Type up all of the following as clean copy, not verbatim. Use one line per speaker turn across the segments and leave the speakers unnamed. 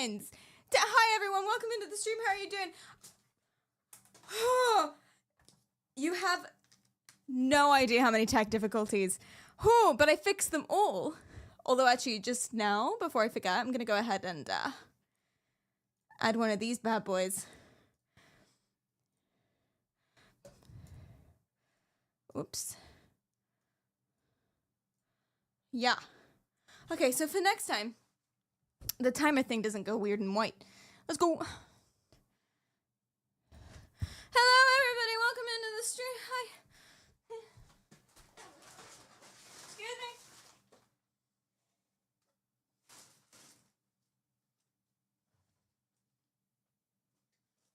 seconds. Hi, everyone. Welcome into the stream. How are you doing? You have no idea how many tech difficulties. But I fixed them all. Although, actually, just now, before I forget, I'm going to go ahead and add one of these bad boys. Oops. Yeah. Okay, so for next time, the timer thing doesn't go weird and white. Let's go. Hello, everybody. Welcome into the stream. Hi. Excuse me.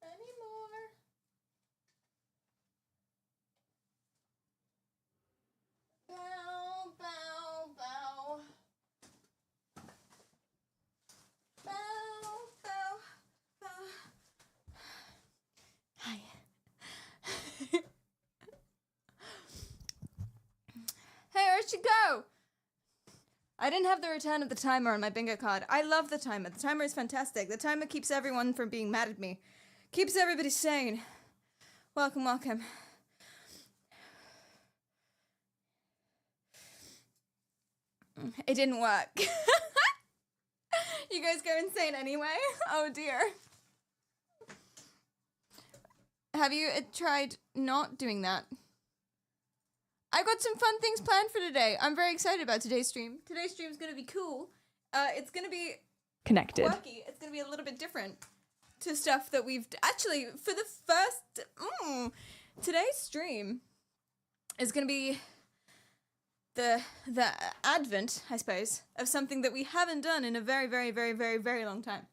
Any more? Bow, bow, bow. Bow, bow, bow. Hi. Hey, where'd you go? I didn't have the return of the timer on my bingo card. I love the timer. The timer is fantastic. The timer keeps everyone from being mad at me. Keeps everybody sane. Welcome, welcome. It didn't work. You guys go insane anyway? Oh dear. Have you tried not doing that? I got some fun things planned for today. I'm very excited about today's stream. Today's stream is going to be cool. It's going to be
connected.
Quirky. It's going to be a little bit different to stuff that we've... Actually, for the first... today's stream is going to be the advent, I suppose, of something that we haven't done in a very, very, very, very, very long time.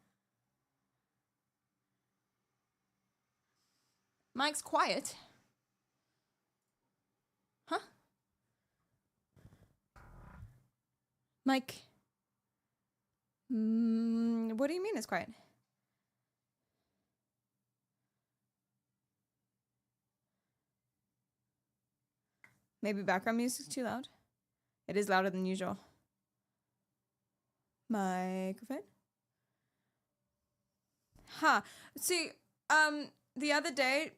Mike's quiet. Huh? Mike. What do you mean it's quiet? Maybe background music's too loud? It is louder than usual. Microphone? Huh. See, the other day,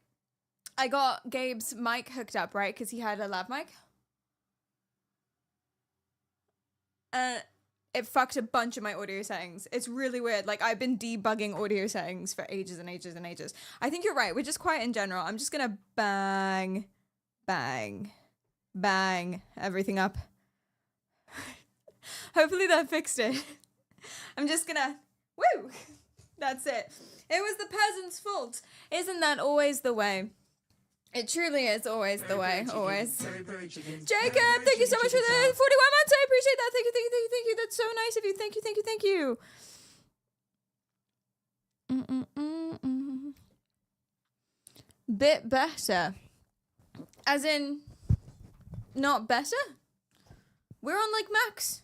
I got Gabe's mic hooked up, right? Because he had a lav mic. It fucked a bunch of my audio settings. It's really weird. Like, I've been debugging audio settings for ages and ages and ages. I think you're right. We're just quiet in general. I'm just gonna bang, bang, bang everything up. Hopefully that fixed it. I'm just gonna... Woo! That's it. It was the peasant's fault. Isn't that always the way? It truly is always the way, always. Jacob, thank you so much for the 41 months. I appreciate that. Thank you, thank you, thank you, thank you. That's so nice of you. Thank you, thank you, thank you. Bit better. As in, not better? We're on, like, max.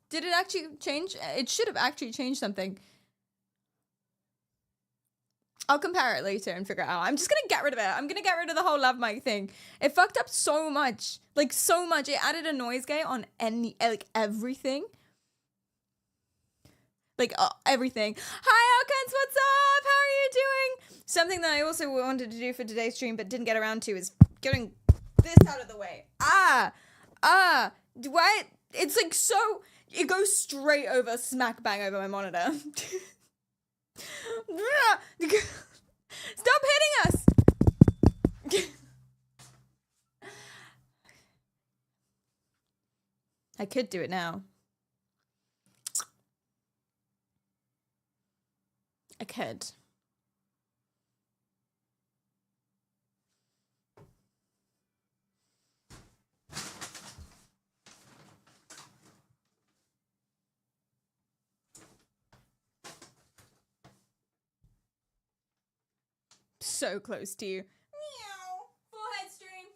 Did it actually change? It should have actually changed something. I'll compare it later and figure it out. I'm just gonna get rid of it. I'm gonna get rid of the whole lav mic thing. It fucked up so much. Like, so much. It added a noise gate on everything. Like, everything. Hi, Alkins, what's up? How are you doing? Something that I also wanted to do for today's stream but didn't get around to is getting this out of the way. What? It's like so... It goes straight over, smack bang over my monitor. Stop hitting us! I could do it now. I could. So close to you. Meow. Forehead stream.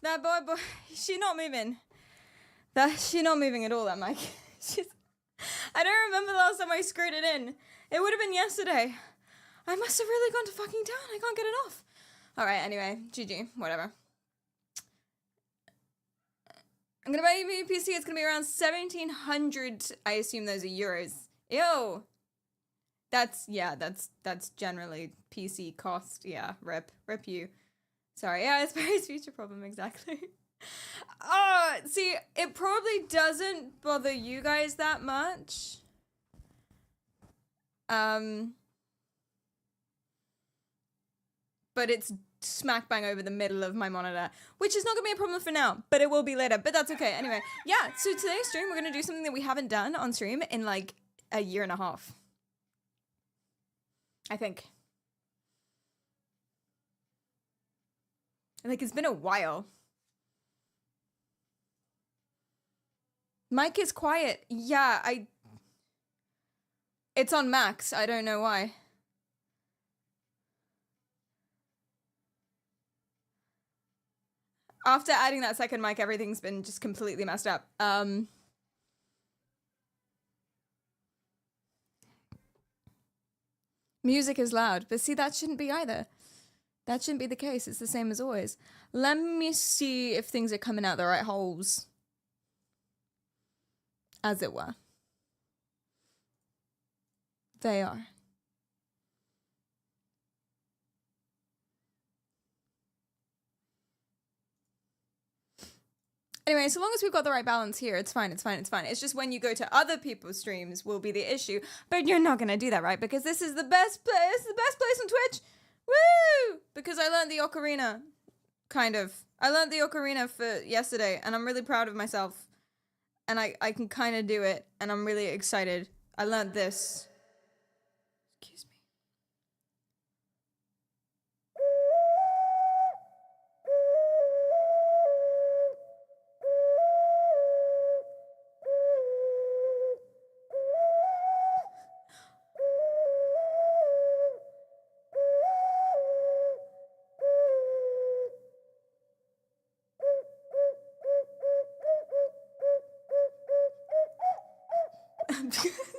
That boy, she not moving. She not moving at all, that mic. She's, I don't remember the last time I screwed it in. It would have been yesterday. I must have really gone to fucking town. I can't get it off. Alright, anyway. GG. Whatever. I'm gonna buy a PC. It's gonna be around 1,700. I assume those are euros. Ew. That's generally PC cost. Yeah, rip you. Sorry, yeah, it's Barry's future problem, exactly. See, it probably doesn't bother you guys that much. But it's smack bang over the middle of my monitor, which is not gonna be a problem for now, but it will be later, but that's okay. Anyway, yeah, so today's stream, we're gonna do something that we haven't done on stream in like a year and a half. I think. Like, it's been a while. Mic is quiet. Yeah, it's on max. I don't know why. After adding that second mic, everything's been just completely messed up. Music is loud, but see, that shouldn't be either. That shouldn't be the case. It's the same as always. Let me see if things are coming out the right holes. As it were. They are. Anyway, so long as we've got the right balance here, it's fine, it's fine, it's fine. It's just when you go to other people's streams will be the issue. But you're not going to do that, right? Because this is the best place. This is the best place on Twitch. Woo! Because I learned the ocarina. Kind of. I learned the ocarina for yesterday, and I'm really proud of myself. And I can kind of do it, and I'm really excited. I learned this. Excuse me.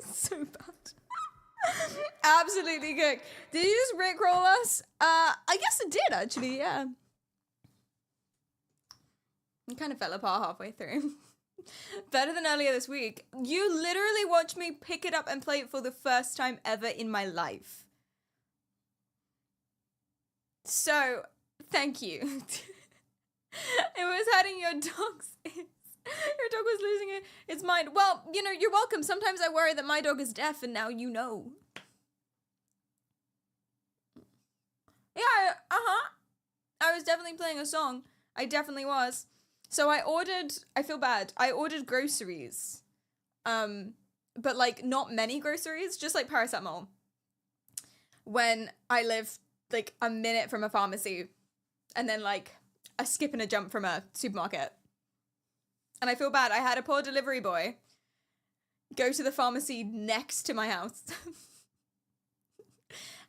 So bad. Absolutely good. Did you just rickroll us? I guess it did, actually, yeah. It kind of fell apart halfway through. Better than earlier this week. You literally watched me pick it up and play it for the first time ever in my life. So, thank you. It was hurting your dog's ears. Your dog was losing its mind. Well, you know, you're welcome. Sometimes I worry that my dog is deaf, and now you know. Yeah, I was definitely playing a song. I definitely was. So I feel bad. I ordered groceries. But like not many groceries, just like paracetamol. When I live like a minute from a pharmacy and then like a skip and a jump from a supermarket. And I feel bad. I had a poor delivery boy go to the pharmacy next to my house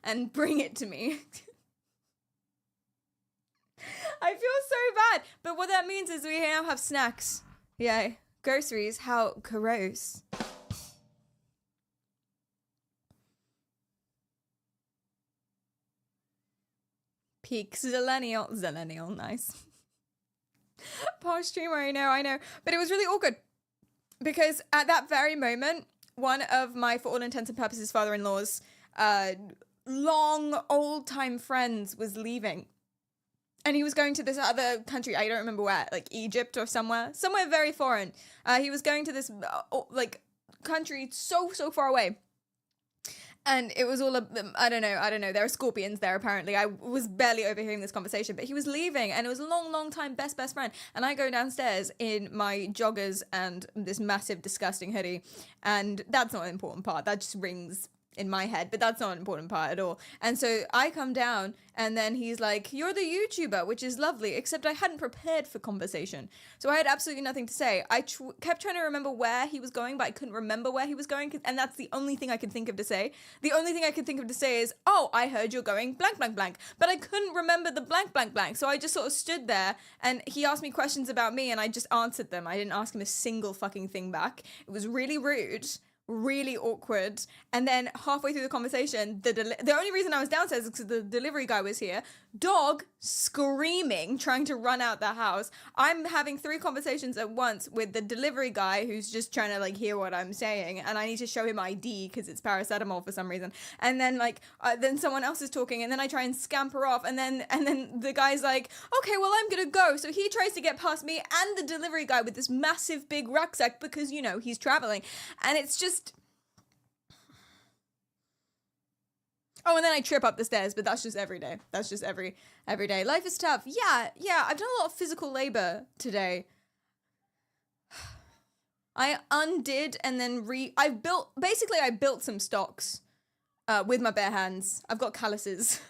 and bring it to me. I feel so bad. But what that means is we now have snacks. Yeah. Groceries. How gross. Peak Zillennial, nice. Posh streamer, I know. But it was really awkward. Because at that very moment, one of my, for all intents and purposes, father-in-law's long, old-time friends was leaving. And he was going to this other country, I don't remember where, like Egypt or somewhere very foreign. He was going to this, like, country so far away. And it was all, I don't know, there are scorpions there apparently. I was barely overhearing this conversation, but he was leaving and it was a long time best friend. And I go downstairs in my joggers and this massive disgusting hoodie. And that's not an important part, that just rings in my head, but that's not an important part at all. And so I come down, and then he's like, "You're the YouTuber," which is lovely, except I hadn't prepared for conversation. So I had absolutely nothing to say. I kept trying to remember where he was going, but I couldn't remember where he was going, and that's the only thing I could think of to say. The only thing I could think of to say is, "Oh, I heard you're going blank, blank, blank," but I couldn't remember the blank, blank, blank. So I just sort of stood there, and he asked me questions about me, and I just answered them. I didn't ask him a single fucking thing back. It was really rude. Really awkward. And then halfway through the conversation, the only reason I was downstairs is because the delivery guy was here. Dog screaming, trying to run out the house. I'm having 3 conversations at once with the delivery guy who's just trying to like hear what I'm saying, and I need to show him ID because it's paracetamol for some reason. And then then someone else is talking, and then I try and scamper off, and then the guy's like, "Okay, well, I'm gonna go." So he tries to get past me and the delivery guy with this massive big rucksack because, you know, he's traveling. And it's just... Oh, and then I trip up the stairs, but that's just every day. That's just every day. Life is tough. Yeah, I've done a lot of physical labor today. I undid and then I built some stocks with my bare hands. I've got calluses.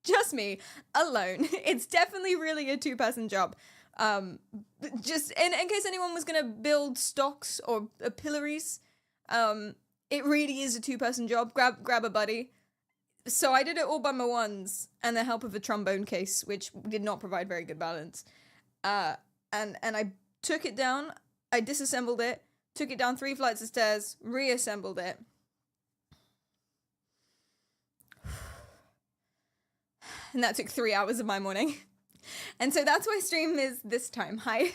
Just me, alone. It's definitely really a 2-person job. Just in case anyone was gonna build stocks or pillories, it really is a 2-person job. Grab a buddy. So I did it all by my ones and the help of a trombone case, which did not provide very good balance. And I took it down, I disassembled it, took it down 3 flights of stairs, reassembled it. And that took 3 hours of my morning. And so that's why stream is this time. Hi.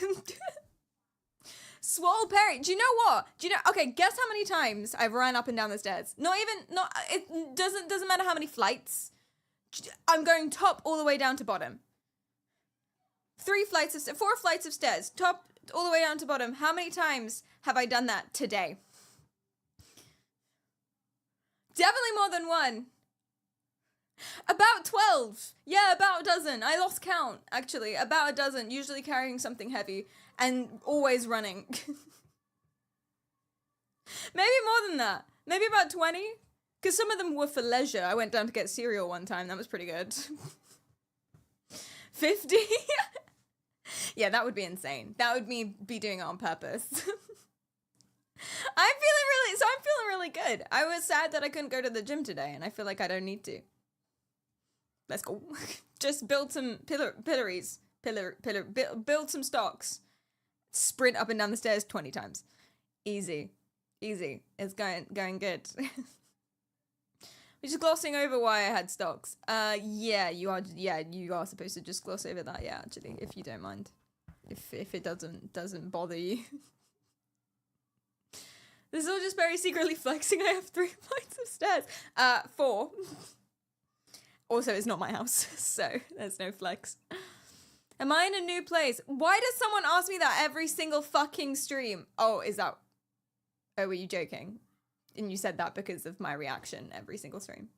Swole Perry. Do you know what? Okay, guess how many times I've run up and down the stairs. It doesn't matter how many flights. I'm going top all the way down to bottom. 4 flights of stairs, top all the way down to bottom. How many times have I done that today? Definitely more than 1. About 12. Yeah, about a dozen. I lost count, actually. About a dozen, usually carrying something heavy and always running. Maybe more than that. Maybe about 20. Because some of them were for leisure. I went down to get cereal one time. That was pretty good. 50? Yeah, that would be insane. That would be doing it on purpose. I'm feeling really good. I was sad that I couldn't go to the gym today, and I feel like I don't need to. Let's go. Just build some pillories. Build some stocks. Sprint up and down the stairs 20 times. Easy. It's going good. We're just glossing over why I had stocks. You are supposed to just gloss over that, actually, if you don't mind. If it doesn't bother you. This is all just very secretly flexing. I have 3 flights of stairs. 4. Also, it's not my house, so there's no flex. Am I in a new place? Why does someone ask me that every single fucking stream? Oh, were you joking? And you said that because of my reaction every single stream.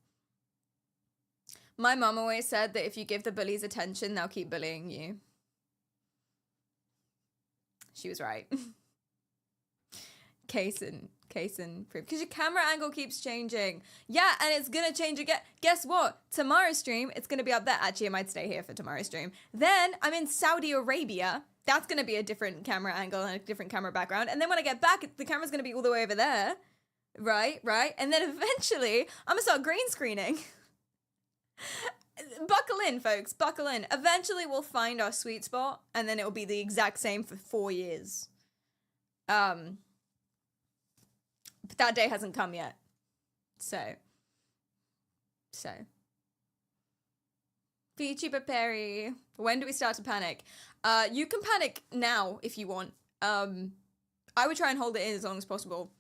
My mum always said that if you give the bullies attention, they'll keep bullying you. She was right. Case in proof. Because your camera angle keeps changing. Yeah, and it's gonna change again. Guess what? Tomorrow's stream, it's gonna be up there. Actually, I might stay here for tomorrow's stream. Then I'm in Saudi Arabia. That's gonna be a different camera angle and a different camera background. And then when I get back, the camera's gonna be all the way over there. Right? And then eventually, I'm gonna start green screening. Buckle in, folks. Buckle in. Eventually, we'll find our sweet spot, and then it will be the exact same for 4 years. But that day hasn't come yet. So. VTuber Perry. When do we start to panic? You can panic now if you want. I would try and hold it in as long as possible.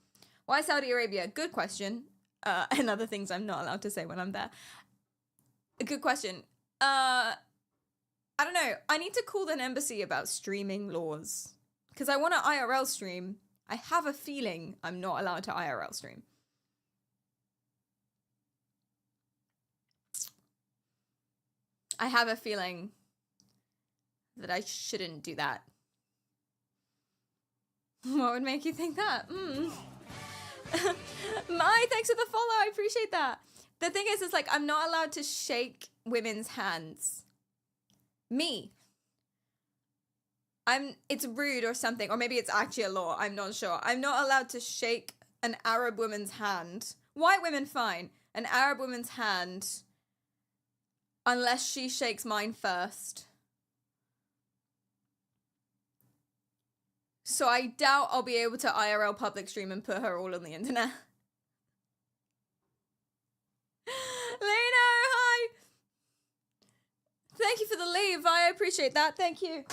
Why Saudi Arabia? Good question. And other things I'm not allowed to say when I'm there. A good question. I don't know. I need to call an embassy about streaming laws. Because I want to IRL stream. I have a feeling I'm not allowed to IRL stream. I have a feeling that I shouldn't do that. What would make you think that? My, thanks for the follow. I appreciate that. The thing is, it's like, I'm not allowed to shake women's hands. Me. It's rude or something, or maybe it's actually a law. I'm not sure. I'm not allowed to shake an Arab woman's hand. White women, fine. An Arab woman's hand, unless she shakes mine first. So I doubt I'll be able to IRL public stream and put her all on the internet. Leno, hi! Thank you for the leave. I appreciate that. Thank you.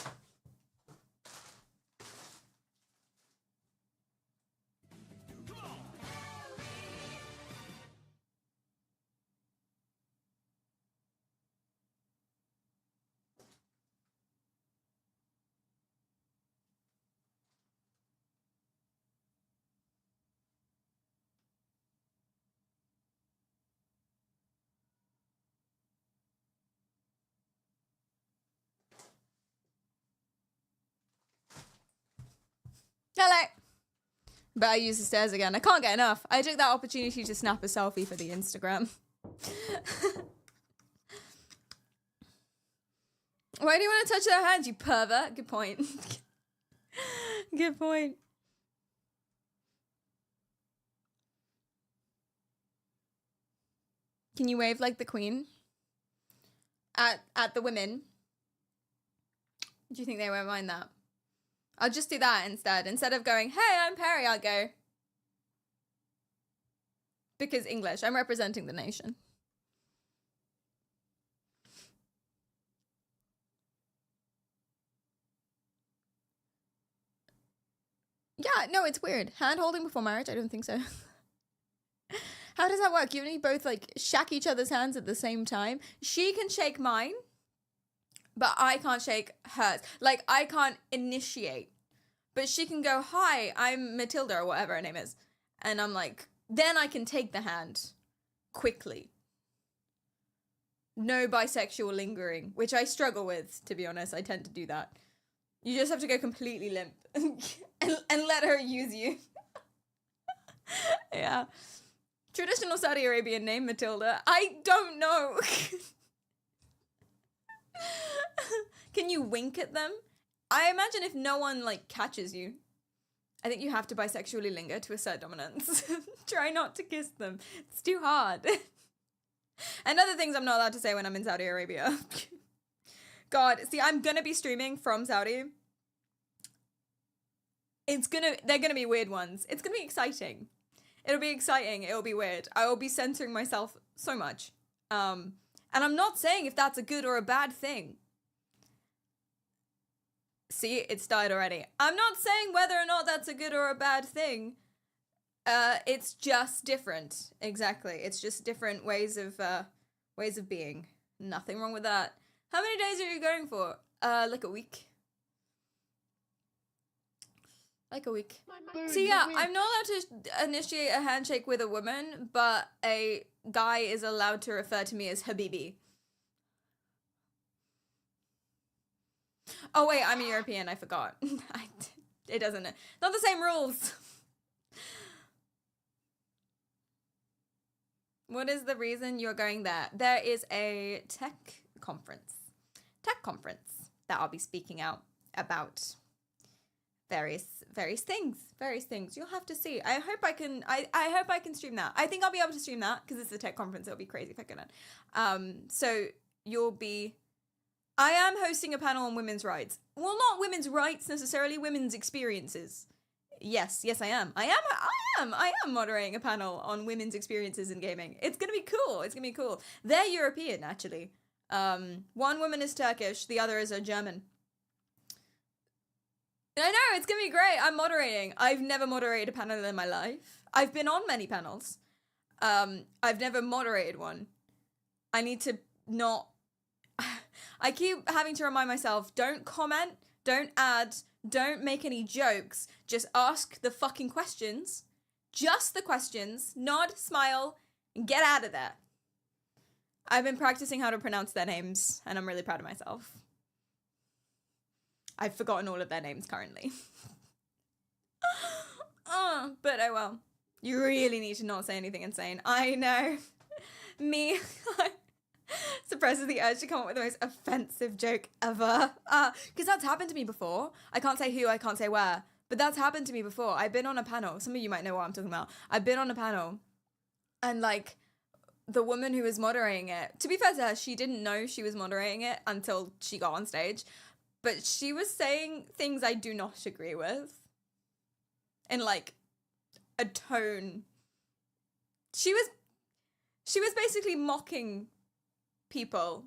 Hello. But I use the stairs again. I can't get enough. I took that opportunity to snap a selfie for the Instagram. Why do you want to touch their hands, you pervert? Good point. Good point. Can you wave like the queen? At the women? Do you think they won't mind that? I'll just do that instead. Instead of going, hey, I'm Perry, I'll go. Because English, I'm representing the nation. Yeah, no, it's weird. Hand holding before marriage? I don't think so. How does that work? You and me both like shake each other's hands at the same time. She can shake mine, but I can't shake hers. Like, I can't initiate. But she can go, hi, I'm Matilda, or whatever her name is. And I'm like, then I can take the hand quickly. No bisexual lingering, which I struggle with, to be honest. I tend to do that. You just have to go completely limp and let her use you. Yeah. Traditional Saudi Arabian name, Matilda. I don't know. Can you wink at them? I imagine if no one, like, catches you, I think you have to bisexually linger to assert dominance. Try not to kiss them. It's too hard. And other things I'm not allowed to say when I'm in Saudi Arabia. God, see, I'm gonna be streaming from Saudi. They're gonna be weird ones. It's gonna be exciting. It'll be exciting. It'll be weird. I will be censoring myself so much. And I'm not saying if that's a good or a bad thing. See, it's died already. I'm not saying whether or not that's a good or a bad thing. It's just different. Exactly. It's just different ways of being. Nothing wrong with that. How many days are you going for? Like a week. Like a week. So yeah, I'm not allowed to initiate a handshake with a woman, but a guy is allowed to refer to me as Habibi. Oh wait, I'm a European, I forgot. It doesn't, not the same rules. What is the reason you're going there? There is a tech conference that I'll be speaking out about various things. You'll have to see. I hope I can stream that. I think I'll be able to stream that because it's a tech conference. It'll be crazy if I couldn't. So I am hosting a panel on women's rights. Well, not women's rights necessarily, women's experiences. Yes, I am. I am moderating a panel on women's experiences in gaming. It's gonna be cool. They're European, actually. One woman is Turkish, the other is a German. I know, it's gonna be great. I'm moderating. I've never moderated a panel in my life. I've been on many panels. I've never moderated one. I need to not... I keep having to remind myself, don't comment, don't add, don't make any jokes. Just ask the fucking questions. Just the questions. Nod, smile, and get out of there. I've been practicing how to pronounce their names, and I'm really proud of myself. I've forgotten all of their names currently. But oh well. You really need to not say anything insane. I know. Me suppresses the urge to come up with the most offensive joke ever. Because that's happened to me before. I can't say who, I can't say where. But that's happened to me before. I've been on a panel. Some of you might know what I'm talking about. I've been on a panel. And like, the woman who was moderating it, to be fair to her, she didn't know she was moderating it until she got on stage. But she was saying things I do not agree with. In like a tone. She was basically mocking people.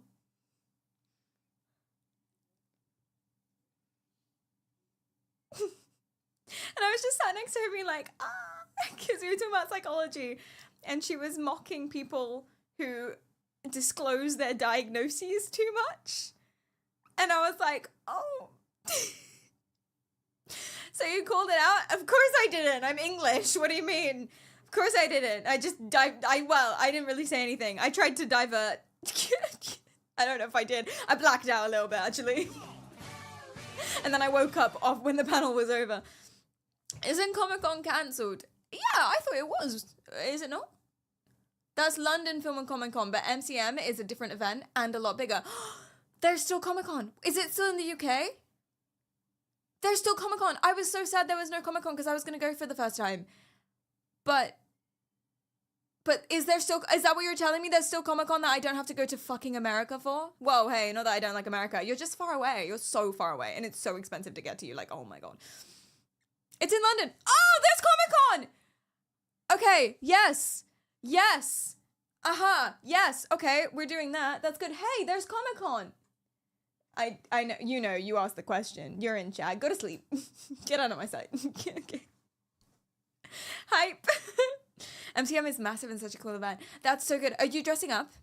And I was just sat next to her being like, because we were talking about psychology. And she was mocking people who disclose their diagnoses too much. And I was like, oh. So you called it out? Of course I didn't. I'm English. What do you mean? Of course I didn't. I just I didn't really say anything. I tried to divert. I don't know if I did. I blacked out a little bit, actually. And then I woke up off when the panel was over. Isn't Comic-Con cancelled? Yeah, I thought it was. Is it not? That's London Film and Comic-Con, but MCM is a different event and a lot bigger. There's still Comic-Con. Is it still in the UK? There's still Comic-Con. I was so sad there was no Comic-Con because I was going to go for the first time. But is that what you're telling me? There's still Comic-Con that I don't have to go to fucking America for? Whoa, hey, not that I don't like America. You're just far away. You're so far away. And it's so expensive to get to you. Like, oh my God. It's in London. Oh, there's Comic-Con! Okay, yes. Yes. Yes. Okay, we're doing that. That's good. Hey, there's Comic-Con. I know, you asked the question. You're in chat. Go to sleep. Get out of my sight. Okay. Hype. MCM is massive and such a cool event. That's so good. Are you dressing up?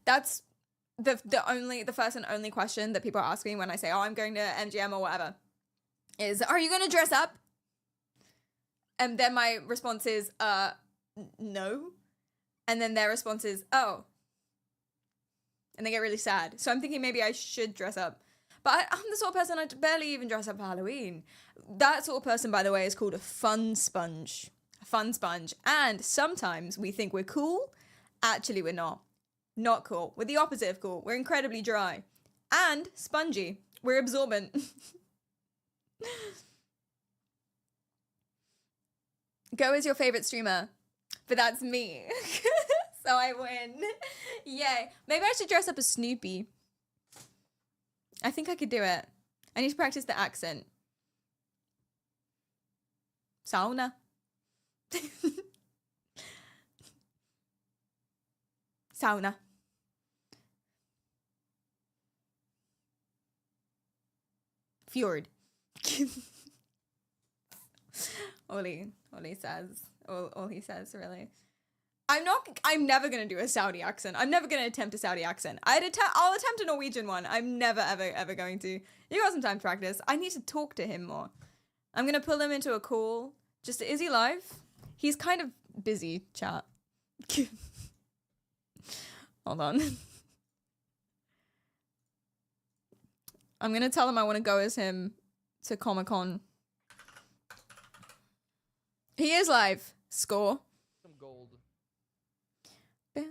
That's the first and only question that people ask me when I say, oh, I'm going to MGM or whatever, is, are you going to dress up? And then my response is, no. And then their response is, oh. And they get really sad. So I'm thinking maybe I should dress up. But I'm the sort of person, I barely even dress up for Halloween. That sort of person, by the way, is called a fun sponge. A fun sponge. And sometimes we think we're cool. Actually, we're not. Not cool. We're the opposite of cool. We're incredibly dry. And spongy. We're absorbent. Go is your favorite streamer. But that's me. So I win. Yay. Maybe I should dress up as Snoopy. I think I could do it. I need to practice the accent. Sauna. Sauna. Fjord. All he says. All he says, really. I'm never going to do a Saudi accent. I'm never going to attempt a Saudi accent. I'll attempt a Norwegian one. I'm never, ever going to. You got some time to practice. I need to talk to him more. I'm going to pull him into a call. Just, is he live? He's kind of busy, chat. Hold on. I'm going to tell him I want to go as him to Comic-Con. He is live. Score.
Some gold.
Bow.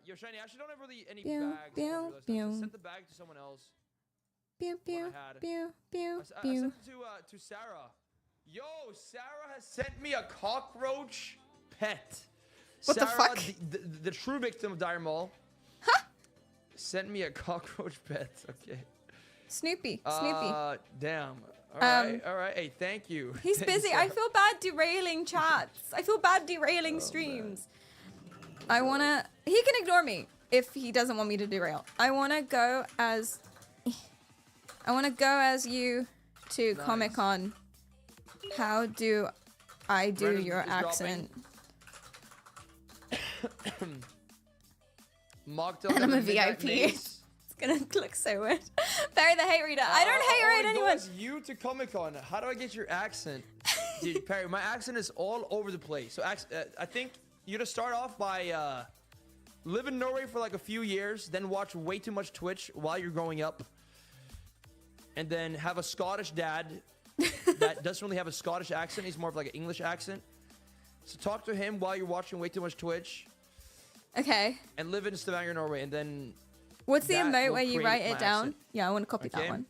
Yo, Shiny, I actually don't have really any
Pew,
bags.
pew,
I
pew.
sent the bag to someone else.
Pew, pew,
I had.
pew, pew,
I
pew.
sent it to Sarah. Yo, Sarah has sent me a cockroach pet.
What the
Sarah,
fuck?
The true victim of Dire Mall.
Huh?
Sent me a cockroach pet. Okay.
Snoopy.
Damn. All right. Hey, thank you.
He's
Thank you,
busy.
Sarah.
I feel bad derailing chats. I feel bad derailing streams. I wanna... He can ignore me if he doesn't want me to derail. I wanna go as you to
Nice.
Comic-Con. How do I do
Brandon
your
is
accent?
Mocked
And I'm a VIP. It's gonna look so weird. Barry the hate reader. I don't hate read anyone.
You to Comic-Con. How do I get your accent? Dude, Perry, my accent is all over the place. So I think you to start off by live in Norway for like a few years, then watch way too much Twitch while you're growing up, and then have a Scottish dad that doesn't really have a Scottish accent. He's more of like an English accent. So talk to him while you're watching way too much Twitch.
Okay.
And live in Stavanger, Norway, and then.
What's the
that
emote
will
where you
create
write
my
it down?
accent.
Yeah, I want to copy that
Okay.
one.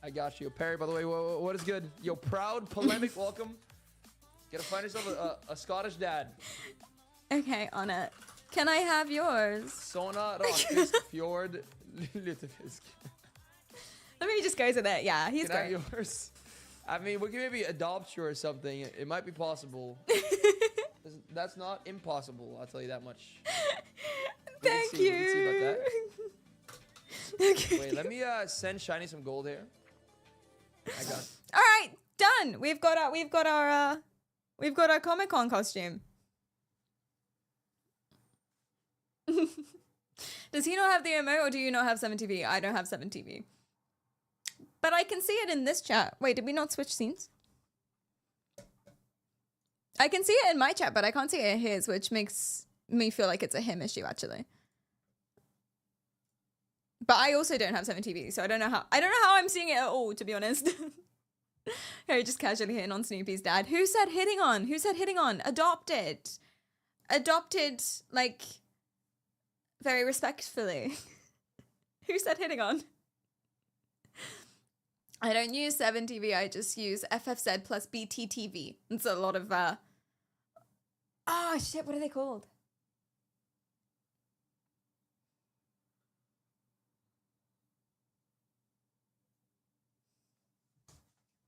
I got you, Perry. By the way, what is good? Yo, proud polemic. Welcome. Gotta find yourself a Scottish dad.
Okay, on it. Can I have yours?
Sona Rakfisk Fjord Lutefisk.
Let me just go to that. Yeah, he's
Can I
great.
have yours? I mean, we can maybe adopt you or something. It might be possible. That's not impossible. I'll tell you that much.
Thank
We can see about
you.
that.
Okay.
Wait, let me send Shiny some gold here. I got.
All right, done. We've got our Comic-Con costume. Does he not have the emote, or do you not have 7TV? I don't have 7TV. But I can see it in this chat. Wait, did we not switch scenes? I can see it in my chat, but I can't see it in his, which makes me feel like it's a him issue, actually. But I also don't have 7TV, so I don't know how I'm seeing it at all, to be honest. Harry just casually hitting on Snoopy's dad. Who said hitting on? Who said hitting on? Adopted. Adopted, like, very respectfully. Who said hitting on? I don't use 7TV, I just use FFZ plus BTTV. It's a lot of, oh shit, what are they called?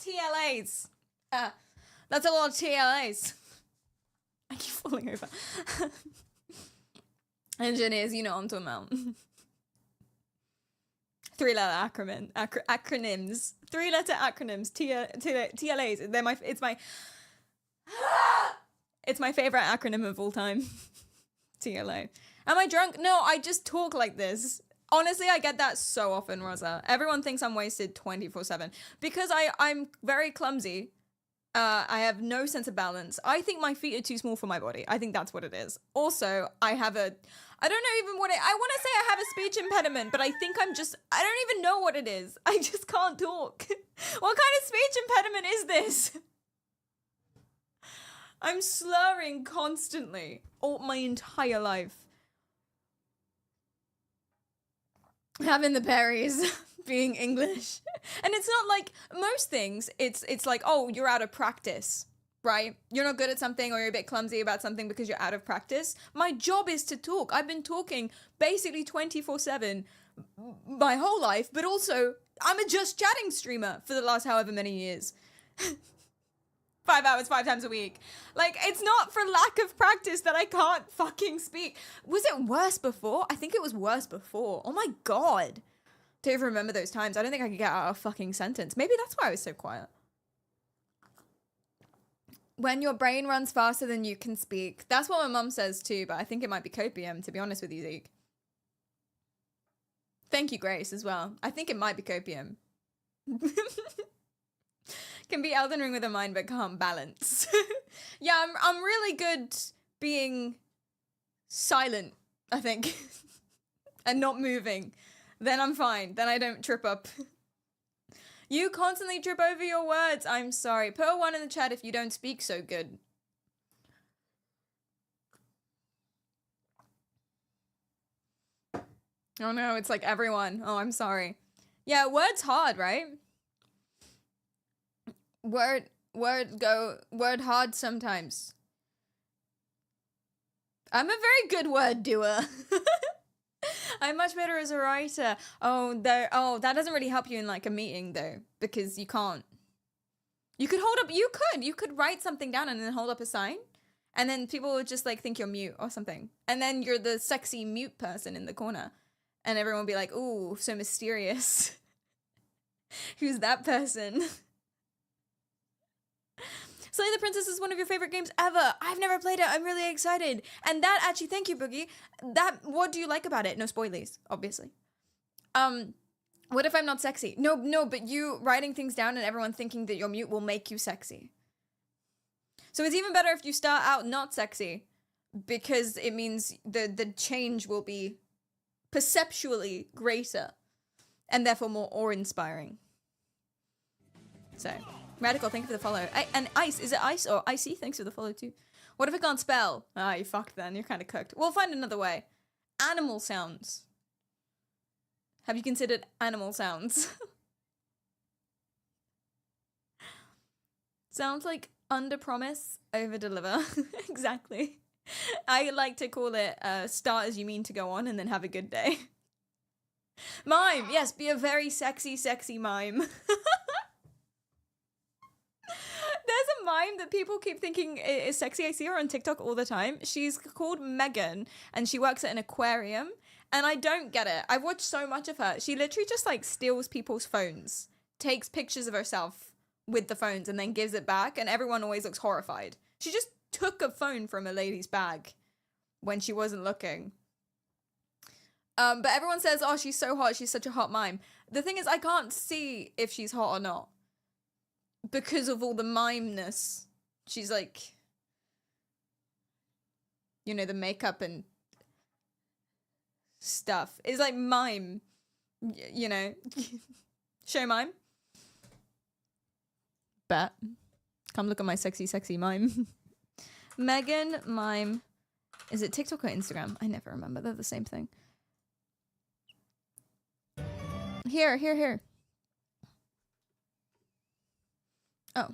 TLAs. That's a lot of TLAs. I keep falling over. Engineers, you know what I'm talking about. 3-letter acronyms. 3-letter acronyms. TLAs. It's my favorite acronym of all time. TLA. Am I drunk? No, I just talk like this. Honestly, I get that so often, Rosa. Everyone thinks I'm wasted 24/7 because I'm very clumsy. I have no sense of balance. I think my feet are too small for my body. I think that's what it is. Also, I don't know even what I want to say I have a speech impediment, but I think I don't even know what it is. I just can't talk. What kind of speech impediment is this? I'm slurring constantly all my entire life. Having the berries, being English. And it's not like most things, it's like, oh, you're out of practice, right? You're not good at something or you're a bit clumsy about something because you're out of practice. My job is to talk. I've been talking basically 24/7 my whole life, but also I'm a just chatting streamer for the last however many years. 5 hours, 5 times a week. Like, it's not for lack of practice that I can't fucking speak. Was it worse before? I think it was worse before. Oh my god. Don't even remember those times. I don't think I could get out a fucking sentence. Maybe that's why I was so quiet. When your brain runs faster than you can speak. That's what my mum says too, but I think it might be copium, to be honest with you, Zeke. Thank you, Grace, as well. I think it might be copium. Can be Elden Ring with a mind but can't balance. Yeah, I'm really good being silent, I think. And not moving. Then I'm fine. Then I don't trip up. You constantly trip over your words. I'm sorry. Put a 1 in the chat if you don't speak so good. Oh no, it's like everyone. Oh, I'm sorry. Yeah, word's hard, right? Word hard sometimes. I'm a very good word doer. I'm much better as a writer. That doesn't really help you in like a meeting though, because you can't. You could write something down and then hold up a sign, and then people would just like think you're mute or something. And then you're the sexy mute person in the corner. And everyone would be like, ooh, so mysterious. Who's that person? Slay the Princess is one of your favorite games ever. I've never played it. I'm really excited. And that actually, thank you, Boogie. What do you like about it? No spoilies, obviously. What if I'm not sexy? No, but you writing things down and everyone thinking that you're mute will make you sexy. So it's even better if you start out not sexy, because it means the change will be perceptually greater and therefore more awe-inspiring. So, Radical, thank you for the follow. And Ice, is it Ice or Icy? Thanks for the follow too. What if I can't spell? Ah, you fucked then. You're kind of cooked. We'll find another way. Animal sounds. Have you considered animal sounds? Sounds like under promise, over deliver. Exactly. I like to call it start as you mean to go on and then have a good day. Mime. Yes, be a very sexy, sexy mime. There's a mime that people keep thinking is sexy. I see her on TikTok all the time. She's called Megan and she works at an aquarium. And I don't get it. I've watched so much of her. She literally just like steals people's phones, takes pictures of herself with the phones and then gives it back. And everyone always looks horrified. She just took a phone from a lady's bag when she wasn't looking. But everyone says, oh, she's so hot. She's such a hot mime. The thing is, I can't see if she's hot or not because of all the mimeness. She's like, you know, the makeup and stuff. It's like mime, you know. Show mime. Bet. Come look at my sexy, sexy mime. Megan mime. Is it TikTok or Instagram? I never remember. They're the same thing. Here. Oh.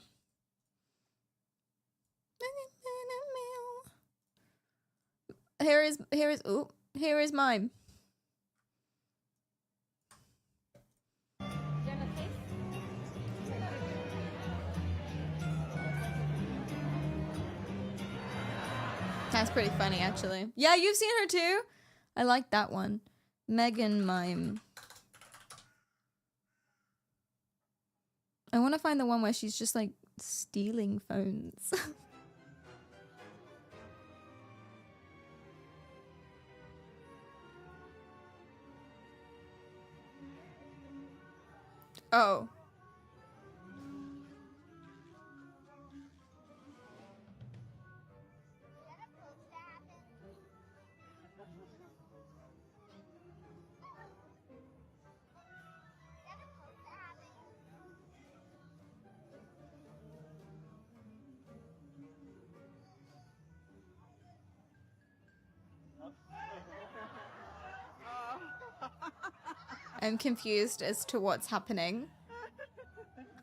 Here is mime. That's pretty funny, actually. Yeah, you've seen her too? I like that one. Megan mime. I want to find the one where she's just like stealing phones. Oh. I'm confused as to what's happening.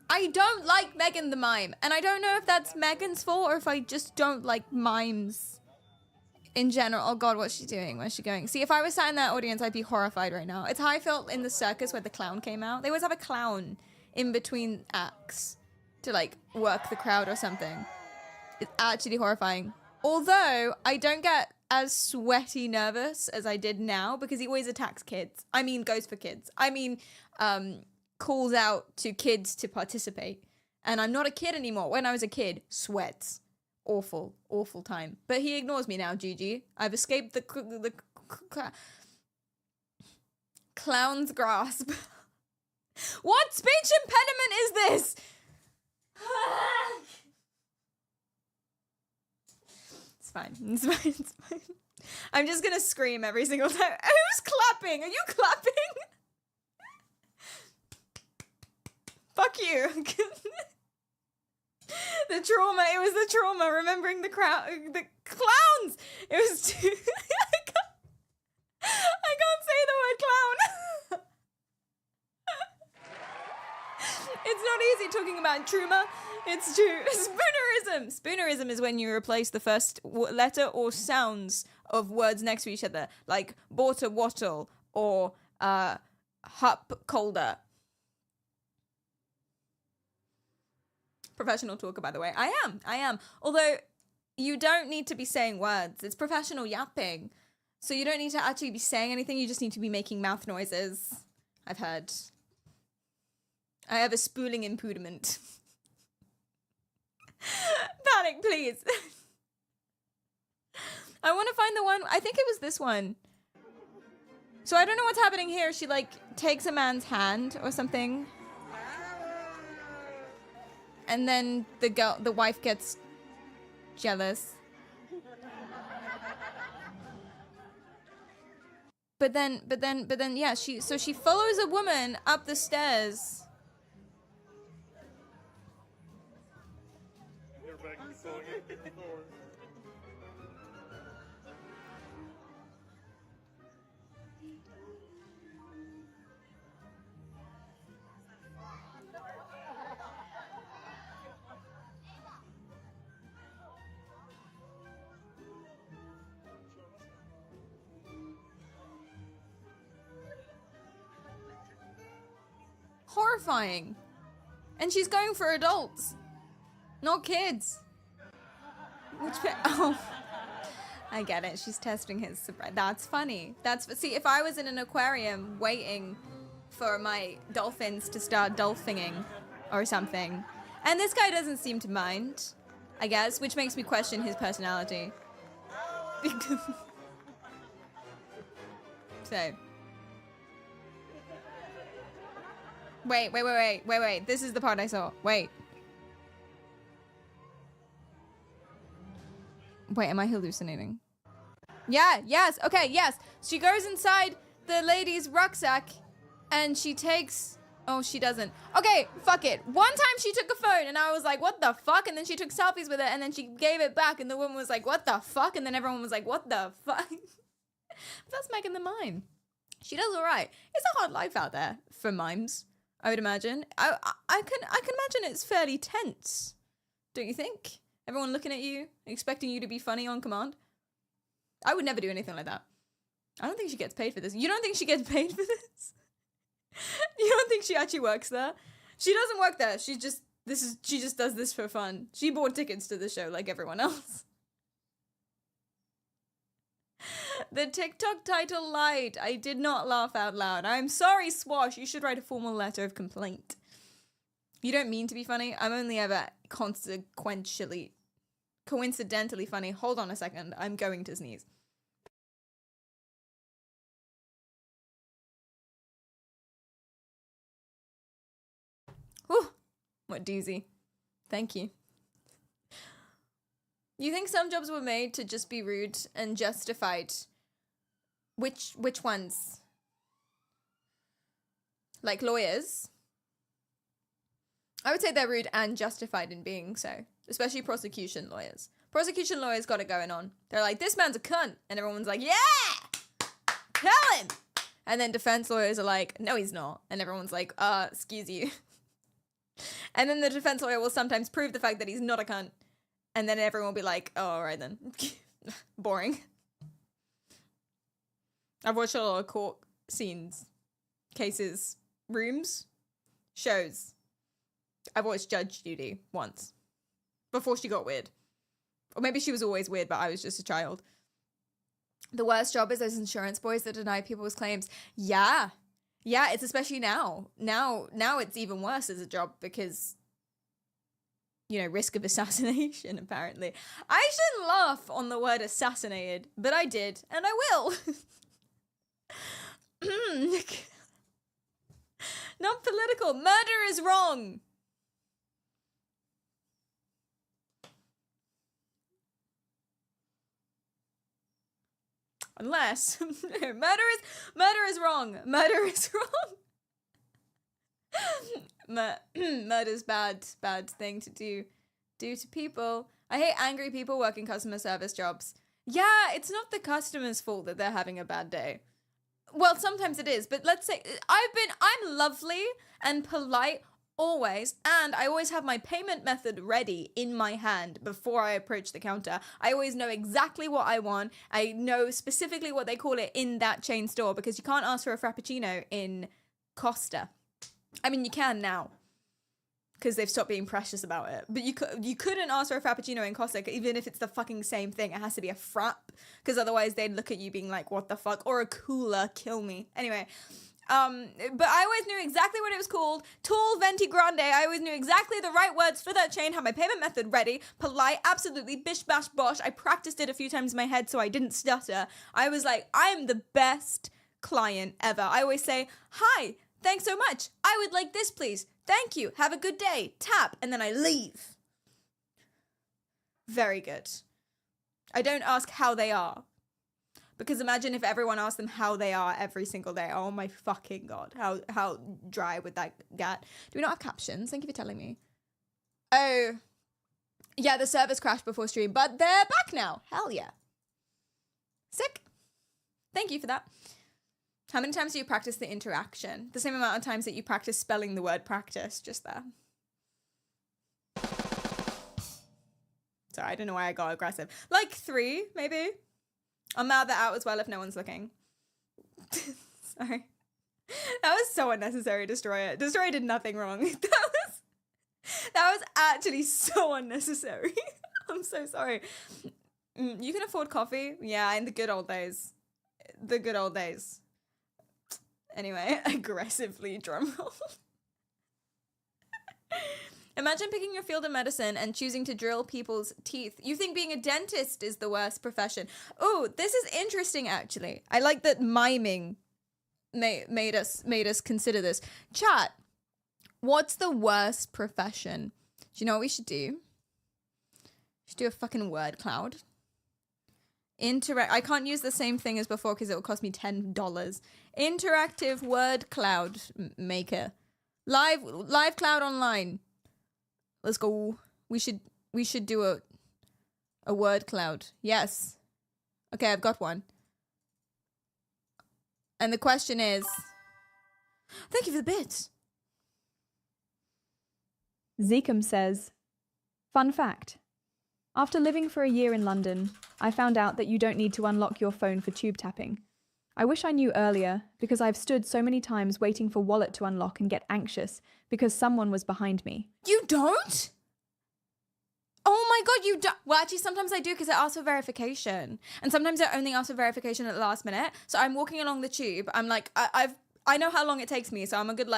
I don't like Megan the Mime, and I don't know if that's Megan's fault or if I just don't like mimes in general. Oh god, what's she doing? Where's she going? See, if I was sat in that audience, I'd be horrified right now. It's how I felt in the circus where the clown came out. They always have a clown in between acts to like work the crowd or something. It's actually horrifying. Although I don't get as sweaty nervous as I did now because he always attacks kids. I mean, goes for kids. I mean, calls out to kids to participate. And I'm not a kid anymore. When I was a kid, sweats. Awful, awful time. But he ignores me now, Gigi. I've escaped the clown's grasp. What speech impediment is this? It's fine. It's fine. It's fine. I'm just gonna scream every single time. Who's clapping? Are you clapping? Fuck you. The trauma. It was the trauma. Remembering the clowns. It was too. I can't say the word clown. It's not easy talking about trauma. It's true. Spoonerism. Spoonerism is when you replace the first letter or sounds of words next to each other, like border wattle or hup colder. Professional talker, by the way. I am. Although you don't need to be saying words. It's professional yapping. So you don't need to actually be saying anything. You just need to be making mouth noises. I've heard. I have a spooling impediment. Panic, please. I want to find the one. I think it was this one. So I don't know what's happening here. She like takes a man's hand or something. And then the wife gets jealous. But then, yeah, she follows a woman up the stairs. Horrifying. And she's going for adults, not kids. Oh, I get it. She's testing his sobriety. That's funny. See, if I was in an aquarium waiting for my dolphins to start dolphining or something, and this guy doesn't seem to mind, I guess, which makes me question his personality. So. Wait. This is the part I saw. Wait, am I hallucinating? Yeah, yes, okay, yes. She goes inside the lady's rucksack and she takes... Oh, she doesn't. Okay, fuck it. One time she took a phone and I was like, what the fuck? And then she took selfies with it and then she gave it back and the woman was like, what the fuck? And then everyone was like, what the fuck? That's Megan the Mime. She does all right. It's a hard life out there for mimes, I would imagine. I can imagine it's fairly tense. Don't you think? Everyone looking at you, expecting you to be funny on command. I would never do anything like that. I don't think she gets paid for this. You don't think she gets paid for this? You don't think she actually works there? She doesn't work there. She just does this for fun. She bought tickets to the show like everyone else. The TikTok title lied. I did not laugh out loud. I'm sorry, Swash. You should write a formal letter of complaint. You don't mean to be funny. I'm only ever coincidentally funny. Hold on a second. I'm going to sneeze. Whew. What doozy. Thank you. You think some jobs were made to just be rude and justified? Which ones? Like lawyers? I would say they're rude and justified in being so. Especially prosecution lawyers. Prosecution lawyers got it going on. They're like, this man's a cunt. And everyone's like, yeah! Tell him! And then defense lawyers are like, no, he's not. And everyone's like, excuse you. And then the defense lawyer will sometimes prove the fact that he's not a cunt. And then everyone will be like, oh, all right then. Boring. I've watched a lot of court scenes, cases, rooms, shows. I've watched Judge Judy once. Before she got weird. Or maybe she was always weird, but I was just a child. The worst job is those insurance boys that deny people's claims. Yeah. Yeah, it's especially now. Now it's even worse as a job because, you know, risk of assassination, apparently. I shouldn't laugh on the word assassinated, but I did, and I will. Not political. Murder is wrong. Unless murder is wrong. Murder is wrong. Murder's bad thing to do to people. I hate angry people working customer service jobs. Yeah, it's not the customer's fault that they're having a bad day. Well, sometimes it is, but let's say I'm lovely and polite always, and I always have my payment method ready in my hand before I approach the counter. I always know exactly what I want. I know specifically what they call it in that chain store because you can't ask for a Frappuccino in Costa. I mean, you can now because they've stopped being precious about it. But you couldn't ask for a Frappuccino in Costa even if it's the fucking same thing. It has to be a Frap because otherwise they'd look at you being like, what the fuck? Or a cooler, kill me. Anyway. But I always knew exactly what it was called. Tall, venti, grande. I always knew exactly the right words for that chain. Had my payment method ready. Polite, absolutely bish bash bosh. I practiced it a few times in my head so I didn't stutter. I was like, I am the best client ever. I always say, hi, thanks so much. I would like this, please. Thank you. Have a good day. Tap. And then I leave. Very good. I don't ask how they are. Because imagine if everyone asked them how they are every single day. Oh my fucking God. How dry would that get? Do we not have captions? Thank you for telling me. Oh, Yeah, the servers crashed before stream, but they're back now. Hell yeah. Sick. Thank you for that. How many times do you practice the interaction? The same amount of times that you practice spelling the word practice, just there. Sorry, I don't know why I got aggressive. Like 3, maybe. I'll mouth that out as well if no one's looking. Sorry. That was so unnecessary, Destroyer. Destroyer did nothing wrong. That was actually so unnecessary. I'm so sorry. You can afford coffee? Yeah, in the good old days. The good old days. Anyway, aggressively drumroll. Imagine picking your field of medicine and choosing to drill people's teeth. You think being a dentist is the worst profession. Oh, this is interesting, actually. I like that miming made us consider this. Chat, what's the worst profession? Do you know what we should do? We should do a fucking word cloud. I can't use the same thing as before because it will cost me $10. Interactive word cloud maker. Live cloud online. Let's go. We should do a word cloud. Yes. Okay, I've got one. And the question is, thank you for the bits.
Zekum says, fun fact. After living for a year in London, I found out that you don't need to unlock your phone for tube tapping. I wish I knew earlier, because I've stood so many times waiting for wallet to unlock and get anxious because someone was behind me.
You don't? Oh my god, you don't. Well, actually, sometimes I do because it asks for verification. And sometimes it only asks for verification at the last minute. So I'm walking along the tube. I'm like, I know how long it takes me. So I'm a good,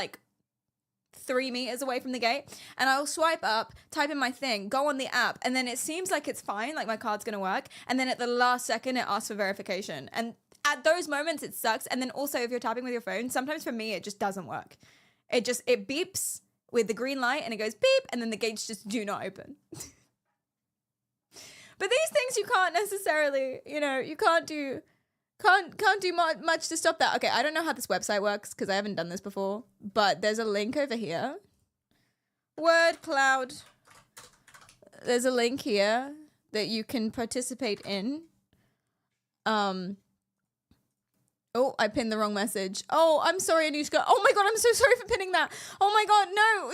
3 meters away from the gate, and I'll swipe up, type in my thing, go on the app, and then it seems like it's fine, like my card's gonna work, and then at the last second it asks for verification. And at those moments it sucks. And then also if you're tapping with your phone, sometimes for me it just doesn't work. It beeps with the green light and it goes beep, and then the gates just do not open. But these things you can't necessarily, you can't do much to stop that. Okay, I don't know how this website works because I haven't done this before, but there's a link over here. Word cloud. There's a link here that you can participate in. Oh, I pinned the wrong message. Oh, I'm sorry, Anushka. Oh my god, I'm so sorry for pinning that. Oh my god, no.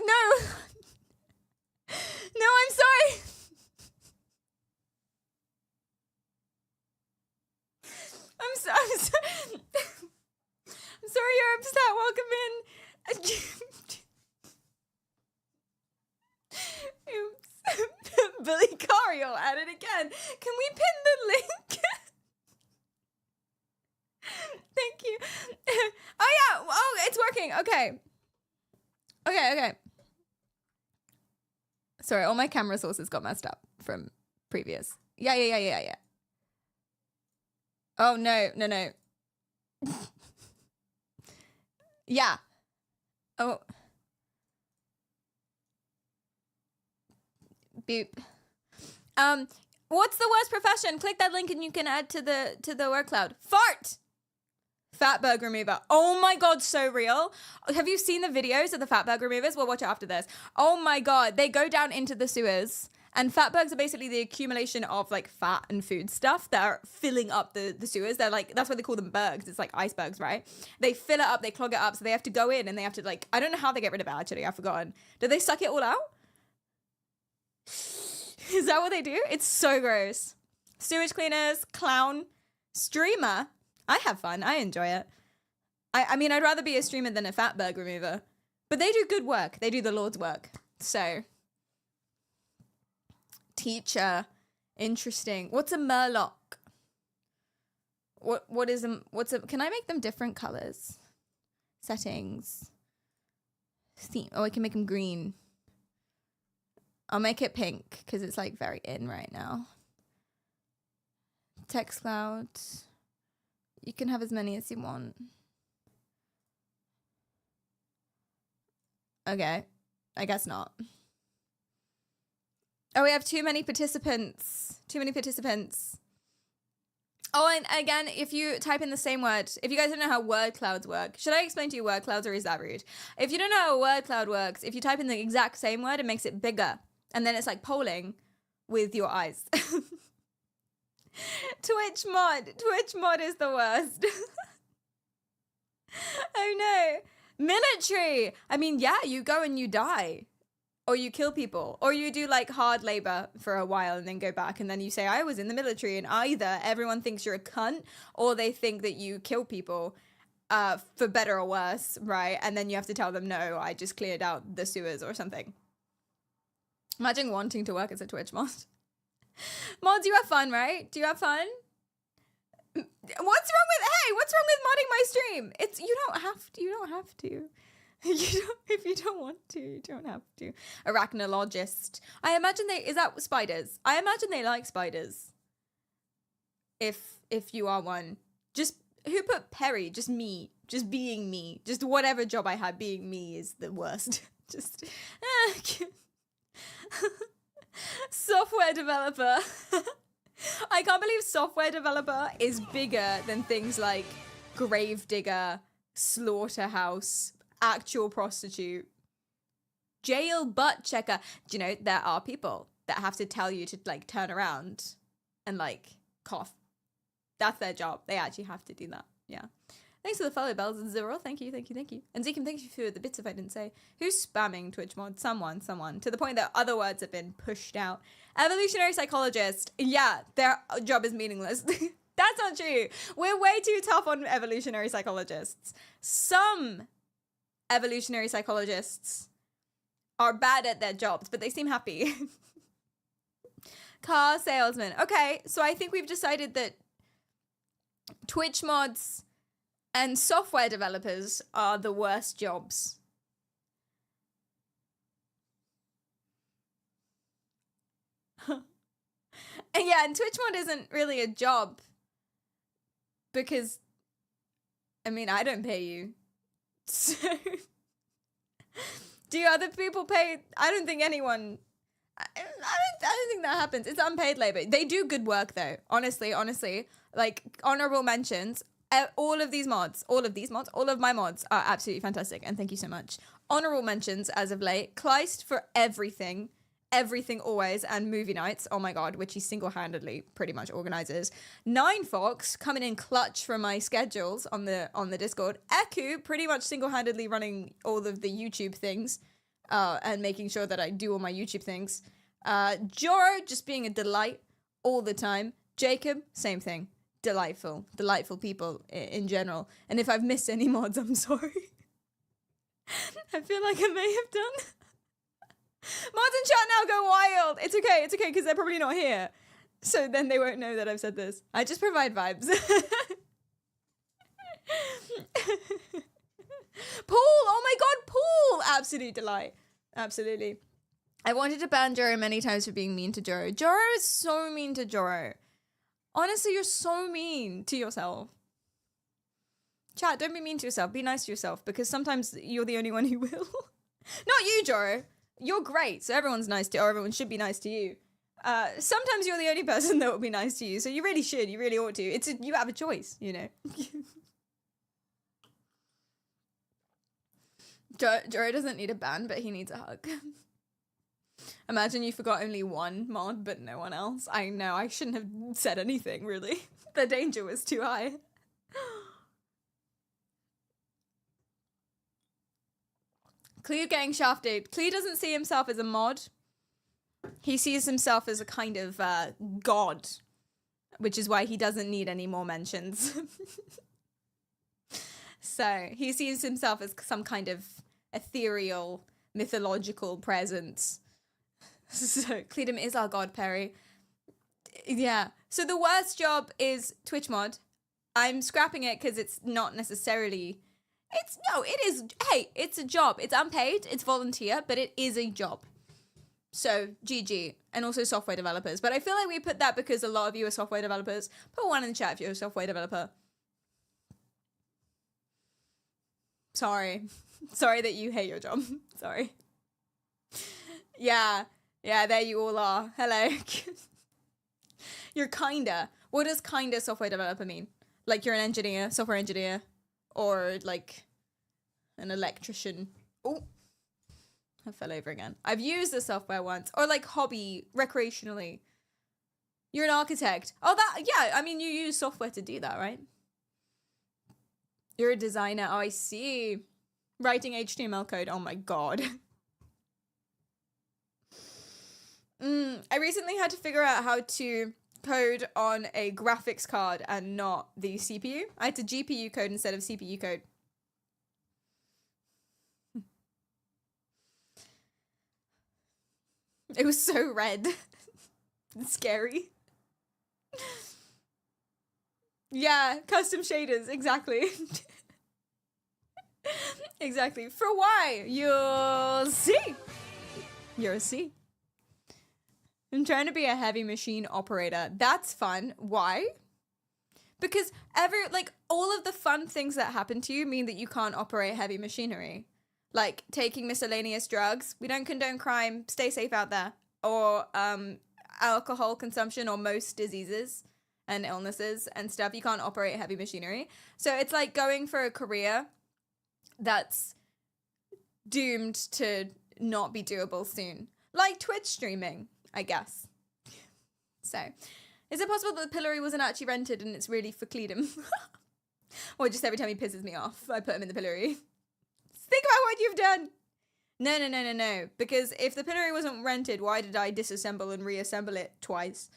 No, I'm sorry. I'm sorry you're upset. Welcome in. Oops. Billy Cario at it again. Can we pin the link? Thank you. Oh yeah. Oh, it's working. Okay. Sorry, all my camera sources got messed up from previous. Yeah. Oh, no. Yeah. Oh. Boop. What's the worst profession? Click that link and you can add to the word cloud. Fart! Fatberg remover. Oh my god, so real. Have you seen the videos of the fatberg removers? We'll watch it after this. Oh my god, they go down into the sewers. And fatbergs are basically the accumulation of fat and food stuff that are filling up the sewers. They're that's why they call them bergs. It's like icebergs, right? They fill it up, they clog it up, so they have to go in and they have to I don't know how they get rid of it actually, I've forgotten. Do they suck it all out? Is that what they do? It's so gross. Sewage cleaners, clown, streamer. I have fun. I enjoy it. I mean, I'd rather be a streamer than a fatberg remover. But they do good work. They do the Lord's work. So... Teacher. Interesting. What's a murloc? Can I make them different colors? Settings. Theme. Oh, I can make them green. I'll make it pink because it's very in right now. Text cloud. You can have as many as you want. Okay. I guess not. Oh, we have too many participants. Oh, and again, if you type in the same word, if you guys don't know how word clouds work, should I explain to you word clouds or is that rude? If you don't know how a word cloud works, if you type in the exact same word, it makes it bigger. And then it's like polling. with your eyes. Twitch mod is the worst. Oh no. Military. I mean, yeah, you go and you die. Or you kill people. Or you do like hard labor for a while and then go back and then you say, I was in the military, and either everyone thinks you're a cunt or they think that you kill people for better or worse, right? And then you have to tell them, no, I just cleared out the sewers or something. Imagine wanting to work as a Twitch mod. Mods, you have fun, right? Do you have fun? What's wrong with modding my stream? You don't have to. If you don't want to, you don't have to. Arachnologist. I imagine is that spiders? I imagine they like spiders. If you are one. Just, who put Perry? Just me. Just being me. Just whatever job I had, being me is the worst. Just, software developer. I can't believe software developer is bigger than things like gravedigger, slaughterhouse, actual prostitute, jail butt checker. Do you know there are people that have to tell you to like turn around and like cough? That's their job. They actually have to do that. Yeah. Thanks for the follow, Bells and Zero. Thank you. And Zekem, thank you for the bits if I didn't say. Who's spamming Twitch mod? Someone. To the point that other words have been pushed out. Evolutionary psychologist. Yeah, their job is meaningless. That's not true. We're way too tough on evolutionary psychologists. Some evolutionary psychologists are bad at their jobs, but they seem happy. Car salesman. Okay, so I think we've decided that Twitch mods and software developers are the worst jobs. And Twitch mod isn't really a job because, I mean, I don't pay you. So, do other people pay? I don't think anyone. I don't think that happens. It's unpaid labor. They do good work though. Honestly, like honorable mentions. All of my mods are absolutely fantastic, and thank you so much. Honorable mentions as of late. Kleist for everything always, and movie nights. Oh my god, which he single-handedly pretty much organizes. Nine Fox coming in clutch for my schedules on the Discord. Eku pretty much single-handedly running all of the YouTube things, and making sure that I do all my YouTube things. Joro just being a delight all the time. Jacob, same thing. Delightful people in general. And if I've missed any mods, I'm sorry. I feel like I may have done. Mods in chat now go wild. It's okay, because they're probably not here. So then they won't know that I've said this. I just provide vibes. Paul, oh my god, Paul! Absolute delight. Absolutely. I wanted to ban Joro many times for being mean to Joro. Joro is so mean to Joro. Honestly, you're so mean to yourself. Chat, don't be mean to yourself. Be nice to yourself, because sometimes you're the only one who will. Not you, Joro. You're great, so everyone's nice to you, or everyone should be nice to you. Sometimes you're the only person that will be nice to you, so you really should. You really ought to. You have a choice, you know. Joro doesn't need a ban, but he needs a hug. Imagine you forgot only one mod, but no one else. I know, I shouldn't have said anything, really. The danger was too high. Cleo getting shafted. Cleo doesn't see himself as a mod. He sees himself as a kind of god, which is why he doesn't need any more mentions. So he sees himself as some kind of ethereal, mythological presence. So Cleedom is our god, Perry. Yeah. So the worst job is Twitch mod. I'm scrapping it because it's not necessarily... it is... Hey, it's a job. It's unpaid. It's volunteer, but it is a job. So, GG. And also software developers. But I feel like we put that because a lot of you are software developers. Put one in the chat if you're a software developer. Sorry. Sorry that you hate your job. Sorry. Yeah. Yeah, there you all are. Hello. You're kinda. What does kinda software developer mean? Like you're an engineer, software engineer, or like an electrician. Oh, I fell over again. I've used the software once, or like hobby, recreationally. You're an architect. Oh, yeah, I mean, you use software to do that, right? You're a designer. Oh, I see. Writing HTML code. Oh my God. I recently had to figure out how to code on a graphics card and not the CPU. I had to GPU code instead of CPU code. It was so red. Scary. Yeah, custom shaders, exactly. Exactly. For why? You'll see. You'll see. I'm trying to be a heavy machine operator. That's fun. Why? Because all of the fun things that happen to you mean that you can't operate heavy machinery. Like taking miscellaneous drugs. We don't condone crime. Stay safe out there. Or alcohol consumption or most diseases and illnesses and stuff. You can't operate heavy machinery. So it's like going for a career that's doomed to not be doable soon. Like Twitch streaming, I guess. So, is it possible that the pillory wasn't actually rented and it's really for Cleedom? Or just every time he pisses me off, I put him in the pillory? Think about what you've done! No. Because if the pillory wasn't rented, why did I disassemble and reassemble it twice?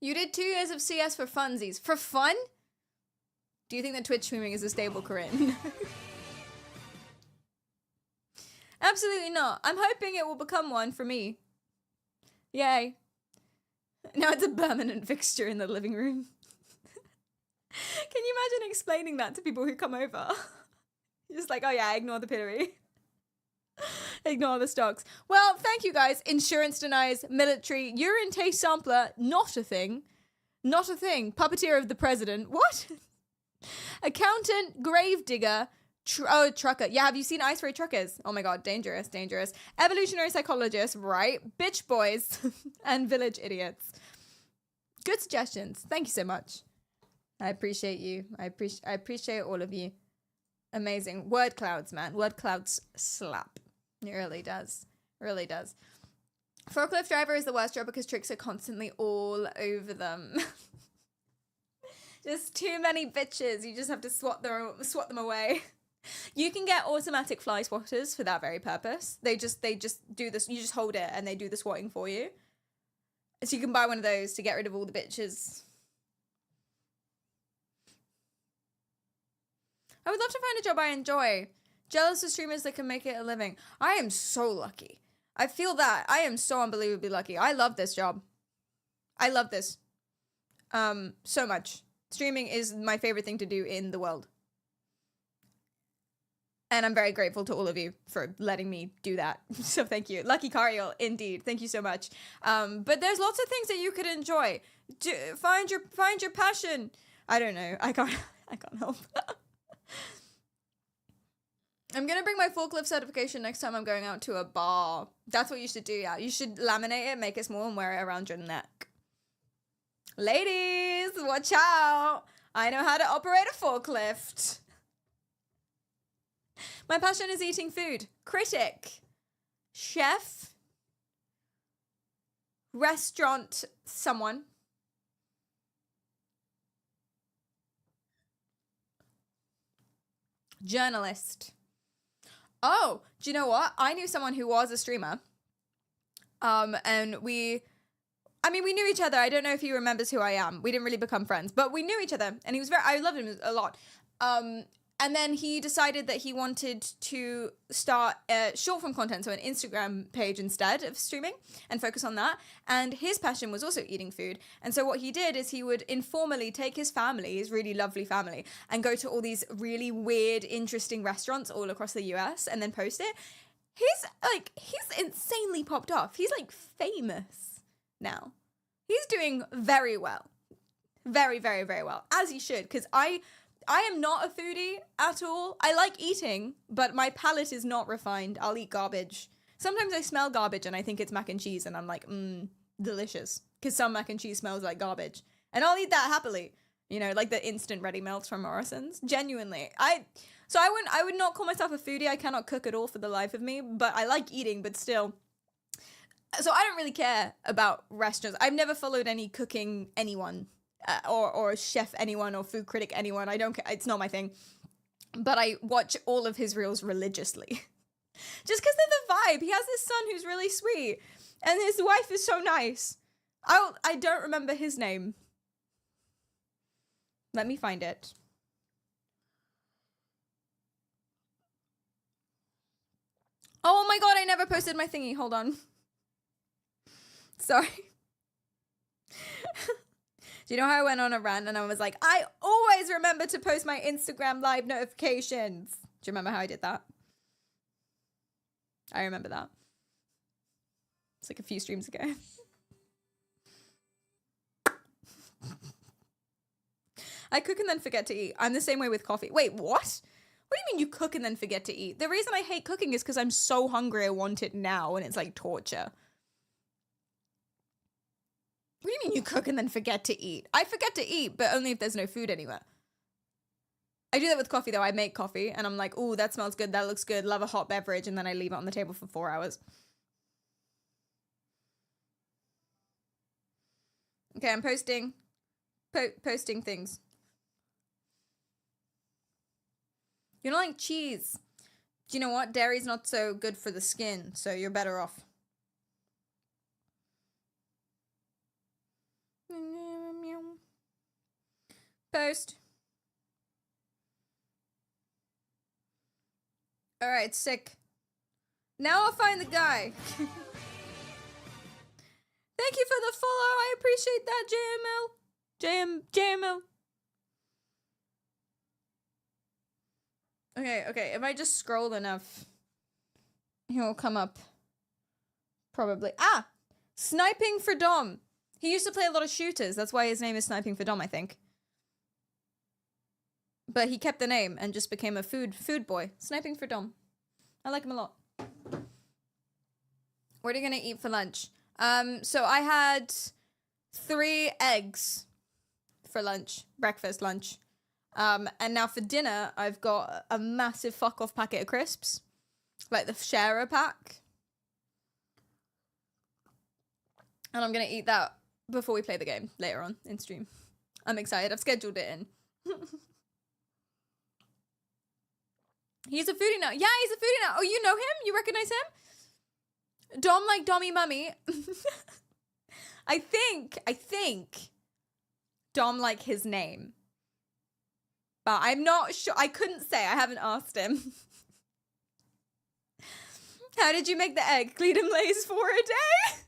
You did 2 years of CS for funsies. For fun? Do you think that Twitch streaming is a stable career? Absolutely not. I'm hoping it will become one for me. Yay. Now it's a permanent fixture in the living room. Can you imagine explaining that to people who come over? Just like, oh yeah, ignore the pillory. Ignore the stocks. Well, thank you guys. Insurance denies, military, urine taste sampler, not a thing. Not a thing. Puppeteer of the president. What? Accountant, grave digger, trucker. Yeah, have you seen Ice Ray Truckers? Oh my god, dangerous. Evolutionary psychologist, right? Bitch boys and village idiots. Good suggestions. Thank you so much. I appreciate you. I appreciate all of you. Amazing. Word clouds, man. Word clouds slap. It really does. Really does. Forklift driver is the worst job because tricks are constantly all over them. Just too many bitches. You just have to swat them away. You can get automatic fly swatters for that very purpose. They just do this. You just hold it and they do the swatting for you. So you can buy one of those to get rid of all the bitches. I would love to find a job I enjoy. Jealous of streamers that can make it a living. I am so lucky. I feel that. I am so unbelievably lucky. I love this job. I love this. So much. Streaming is my favorite thing to do in the world. And I'm very grateful to all of you for letting me do that. So thank you. Lucky Cariel, indeed. Thank you so much. But there's lots of things that you could enjoy. Find your passion. I don't know. I can't help. I'm going to bring my forklift certification next time I'm going out to a bar. That's what you should do, yeah. You should laminate it, make it small, and wear it around your neck. Ladies, watch out. I know how to operate a forklift. My passion is eating food. Critic. Chef. Restaurant someone. Journalist. Oh, do you know what? I knew someone who was a streamer. And we knew each other. I don't know if he remembers who I am. We didn't really become friends, but we knew each other and I loved him a lot. And then he decided that he wanted to start short form content, so an Instagram page instead of streaming, and focus on that. And his passion was also eating food. And so what he did is he would informally take his family, his really lovely family, and go to all these really weird, interesting restaurants all across the US and then post it. He's insanely popped off. He's like famous now. He's doing very well. Very, very, very well. As he should, because I am not a foodie at all. I like eating, but my palate is not refined. I'll eat garbage. Sometimes I smell garbage and I think it's mac and cheese and I'm like, delicious. Because some mac and cheese smells like garbage. And I'll eat that happily. You know, like the instant ready meals from Morrison's. Genuinely. I would not call myself a foodie. I cannot cook at all for the life of me, but I like eating, but still. So I don't really care about restaurants. I've never followed any cooking anyone, or chef anyone, or food critic anyone. I don't care. It's not my thing. But I watch all of his reels religiously. Just because of the vibe. He has this son who's really sweet. And his wife is so nice. I don't remember his name. Let me find it. Oh my god, I never posted my thingy. Hold on. Sorry. Do you know how I went on a rant and I was like, I always remember to post my Instagram live notifications? Do you remember how I did that? I remember that. It's like a few streams ago. I cook and then forget to eat. I'm the same way with coffee. Wait, what? What do you mean you cook and then forget to eat? The reason I hate cooking is because I'm so hungry I want it now and it's like torture. What do you mean you cook and then forget to eat? I forget to eat, but only if there's no food anywhere. I do that with coffee though. I make coffee and I'm like, ooh, that smells good. That looks good. Love a hot beverage. And then I leave it on the table for 4 hours. Okay, I'm posting things. You don't like cheese. Do you know what? Dairy's not so good for the skin, so you're better off. Post. Alright, sick. Now I'll find the guy. Thank you for the follow. I appreciate that, JML. Okay. If I just scroll enough, he'll come up. Probably. Ah! Sniping for Dom. He used to play a lot of shooters. That's why his name is Sniping for Dom, I think. But he kept the name and just became a food boy. Sniping for Dom. I like him a lot. What are you gonna eat for lunch? So I had 3 eggs for lunch. Breakfast, lunch. And now for dinner, I've got a massive fuck-off packet of crisps. Like the sharer pack. And I'm gonna eat that before we play the game later on in stream. I'm excited. I've scheduled it in. He's a foodie now. Yeah, he's a foodie now. Oh, you know him? You recognize him? Dom like Dommy Mummy. I think Dom like his name. But I'm not sure. I couldn't say. I haven't asked him. How did you make the egg? Clean him lays for a day?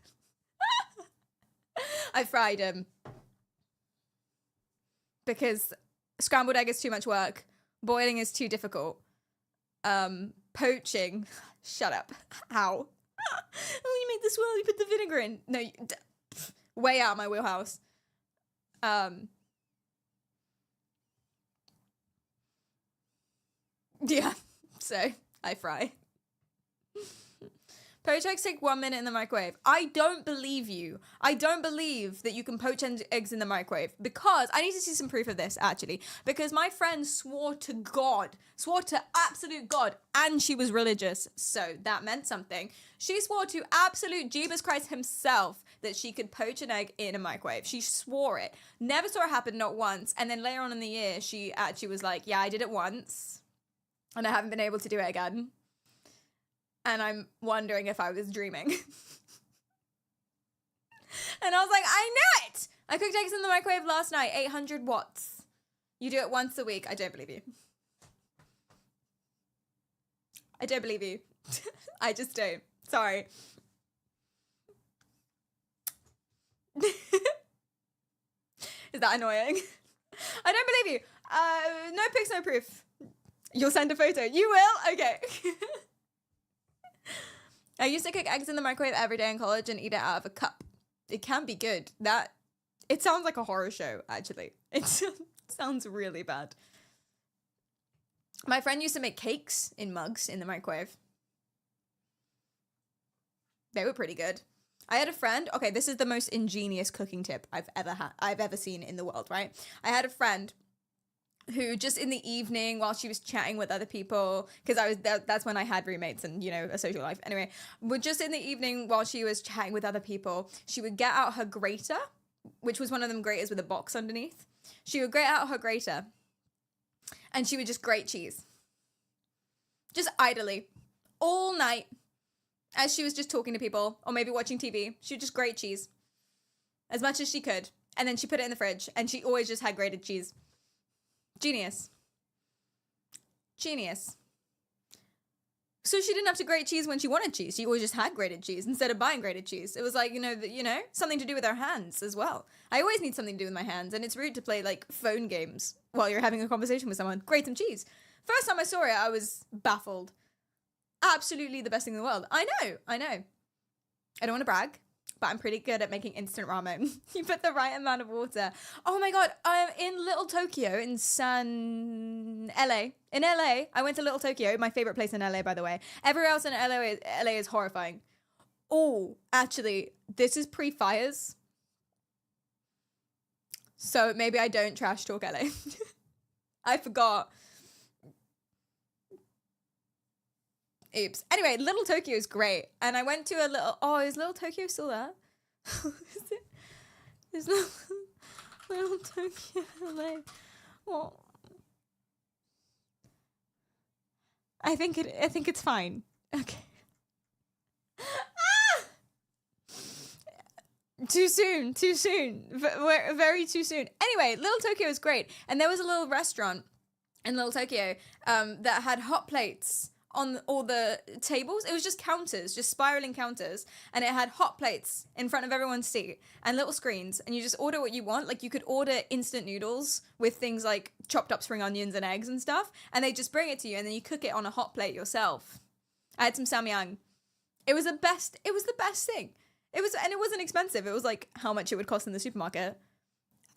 I fried him. Because scrambled egg is too much work. Boiling is too difficult. Poaching. Shut up. How? Oh, you make this well, you put the vinegar in. No, way out of my wheelhouse. Yeah, so I fry. Poach eggs take 1 minute in the microwave. I don't believe you. I don't believe that you can poach eggs in the microwave because I need to see some proof of this actually. Because my friend swore to absolute God, and she was religious, so that meant something. She swore to absolute Jesus Christ himself that she could poach an egg in a microwave. She swore it. Never saw it happen, not once. And then later on in the year, she actually was like, yeah, I did it once, and I haven't been able to do it again. And I'm wondering if I was dreaming. And I was like, I knew it! I cooked eggs in the microwave last night, 800 watts. You do it once a week. I don't believe you. I don't believe you. I just don't. Sorry. Is that annoying? I don't believe you. No pics, no proof. You'll send a photo. You will? Okay. I used to cook eggs in the microwave every day in college and eat it out of a cup. It can be good. It sounds like a horror show, actually. It sounds really bad. My friend used to make cakes in mugs in the microwave. They were pretty good. I had a friend. Okay, this is the most ingenious cooking tip I've ever seen in the world, right? I had a friend who just in the evening while she was chatting with other people, because that's when I had roommates and, you know, a social life. Anyway, but just in the evening while she was chatting with other people, she would get out her grater, which was one of them graters with a box underneath. She would grate out her grater and she would just grate cheese. Just idly. All night. As she was just talking to people or maybe watching TV, she would just grate cheese as much as she could. And then she put it in the fridge and she always just had grated cheese. Genius. Genius. So she didn't have to grate cheese when she wanted cheese. She always just had grated cheese instead of buying grated cheese. It was like, something to do with our hands as well. I always need something to do with my hands, and it's rude to play like phone games while you're having a conversation with someone. Grate some cheese. First time I saw it, I was baffled. Absolutely the best thing in the world. I know. I don't want to brag, but I'm pretty good at making instant ramen. You put the right amount of water. Oh my god, I'm in Little Tokyo in LA. In LA, I went to Little Tokyo, my favorite place in LA, by the way. Everywhere else in LA is horrifying. Oh, actually, this is pre-fires. So maybe I don't trash talk LA. I forgot. Oops. Anyway, Little Tokyo is great. And I went to is Little Tokyo still there? Is Little Tokyo LA? Well, I think it's fine. Okay. Too soon. Very too soon. Anyway, Little Tokyo is great. And there was a little restaurant in Little Tokyo that had hot plates on all the tables. It was just counters, just spiraling counters, and it had hot plates in front of everyone's seat and little screens, and you just order what you want. Like you could order instant noodles with things like chopped up spring onions and eggs and stuff, and they just bring it to you, and then you cook it on a hot plate yourself. I had some samyang. It was the best thing. And it wasn't expensive. It was like how much it would cost in the supermarket.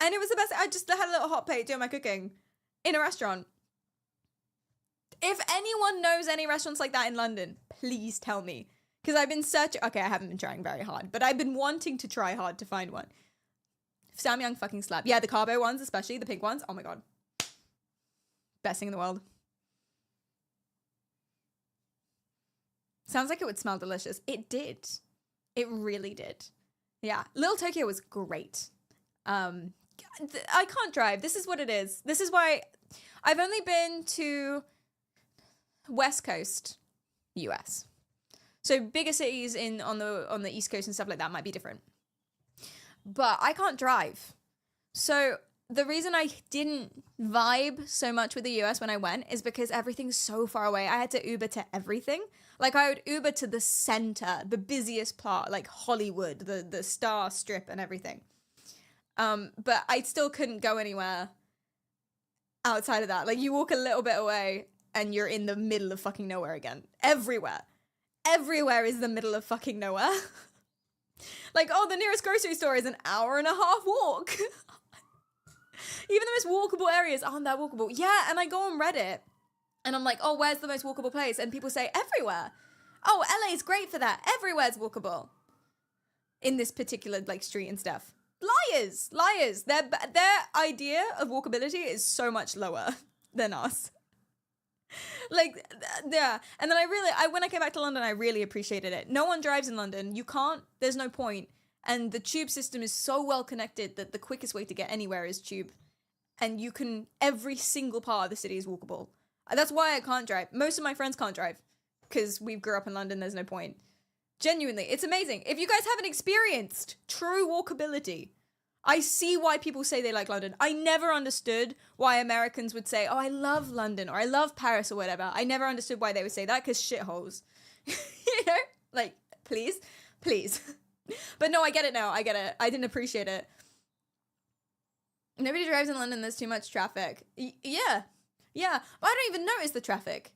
And it was the best. I just had a little hot plate doing my cooking in a restaurant. If anyone knows any restaurants like that in London, please tell me. Because I've been searching. Okay, I haven't been trying very hard, but I've been wanting to try hard to find one. Samyang fucking slap. Yeah, the carbo ones, especially the pink ones. Oh my god. Best thing in the world. Sounds like it would smell delicious. It did. It really did. Yeah, Little Tokyo was great. I can't drive. This is what it is. This is why I've only been to West Coast, US. So bigger cities on the East Coast and stuff like that might be different. But I can't drive. So the reason I didn't vibe so much with the US when I went is because everything's so far away. I had to Uber to everything. Like I would Uber to the center, the busiest part, like Hollywood, the Star Strip and everything. But I still couldn't go anywhere outside of that. Like you walk a little bit away and you're in the middle of fucking nowhere again. Everywhere is the middle of fucking nowhere. Like, oh, the nearest grocery store is an hour and a half walk. Even the most walkable areas aren't that walkable. Yeah, and I go on Reddit and I'm like, oh, where's the most walkable place? And people say everywhere. Oh, LA is great for that. Everywhere's walkable in this particular like street and stuff. Liars. Their idea of walkability is so much lower than us. Like, yeah. And then when I came back to London, I really appreciated it. No one drives in London. You can't. There's no point. And the tube system is so well connected that the quickest way to get anywhere is tube. And every single part of the city is walkable. That's why I can't drive. Most of my friends can't drive because we grew up in London. There's no point. Genuinely, it's amazing. If you guys haven't experienced true walkability, I see why people say they like London. I never understood why Americans would say, oh, I love London or I love Paris or whatever. I never understood why they would say that because shitholes. You know? Like, please. But no, I get it now. I get it. I didn't appreciate it. Nobody drives in London. There's too much traffic. Yeah. But I don't even notice the traffic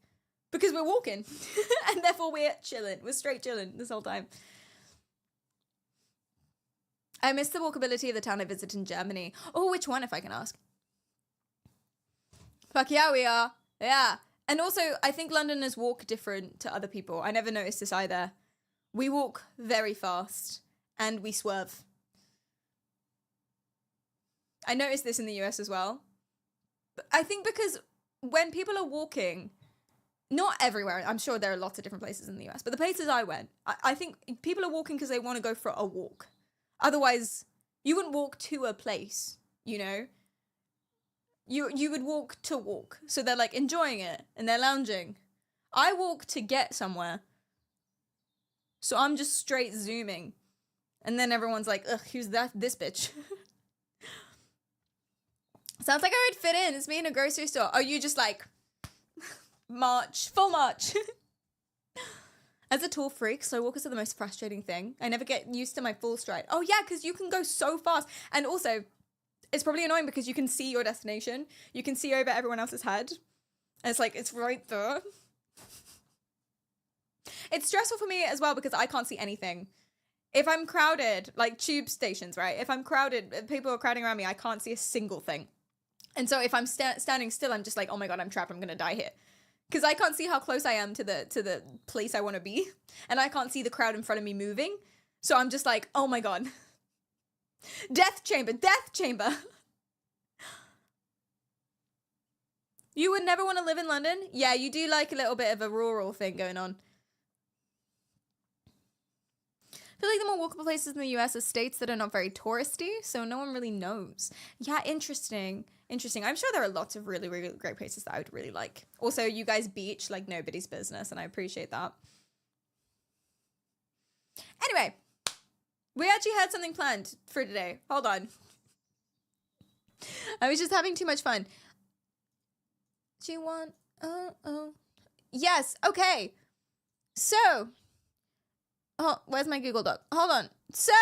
because we're walking. And therefore we're chilling. We're straight chilling this whole time. I miss the walkability of the town I visited in Germany. Oh, which one, if I can ask? Fuck yeah, we are. Yeah. And also, I think Londoners walk different to other people. I never noticed this either. We walk very fast. and we swerve. I noticed this in the US as well. I think because when people are walking, not everywhere, I'm sure there are lots of different places in the US, but the places I went, I think people are walking because they want to go for a walk. Otherwise, you wouldn't walk to a place, you know? You would walk to walk. So they're like enjoying it and they're lounging. I walk to get somewhere. So I'm just straight zooming. And then everyone's like, ugh, who's this bitch? Sounds like I would fit in. It's me in a grocery store. Are you just like, march, full march? As a tall freak, slow walkers are the most frustrating thing. I never get used to my full stride. Oh yeah, because you can go so fast. And also, it's probably annoying because you can see your destination. You can see over everyone else's head. And it's like, it's right there. It's stressful for me as well because I can't see anything. If I'm crowded, like tube stations, right? If I'm crowded, people are crowding around me, I can't see a single thing. And so if I'm standing still, I'm just like, oh my God, I'm trapped. I'm going to die here. Because I can't see how close I am to the place I want to be. And I can't see the crowd in front of me moving. So I'm just like, oh my God. Death chamber, death chamber. You would never want to live in London? Yeah, you do like a little bit of a rural thing going on. I feel like the more walkable places in the US are states that are not very touristy, so no one really knows. Yeah, interesting. Interesting. I'm sure there are lots of really, really great places that I would really like. Also, you guys beach like nobody's business, and I appreciate that. Anyway, we actually had something planned for today. Hold on. I was just having too much fun. Do you want... Oh. Yes, okay. So... Oh, where's my Google Doc? Hold on. So...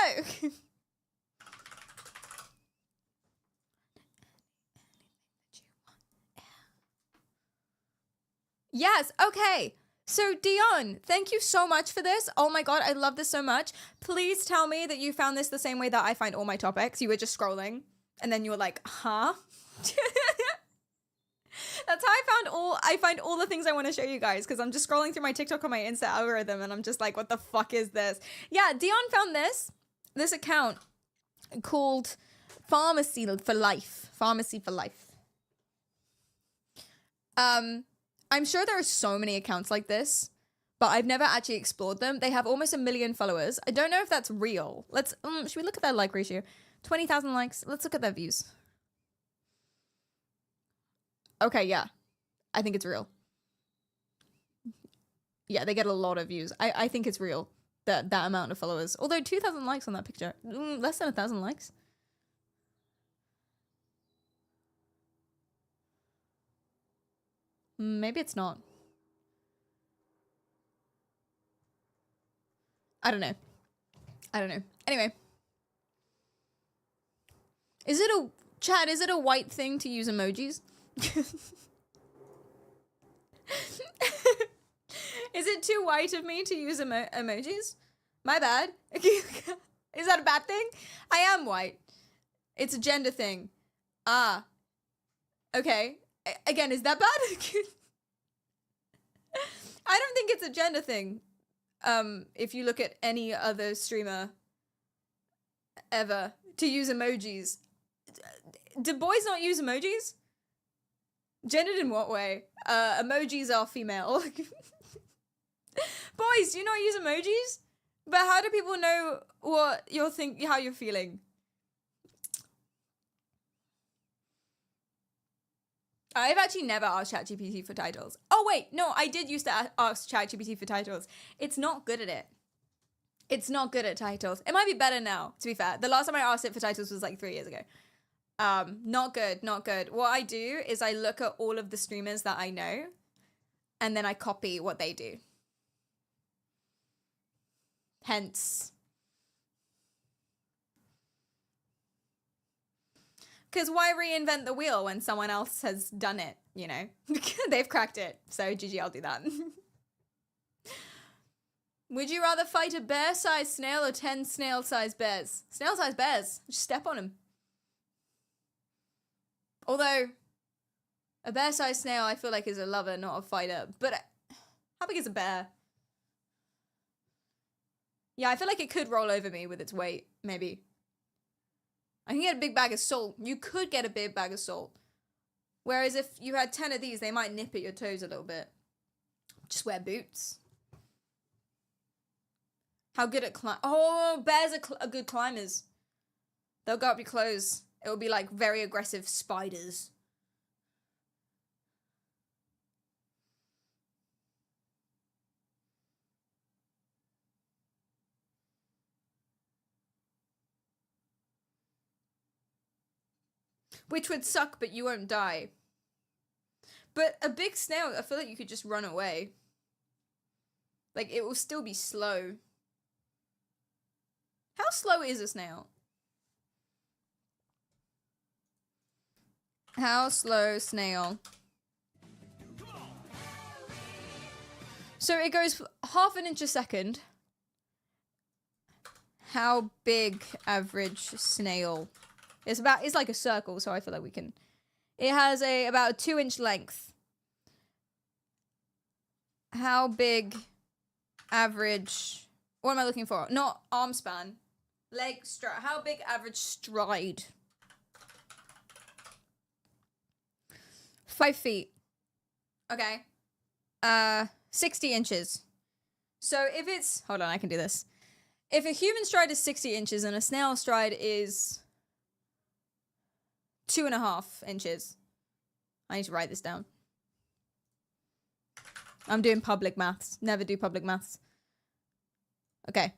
Yes, okay. So Dion, thank you so much for this. Oh my God, I love this so much. Please tell me that you found this the same way that I find all my topics. You were just scrolling and then you were like, huh? That's how I find all the things I want to show you guys because I'm just scrolling through my TikTok or my Insta algorithm and I'm just like, what the fuck is this? Yeah, Dion found this account called Pharmacy for Life. Pharmacy for Life. I'm sure there are so many accounts like this, but I've never actually explored them. They have almost 1 million followers. I don't know if that's real. Let's, should we look at their like ratio? 20,000 likes. Let's look at their views. Okay, yeah. I think it's real. Yeah, they get a lot of views. I think it's real, that amount of followers. Although 2,000 likes on that picture. Less than 1,000 likes. Maybe it's not. I don't know. Anyway. Is it a white thing to use emojis? Is it too white of me to use emojis? My bad. Is that a bad thing? I am white. It's a gender thing. Ah. Okay. Again, is that bad? I don't think it's a gender thing. If you look at any other streamer ever to use emojis. Do boys not use emojis? Gendered in what way? Emojis are female. Boys, do you not use emojis? But how do people know what you're how you're feeling? I've actually never asked ChatGPT for titles. Oh wait, no, I did used to ask ChatGPT for titles. It's not good at it. It's not good at titles. It might be better now, to be fair. The last time I asked it for titles was like 3 years ago. Not good, not good. What I do is I look at all of the streamers that I know, and then I copy what they do. Hence. Because why reinvent the wheel when someone else has done it, you know? They've cracked it. So GG, I'll do that. Would you rather fight a bear-sized snail or 10 snail-sized bears? Snail-sized bears. Just step on them. Although, a bear-sized snail I feel like is a lover, not a fighter. But how big is a bear? Yeah, I feel like it could roll over me with its weight, maybe. I can get a big bag of salt. You could get a big bag of salt. Whereas if you had 10 of these, they might nip at your toes a little bit. Just wear boots. How good at climb? Oh, bears are good climbers. They'll go up your clothes. It will be like very aggressive spiders. Which would suck, but you won't die. But a big snail, I feel like you could just run away. Like, it will still be slow. How slow is a snail? How slow snail? So it goes half an inch a second. How big average snail? It's like a circle, so I feel like we can. It has about a 2-inch length. How big average? What am I looking for? Not arm span. Leg stride. How big average stride? 5 feet. Okay. 60 inches. So if it's, hold on, I can do this. If a human stride is 60 inches and a snail stride is 2.5 inches. I need to write this down. I'm doing public maths. Never do public maths. Okay.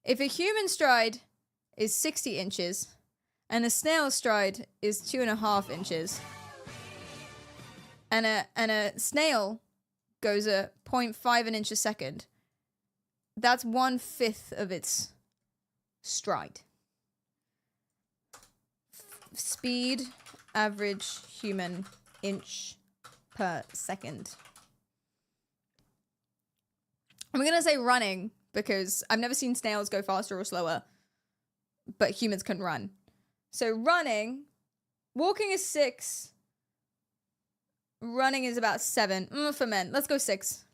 If a human stride is 60 inches and a snail stride is 2.5 inches and a snail goes at 0.5 an inch a second, that's 1/5 of its stride. Speed, average human inch per second. I'm going to say running because I've never seen snails go faster or slower, but humans can run. So running, walking is 6. Running is about 7. For men, let's go 6.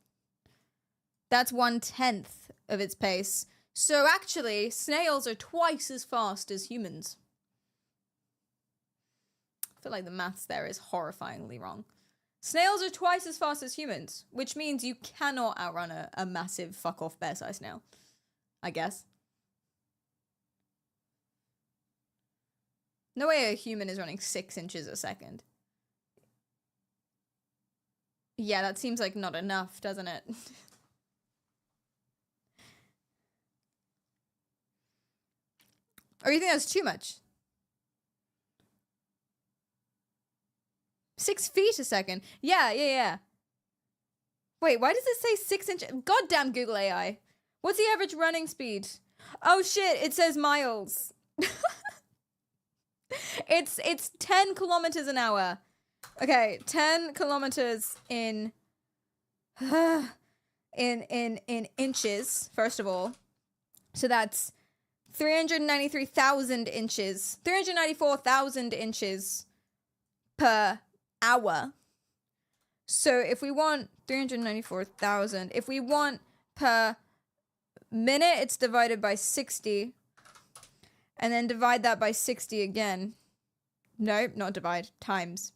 That's 1/10 of its pace. So actually, snails are twice as fast as humans. I feel like the maths there is horrifyingly wrong. Snails are twice as fast as humans, which means you cannot outrun a massive fuck-off bear-sized snail, I guess. No way a human is running 6 inches a second. Yeah, that seems like not enough, doesn't it? Or you think that's too much? 6 feet a second. Yeah. Wait, why does it say 6 inches? Goddamn Google AI. What's the average running speed? Oh shit, it says miles. It's 10 kilometers an hour. Okay, 10 kilometers in inches, first of all. So that's 393,000 inches. 394,000 inches per hour. So if we want 394,000, if we want per minute, it's divided by 60. And then divide that by 60 again. Nope, not divide, times.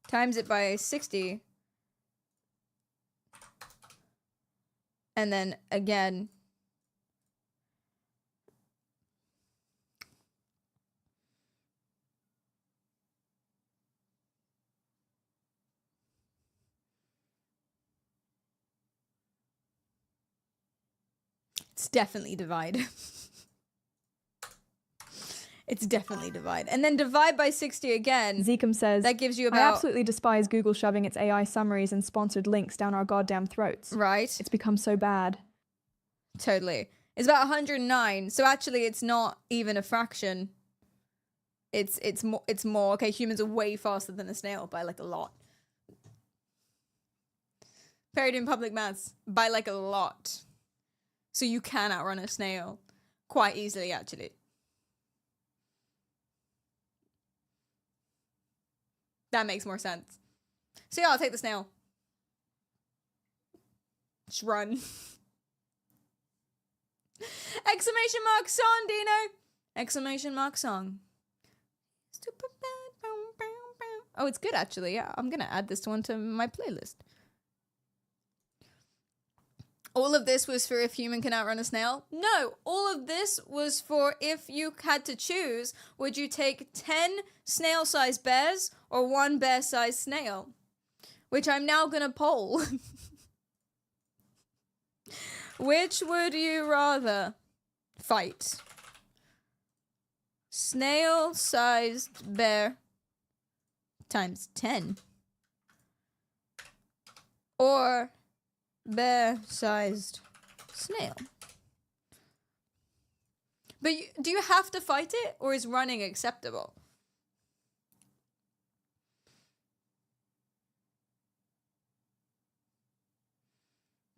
Times it by 60. And then again. It's definitely divide. It's definitely divide. And then divide by 60 again.
Zekum says,
That gives you
I
about...
absolutely despise Google shoving its AI summaries and sponsored links down our goddamn throats.
Right.
It's become so bad.
Totally. It's about 109. So actually it's not even a fraction. It's more. Okay, humans are way faster than a snail by like a lot. Parried in public maths by like a lot. So you can outrun a snail quite easily, actually. That makes more sense. So yeah, I'll take the snail. Just run. Exclamation mark song, Dino. Exclamation mark song. Oh, it's good actually. Yeah, I'm gonna add this one to my playlist. All of this was for if human can outrun a snail? No, all of this was for if you had to choose, would you take 10 snail-sized bears or one bear-sized snail? Which I'm now gonna poll. Which would you rather fight? Snail-sized bear times 10 or bear-sized snail? But do you have to fight it, or is running acceptable?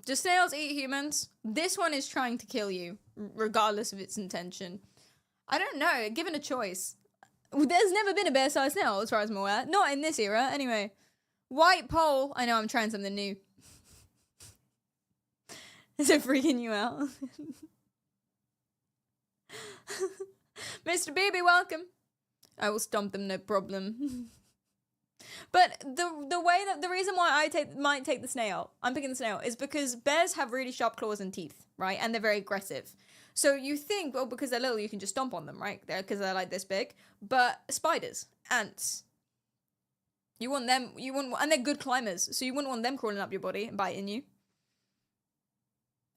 Do snails eat humans? This one is trying to kill you, regardless of its intention. I don't know, given a choice. There's never been a bear-sized snail, as far as I'm aware. Not in this era, anyway. White poll. I know, I'm trying something new. Is it freaking you out? Mr. Beebe, welcome. I will stomp them, no problem. But the reason why I might take the snail, I'm picking the snail, is because bears have really sharp claws and teeth, right? And they're very aggressive. So you think, well, because they're little, you can just stomp on them, right? Because they're like this big. But spiders, ants, you want them, and they're good climbers, so you wouldn't want them crawling up your body and biting you.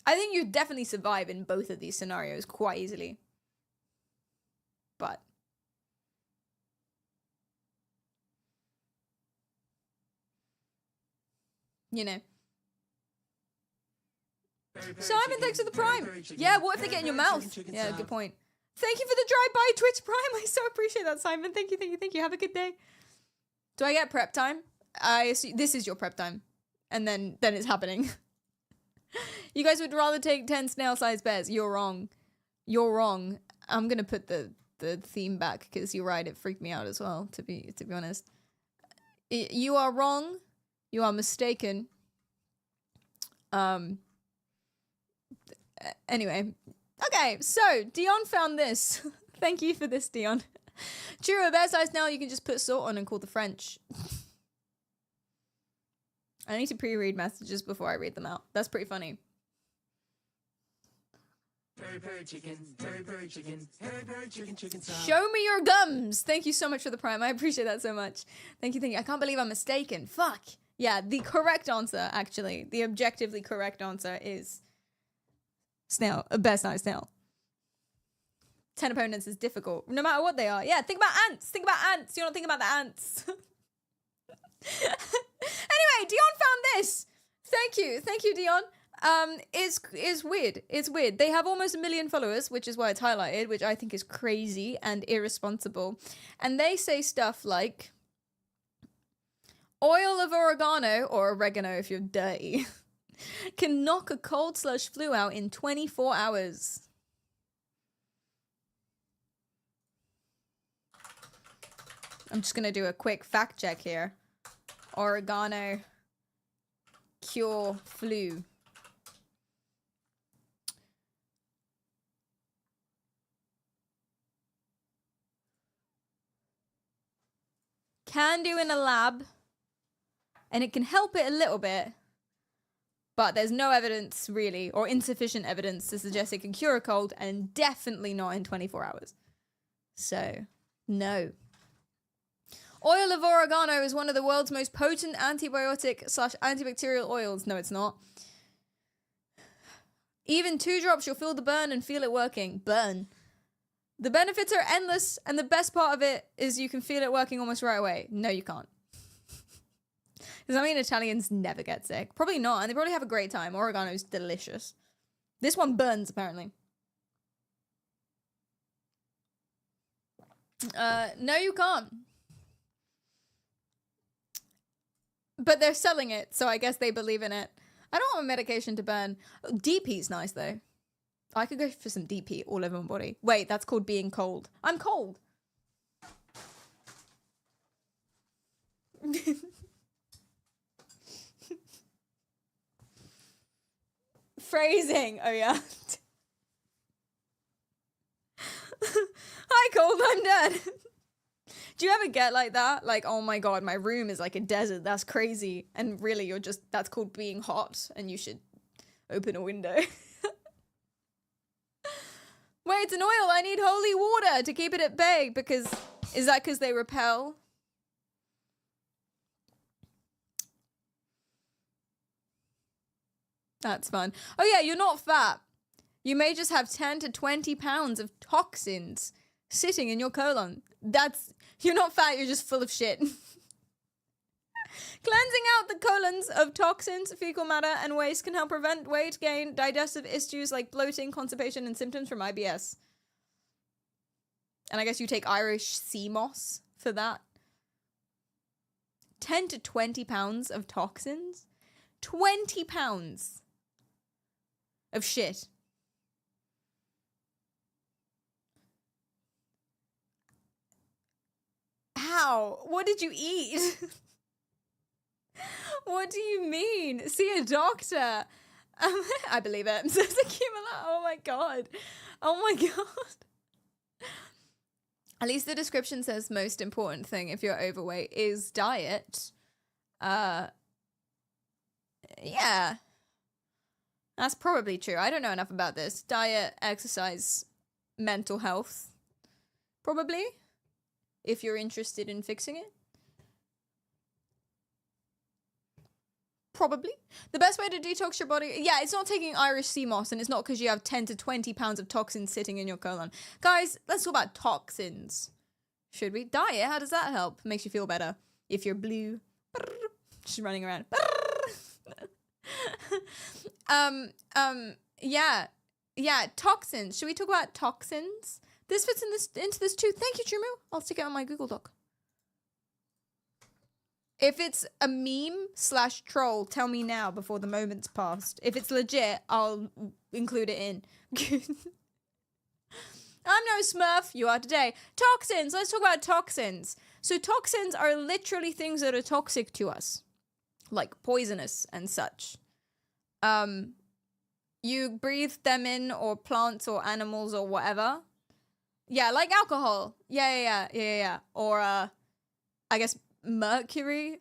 I think you'd definitely survive in both of these scenarios quite easily. But you know. Simon, thanks for the prime. Yeah, what if they get in your mouth? Yeah, good point. Thank you for the drive-by Twitch prime. I so appreciate that, Simon. Thank you, thank you, thank you. Have a good day. Do I get prep time? I assume this is your prep time. And then it's happening. You guys would rather take 10 snail-sized bears. You're wrong. You're wrong. I'm gonna put the theme back because you're right. It freaked me out as well, to be honest. You are wrong. You are mistaken. Anyway. Okay, so Dion found this. Thank you for this, Dion. True, a bear-sized snail you can just put salt on and call the French. I need to pre-read messages before I read them out. That's pretty funny.
Peri peri chicken, peri peri chicken, peri peri chicken, chicken salad.
Show me your gums! Thank you so much for the prime. I appreciate that so much. Thank you, thank you. I can't believe I'm mistaken. Fuck. Yeah, the correct answer, actually, the objectively correct answer is snail, a bear-sized snail. 10 opponents is difficult, no matter what they are. Yeah, think about ants. Think about ants. You're not thinking about the ants. Anyway, Dion found this. Thank you, Dion. It's weird. It's weird. They have almost 1 million followers, which is why it's highlighted, which I think is crazy and irresponsible. And they say stuff like, oil of oregano, or oregano if you're dirty, can knock a cold/flu out in 24 hours. I'm just gonna do a quick fact check here. Oregano cure flu. Can do in a lab, and it can help it a little bit, but there's no evidence really, or insufficient evidence to suggest it can cure a cold, and definitely not in 24 hours. So, no. Oil of oregano is one of the world's most potent antibiotic/antibacterial oils. No, it's not. Even 2 drops, you'll feel the burn and feel it working. Burn. The benefits are endless, and the best part of it is you can feel it working almost right away. No, you can't. Does that mean Italians never get sick? Probably not, and they probably have a great time. Oregano's delicious. This one burns, apparently. No, you can't. But they're selling it, so I guess they believe in it. I don't want a medication to burn. DP's nice, though. I could go for some DP all over my body. Wait, that's called being cold. I'm cold. Phrasing. Oh, yeah. cold, I'm dead. Do you ever get like that? Like, oh my god, my room is like a desert. That's crazy. And really, that's called being hot, and you should open a window. Wait, it's an oil. I need holy water to keep it at bay because... Is that because they repel? That's fun. Oh yeah, you're not fat. You may just have 10 to 20 pounds of toxins sitting in your colon. You're not fat, you're just full of shit. Cleansing out the colons of toxins, fecal matter, and waste can help prevent weight gain, digestive issues like bloating, constipation, and symptoms from IBS. And I guess you take Irish sea moss for that. 10 to 20 pounds of toxins? 20 pounds of shit. How? What did you eat? What do you mean? See a doctor. I believe it. Says Akimala. Oh my god. Oh my god. At least the description says most important thing if you're overweight is diet. Yeah. That's probably true. I don't know enough about this. Diet, exercise, mental health. Probably. If you're interested in fixing it. Probably. The best way to detox your body... Yeah, it's not taking Irish sea moss, and it's not because you have 10 to 20 pounds of toxins sitting in your colon. Guys, let's talk about toxins. Should we? Diet, how does that help? Makes you feel better. If you're blue. Just running around. Yeah, toxins. Should we talk about toxins? This fits into this too. Thank you, Trumu. I'll stick it on my Google Doc. If it's a meme / troll, tell me now before the moment's passed. If it's legit, I'll include it in. I'm no smurf. You are today. Toxins. Let's talk about toxins. So toxins are literally things that are toxic to us. Like poisonous and such. You breathe them in, or plants or animals or whatever. Yeah, like alcohol. Yeah. Or, I guess mercury,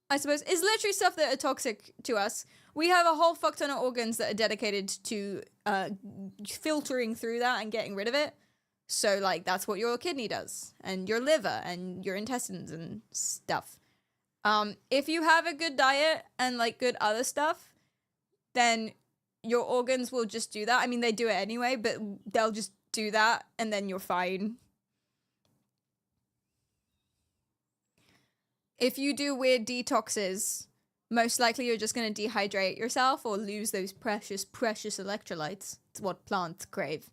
I suppose, is literally stuff that are toxic to us. We have a whole fuck ton of organs that are dedicated to filtering through that and getting rid of it. So, like, that's what your kidney does, and your liver, and your intestines and stuff. If you have a good diet and, like, good other stuff, then your organs will just do that. I mean, they do it anyway, but they'll just do that, and then you're fine. If you do weird detoxes, most likely you're just going to dehydrate yourself or lose those precious, precious electrolytes. It's what plants crave.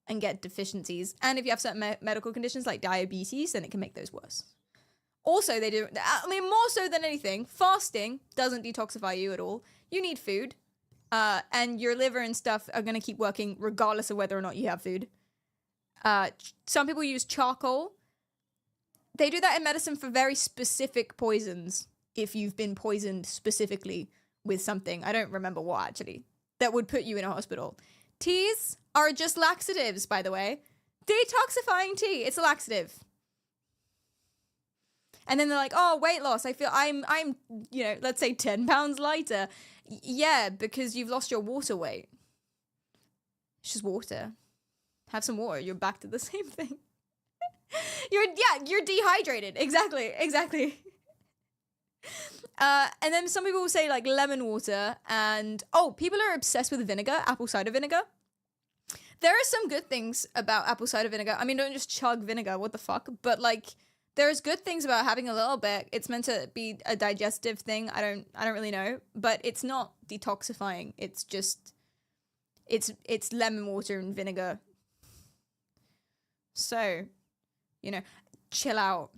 And get deficiencies. And if you have certain medical conditions like diabetes, then it can make those worse. Also, they do, I mean, more so than anything, fasting doesn't detoxify you at all. You need food. And your liver and stuff are going to keep working regardless of whether or not you have food. Some people use charcoal. They do that in medicine for very specific poisons. If you've been poisoned specifically with something. I don't remember what, actually. That would put you in a hospital. Teas are just laxatives, by the way. Detoxifying tea. It's a laxative. And then they're like, oh, weight loss. I feel I'm, you know, let's say 10 pounds lighter. Yeah, because you've lost your water weight. It's just water. Have some water. You're back to the same thing. You're dehydrated. Exactly. And then some people will say like lemon water, and people are obsessed with vinegar, apple cider vinegar. There are some good things about apple cider vinegar. I mean, don't just chug vinegar, what the fuck? But like, there's good things about having a little bit. It's meant to be a digestive thing. I don't really know, but it's not detoxifying. It's just, it's lemon water and vinegar. So, you know, chill out.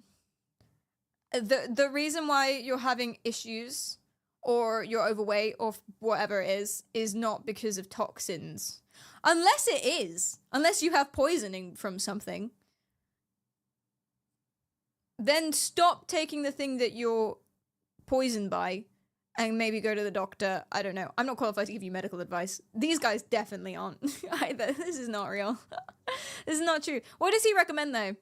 The reason why you're having issues or you're overweight or whatever it is not because of toxins. Unless it is. Unless you have poisoning from something. Then stop taking the thing that you're poisoned by and maybe go to the doctor. I don't know. I'm not qualified to give you medical advice. These guys definitely aren't either. This is not real. This is not true. What does he recommend though?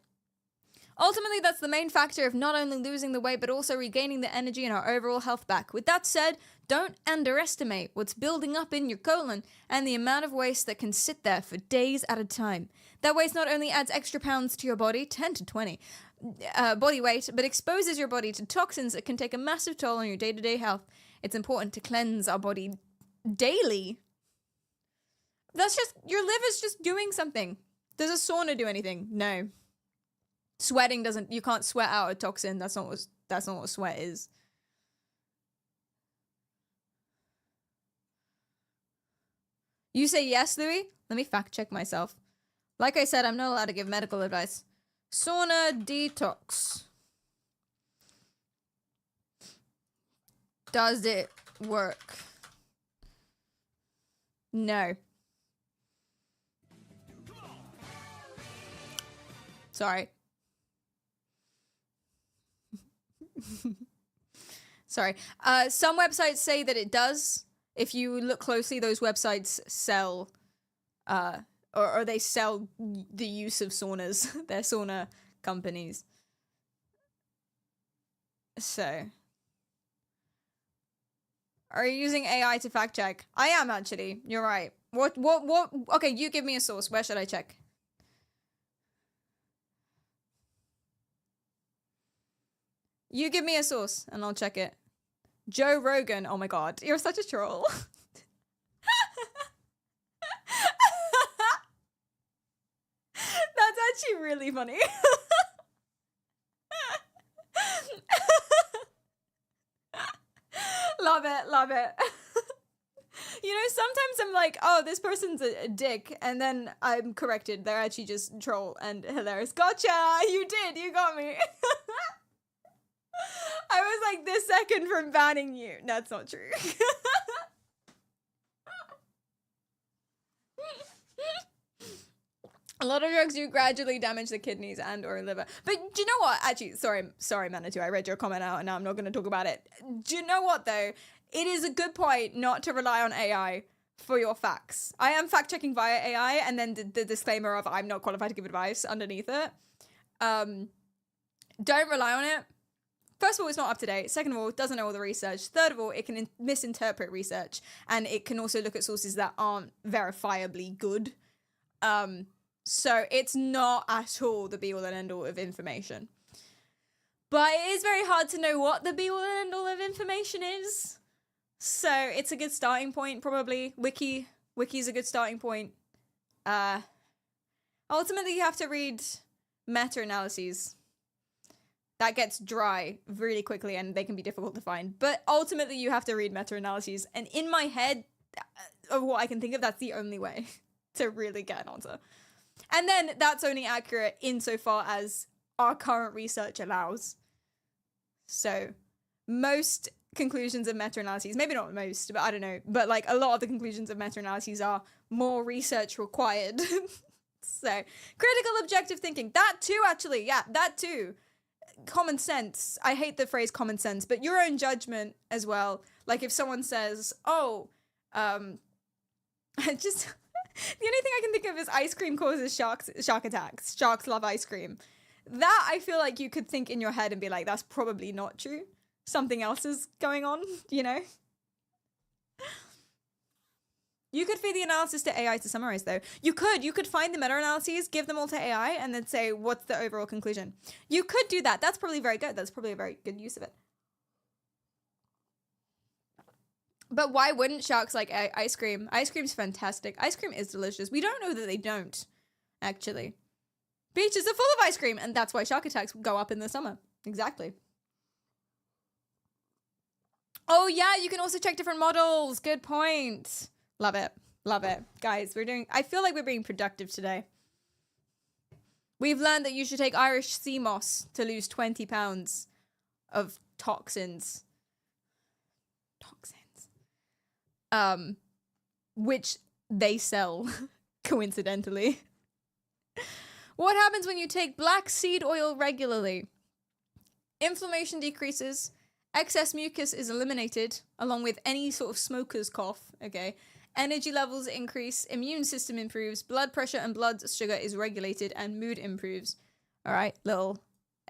Ultimately, that's the main factor of not only losing the weight, but also regaining the energy and our overall health back. With that said, don't underestimate what's building up in your colon and the amount of waste that can sit there for days at a time. That waste not only adds extra pounds to your body, 10 to 20, body weight, but exposes your body to toxins that can take a massive toll on your day-to-day health. It's important to cleanse our body daily. That's just, your liver's just doing something. Does a sauna do anything? No. Sweating doesn't, you can't sweat out a toxin. That's not what sweat is. You say yes, Louis? Let me fact check myself. Like I said, I'm not allowed to give medical advice. Sauna detox. Does it work? No. Sorry. Sorry. Some websites say that it does. If you look closely, those websites sell, or they sell the use of saunas. They're sauna companies. So, are you using AI to fact check? I am actually. You're right. What? Okay, you give me a source. Where should I check? You give me a source and I'll check it. Joe Rogan. Oh my god, you're such a troll. That's actually really funny. Love it, love it. You know, sometimes I'm like, oh, this person's a dick, and then I'm corrected. They're actually just troll and hilarious. Gotcha! You did, you got me. I was like this second from banning you. That's not true. A lot of drugs do gradually damage the kidneys and or liver. But do you know what? Actually, sorry, Manitou. I read your comment out and now I'm not going to talk about it. Do you know what, though? It is a good point not to rely on AI for your facts. I am fact-checking via AI and then the disclaimer of I'm not qualified to give advice underneath it. Don't rely on it. First of all, it's not up to date. Second of all, it doesn't know all the research. Third of all, it can misinterpret research. And it can also look at sources that aren't verifiably good. So it's not at all the be-all and end-all of information. But it is very hard to know what the be-all and end-all of information is. So it's a good starting point, probably. Wiki's a good starting point. Ultimately, you have to read meta-analyses. That gets dry really quickly and they can be difficult to find. But ultimately, you have to read meta-analyses. And in my head, of what I can think of, that's the only way to really get an answer. And then that's only accurate insofar as our current research allows. So most conclusions of meta-analyses, maybe not most, but I don't know, but like a lot of the conclusions of meta-analyses are more research required. So critical objective thinking, that too, actually, yeah, that too. Common sense. I hate the phrase common sense, but your own judgment as well. Like if someone says, oh, just the only thing I can think of is ice cream causes shark attacks. Sharks love ice cream. That I feel like you could think in your head and be like, that's probably not true. Something else is going on, you know? You could feed the analysis to AI to summarize, though. You could find the meta-analyses, give them all to AI, and then say, what's the overall conclusion? You could do that. That's probably very good. That's probably a very good use of it. But why wouldn't sharks like ice cream? Ice cream's fantastic. Ice cream is delicious. We don't know that they don't, actually. Beaches are full of ice cream, and that's why shark attacks go up in the summer. Exactly. Oh, yeah, you can also check different models. Good point. Love it. Love it. Guys, I feel like we're being productive today. We've learned that you should take Irish sea moss to lose 20 pounds of toxins. Which they sell, coincidentally. What happens when you take black seed oil regularly? Inflammation decreases, Excess mucus is eliminated, along with any sort of smoker's cough, okay? Energy levels increase, immune system improves, blood pressure and blood sugar is regulated, and mood improves. All right, little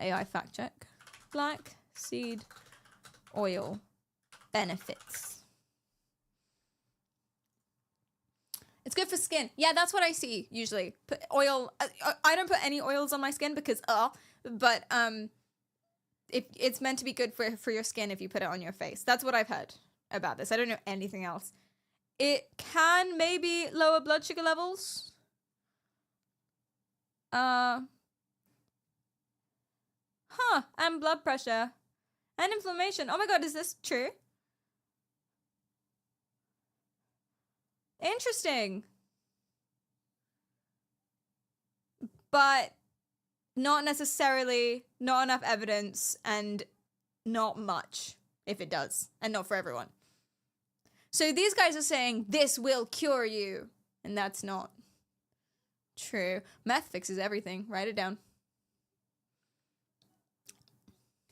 AI fact check. Black seed oil benefits. It's good for skin. Yeah, that's what I see usually. Put oil. I don't put any oils on my skin because but it's meant to be good for your skin if you put it on your face. That's what I've heard about this. I don't know anything else. It can maybe lower blood sugar levels. And blood pressure and inflammation. Oh my god, is this true? Interesting. But not necessarily, not enough evidence, and not much if it does, and not for everyone. So these guys are saying this will cure you, and that's not true. Meth fixes everything. Write it down.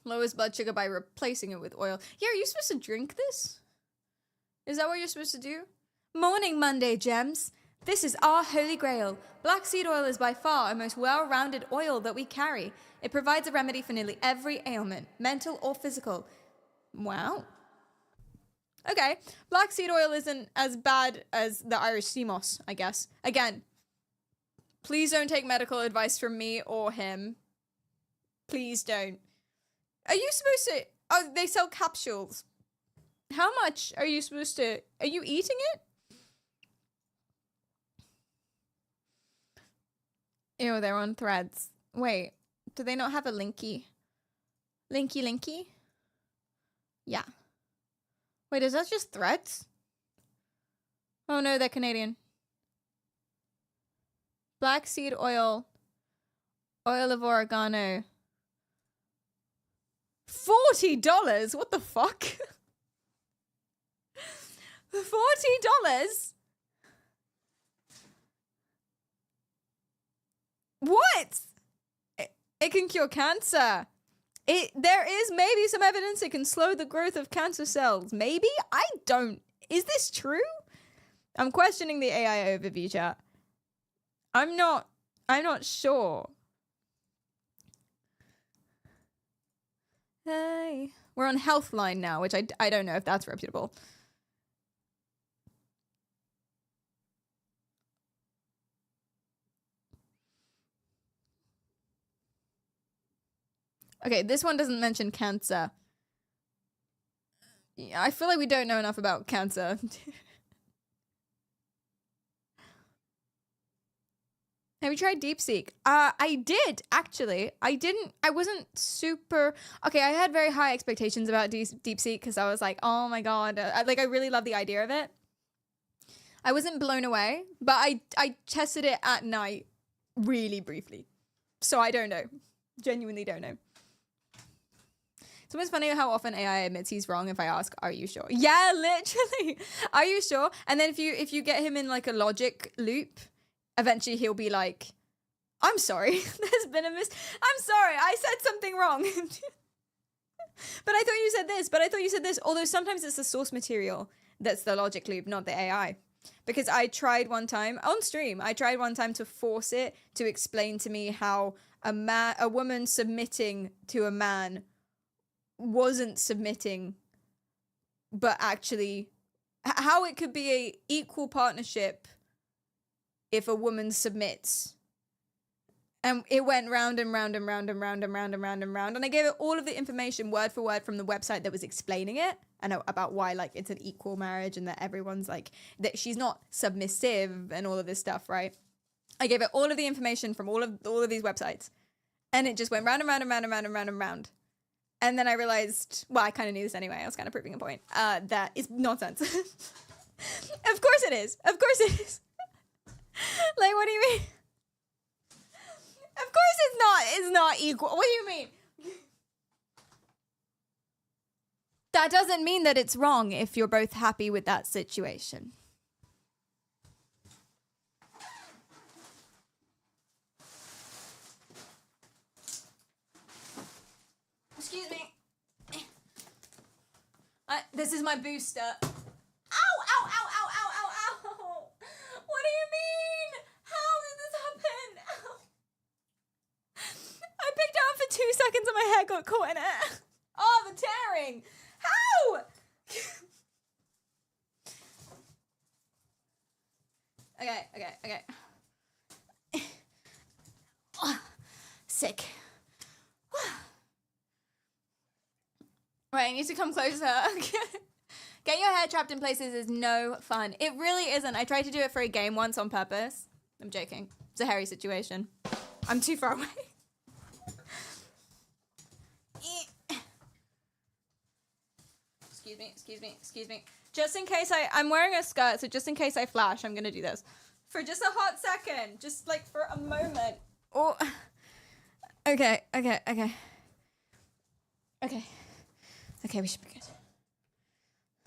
Lowers blood sugar by replacing it with oil. Yeah, are you supposed to drink this? Is that what you're supposed to do? Morning, Monday Gems. This is our holy grail. Black seed oil is by far our most well-rounded oil that we carry. It provides a remedy for nearly every ailment, mental or physical. Wow. Okay, black seed oil isn't as bad as the Irish sea moss, I guess. Again, please don't take medical advice from me or him. Please don't. Are you supposed to... Oh, they sell capsules. How much are you supposed to... Are you eating it? Ew, they're on Threads. Wait, do they not have a linky? Linky? Yeah. Wait, is that just Threads? Oh no, they're Canadian. Black seed oil. Oil of oregano. $40? What the fuck? $40? What? It can cure cancer. There is maybe some evidence it can slow the growth of cancer cells. Maybe? I don't. Is this true? I'm questioning the AI overview chat. I'm not sure. Hey. We're on Healthline now, which I don't know if that's reputable. Okay, this one doesn't mention cancer. Yeah, I feel like we don't know enough about cancer. Have you tried DeepSeek? I did, actually. I wasn't super... Okay, I had very high expectations about DeepSeek because I was like, oh my god. I really love the idea of it. I wasn't blown away, but I tested it at night really briefly. So I don't know. Genuinely don't know. It's always funny how often AI admits he's wrong if I ask, are you sure? Yeah, literally. Are you sure? And then if you get him in like a logic loop, eventually he'll be like, I'm sorry. There's been I'm sorry. I said something wrong. But I thought you said this. But I thought you said this. Although sometimes it's the source material that's the logic loop, not the AI. Because I tried one time on stream. I tried one time to force it to explain to me how a woman submitting to a man wasn't submitting, but actually how it could be a equal partnership if a woman submits. And it went round and round and round and round and round and round and round. And I gave it all of the information word for word from the website that was explaining it and about why like it's an equal marriage and that everyone's like that she's not submissive and all of this stuff, right? I gave it all of the information from all of these websites. And it just went round and round and round and round and round and round. And then I realized, well, I kind of knew this anyway. I was kind of proving a point. That is nonsense. Of course it is. Of course it is. Like, what do you mean? Of course it's not equal. What do you mean? That doesn't mean that it's wrong if you're both happy with that situation. Excuse me. This is my booster. Ow, ow, ow, ow, ow, ow, ow. What do you mean? How did this happen? Ow. I picked it up for 2 seconds and my hair got caught in it. Oh, the tearing. How? Okay. Oh, sick. Right, I need to come closer. Get your hair trapped in places is no fun. It really isn't. I tried to do it for a game once on purpose. I'm joking. It's a hairy situation. I'm too far away. Excuse me. Just in case I'm wearing a skirt, so just in case I flash, I'm gonna do this. For just a hot second. Just like for a moment. Oh. Okay. Okay, we should be good.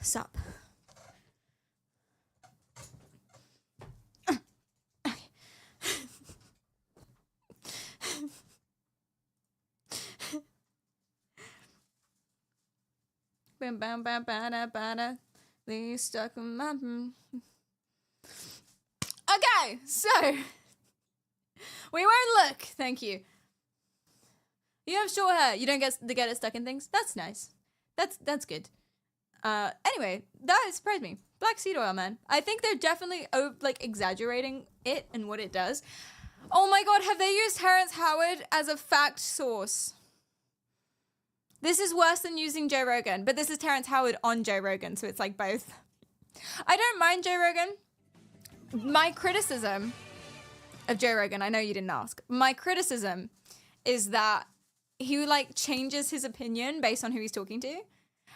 Stop. Okay. Bam bam bam bada bada. They stuck in my. Okay, so we won't look. Thank you. You have short hair. You don't get it stuck in things. That's nice. That's good. Anyway, that surprised me. Black seed oil, man. I think they're definitely exaggerating it and what it does. Oh my god, have they used Terrence Howard as a fact source? This is worse than using Joe Rogan, but this is Terrence Howard on Joe Rogan, so it's like both. I don't mind Joe Rogan. My criticism of Joe Rogan, I know you didn't ask. My criticism is that he changes his opinion based on who he's talking to. And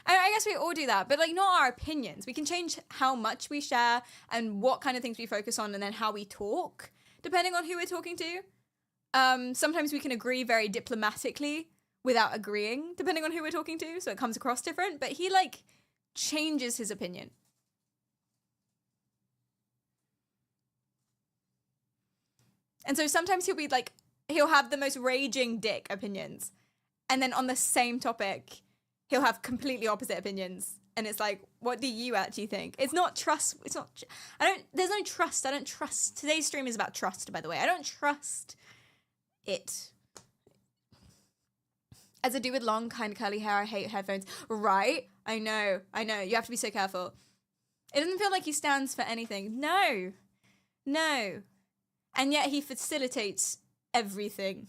I guess we all do that, but not our opinions. We can change how much we share and what kind of things we focus on and then how we talk, depending on who we're talking to. Sometimes we can agree very diplomatically without agreeing, depending on who we're talking to, so it comes across different, but he changes his opinion. And so sometimes he'll have the most raging dick opinions, and then on the same topic, he'll have completely opposite opinions. And it's like, what do you actually think? It's not trust. It's not, there's no trust. I don't trust. Today's stream is about trust, by the way. I don't trust it. As a dude with long, kind of curly hair, I hate headphones. Right? I know. You have to be so careful. It doesn't feel like he stands for anything. No. And yet he facilitates everything,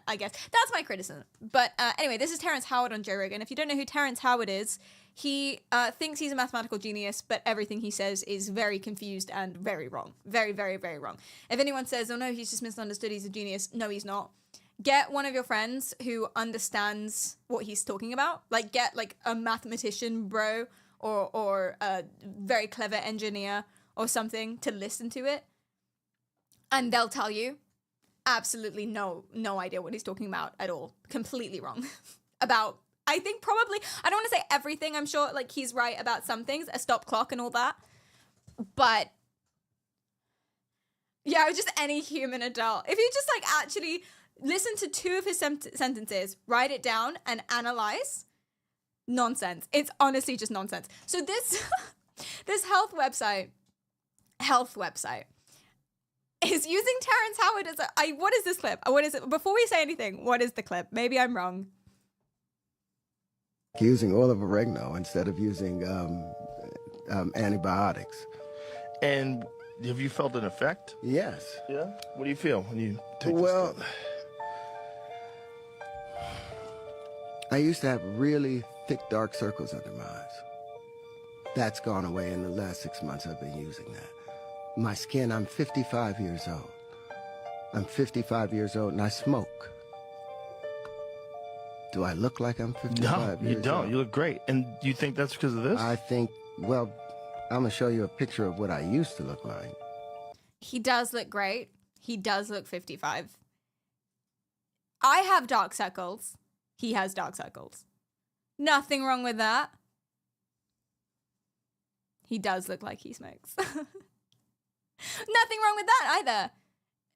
I guess. That's my criticism. But anyway, this is Terrence Howard on Joe Rogan. If you don't know who Terrence Howard is, he thinks he's a mathematical genius, but everything he says is very confused and very wrong. Very, very, very wrong. If anyone says, oh no, he's just misunderstood, he's a genius. No, he's not. Get one of your friends who understands what he's talking about. Get a mathematician bro or a very clever engineer or something to listen to it. And they'll tell you absolutely no idea what he's talking about at all. Completely wrong. About, I think probably, I don't want to say everything. I'm sure he's right about some things, a stop clock and all that. But yeah, just any human adult. If you just actually listen to 2 of his sentences, write it down and analyze, nonsense. It's honestly just nonsense. So this health website is using Terrence Howard as what is this clip? What is it? Before we say anything, what is the clip? Maybe I'm wrong.
Using oil of oregano instead of using antibiotics.
And have you felt an effect?
Yes.
Yeah? What do you feel when you take
Well,
this?
I used to have really thick, dark circles under my eyes. That's gone away in the last 6 months I've been using that. My skin, I'm 55 years old. I'm 55 years old and I smoke. Do I look like I'm 55 years old?
No, you don't. You look great. And you think that's because of this?
I think, well, I'm going to show you a picture of what I used to look like.
He does look great. He does look 55. I have dark circles. He has dark circles. Nothing wrong with that. He does look like he smokes. Nothing wrong with that either.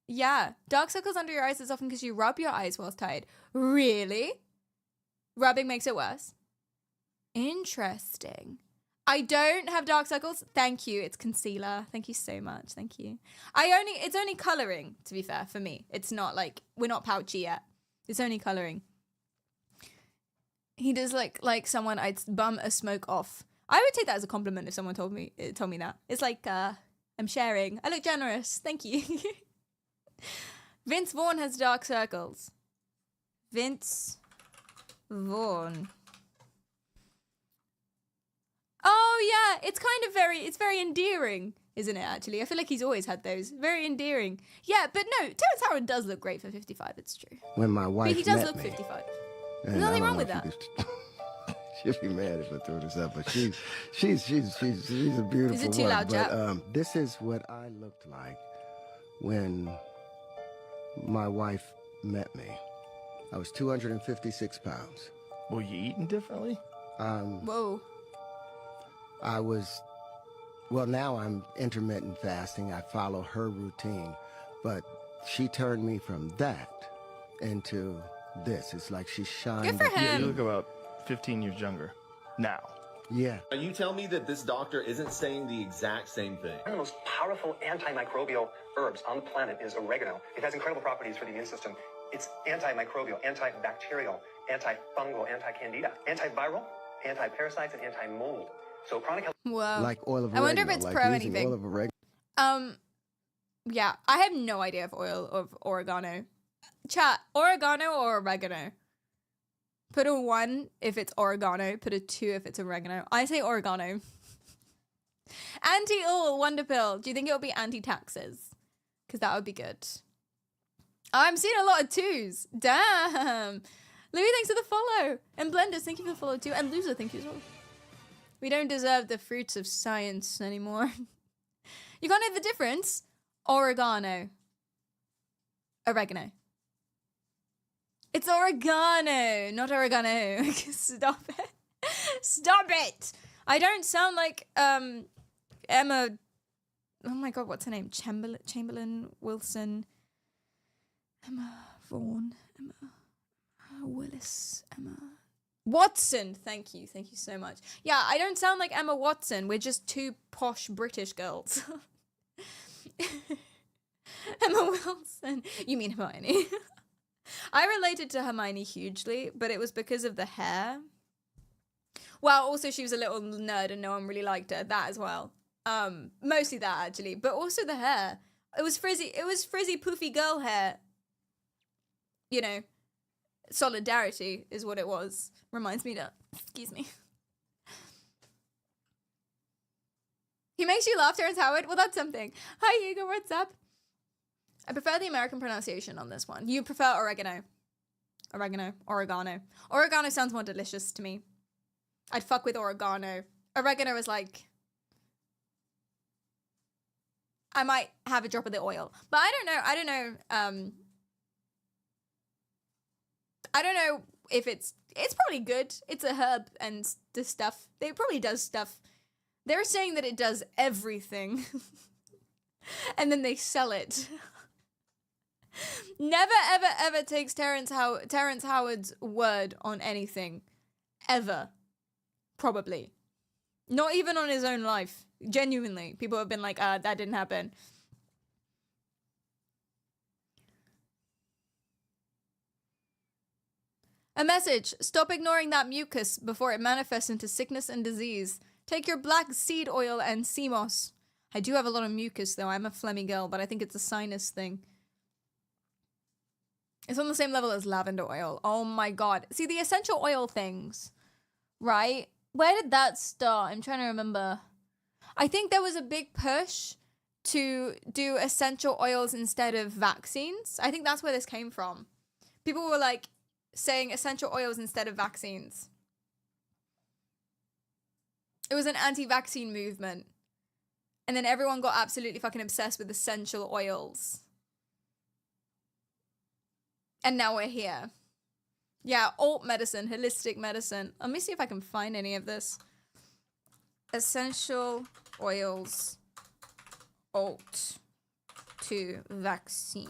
Yeah, dark circles under your eyes is often because you rub your eyes whilst tired. Really? Rubbing makes it worse. Interesting. I don't have dark circles. Thank you. It's concealer. Thank you so much. Thank you. It's only coloring, to be fair, for me. It's not like, we're not pouchy yet. It's only coloring. He does like someone I'd bum a smoke off. I would take that as a compliment if someone told me that. It's like, I'm sharing. I look generous. Thank you. Vince Vaughn has dark circles. Vince Vaughn. Oh yeah, it's very endearing, isn't it, actually? I feel like he's always had those. Very endearing. Yeah, but no, Terrence Howard does look great for 55, it's true.
When my wife
But he does
met
look
me,
55.
and
There's nothing
I
wrong
don't
with
know
that.
if you she'll be mad if I throw this up, but she's a beautiful
Is it too
one.
loud,
But
Jap?
this is what I looked like when my wife met me. I was 256 pounds.
Were you eating differently?
Whoa.
Well, now I'm intermittent fasting. I follow her routine, but she turned me from that into this. It's like she shined.
Good for
up-
Yeah,
him.
you look about 15 years younger now.
Yeah.
Now, you tell me that this doctor isn't saying the exact same thing.
One of the most powerful antimicrobial herbs on the planet is oregano. It has incredible properties for the immune system. It's antimicrobial, antibacterial, antifungal, anti-candida, antiviral, anti-parasites, and anti-mold. So chronic health.
Whoa.
Like oil of
I
oregano.
wonder if it's
like
pro
using
anything.
oil of oregano.
Yeah, I have no idea if oil of oregano. Chat, oregano or oregano? Put a 1 if it's oregano, put a 2 if it's oregano. I say oregano. Anti-all Wonder Pill. Do you think it'll be anti-taxes? Because that would be good. I'm seeing a lot of 2s. Damn. Louis, thanks for the follow. And Blenders, thank you for the follow too. And Loser, thank you as well. We don't deserve the fruits of science anymore. You can't know the difference? Oregano. Oregano. It's oregano, not oregano. Stop it. Stop it. I don't sound like Emma. Oh my god, what's her name? Chamberlain Wilson. Emma Vaughan. Emma Willis. Emma Watson. Thank you so much. Yeah, I don't sound like Emma Watson. We're just two posh British girls. Emma Wilson. You mean Hermione? I related to Hermione hugely, but it was because of the hair. Well, also she was a little nerd and no one really liked her. That as well. Mostly that actually, but also the hair. It was frizzy, poofy girl hair. You know, solidarity is what it was. Reminds me to, excuse me. He makes you laugh, Terrence Howard? Well, that's something. Hi, Hugo, what's up? I prefer the American pronunciation on this one. You prefer oregano. Oregano. Oregano sounds more delicious to me. I'd fuck with oregano. Oregano is like, I might have a drop of the oil. But I don't know if it's probably good. It's a herb and the stuff. It probably does stuff. They're saying that it does everything. And then they sell it. Never, ever, ever takes Terrence Howard's word on anything. Ever. Probably. Not even on his own life. Genuinely. People have been like, that didn't happen. A message. Stop ignoring that mucus before it manifests into sickness and disease. Take your black seed oil and sea moss. I do have a lot of mucus, though. I'm a phlegmy girl, but I think it's a sinus thing. It's on the same level as lavender oil. Oh my god. See, the essential oil things, right? Where did that start? I'm trying to remember. I think there was a big push to do essential oils instead of vaccines. I think that's where this came from. People were like saying essential oils instead of vaccines. It was an anti-vaccine movement. And then everyone got absolutely fucking obsessed with essential oils. And now we're here. Yeah, alt medicine, holistic medicine. Let me see if I can find any of this. Essential oils alt to vaccine.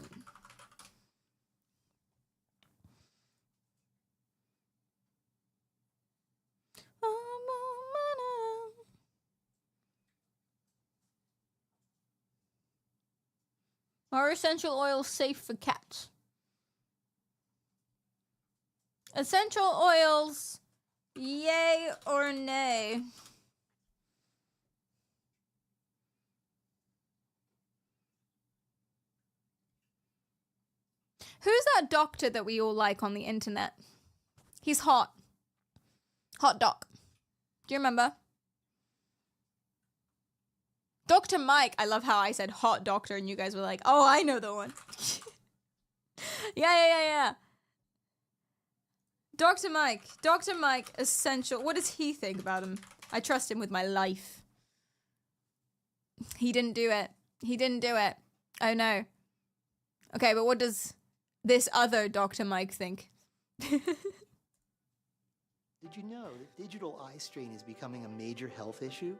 Are essential oils safe for cats? Essential oils, yay or nay? Who's that doctor that we all like on the internet? He's hot. Hot doc. Do you remember? Dr. Mike. I love how I said hot doctor and you guys were like, oh, I know the one. Yeah. Dr. Mike. Dr. Mike, essential. What does he think about him? I trust him with my life. He didn't do it. He didn't do it. Oh, no. Okay, but what does this other Dr. Mike think?
Did you know that digital eye strain is becoming a major health issue?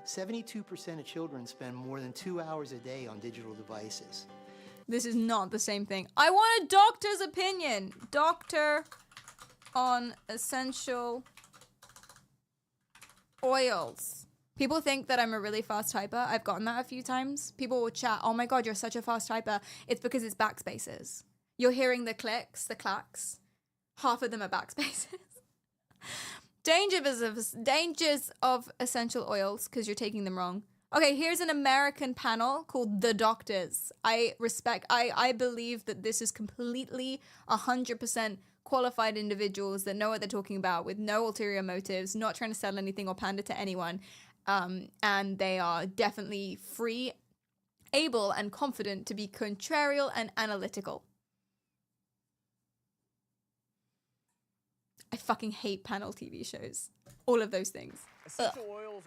72% of children spend more than 2 hours a day on digital devices.
This is not the same thing. I want a doctor's opinion. Doctor on essential oils. People think that I'm a really fast typer. I've gotten that a few times. People will chat, oh my god, you're such a fast typer. It's because it's backspaces. You're hearing the clicks, the clacks. Half of them are backspaces. Dangers of essential oils, because you're taking them wrong. Okay, here's an American panel called The Doctors. I believe that this is completely 100% qualified individuals that know what they're talking about with no ulterior motives, not trying to sell anything or pander to anyone. And they are definitely free, able, and confident to be contrarial and analytical. I fucking hate panel TV shows. All of those things.
Essential oils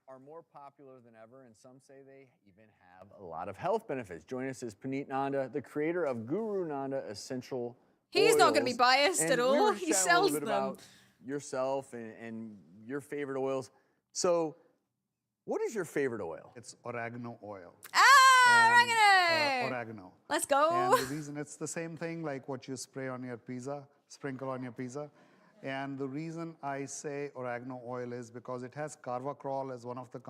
are more popular than ever, and some say they even have a lot of health benefits. Join us is Puneet Nanda, the creator of Guru Nanda Essential
He's
Oils.
not going to be biased
And
at
we
all.
were
He
chatting a
sells
little bit
them.
about yourself and your favorite oils. So, what is your favorite oil?
It's oregano oil.
Oregano!
Oregano.
Let's go.
And the reason it's the same thing like what you spray on your pizza, sprinkle on your pizza. And the reason I say oregano oil is because it has carvacrol as one of the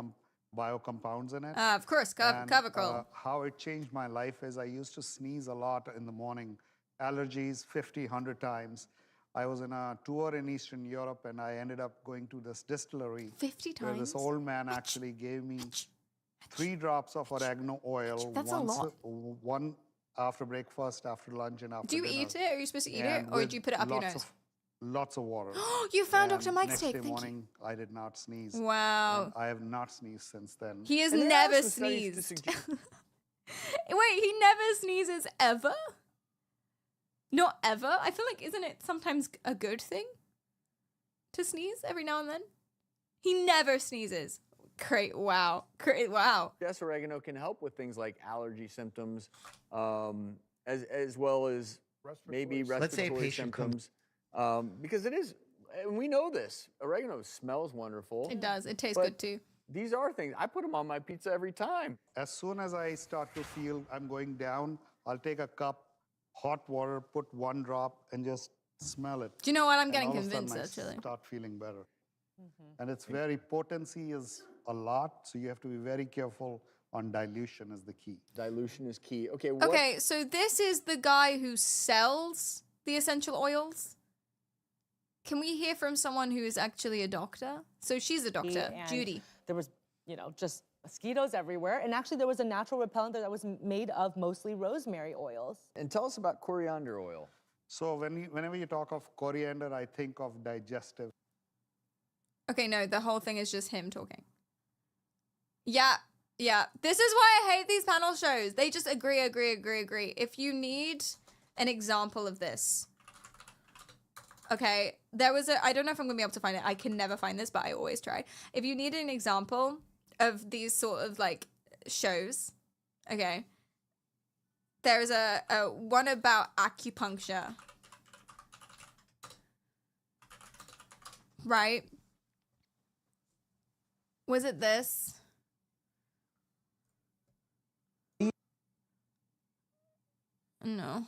biocompounds in it.
Of course, carvacrol.
How it changed my life is I used to sneeze a lot in the morning. Allergies 50, 100 times. I was in a tour in Eastern Europe and I ended up going to this distillery.
50 times?
Where this old man actually gave me 3 drops of oregano oil.
That's a lot.
One after breakfast, after lunch, and after
Do you
dinner.
eat it? Are you supposed to eat it?
And
Or
with
did you put it up your
lots
nose?
Lots of water.
You found
And
Dr. Mike's
next
tape.
day
Thank you.
morning, I did not sneeze.
Wow.
And I have not sneezed since then.
He has
And there are
never
some studies to
sneezed.
suggest-
Wait, he never sneezes ever? Not ever? I feel like, isn't it sometimes a good thing to sneeze every now and then? He never sneezes. Great, wow. Great, wow.
Yes, oregano can help with things like allergy symptoms, as well as maybe
Let's say a
respiratory
patient
symptoms. Because it is, and we know this, oregano smells wonderful.
It does. It tastes
but
good too.
These are things, I put them on my pizza every time.
As soon as I start to feel I'm going down, I'll take a cup, hot water, put 1 drop, and just smell it.
Do you know what? I'm
And
getting
all of a sudden
convinced,
I
actually.
start feeling better. And it's very, potency is a lot, so you have to be very careful on dilution is the key.
Dilution is key. Okay,
Okay, so this is the guy who sells the essential oils. Can we hear from someone who is actually a doctor? So she's a doctor,
And
Judy.
There was, just mosquitoes everywhere. And actually there was a natural repellent that was made of mostly rosemary oils.
And tell us about coriander oil.
So whenever you talk of coriander, I think of digestive.
Okay, no, the whole thing is just him talking. Yeah. This is why I hate these panel shows. They just agree. If you need an example of this. Okay, there was I don't know if I'm going to be able to find it. I can never find this, but I always try. If you need an example of these sort of like shows, okay, there's a one about acupuncture. Right? Was it this? No.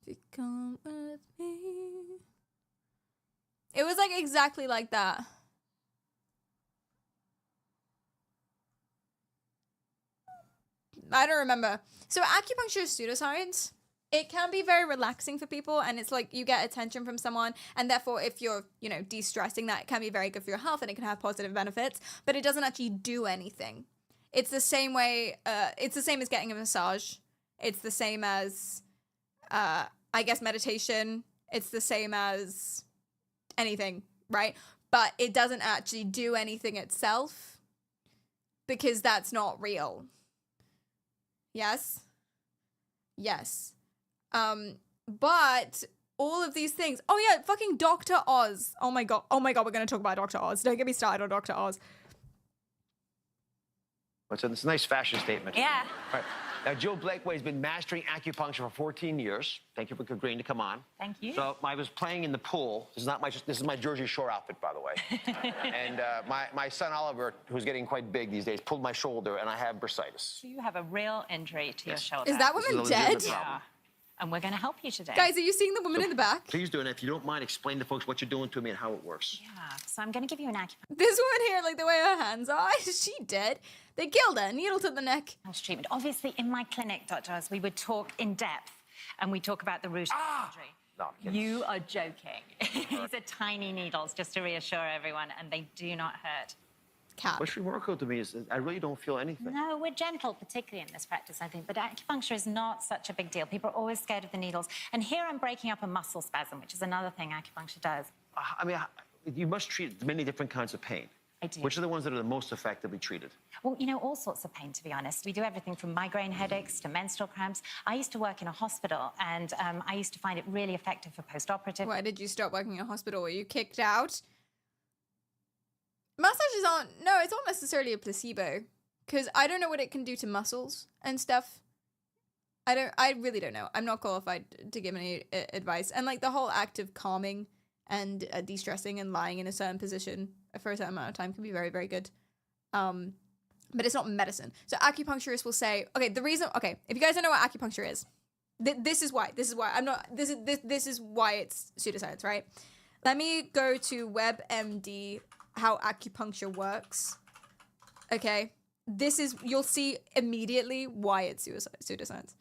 If you come with me. It was like exactly like that. I don't remember. So acupuncture is pseudoscience. It can be very relaxing for people, and it's like you get attention from someone, and therefore if you're, you know, de-stressing, that can be very good for your health and it can have positive benefits, but it doesn't actually do anything. It's the same way, it's the same as getting a massage. It's the same as, I guess, meditation. It's the same as anything, right? But it doesn't actually do anything itself because that's not real. Yes? Yes. But all of these things. Oh yeah, fucking Dr. Oz. Oh my god, we're gonna talk about Dr. Oz. Don't get me started on Dr. Oz.
It's a nice fashion statement.
Yeah.
All right. Now, Jill Blakeway has been mastering acupuncture for 14 years. Thank you for agreeing to come on.
Thank you.
So I was playing in the pool. This is my Jersey Shore outfit, by the way. And my son Oliver, who's getting quite big these days, pulled my shoulder, and I have bursitis.
So you have a real injury to your shoulder.
Is that woman dead?
Yeah. And we're going to help you today.
Guys, are you seeing the woman in the back?
Please do, and if you don't mind, explain to folks what you're doing to me and how it works.
Yeah. So I'm going to give you an acupuncture
This woman here, like the way her hands are, is she dead? They killed her, needle to the neck.
treatment. Obviously, in my clinic, Dr. Oz, we would talk in depth, and we talk about the root of the injury.
No, I'm kidding.
You are joking. These are tiny needles, just to reassure everyone, and they do not hurt.
What's remarkable to me is that I really don't feel anything.
No, we're gentle, particularly in this practice, I think. But acupuncture is not such a big deal. People are always scared of the needles. And here I'm breaking up a muscle spasm, which is another thing acupuncture does.
I mean, you must treat many different kinds of pain.
I do.
Which are the ones that are the most effectively treated?
Well, you know, all sorts of pain, to be honest. We do everything from migraine headaches to menstrual cramps. I used to work in a hospital, and I used to find it really effective for post-operative.
Why did you stop working in a hospital? Were you kicked out? Massages aren't... No, it's not necessarily a placebo. Because I don't know what it can do to muscles and stuff. I really don't know. I'm not qualified to give any advice. And, like, the whole act of calming and de-stressing and lying in a certain position for a certain amount of time can be very, very good. But it's not medicine. So acupuncturists will say, okay, the reason... Okay, if you guys don't know what acupuncture is, this is why. I'm not... This is why it's pseudoscience, right? Let me go to WebMD, how acupuncture works. Okay? This is... You'll see immediately why it's pseudoscience.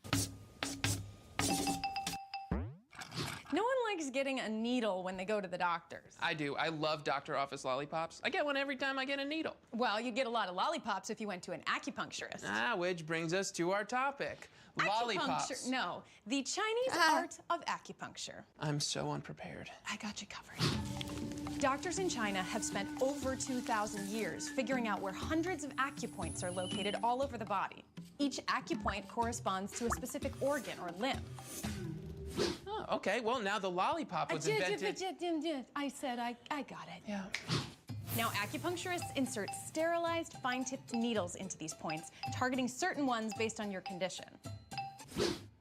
No one likes getting a needle when they go to the doctors.
I do. I love doctor office lollipops. I get one every time I get a needle.
Well, you get a lot of lollipops if you went to an acupuncturist.
Which brings us to our topic. Lollipops.
No, the Chinese art of acupuncture.
I'm so unprepared.
I got you covered. Doctors in China have spent over 2,000 years figuring out where hundreds of acupoints are located all over the body. Each acupoint corresponds to a specific organ or limb.
Oh, okay. Well, now the lollipop was invented.
I said I got it.
Yeah.
Now, acupuncturists insert sterilized, fine-tipped needles into these points, targeting certain ones based on your condition.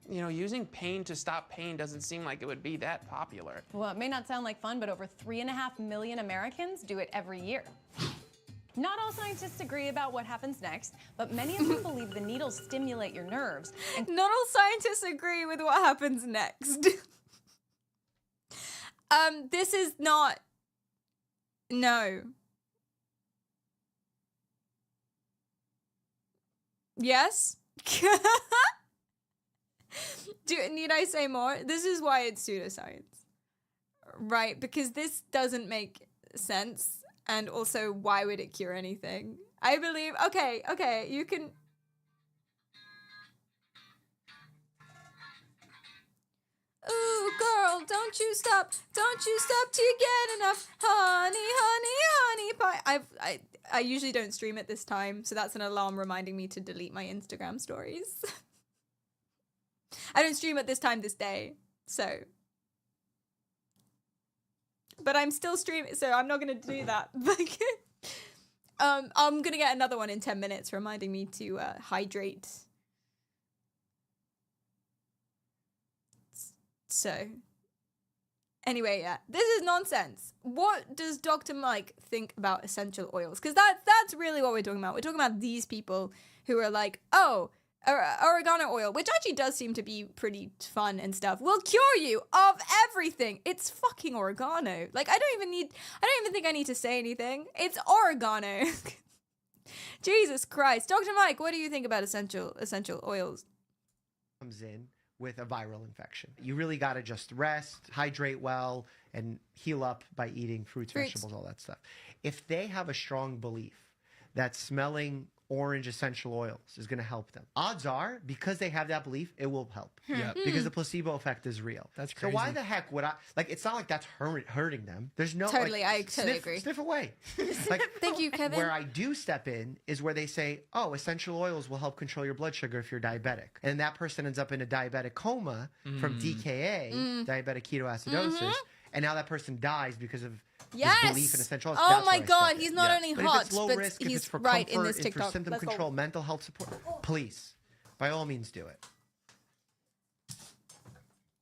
You know, using pain to stop pain doesn't seem like it would be that popular.
Well, it may not sound like fun, but over 3.5 million Americans do it every year. Not all scientists agree about what happens next, but many of them believe the needles stimulate your nerves. And
not all scientists agree with what happens next. This is not... No. Yes? Need I say more? This is why it's pseudoscience. Right? Because this doesn't make sense. And also, why would it cure anything? I believe... Okay, you can... Ooh, girl, don't you stop to get enough honey, honey, honey pie. I usually don't stream at this time, so that's an alarm reminding me to delete my Instagram stories. I don't stream at this time this day, so... But I'm still streaming, so I'm not going to do that. I'm going to get another one in 10 minutes reminding me to hydrate. So, anyway, yeah, this is nonsense. What does Dr. Mike think about essential oils? Because that's really what we're talking about. We're talking about these people who are like, oh, oregano oil, which actually does seem to be pretty fun and stuff, will cure you of everything. It's fucking oregano. Like, I don't even think I need to say anything. It's oregano. Jesus Christ. Dr. Mike, what do you think about essential oils?
Comes in with a viral infection. You really got to just rest, hydrate well, and heal up by eating fruits, vegetables, all that stuff. If they have a strong belief that smelling orange essential oils is going to help them, odds are, because they have that belief, it will help.
Yeah.
Because the placebo effect is real.
That's
So why
crazy.
the heck would I, like, it's not like that's hurting them. There's no,
Totally,
like,
I totally agree.
Sniff away. Like,
Thank you, Kevin.
where I do step in is where they say, oh, essential oils will help control your blood sugar if you're diabetic. And that person ends up in a diabetic coma from DKA, diabetic ketoacidosis. And now that person dies because of his belief in essential oils.
Oh
That's
my
where I
God,
step in.
he's not only
But
hot,
if it's low
but
risk, if
he's
it's for
right in
comfort,
this
if it's
TikTok.
for symptom
Let's go.
control, mental health support, please, by all means, do it.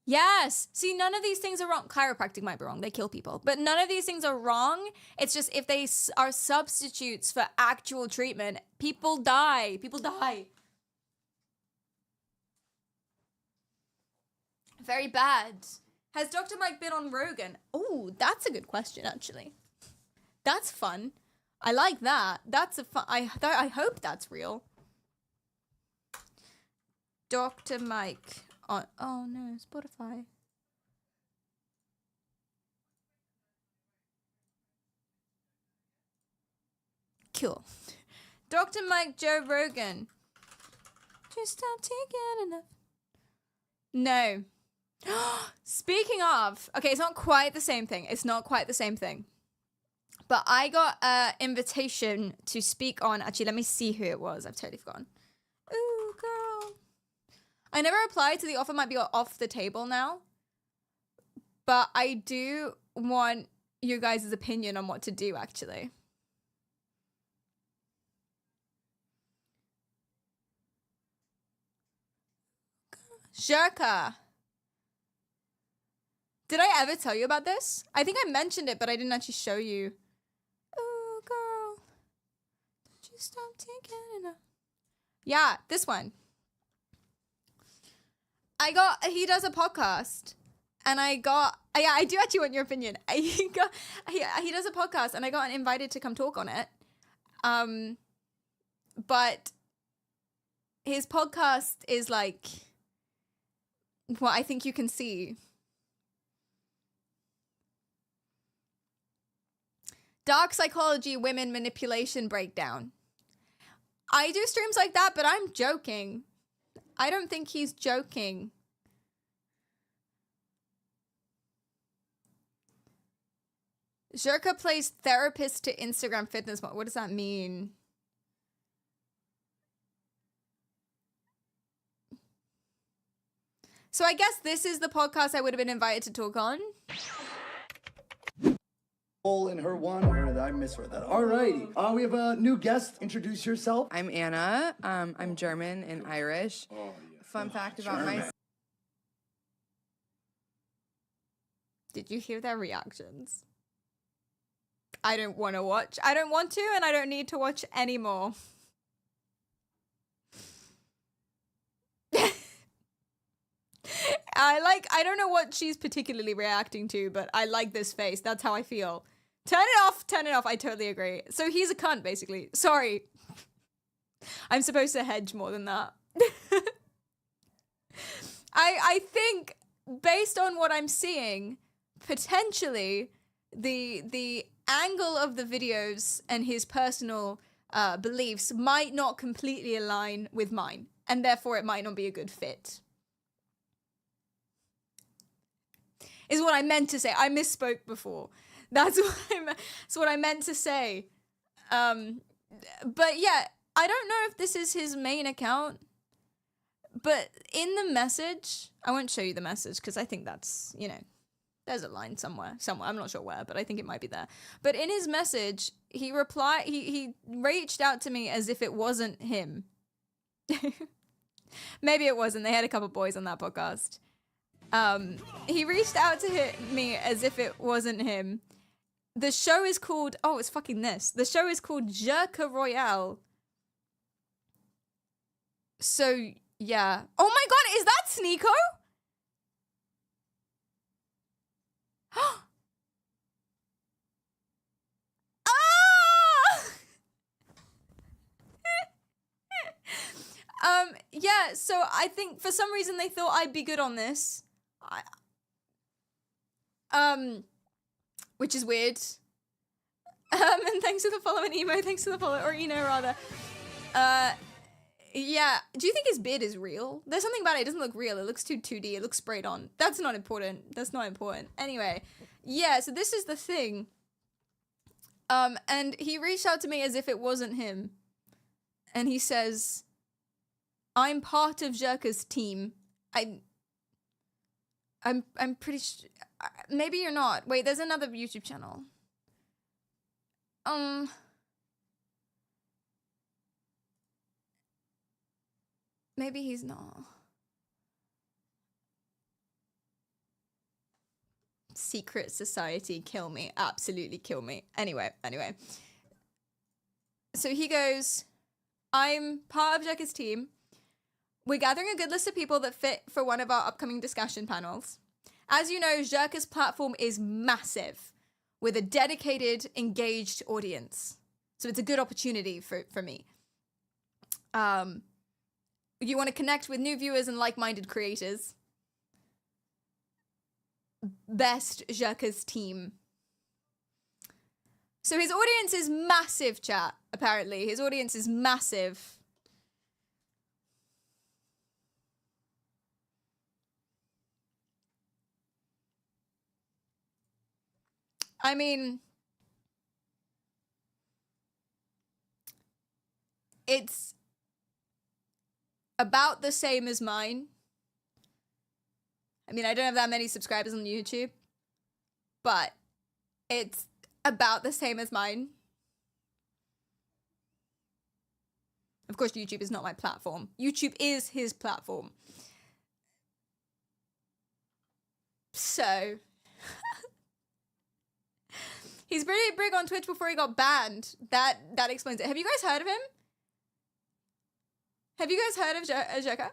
Yes. See, none of these things are wrong. Chiropractic might be wrong. They kill people. But none of these things are wrong. It's just if they are substitutes for actual treatment, people die. People die. Very bad. Has Dr. Mike been on Rogan? Oh, that's a good question, actually. That's fun. I like that. That's a fun. I hope that's real. Dr. Mike on. Oh no, Spotify. Cool. Dr. Mike Joe Rogan. Just stop taking enough. No. Speaking of, okay, it's not quite the same thing. It's not quite the same thing. But I got an invitation to speak on. Actually, let me see who it was. I've totally forgotten. Ooh, girl. I never applied, so the offer might be off the table now. But I do want you guys' opinion on what to do, actually. Zherka. Did I ever tell you about this? I think I mentioned it, but I didn't actually show you. Oh, girl. Don't you stop taking enough. Yeah, this one. He does a podcast. And I do actually want your opinion. He does a podcast and I got invited to come talk on it. But his podcast is like what I think you can see. Dark psychology, women manipulation breakdown. I do streams like that, but I'm joking. I don't think he's joking. Zherka plays therapist to Instagram fitness model. What does that mean? So I guess this is the podcast I would have been invited to talk on.
In her one, or did I misread that? Alrighty. We have a new guest. Introduce yourself.
I'm Anna. I'm German and Irish. Fun fact about myself.
Did you hear their reactions? I don't want to watch. I don't want to, and I don't need to watch anymore. I don't know what she's particularly reacting to, but I like this face. That's how I feel. Turn it off. Turn it off. I totally agree. So he's a cunt, basically. Sorry. I'm supposed to hedge more than that. I think, based on what I'm seeing, potentially the angle of the videos and his personal beliefs might not completely align with mine, and therefore it might not be a good fit. Is what I meant to say. I misspoke before. That's what I meant to say. But yeah, I don't know if this is his main account. But in the message, I won't show you the message because I think that's, there's a line somewhere. I'm not sure where, but I think it might be there. But in his message, he reached out to me as if it wasn't him. Maybe it wasn't. They had a couple boys on that podcast. He reached out to me as if it wasn't him. The show is called, it's fucking this. The show is called Zherka Royale. So, yeah. Oh my god, is that Sneeko? Yeah, so I think for some reason they thought I'd be good on this. Which is weird. And thanks for the follow, and Emo, thanks for the follow, or Eno rather. Yeah, do you think his beard is real? There's something about it doesn't look real. It looks too 2D. It looks sprayed on. That's not important. That's not important. Anyway, yeah, so this is the thing. And he reached out to me as if it wasn't him. And he says, I'm part of Jerka's team. I'm pretty sure. Maybe you're not. Wait, there's another YouTube channel. Maybe he's not. Secret society, kill me. Absolutely kill me. Anyway. So he goes, I'm part of Jerka's team. We're gathering a good list of people that fit for one of our upcoming discussion panels. As you know, Jerka's platform is massive, with a dedicated, engaged audience. So it's a good opportunity for me. You want to connect with new viewers and like-minded creators. Best Jerka's team. So his audience is massive, chat, apparently. His audience is massive. I mean, it's about the same as mine. I mean, I don't have that many subscribers on YouTube, but it's about the same as mine. Of course, YouTube is not my platform. YouTube is his platform. So, he's pretty big on Twitch before he got banned. That explains it. Have you guys heard of him? Have you guys heard of Jerka?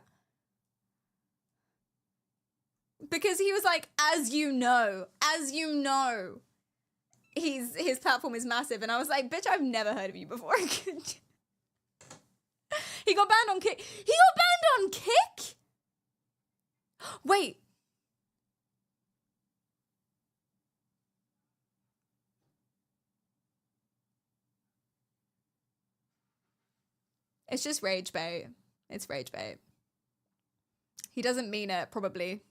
Because he was like, as you know, his platform is massive. And I was like, bitch, I've never heard of you before. He got banned on Kick. He got banned on Kick? Wait. It's just rage bait. It's rage bait. He doesn't mean it, probably.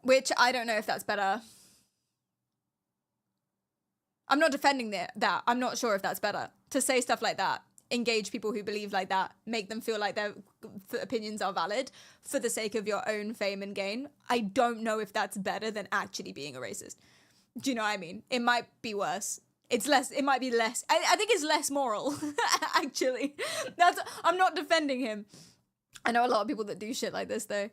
Which, I don't know if that's better. I'm not defending that. I'm not sure if that's better. To say stuff like that. Engage people who believe like that. Make them feel like their opinions are valid for the sake of your own fame and gain. I don't know if that's better than actually being a racist. Do you know what I mean? It might be worse. It's less, it might be less. I think it's less moral, actually. I'm not defending him. I know a lot of people that do shit like this, though.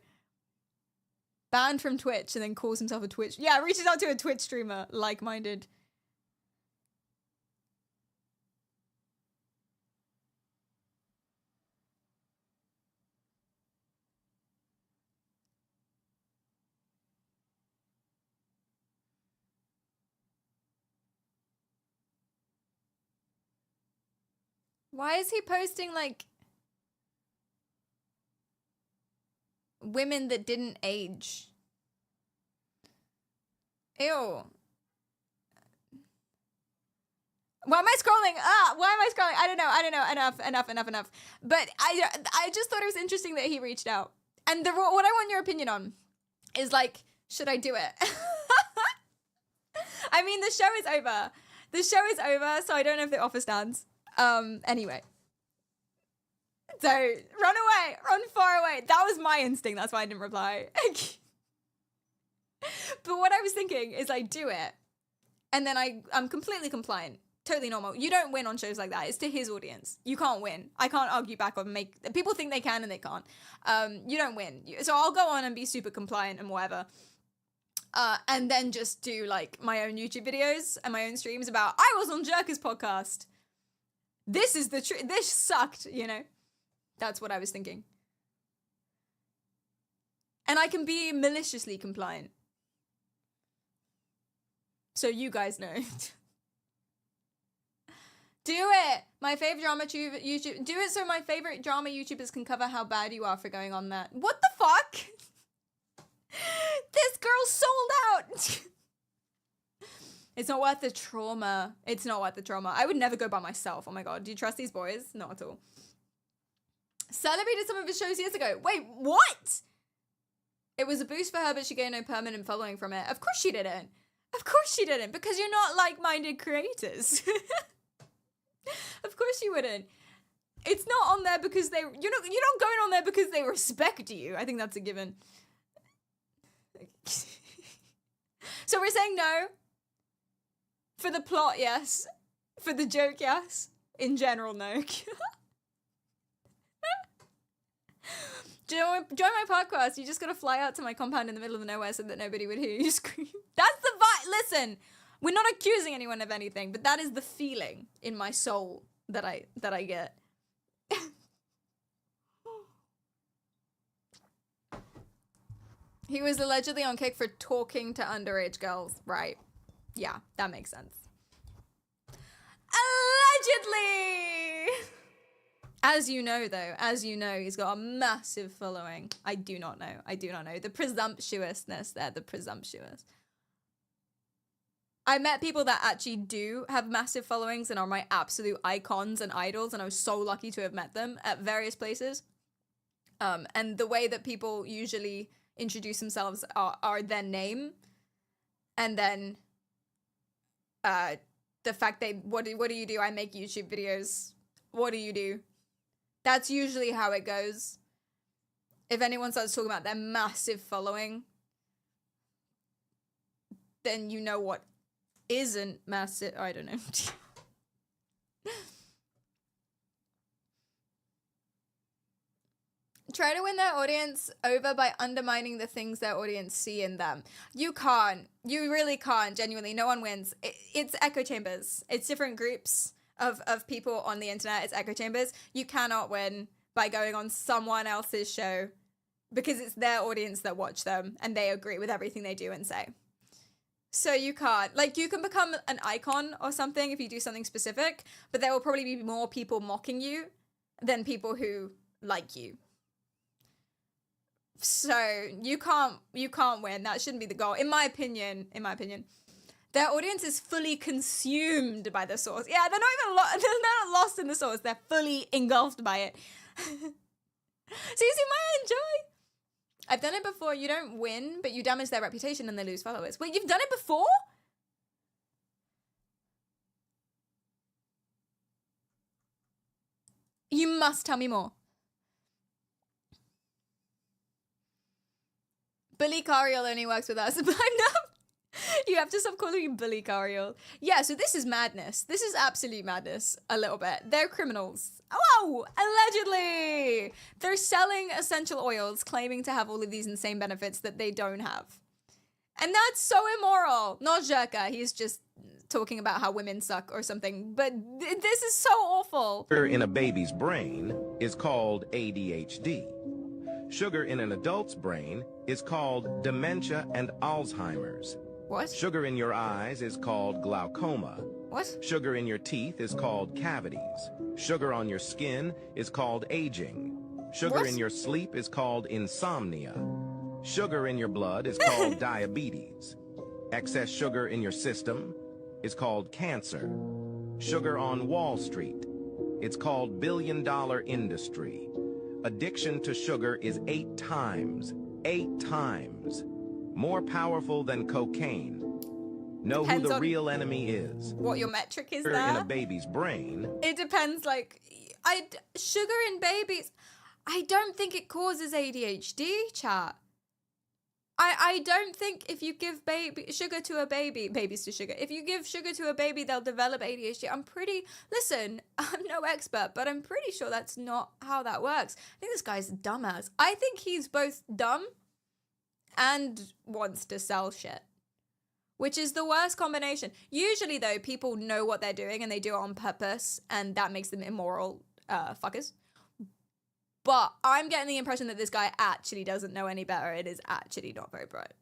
Banned from Twitch and then calls himself a Twitch. Yeah, reaches out to a Twitch streamer, like-minded. Why is he posting, like, women that didn't age? Ew. Why am I scrolling? Why am I scrolling? I don't know. Enough. But I just thought it was interesting that he reached out. And what I want your opinion on is, like, should I do it? I mean, the show is over. The show is over, so I don't know if the offer stands. Anyway. So, run away. Run far away. That was my instinct. That's why I didn't reply. But what I was thinking is I do it. And then I'm completely compliant. Totally normal. You don't win on shows like that. It's to his audience. You can't win. I can't argue back or make... People think they can and they can't. You don't win. So I'll go on and be super compliant and whatever. And then just do, like, my own YouTube videos and my own streams about, I was on Jerka's podcast. This is the truth. This sucked, you know? That's what I was thinking. And I can be maliciously compliant. So you guys know. Do it! My favorite drama YouTube. Do it so my favorite drama YouTubers can cover how bad you are for going on that. What the fuck? This girl sold out! It's not worth the trauma. It's not worth the trauma. I would never go by myself. Oh my god. Do you trust these boys? Not at all. Celebrated some of his shows years ago. Wait, what? It was a boost for her, but she gained no permanent following from it. Of course she didn't. Of course she didn't, because you're not like-minded creators. Of course you wouldn't. It's not on there because you're not going on there because they respect you. I think that's a given. So we're saying no. For the plot, yes. For the joke, yes. In general, no. Do you know, join my podcast. You just gotta fly out to my compound in the middle of nowhere so that nobody would hear you scream. That's the vibe. Listen, we're not accusing anyone of anything, but that is the feeling in my soul that I get. He was allegedly on kick for talking to underage girls. Right. Yeah, that makes sense. Allegedly! As you know, though, he's got a massive following. I do not know. The presumptuousness there, the presumptuous. I met people that actually do have massive followings and are my absolute icons and idols, and I was so lucky to have met them at various places. And the way that people usually introduce themselves are their name, and then the fact they what do you do? I make YouTube videos. What do you do? That's usually how it goes. If anyone starts talking about their massive following, then you know what isn't massive. I don't know. Try to win their audience over by undermining the things their audience see in them. You can't. You really can't. Genuinely, no one wins. It's echo chambers. It's different groups of people on the internet. It's echo chambers. You cannot win by going on someone else's show because it's their audience that watch them and they agree with everything they do and say. So you can't. Like, you can become an icon or something if you do something specific, but there will probably be more people mocking you than people who like you. So you can't win. That shouldn't be the goal. In my opinion. Their audience is fully consumed by the source. Yeah, they're not lost in the source. They're fully engulfed by it. So you see my enjoy? I've done it before. You don't win, but you damage their reputation and they lose followers. Wait, you've done it before? You must tell me more. Bully Cariel only works with us. I'm not. You have to stop calling me Bully Cariel. Yeah, so this is madness. This is absolute madness, a little bit. They're criminals. Oh, allegedly! They're selling essential oils, claiming to have all of these insane benefits that they don't have. And that's so immoral. Not Zherka, he's just talking about how women suck or something. But this is so awful.
Sugar in a baby's brain is called ADHD. Sugar in an adult's brain is called dementia and Alzheimer's.
What?
Sugar in your eyes is called glaucoma.
What?
Sugar in your teeth is called cavities. Sugar on your skin is called aging. Sugar in your sleep is called insomnia. Sugar in your blood is called diabetes. Excess sugar in your system is called cancer. Sugar on Wall Street, it's called billion-dollar industry. Addiction to sugar is 8 times more powerful than cocaine. Know
Depends
who the
on
real enemy is.
what your metric is
Sugar in a
there.
baby's brain.
It depends, like, sugar in babies, I don't think it causes ADHD, chat. I don't think if you give sugar to a baby, babies to sugar, if you give sugar to a baby, they'll develop ADHD. Listen, I'm no expert, but I'm pretty sure that's not how that works. I think this guy's a dumbass. I think he's both dumb and wants to sell shit, which is the worst combination. Usually, though, people know what they're doing and they do it on purpose, and that makes them immoral fuckers. But I'm getting the impression that this guy actually doesn't know any better. It is actually not very bright.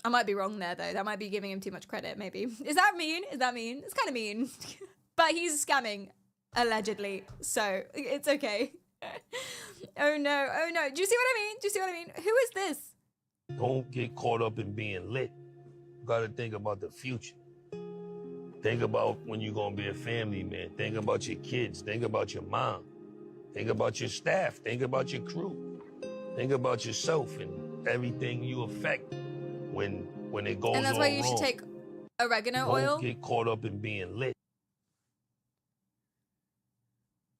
I might be wrong there, though. That might be giving him too much credit, maybe. Is that mean? It's kind of mean. But he's scamming allegedly. So it's okay. Oh no, oh no. Do you see what I mean? Do you see what I mean? Who is this?
Don't get caught up in being lit. You gotta think about the future. Think about when you're gonna be a family man. Think about your kids. Think about your mom. Think about your staff. Think about your crew. Think about yourself and everything you affect when it goes on.
And that's why you should take oregano oil.
Don't get caught up in being lit.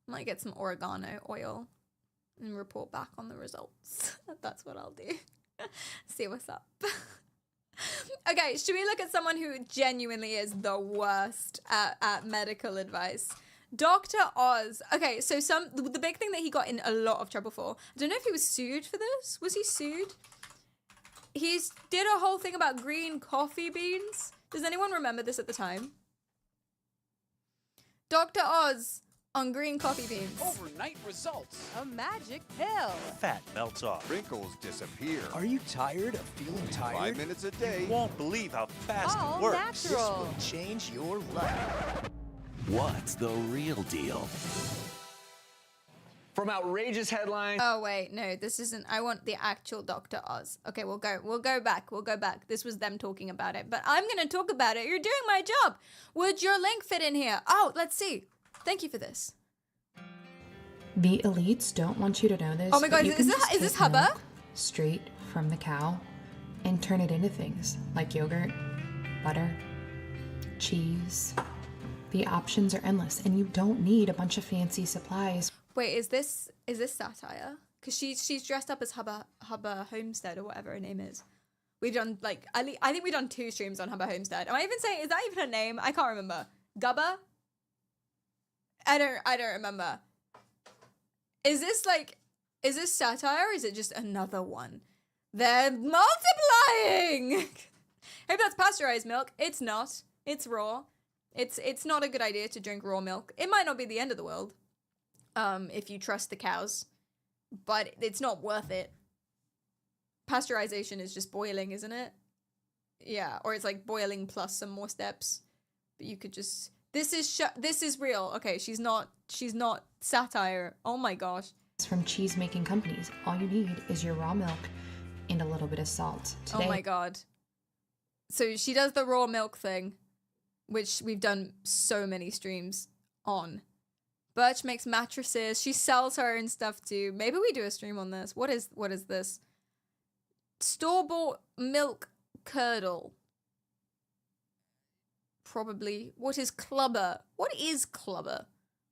Might get some oregano oil and report back on the results. That's what I'll do. See what's up. Okay, should we look at someone who genuinely is the worst at medical advice? Dr. Oz. Okay, so the big thing that he got in a lot of trouble for, I don't know if he was sued for this. Was he sued? He did a whole thing about green coffee beans. Does anyone remember this at the time? Dr. Oz on green coffee beans.
Overnight results.
A magic pill.
Fat melts off.
Wrinkles disappear.
Are you tired of feeling tired?
5 minutes a day.
You won't believe how fast
All
it works.
natural.
This will change your life. What's the real deal?
From outrageous headlines.
Oh wait, no, this isn't. I want the actual Dr. Oz. Okay, we'll go back. This was them talking about it, but I'm gonna talk about it. You're doing my job. Would your link fit in here? Oh, let's see. Thank you for this.
The elites don't want you to know this.
Oh my god,
but you
is
can
this
just take
Hubba?
milk straight from the cow and turn it into things like yogurt, butter, cheese. The options are endless, and you don't need a bunch of fancy supplies.
Wait, is this satire? Because she's dressed up as Hubba Homestead or whatever her name is. We've done like I think we've done 2 streams on Hubba Homestead. Am I even saying, is that even her name? I can't remember. Gubba? I don't remember. Is this satire or is it just another one? They're multiplying! Hope that's pasteurized milk. It's not. It's raw. It's not a good idea to drink raw milk. It might not be the end of the world. If you trust the cows. But it's not worth it. Pasteurization is just boiling, isn't it? Yeah, or it's like boiling plus some more steps. But you could just... This is real. Okay, she's not satire. Oh my gosh.
From cheese-making companies, all you need is your raw milk and a little bit of salt. Today,
Oh my god. So she does the raw milk thing, which we've done so many streams on. Birch makes mattresses. She sells her and stuff too. Maybe we do a stream on this. What is this? Store-bought milk curdle. Probably. What is clubber? What is clubber?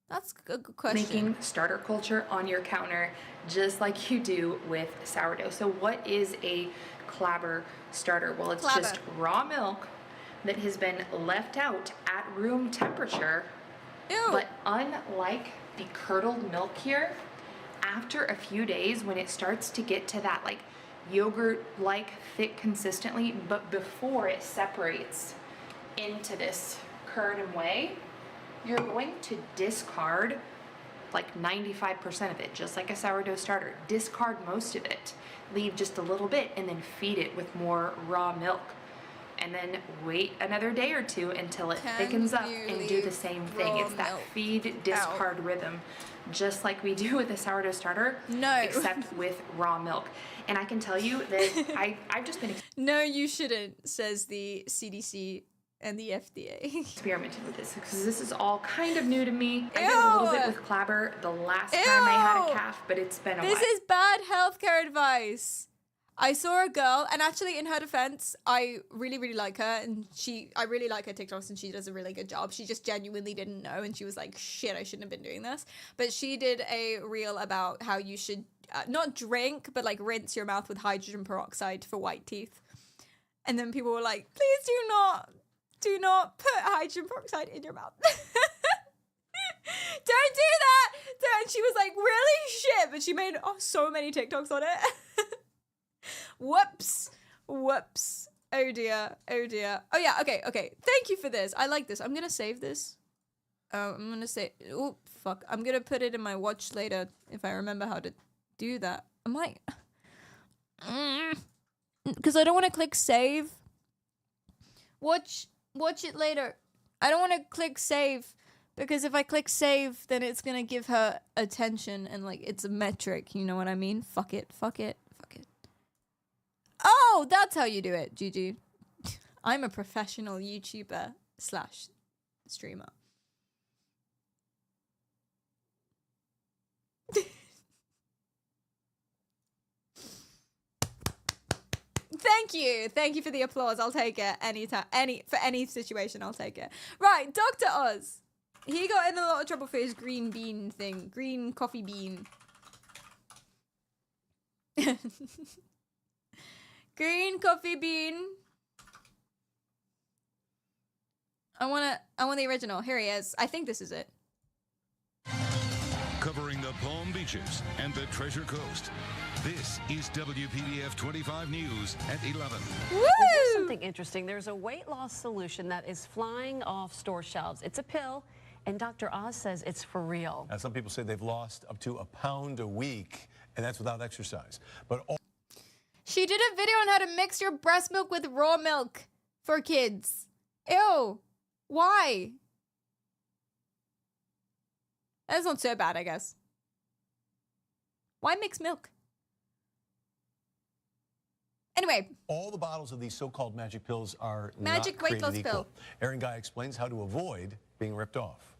That's a good question.
making starter culture on your counter just like you do with sourdough. So what is a clabber starter? Well, it's
Clabber.
just raw milk that has been left out at room temperature.
Ew.
But unlike the curdled milk here, after a few days when it starts to get to that like yogurt-like thick consistently, but before it separates into this curd and whey, you're going to discard like 95% of it, just like a sourdough starter. Discard most of it, leave just a little bit, and then feed it with more raw milk. And then wait another day or 2 until it thickens up and do the same thing.
raw
It's that
milk
feed, discard rhythm, just like we do with a sourdough starter, except with raw milk. And I can tell you that I've just been
No, you shouldn't, says the CDC and the FDA.
experimenting with this because this is all kind of new to me. I did a little bit with clabber the last time I had a calf, but it's been a while.
This is bad healthcare advice. I saw a girl, and actually, in her defense, I really, really like her, and I really like her TikToks, and she does a really good job. She just genuinely didn't know, and she was like, shit, I shouldn't have been doing this. But she did a reel about how you should not drink, but like rinse your mouth with hydrogen peroxide for white teeth. And then people were like, please do not put hydrogen peroxide in your mouth. Don't do that! And she was like, really? Shit. But she made so many TikToks on it. Whoops. Oh dear. Oh yeah, okay. Thank you for this. I like this. I'm gonna save this. I'm gonna say, oh fuck. I'm gonna put it in my watch later if I remember how to do that. I'm like, because I don't want to click save. Watch it later. I don't want to click save Because if I click save, then it's gonna give her attention and like it's a metric, you know what I mean? Fuck it, fuck it, fuck it. Oh, that's how you do it, GG. I'm a professional YouTuber / streamer. Thank you for the applause. I'll take it anytime, for any situation. I'll take it. Right, Dr. Oz. He got in a lot of trouble for his green bean thing, green coffee bean. Green coffee bean. I want the original. Here he is. I think this is it.
Covering the Palm Beaches and the Treasure Coast. This is WPDF 25 News at 11.
Here's something interesting. There's a weight loss solution that is flying off store shelves. It's a pill, and Dr. Oz says it's for real.
Now, some people say they've lost up to 1 pound a week, and that's without exercise. But
She did a video on how to mix your breast milk with raw milk for kids. Ew. Why? That's not so bad, I guess. Why mix milk? Anyway.
All the bottles of these so-called magic pills are
Magic
not
weight
created
loss
equal.
pill.
Erin Guy explains how to avoid being ripped off.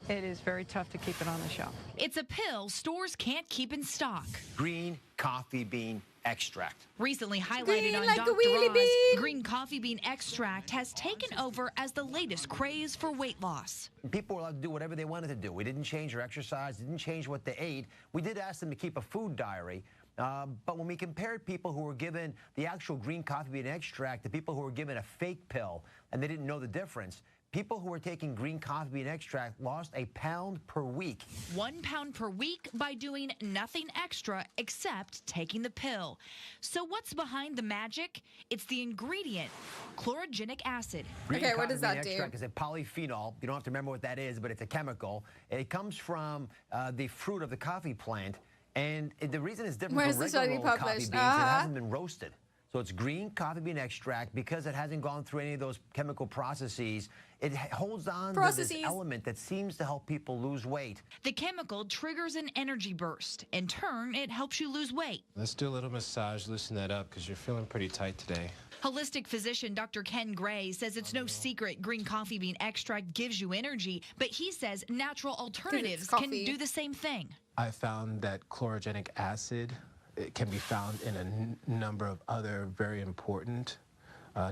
It is very tough to keep it on the shelf. It's a pill stores can't keep in stock.
Green coffee bean extract.
Recently highlighted
Green
on
like a
Dr.
wheelie
Oz,
bean.
green coffee bean extract has taken over as the latest craze for weight loss.
People were allowed to do whatever they wanted to do. We didn't change their exercise, didn't change what they ate. We did ask them to keep a food diary. But when we compared people who were given the actual green coffee bean extract to people who were given a fake pill and they didn't know the difference, people who were taking green coffee bean extract lost 1 pound per week.
1 pound per week by doing nothing extra except taking the pill. So what's behind the magic? It's the ingredient, chlorogenic acid.
Green
Okay, what
coffee
does that
bean
do?
extract is a polyphenol. You don't have to remember what that is, but it's a chemical. It comes from the fruit of the coffee plant. And the reason it's different
Where's
from
this already
regular old coffee
published?
beans, it hasn't been roasted. So it's green coffee bean extract because it hasn't gone through any of those chemical processes. It holds on to this element that seems to help people lose weight.
The chemical triggers an energy burst. In turn, it helps you lose weight.
Let's do a little massage, loosen that up, because you're feeling pretty tight today.
Holistic physician Dr. Ken Gray says it's no secret green coffee bean extract gives you energy, but he says natural alternatives can
coffee.
do the same thing.
I found that chlorogenic acid, it can be found in a number of other very important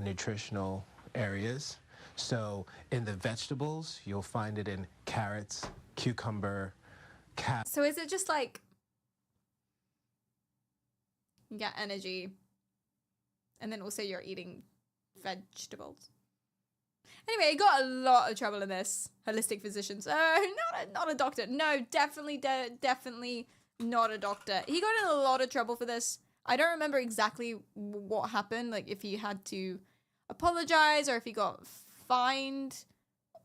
nutritional areas. So in the vegetables, you'll find it in carrots, cucumber,
So is it just like you get energy and then also you're eating vegetables? Anyway, he got a lot of trouble in this. Holistic physicians. Not a doctor. No, definitely not a doctor. He got in a lot of trouble for this. I don't remember exactly what happened, like if he had to apologize or if he got fined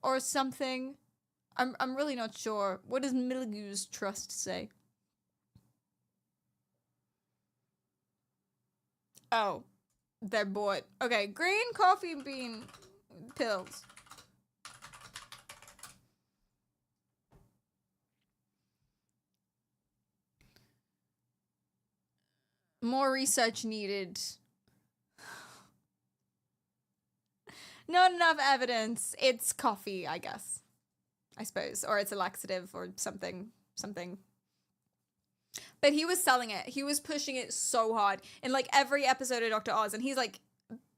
or something. I'm really not sure. What does Miligu's Trust say? Oh, they're bought. Okay, green coffee bean pills. More research needed. Not enough evidence. It's coffee, I guess. I suppose. Or it's a laxative or something. But he was selling it. He was pushing it so hard. In like every episode of Dr. Oz. And he's like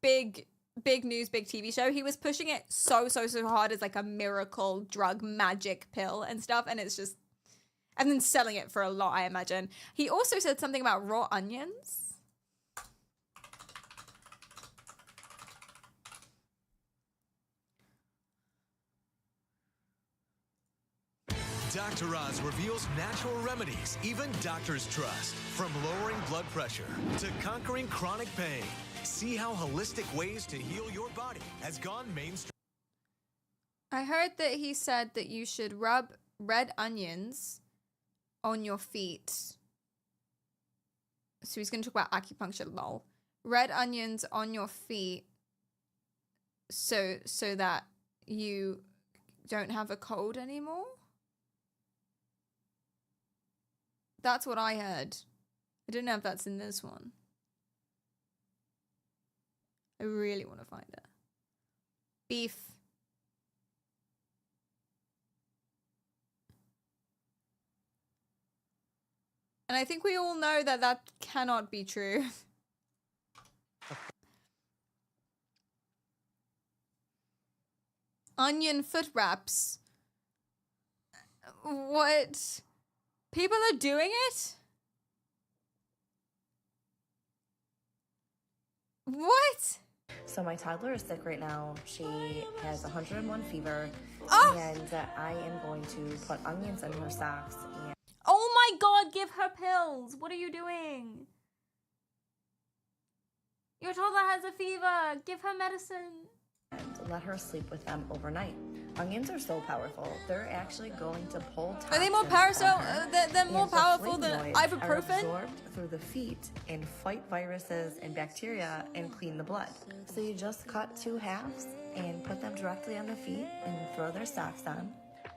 big news, big TV show. He was pushing it so hard as like a miracle drug magic pill and stuff. And it's just... And then selling it for a lot, I imagine. He also said something about raw onions.
Dr. Oz reveals natural remedies even doctors trust. From lowering blood pressure to conquering chronic pain. See how holistic ways to heal your body has gone mainstream.
I heard that he said that you should rub red onions on your feet. So he's going to talk about acupuncture, lol. Red onions on your feet so that you don't have a cold anymore. That's what I heard. I don't know if that's in this one. I really want to find it. Beef. And I think we all know that that cannot be true. Onion foot wraps. What? People are doing it? What?
So my toddler is sick right now. She has 101 fever.
Oh!
And I am going to put onions in her socks. And
Oh my god, give her pills. What are you doing? Your toddler has a fever. Give her medicine.
let her sleep with them overnight. Onions are so powerful. They're actually going to pull
Are they more
toxins
powerful?
from her,
They're more
and the
powerful than
flavonoids are
ibuprofen?
absorbed through the feet and fight viruses and bacteria and clean the blood. So you just cut 2 halves and put them directly on the feet and throw their socks on.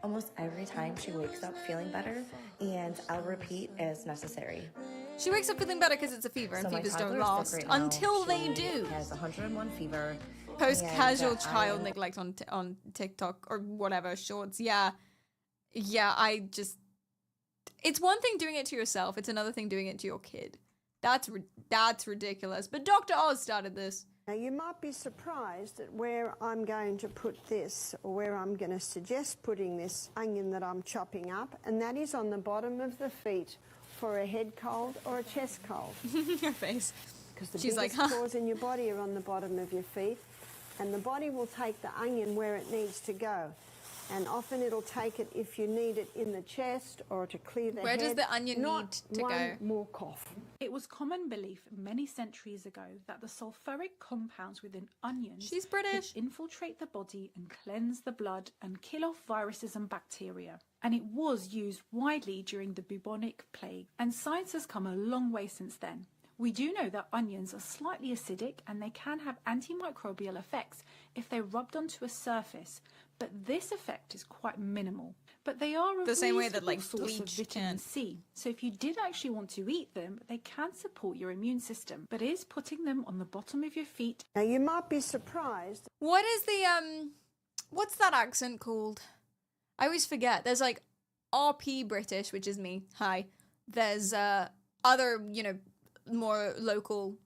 Almost every time she wakes up feeling better, and I'll repeat as necessary.
She wakes up feeling better because it's a fever, and
So my
fevers
toddler
don't
is sick
last
right now.
until they
She
do.
has 101 fever.
Post casual
and,
child
I'm-
neglect on TikTok or whatever shorts. Yeah, I just. It's one thing doing it to yourself. It's another thing doing it to your kid. That's ridiculous. But Dr. Oz started this.
Now, you might be surprised at where I'm going to put this, or where I'm going to suggest putting this onion that I'm chopping up, and that is on the bottom of the feet for a head cold or a chest cold.
Your face.
Because the
She's like,
biggest
huh?
pores in your body are on the bottom of your feet, and the body will take the onion where it needs to go. And often it'll take it if you need it in the chest or to clear the
Where
head.
does the onion
not
need to
one
go?
more cough.
It was common belief many centuries ago that the sulfuric compounds within onions
She's British.
could infiltrate the body and cleanse the blood and kill off viruses and bacteria. And it was used widely during the bubonic plague. And science has come a long way since then. We do know that onions are slightly acidic and they can have antimicrobial effects if they're rubbed onto a surface, but this effect is quite minimal. But they are a
The same way that,
reasonable
like,
source of
bleach
vitamin
can.
C. So if you did actually want to eat them, they can support your immune system. But is putting them on the bottom of your feet.
Now, you might be surprised.
What is the what's that accent called? I always forget. There's like RP British, which is me. Hi. There's other, more local.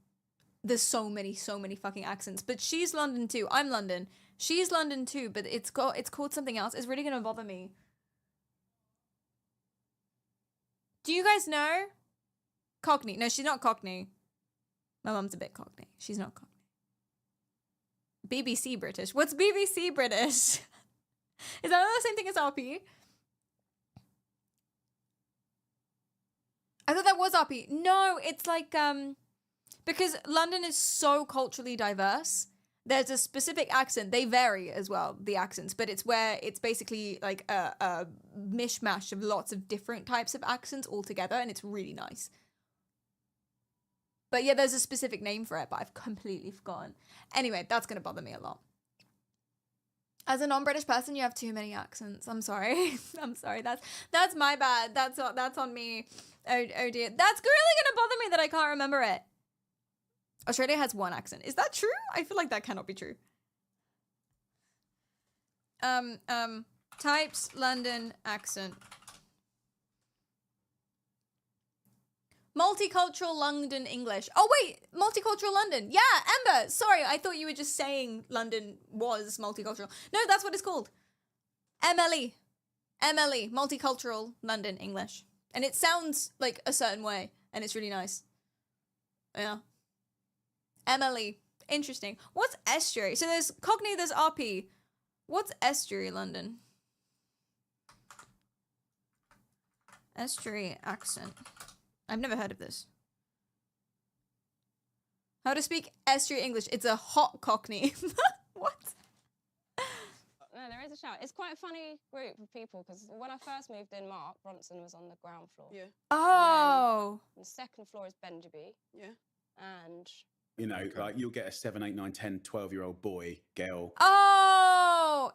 There's so many fucking accents. But she's London too. I'm London. She's London too, but it's called something else. It's really gonna bother me. Do you guys know? Cockney. No, she's not Cockney. My mum's a bit Cockney. She's not Cockney. BBC British. What's BBC British? Is that the same thing as RP? I thought that was RP. No, it's like because London is so culturally diverse. There's a specific accent. They vary as well, the accents, but it's where it's basically like a mishmash of lots of different types of accents all together, and it's really nice. But yeah, there's a specific name for it, but I've completely forgotten. Anyway, that's going to bother me a lot. As a non-British person, you have too many accents. I'm sorry. I'm sorry. That's my bad. That's on me. Oh dear. That's really going to bother me that I can't remember it. Australia has one accent. Is that true? I feel like that cannot be true. Types London accent. Multicultural London English. Oh wait, multicultural London. Yeah, Amber. Sorry, I thought you were just saying London was multicultural. No, that's what it's called. MLE. MLE, multicultural London English. And it sounds like a certain way, and it's really nice. Yeah. MLE. Interesting. What's estuary? So there's Cockney, there's RP. What's estuary London? Estuary accent. I've never heard of this. How to speak estuary English. It's a hot Cockney. What?
No, there is a shout. It's quite a funny group of people because when I first moved in, Mark Bronson was on the ground floor. Yeah.
Oh.
The second floor is Benjaby. Yeah. And
like you'll get a 7, 8, 9, 10, 12-year-old boy, girl.
Oh. Oh,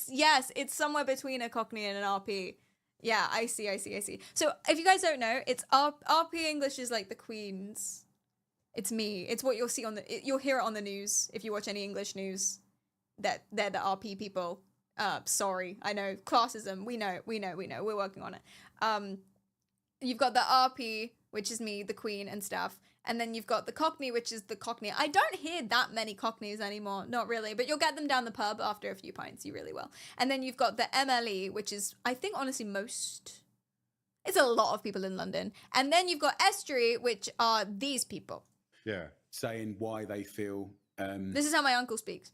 yes, it's somewhere between a Cockney and an RP. Yeah, I see. So if you guys don't know, it's RP English is like the Queen's. It's me. It's what you'll see you'll hear it on the news if you watch any English news. That they're the RP people. Sorry, I know classism. We know. We're working on it. You've got the RP, which is me, the Queen, and stuff. And then you've got the Cockney, which is the Cockney. I don't hear that many Cockneys anymore. Not really. But you'll get them down the pub after a few pints. You really will. And then you've got the MLE, which is, I think, honestly, it's a lot of people in London. And then you've got Estuary, which are these people.
Yeah. Saying why they feel...
this is how my uncle speaks.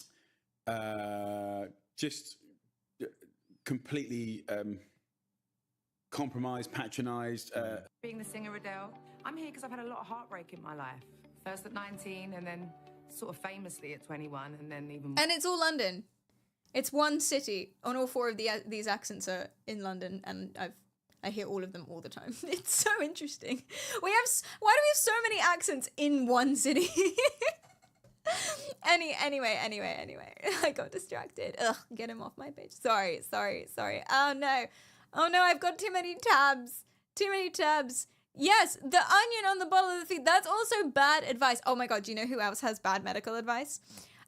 Just completely compromised, patronised.
Being the singer Adele, I'm here because I've had a lot of heartbreak in my life. First at 19 and then sort of famously at 21 and then even more.
And it's all London. It's one city. And all four of these accents are in London, and I hear all of them all the time. It's so interesting. Why do we have so many accents in one city? Anyway. I got distracted. Ugh, get him off my page. Sorry. Oh no, I've got too many tabs. Yes, the onion on the bottle of the feet. That's also bad advice. Oh my God, do you know who else has bad medical advice?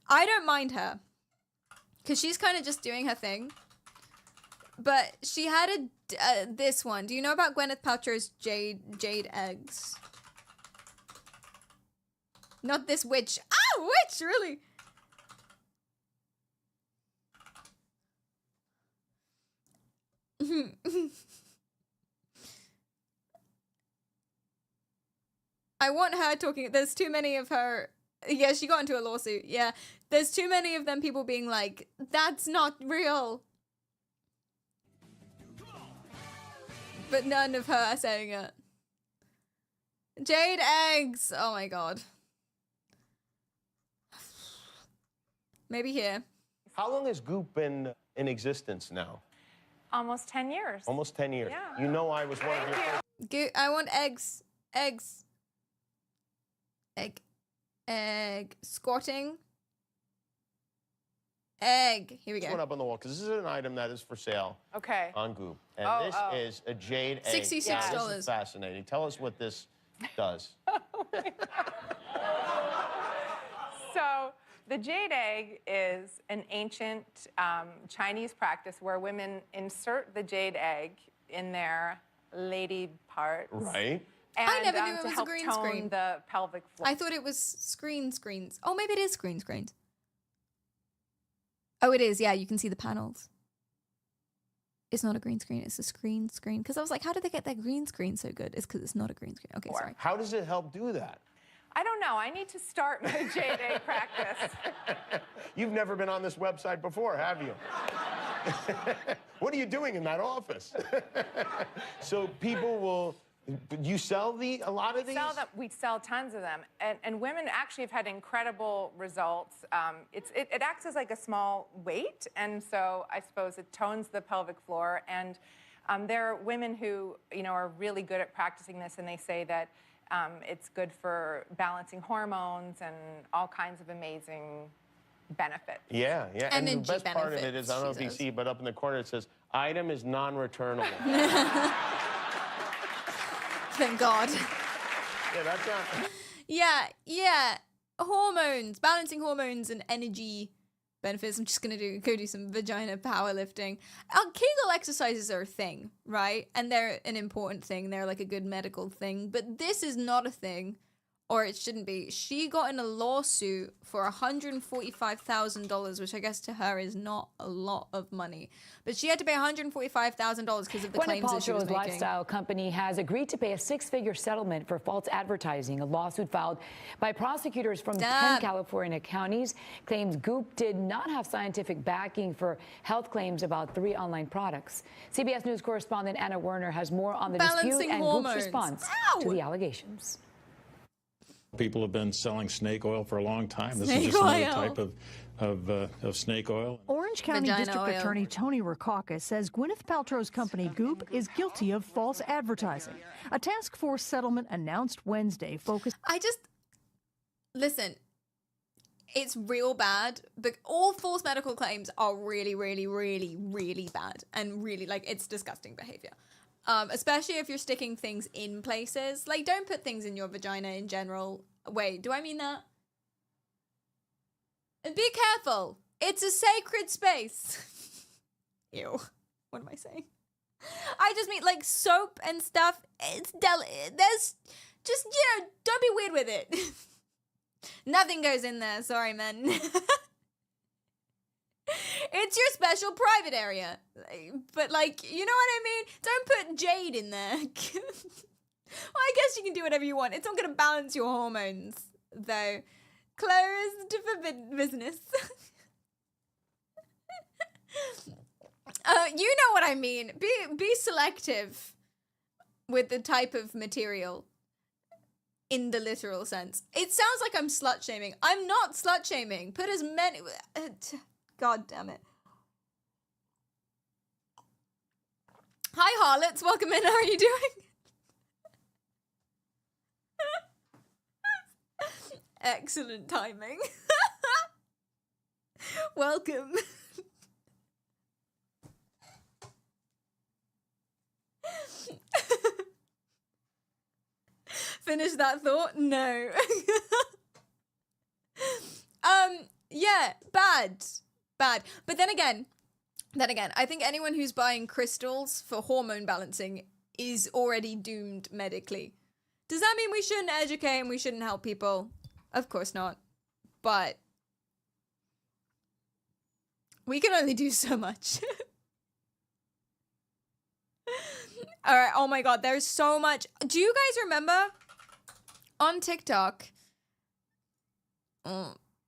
I don't mind her, because she's kind of just doing her thing. But she had this one. Do you know about Gwyneth Paltrow's jade eggs? Not this witch. Ah, witch, really? I want her talking. There's too many of her. Yeah, she got into a lawsuit. Yeah. There's too many of them people being like, that's not real. But none of her saying it. Jade eggs. Oh my God. Maybe here.
How long has Goop been in existence now?
Almost 10 years.
Almost 10 years.
Yeah.
You know I was one of your...
I want eggs. Eggs. Egg. Squatting. Egg. Here we go.
This one up on the wall, because this is an item that is for sale.
Okay.
On Goop. And this is a jade egg.
$66.
This is fascinating. Tell us what this does.
So the jade egg is an ancient Chinese practice where women insert the jade egg in their lady parts.
Right.
And,
I never knew it
to
was a
help
green
tone
screen.
The pelvic floor.
I thought it was screens. Oh, maybe it is screens. Oh, it is. Yeah, you can see the panels. It's not a green screen. It's a screen. Because I was like, how did they get that green screen so good? It's because it's not a green screen. Okay, sorry.
How does it help do that?
I don't know. I need to start my jade egg practice.
You've never been on this website before, have you? What are you doing in that office? So people will... You sell a lot of these?
We sell tons of them. And women actually have had incredible results. It acts as like a small weight, and so I suppose it tones the pelvic floor. And there are women who, are really good at practicing this, and they say that it's good for balancing hormones and all kinds of amazing benefits.
Yeah. And the best part of it
benefits,
is, I don't know if you see, but up in the corner it says, item is non-returnable.
Thank God.
Yeah, that's not...
Yeah. Hormones, balancing hormones and energy benefits. I'm just gonna go do some vagina powerlifting. Kegel exercises are a thing, right? And they're an important thing. They're like a good medical thing. But this is not a thing, or it shouldn't be. She got in a lawsuit for $145,000, which I guess to her is not a lot of money. But she had to pay $145,000 because of the claims that she was making.
Lifestyle company has agreed to pay a six-figure settlement for false advertising. A lawsuit filed by prosecutors from 10 California counties claims Goop did not have scientific backing for health claims about 3 online products. CBS News correspondent Anna Werner has more on the dispute and Goop's response to the allegations.
People have been selling snake oil for a long time. This is just another type of snake oil.
Orange County District Attorney Tony Rackauckus says Gwyneth Paltrow's company Goop is guilty of false advertising. A task force settlement announced Wednesday focused.
Listen. it's real bad. But all false medical claims are really, really, really, really bad. And really, like, it's disgusting behavior. Especially if you're sticking things in places. Like, don't put things in your vagina in general. Wait, do I mean that? And be careful. It's a sacred space. Ew. What am I saying? I just mean, like, soap and stuff. It's there's just, you know, don't be weird with it. Nothing goes in there. Sorry, men. It's your special private area. But, like, you know what I mean? Don't put jade in there. Well, I guess you can do whatever you want. It's not going to balance your hormones, though. Closed for business. You know what I mean. Be selective with the type of material in the literal sense. It sounds like I'm slut shaming. I'm not slut shaming. Put as many. God damn it. Hi, harlots. Welcome in. How are you doing? Excellent timing. Welcome. Finish that thought? No. Yeah, bad. But then again, I think anyone who's buying crystals for hormone balancing is already doomed medically. Does that mean we shouldn't educate and we shouldn't help people? Of course not. But we can only do so much. All right. Oh my God. There's so much. Do you guys remember on TikTok?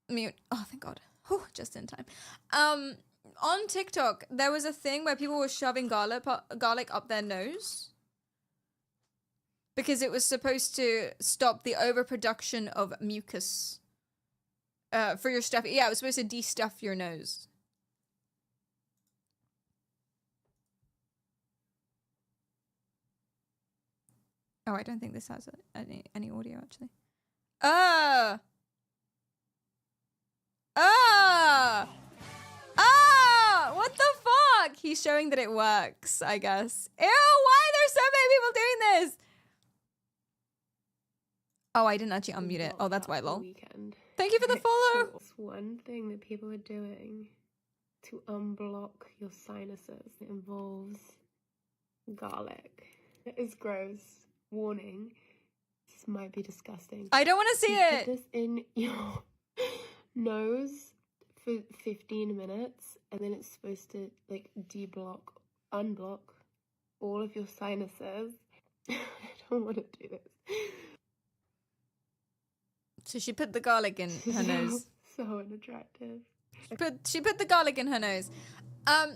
Mute. Oh, thank God. Whew, just in time. On TikTok, there was a thing where people were shoving garlic up their nose because it was supposed to stop the overproduction of mucus for your stuff. Yeah, it was supposed to de-stuff your nose. Oh, I don't think this has any audio, actually. What the fuck? He's showing that it works, I guess. Ew, why are there so many people doing this? Oh, I didn't actually unmute it. Oh, that's why, lol. Thank you for the follow.
It's one thing that people are doing to unblock your sinuses. It involves garlic. It is gross. Warning. This might be disgusting.
I don't want to see it.
Put this in your nose for 15 minutes and then it's supposed to like unblock all of your sinuses. I don't want to do this.
So she put the garlic in her nose.
So unattractive.
She put the garlic in her nose.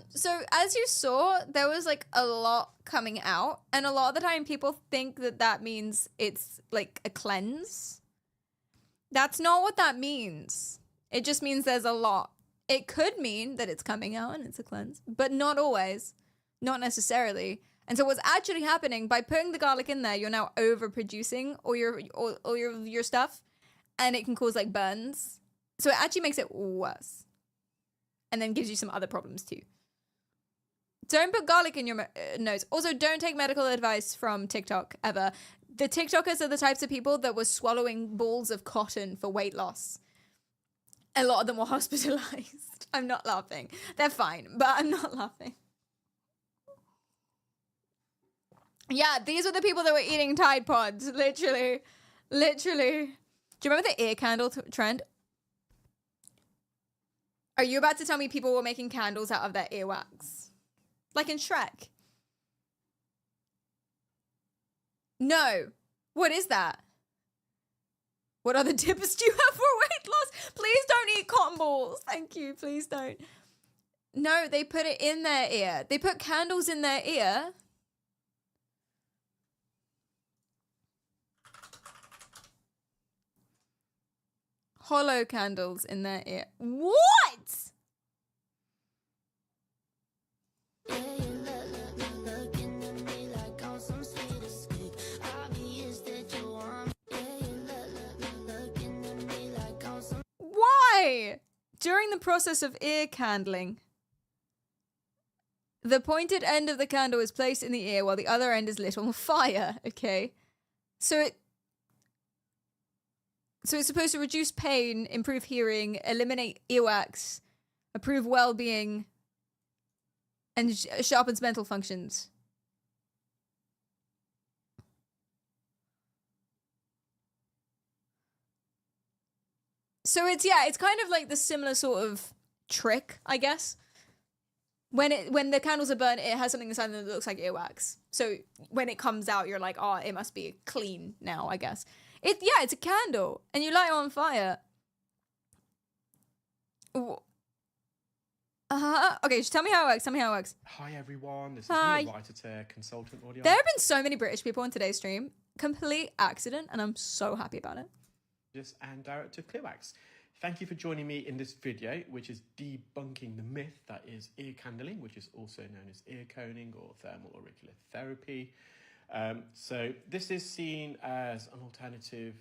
So as you saw, there was like a lot coming out, and a lot of the time people think that means it's like a cleanse. That's not what that means. It just means there's a lot. It could mean that it's coming out and it's a cleanse, but not always, not necessarily. And so what's actually happening by putting the garlic in there, you're now overproducing all your stuff, and it can cause like burns. So it actually makes it worse. And then gives you some other problems too. Don't put garlic in your nose. Also, don't take medical advice from TikTok ever. The TikTokers are the types of people that were swallowing balls of cotton for weight loss. A lot of them were hospitalized. I'm not laughing. They're fine, but I'm not laughing. Yeah, these were the people that were eating Tide Pods. Literally. Do you remember the ear candle trend? Are you about to tell me people were making candles out of their earwax? Like in Shrek? No. What is that? What other tips do you have for weight loss? Please don't eat cotton balls. Thank you. Please don't. No, they put it in their ear. They put candles in their ear. Hollow candles in their ear. What? Why? During the process of ear candling, the pointed end of the candle is placed in the ear while the other end is lit on fire. Okay. So it's supposed to reduce pain, improve hearing, eliminate earwax, improve well-being, and sharpens mental functions. So it's kind of like the similar sort of trick, I guess. When the candles are burnt, it has something inside that looks like earwax. So when it comes out, you're like, oh, it must be clean now, I guess. It's a candle, and you light it on fire. Okay, just tell me how it works.
Hi everyone, this is
Hi.
Neil Wright at Consultant Audio.
There have been so many British people on today's stream. Complete accident, and I'm so happy about it.
And director of Clearwax. Thank you for joining me in this video, which is debunking the myth that is ear candling, which is also known as ear coning or thermal auricular therapy. So this is seen as an alternative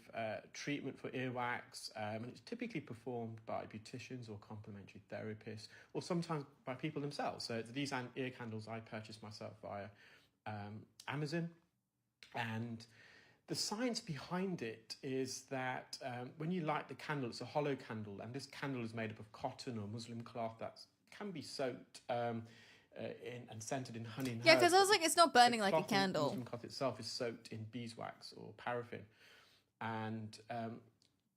treatment for earwax, and it's typically performed by beauticians or complementary therapists, or sometimes by people themselves. So these ear candles I purchased myself via Amazon, and the science behind it is that when you light the candle, it's a hollow candle, and this candle is made up of cotton or muslin cloth that can be soaked and scented in honey and
Yeah,
herbs.
because I was like, it's not burning
The
like a
cloth,
candle.
muslin cloth itself is soaked in beeswax or paraffin, and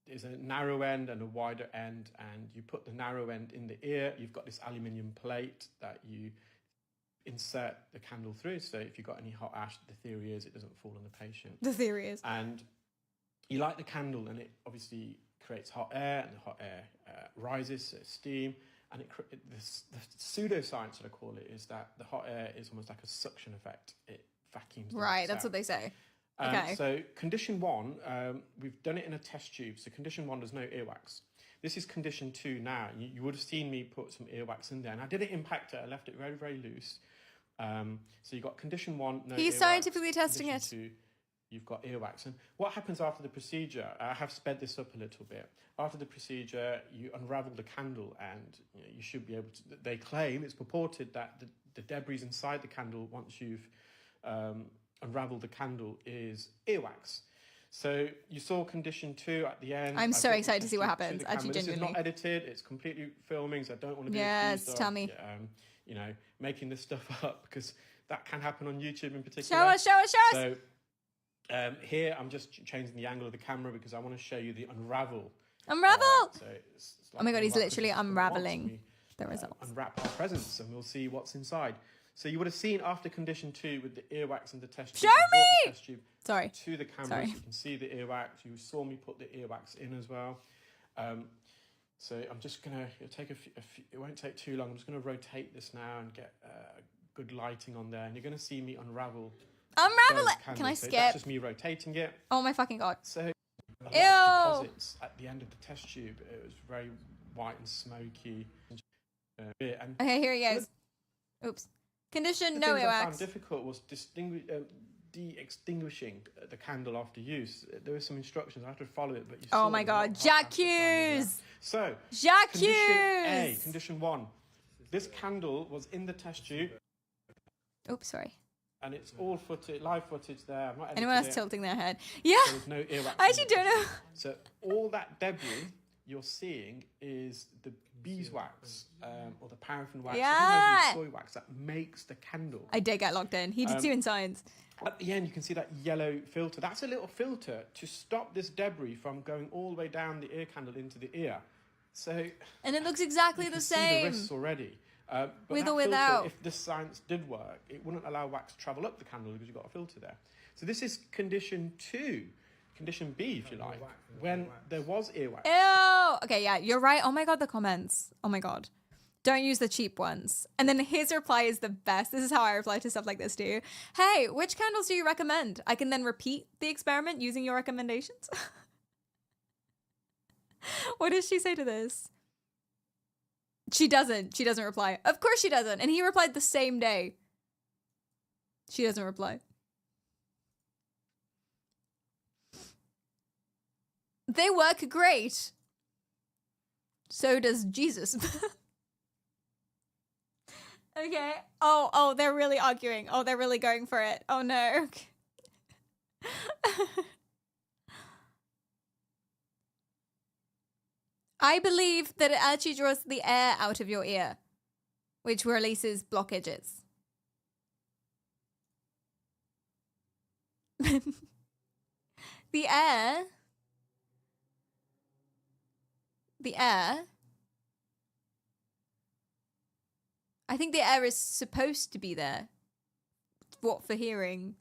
there's a narrow end and a wider end, and you put the narrow end in the ear. You've got this aluminium plate that you insert the candle through, so if you've got any hot ash, the theory is it doesn't fall on the patient.
The theory is.
And you light the candle, and it obviously creates hot air, and the hot air rises, so steam, and the pseudoscience that I call it is that the hot air is almost like a suction effect. It vacuums the
Right,
wax
that's
out.
what they say. Okay.
So condition 1, we've done it in a test tube. So condition 1, there's no earwax. This is condition 2 now. You would have seen me put some earwax in there, and I didn't impact it. I left it very, very loose. So you've got condition 1, no
He's
earwax.
scientifically testing
Condition 2, you've got earwax. And what happens after the procedure, I have sped this up a little bit. After the procedure, you unravel the candle, and you should be able to, they claim, it's purported that the debris inside the candle, once you've unraveled the candle, is earwax. So you saw condition 2 at the end.
I'm so
I put
excited to see what
the
happens,
camera.
actually,
This is
genuinely.
not edited, it's completely filming, so I don't want to be
Yes,
accused
tell
of,
me.
making this stuff up, because that can happen on YouTube in particular.
Show us.
So here I'm just changing the angle of the camera because I want to show you the unravel.
Unravel!
So it's
Oh my god, he's
unravel-
literally
because it's
unraveling
once we,
the results.
unwrap our presents, and we'll see what's inside. So you would have seen after condition 2 with the earwax and the test tube.
Show
I brought
me!
the test tube
Sorry.
to the camera,
Sorry.
so you can see the earwax. You saw me put the earwax in as well. So I'm just gonna. It'll take it won't take too long. I'm just gonna rotate this now and get good lighting on there, and you're gonna see me unravel.
Unravel
those
it! Can
candles.
I
So
skip?
that's just me rotating it.
Oh my fucking god.
So a lot of
Ew!
deposits at the end of the test tube. It was very white and smoky. And
Okay, here he goes. Oops. Condition
the
no
things I found
earwax.
difficult was de-extinguishing the candle after use. There were some instructions. I had to follow it, but you
Oh
saw
my
it was not
god.
hot
Jack
after finding
Hughes!
that. So,
Jack
condition A,
Hughes!
condition 1. This candle was in the test tube,
Oops, sorry.
and it's all footage, live footage there. I'm not
Anyone else
edited it.
tilting their head? Yeah.
So there's no earwax
I
in
actually
the
don't
test
know.
tube. So all that debris you're seeing is the beeswax or the paraffin wax,
Yeah.
soy wax that makes the candle.
I did get locked in. He did too in science.
At the end, you can see that yellow filter. That's a little filter to stop this debris from going all the way down the ear candle into the ear. So
And it looks exactly
you
the
can see the
same.
risks already. But
With
that
or
filter,
without.
if this science did work, it wouldn't allow wax to travel up the candle because you've got a filter there. So this is condition 2, condition B, if you like, when there was earwax.
Ew. Okay, yeah, you're right. Oh my god, the comments. Oh my god. Don't use the cheap ones. And then his reply is the best. This is how I reply to stuff like this too. Hey, which candles do you recommend? I can then repeat the experiment using your recommendations. What does she say to this? She doesn't. She doesn't reply. Of course she doesn't. And he replied the same day. She doesn't reply. They work great. So does Jesus. Okay. Oh, they're really arguing. Oh, they're really going for it. Oh no. I believe that it actually draws the air out of your ear, which releases blockages. The air. I think the air is supposed to be there. What, for hearing?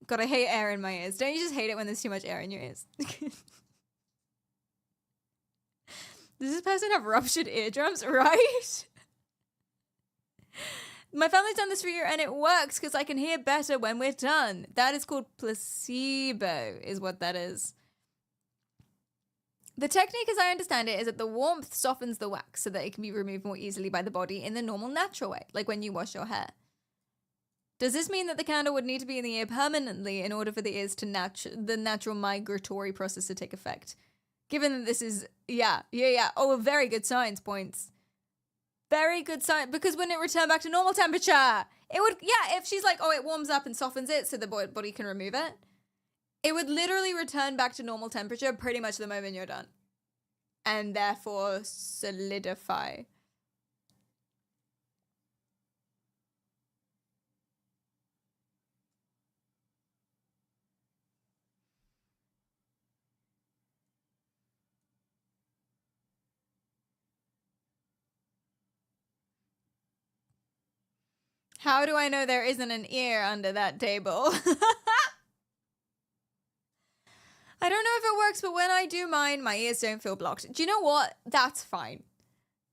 God, I hate air in my ears. Don't you just hate it when there's too much air in your ears? Does this person have ruptured eardrums? Right? My family's done this for you and it works because I can hear better when we're done. That is called placebo, is what that is. The technique, as I understand it, is that the warmth softens the wax so that it can be removed more easily by the body in the normal, natural way, like when you wash your hair. Does this mean that the candle would need to be in the ear permanently in order for the ears to the natural migratory process to take effect? Given that this is, yeah. Oh, very good science points. Very good science, because wouldn't it return back to normal temperature? It would, yeah, if she's like, oh, it warms up and softens it so the body can remove it. It would literally return back to normal temperature pretty much the moment you're done. And therefore solidify. How do I know there isn't an ear under that table? I don't know if it works, but when I do mine, my ears don't feel blocked. Do you know what? That's fine.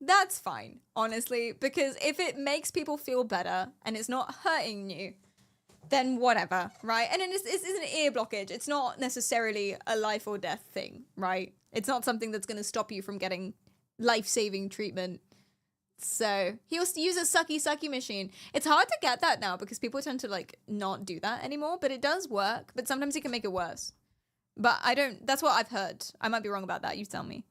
That's fine, honestly, because if it makes people feel better and it's not hurting you, then whatever, right? And it's an ear blockage. It's not necessarily a life or death thing, right? It's not something that's going to stop you from getting life-saving treatment. So he'll use a sucky machine. It's hard to get that now because people tend to like not do that anymore, but it does work. But sometimes it can make it worse. But I don't, that's what I've heard. I might be wrong about that. You tell me.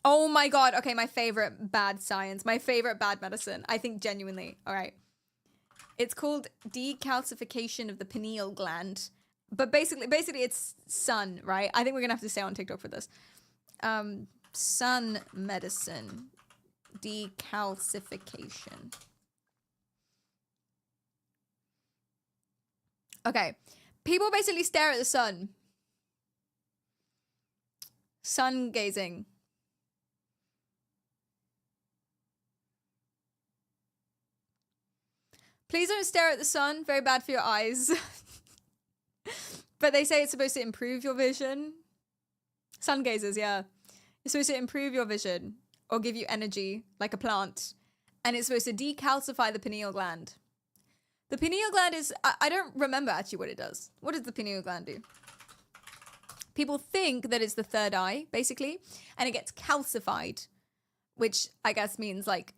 Oh my God. Okay, my favorite bad science. My favorite bad medicine. I think genuinely. All right. It's called decalcification of the pineal gland. But basically it's sun, right? I think we're going to have to stay on TikTok for this. Sun medicine. Decalcification. Okay. People basically stare at the sun. Sun gazing. Please don't stare at the sun. Very bad for your eyes. But they say it's supposed to improve your vision. Sun gazers, yeah. It's supposed to improve your vision or give you energy like a plant. And it's supposed to decalcify the pineal gland. The pineal gland is, I don't remember actually what it does. What does the pineal gland do? People think that it's the third eye, basically, and it gets calcified, which I guess means like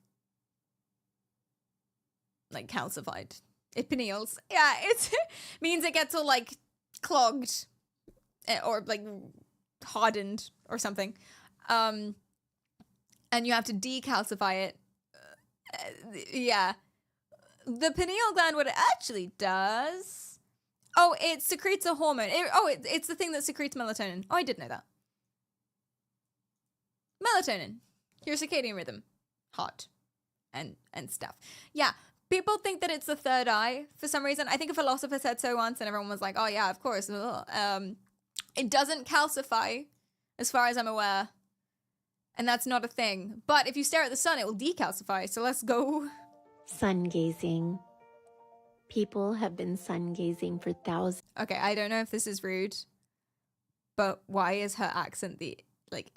calcified. It pineals. Yeah, it means it gets all like clogged or like hardened or something. And you have to decalcify it. Yeah. The pineal gland, what it actually does... Oh, it secretes a hormone. It's the thing that secretes melatonin. Oh, I did know that. Melatonin. Your circadian rhythm. Hot. And stuff. Yeah. People think that it's the third eye for some reason. I think a philosopher said so once and everyone was like, oh yeah, of course. It doesn't calcify, as far as I'm aware. And that's not a thing. But if you stare at the sun, it will decalcify. So let's go...
Sun gazing. People have been sun gazing for thousands.
Okay, I don't know if this is rude, but why is her accent the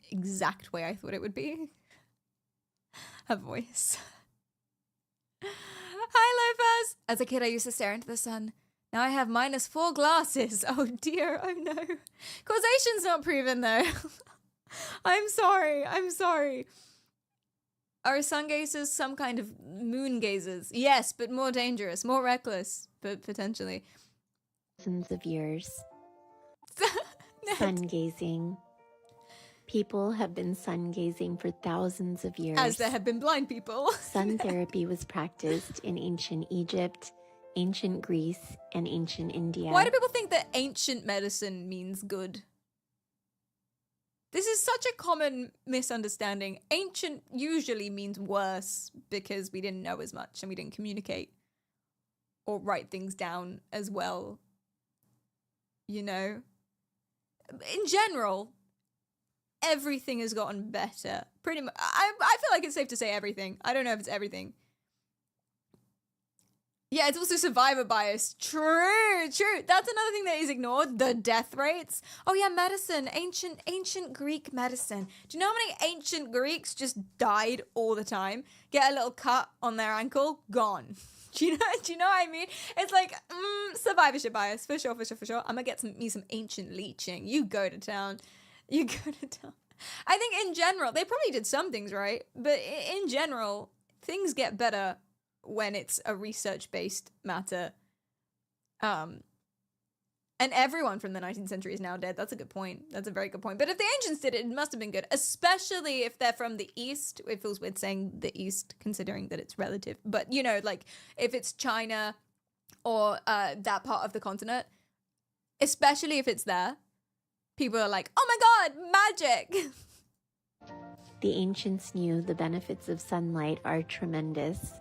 exact way I thought it would be? Her voice. Hi, Lopez. As a kid, I used to stare into the sun. Now I have -4 glasses. Oh dear. Oh no. Causation's not proven though. I'm sorry. Are sun gazers some kind of moon gazers? Yes, but more dangerous, more reckless, but potentially.
Thousands of years. Sun gazing. People have been sun gazing for thousands of years.
As there have been blind people.
Sun therapy was practiced in ancient Egypt, ancient Greece, and ancient India.
Why do people think that ancient medicine means good? This is such a common misunderstanding. Ancient usually means worse because we didn't know as much and we didn't communicate or write things down as well. You know? In general, everything has gotten better. Pretty much. I feel like it's safe to say everything. I don't know if it's everything. Yeah, it's also survivor bias. True. That's another thing that is ignored. The death rates. Oh yeah, medicine. Ancient Greek medicine. Do you know how many ancient Greeks just died all the time? Get a little cut on their ankle, gone. Do you know what I mean? It's like, survivorship bias. For sure. I'm gonna get me some ancient leeching. You go to town. I think in general, they probably did some things right, but in general, things get better when it's a research-based matter. And everyone from the 19th century is now dead. That's a good point. That's a very good point. But if the ancients did it, it must have been good, especially if they're from the East. It feels weird saying the East, considering that it's relative. But, you know, like, if it's China or that part of the continent, especially if it's there, people are like, oh my God, magic!
The ancients knew the benefits of sunlight are tremendous.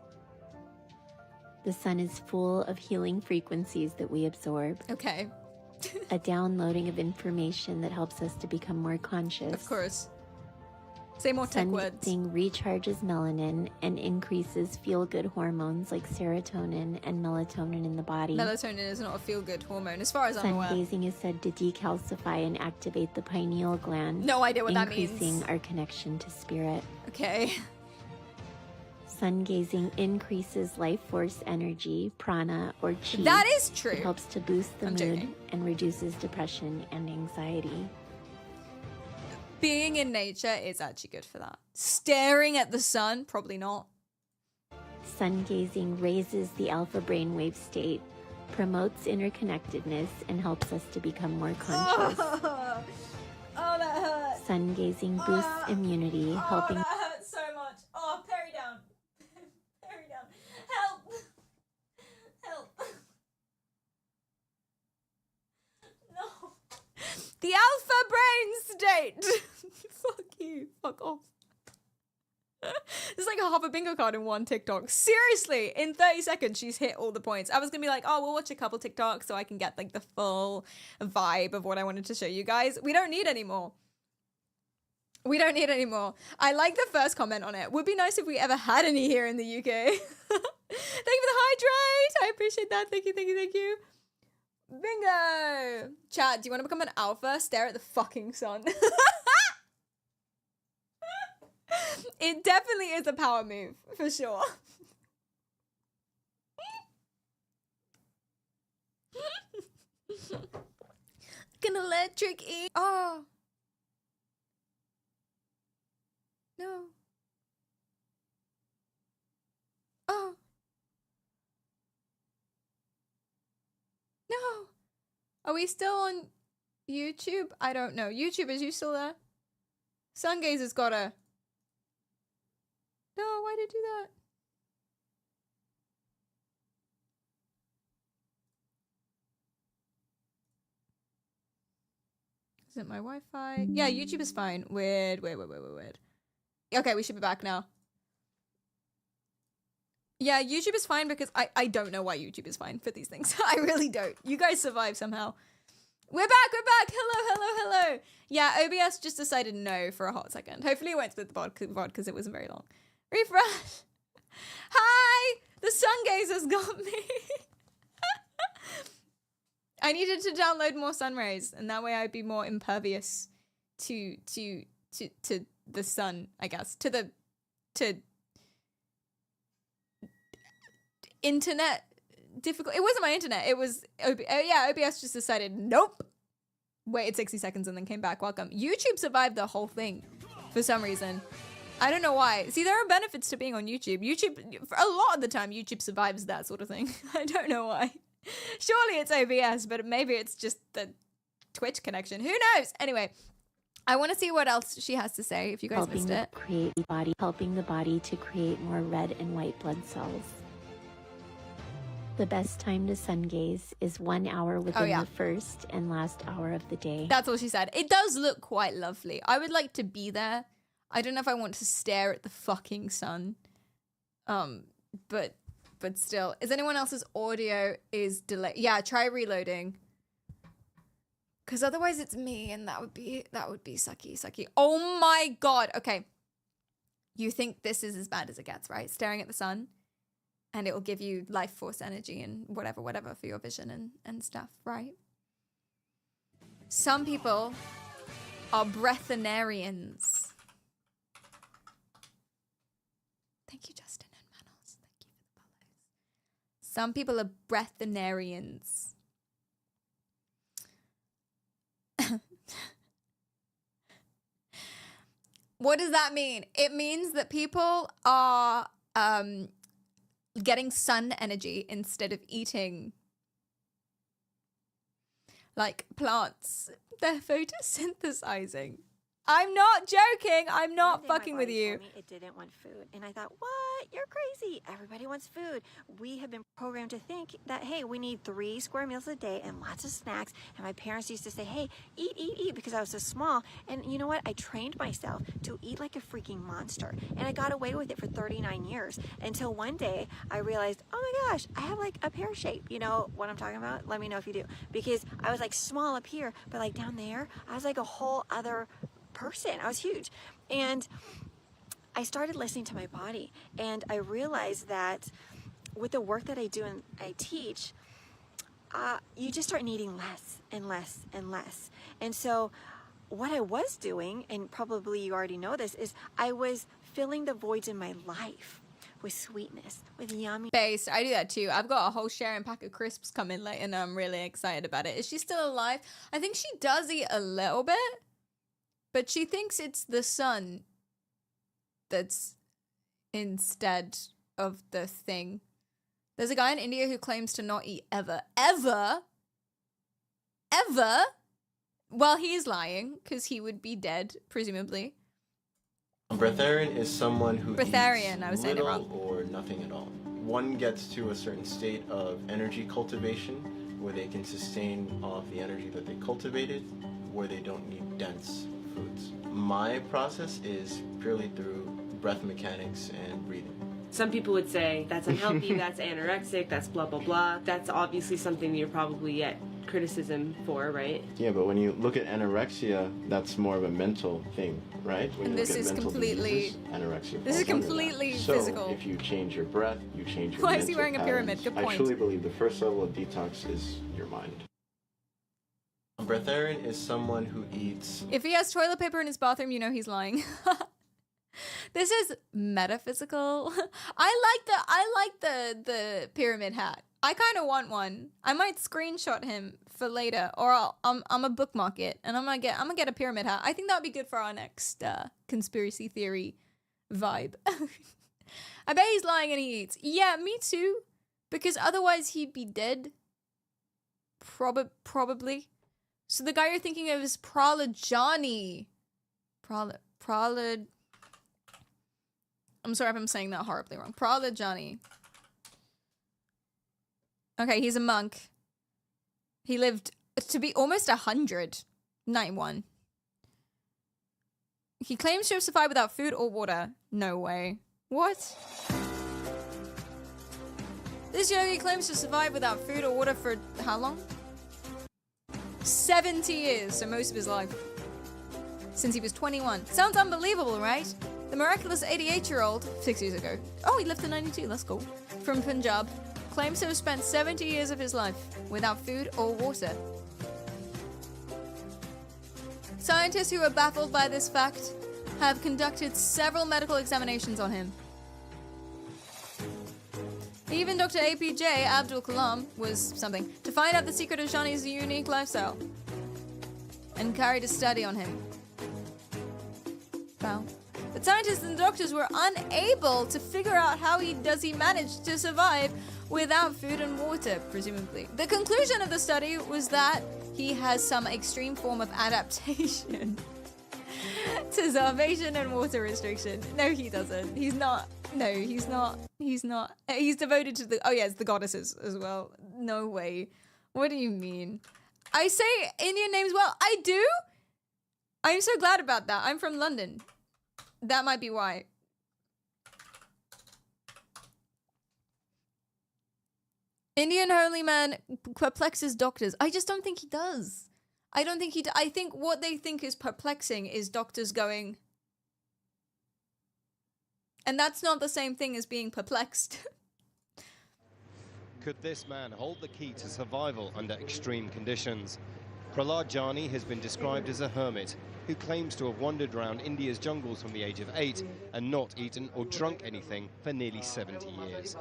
The sun is full of healing frequencies that we absorb.
Okay.
A downloading of information that helps us to become more conscious.
Of course. Say more tech words.
Sun recharges melanin and increases feel-good hormones like serotonin and melatonin in the body.
Melatonin is not a feel-good hormone, as far as I'm aware.
Sun gazing is said to decalcify and activate the pineal gland.
No idea what that means.
Increasing our connection to spirit.
Okay.
Sun gazing increases life force energy, prana, or chi.
That is true.
It helps to boost the mood and reduces depression and anxiety.
Being in nature is actually good for that. Staring at the sun, probably not.
Sun gazing raises the alpha brainwave state, promotes interconnectedness, and helps us to become more conscious.
Oh, that hurt.
Sun gazing boosts immunity, helping.
That hurt so much. Oh, parry down. Parry down. Help. Help. No. The alpha brain state. Fuck you. Fuck off. There's like half a bingo card in one TikTok. Seriously, in 30 seconds, she's hit all the points. I was gonna be like, oh, we'll watch a couple TikToks so I can get like the full vibe of what I wanted to show you guys. We don't need any more. We don't need any more. I like the first comment on it. Would be nice if we ever had any here in the UK. Thank you for the hydrate. I appreciate that. Thank you. Bingo. Chat, do you want to become an alpha? Stare at the fucking sun. It definitely is a power move, for sure. An electric E. Oh. No. Oh. No. Are we still on YouTube? I don't know. YouTube, is you still there? Sungazer's got a... No, why did it do that? Is it my Wi-Fi? Yeah, YouTube is fine. Weird. Okay, we should be back now. Yeah, YouTube is fine because I don't know why YouTube is fine for these things. I really don't. You guys survive somehow. We're back. Hello. Yeah, OBS just decided no for a hot second. Hopefully it won't split the VOD because it wasn't very long. Refresh. Hi! The sun gazer's got me. I needed to download more sun rays, and that way I'd be more impervious to the sun, I guess. To internet difficult. It wasn't my internet. It was OBS just decided nope. Waited 60 seconds and then came back. Welcome. YouTube survived the whole thing for some reason. I don't know why. See, there are benefits to being on YouTube. For a lot of the time, YouTube survives that sort of thing. I don't know why. Surely it's OBS, but maybe it's just the Twitch connection. Who knows? Anyway, I want to see what else she has to say if you guys missed it.
Helping the body to create more red and white blood cells. The best time to sun gaze is 1 hour within the first and last hour of the day.
That's what she said. It does look quite lovely. I would like to be there. I don't know if I want to stare at the fucking sun. But still. Is anyone else's audio is delayed? Yeah, try reloading. Because otherwise it's me, and that would be sucky. Oh my god. Okay. You think this is as bad as it gets, right? Staring at the sun, and it will give you life force energy and whatever for your vision and stuff, right? Some people are breathanarians. Thank you, Justin and Manos. Thank you for the follows. Some people are breathanarians. What does that mean? It means that people are getting sun energy instead of eating like plants. They're photosynthesizing. I'm not joking. I'm not fucking with you.
Told me it didn't want food. And I thought, what? You're crazy. Everybody wants food. We have been programmed to think that, hey, we need 3 square meals a day and lots of snacks. And my parents used to say, hey, eat, because I was so small. And you know what? I trained myself to eat like a freaking monster. And I got away with it for 39 years until one day I realized, oh my gosh, I have like a pear shape. You know what I'm talking about? Let me know if you do. Because I was like small up here, but like down there, I was like a whole other person. I was huge. And I started listening to my body, and I realized that with the work that I do and I teach, you just start needing less and less and less. And so what I was doing, and probably you already know this, is I was filling the voids in my life with sweetness, with yummy.
Based. I do that too. I've got a whole sharing pack of crisps coming later, and I'm really excited about it. Is she still alive? I think she does eat a little bit. But she thinks it's the sun that's instead of the thing. There's a guy in India who claims to not eat ever. Well, he's lying, because he would be dead, presumably.
A breatharian is someone who
Breatharian, I was saying it
little
wrong.
or nothing at all. One gets to a certain state of energy cultivation where they can sustain all of the energy that they cultivated, where they don't need dense foods. My process is purely through breath mechanics and breathing.
Some people would say that's unhealthy, that's anorexic, that's blah, blah, blah. That's obviously something you're probably at criticism for, right?
Yeah, but when you look at anorexia, that's more of a mental thing, right? When
And
you
this
look at
is
mental
completely-
diseases, anorexia
this is
falls under
completely
that.
physical.
So if you change your breath, you change your
Why is he
mental
wearing a pyramid?
patterns.
Good
I
point.
truly believe the first level of detox is your mind. A breatharian is someone who eats.
If he has toilet paper in his bathroom, you know he's lying. This is metaphysical. I like the pyramid hat. I kind of want one. I might screenshot him for later, or I'm a bookmark it, and I'm gonna get a pyramid hat. I think that would be good for our next conspiracy theory vibe. I bet he's lying and he eats. Yeah, me too. Because otherwise he'd be dead. Probably. So the guy you're thinking of is Pralajani. I'm sorry if I'm saying that horribly wrong. Pralajani. Okay, he's a monk. He lived to be almost 100. 91. He claims to have survived without food or water. No way. What? This yogi claims to survive without food or water for how long? 70 years, so most of his life. Since he was 21. Sounds unbelievable, right? The miraculous 88-year-old, 6 years ago. Oh, he lived to 92, let's go. From Punjab, claims to have spent 70 years of his life without food or water. Scientists who are baffled by this fact have conducted several medical examinations on him. Even Dr. APJ Abdul Kalam was something to find out the secret of Shani's unique lifestyle and carried a study on him. Wow. But scientists and doctors were unable to figure out how he manage to survive without food and water, presumably. The conclusion of the study was that he has some extreme form of adaptation. to starvation and water restriction. No, he doesn't. He's not. No, he's not. He's not. He's devoted to the. Oh yes, the goddesses as well. No way. What do you mean? I say Indian names well. I do. I'm so glad about that. I'm from London. That might be why. Indian holy man perplexes doctors. I just don't think he does. I don't think he does. I think what they think is perplexing is doctors going... And that's not the same thing as being perplexed.
Could this man hold the key to survival under extreme conditions? Prahlad Jani has been described as a hermit who claims to have wandered around India's jungles from the age of 8 and not eaten or drunk anything for nearly 70 years.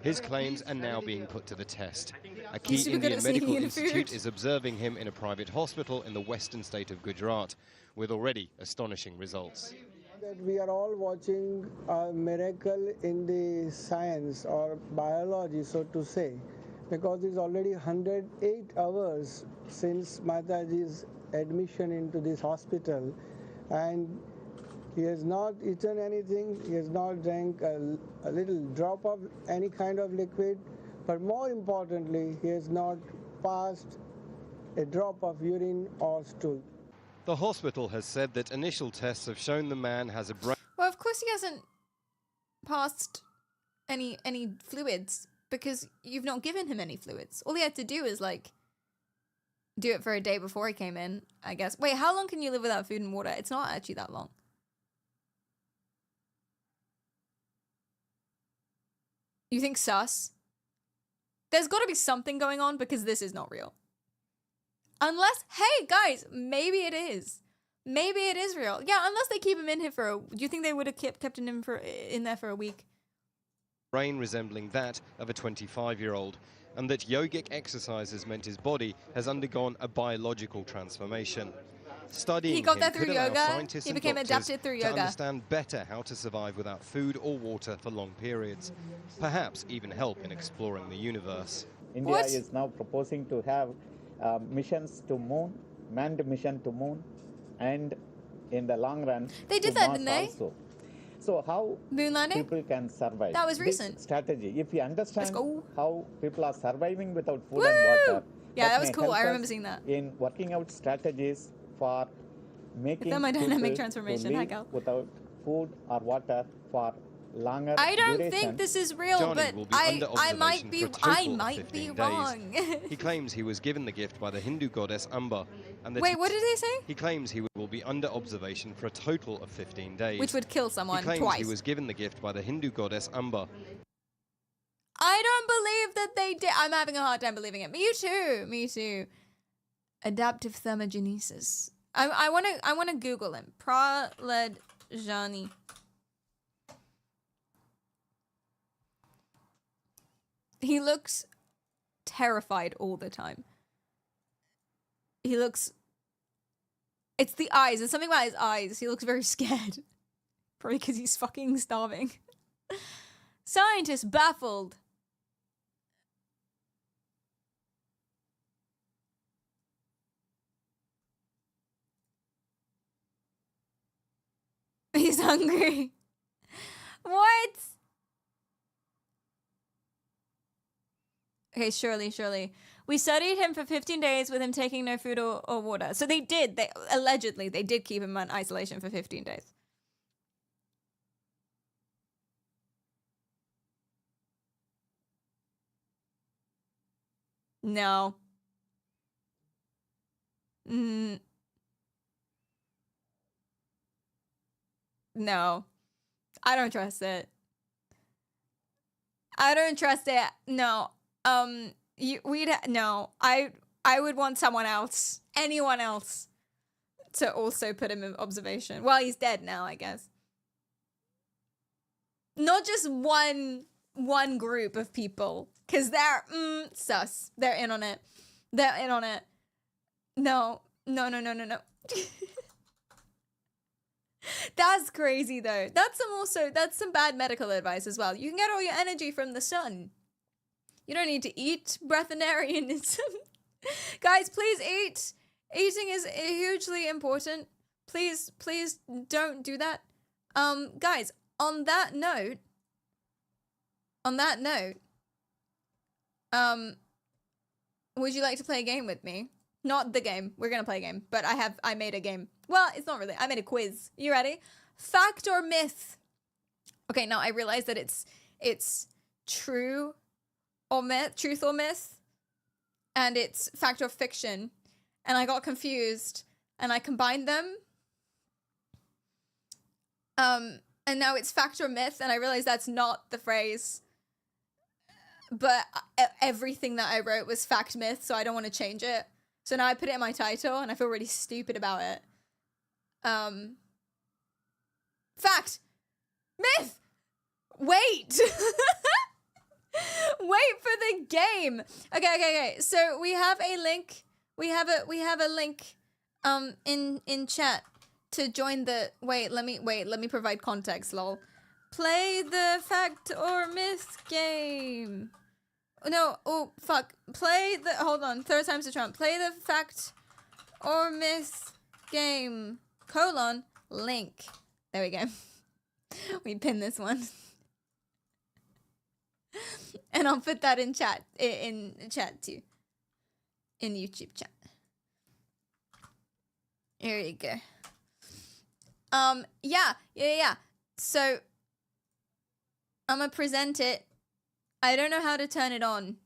His claims are now being put to the test. A key Indian medical institute is observing him in a private hospital in the western state of Gujarat, with already astonishing results.
That we are all watching a miracle in the science or biology, so to say, because it's already 108 hours since Mataji's admission into this hospital, and he has not eaten anything, he has not drank a little drop of any kind of liquid, but more importantly, he has not passed a drop of urine or stool.
The hospital has said that initial tests have shown the man has a brain...
Well, of course he hasn't passed any fluids, because you've not given him any fluids. All he had to do is, like, do it for a day before he came in, I guess. Wait, how long can you live without food and water? It's not actually that long. You think sus? There's got to be something going on, because this is not real. Unless, hey, guys, maybe it is. Maybe it is real. Yeah, unless they keep him in here for a... Do you think they would have kept him in there for a week?
Brain resembling that of a 25-year-old, and that yogic exercises meant his body has undergone a biological transformation. Studying
he got
him
that through
could allow
yoga.
scientists
He
and
became
doctors
adapted through
to
yoga.
understand better how to survive without food or water for long periods. Perhaps even help in exploring the universe.
India is now proposing to have missions to moon, manned mission to moon, and in the long run,
they did
to
that,
Mars
didn't they?
also. So how people can survive?
That was
This
recent.
strategy. If you understand how people are surviving without food
Woo!
and water,
Yeah, that was
may
cool.
help
I remember
us
seeing that.
In working out strategies for making
thermodynamic
people
transformation,
to
hi,
live
Gal.
without food or water for longer
I don't
duration.
think this is real,
Johnny
but
will be under
I might
observation
be
for a total of
might
15
be
days.
wrong.
He claims he was given the gift by the Hindu goddess Amba. And that
Wait, what did they say?
He claims he will be under observation for a total of 15 days.
Which would kill someone
he claims
twice.
he was given the gift by the Hindu goddess Amba.
I don't believe that they did. I'm having a hard time believing it. Me too. Me too. Adaptive thermogenesis. I want to Google him. Prahlad Jani. He looks terrified all the time. He looks... It's the eyes. There's something about his eyes. He looks very scared. Probably because he's fucking starving. Scientists baffled. He's hungry. What? Okay, surely. We studied him for 15 days with him taking no food or water. So they did. Allegedly, they did keep him in isolation for 15 days. No. No. I don't trust it. I don't trust it. No. No. I would want someone else. Anyone else. To also put him in observation. Well, he's dead now, I guess. Not just one group of people. Because they're sus. They're in on it. They're in on it. No. That's crazy though. That's some bad medical advice as well. You can get all your energy from the sun. You don't need to eat. Breatharianism. Guys, please eat. Eating is hugely important. Please, please don't do that. Guys, on that note, would you like to play a game with me? Not the game. We're gonna play a game, but I made a game. Well, it's not really. I made a quiz. You ready? Fact or myth? Okay, now I realize that it's true or myth, truth or myth, and it's fact or fiction. And I got confused and I combined them. And now it's fact or myth, and I realized that's not the phrase. But everything that I wrote was fact myth, so I don't want to change it. So now I put it in my title, and I feel really stupid about it. Fact! Myth! Wait! Wait for the game! Okay. So we have a link. We have a link in chat to join the let me provide context, lol. Play the fact or myth game. No, oh fuck. Hold on, third time's the charm. Play the fact or myth game, link. There we go. We pin this one. And I'll put that in chat, too. In YouTube chat. Here you go. Yeah. So, I'm gonna present it. I don't know how to turn it on.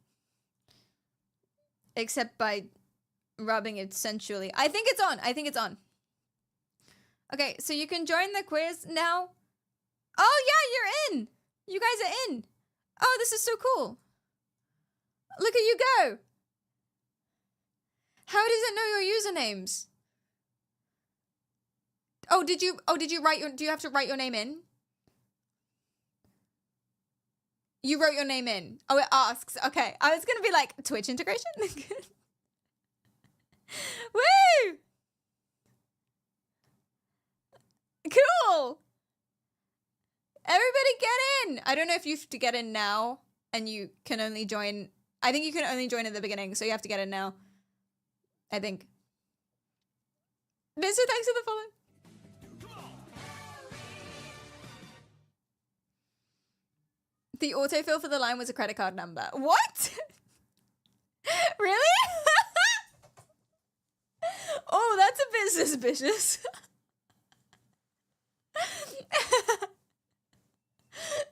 Except by rubbing it sensually. I think it's on. Okay, so you can join the quiz now. Oh, yeah, you're in. You guys are in. Oh, this is so cool. Look at you go. How does it know your usernames? Did you write do you have to write your name in? You wrote your name in. Oh, it asks. Okay. I was going to be like, Twitch integration? Woo! Cool. Everybody get in. I don't know if you have to get in now and you can only join. I think you can only join at the beginning, so you have to get in now. I think. Mister, thanks for the follow. The autofill for the line was a credit card number. What? Really? Oh, that's a bit suspicious.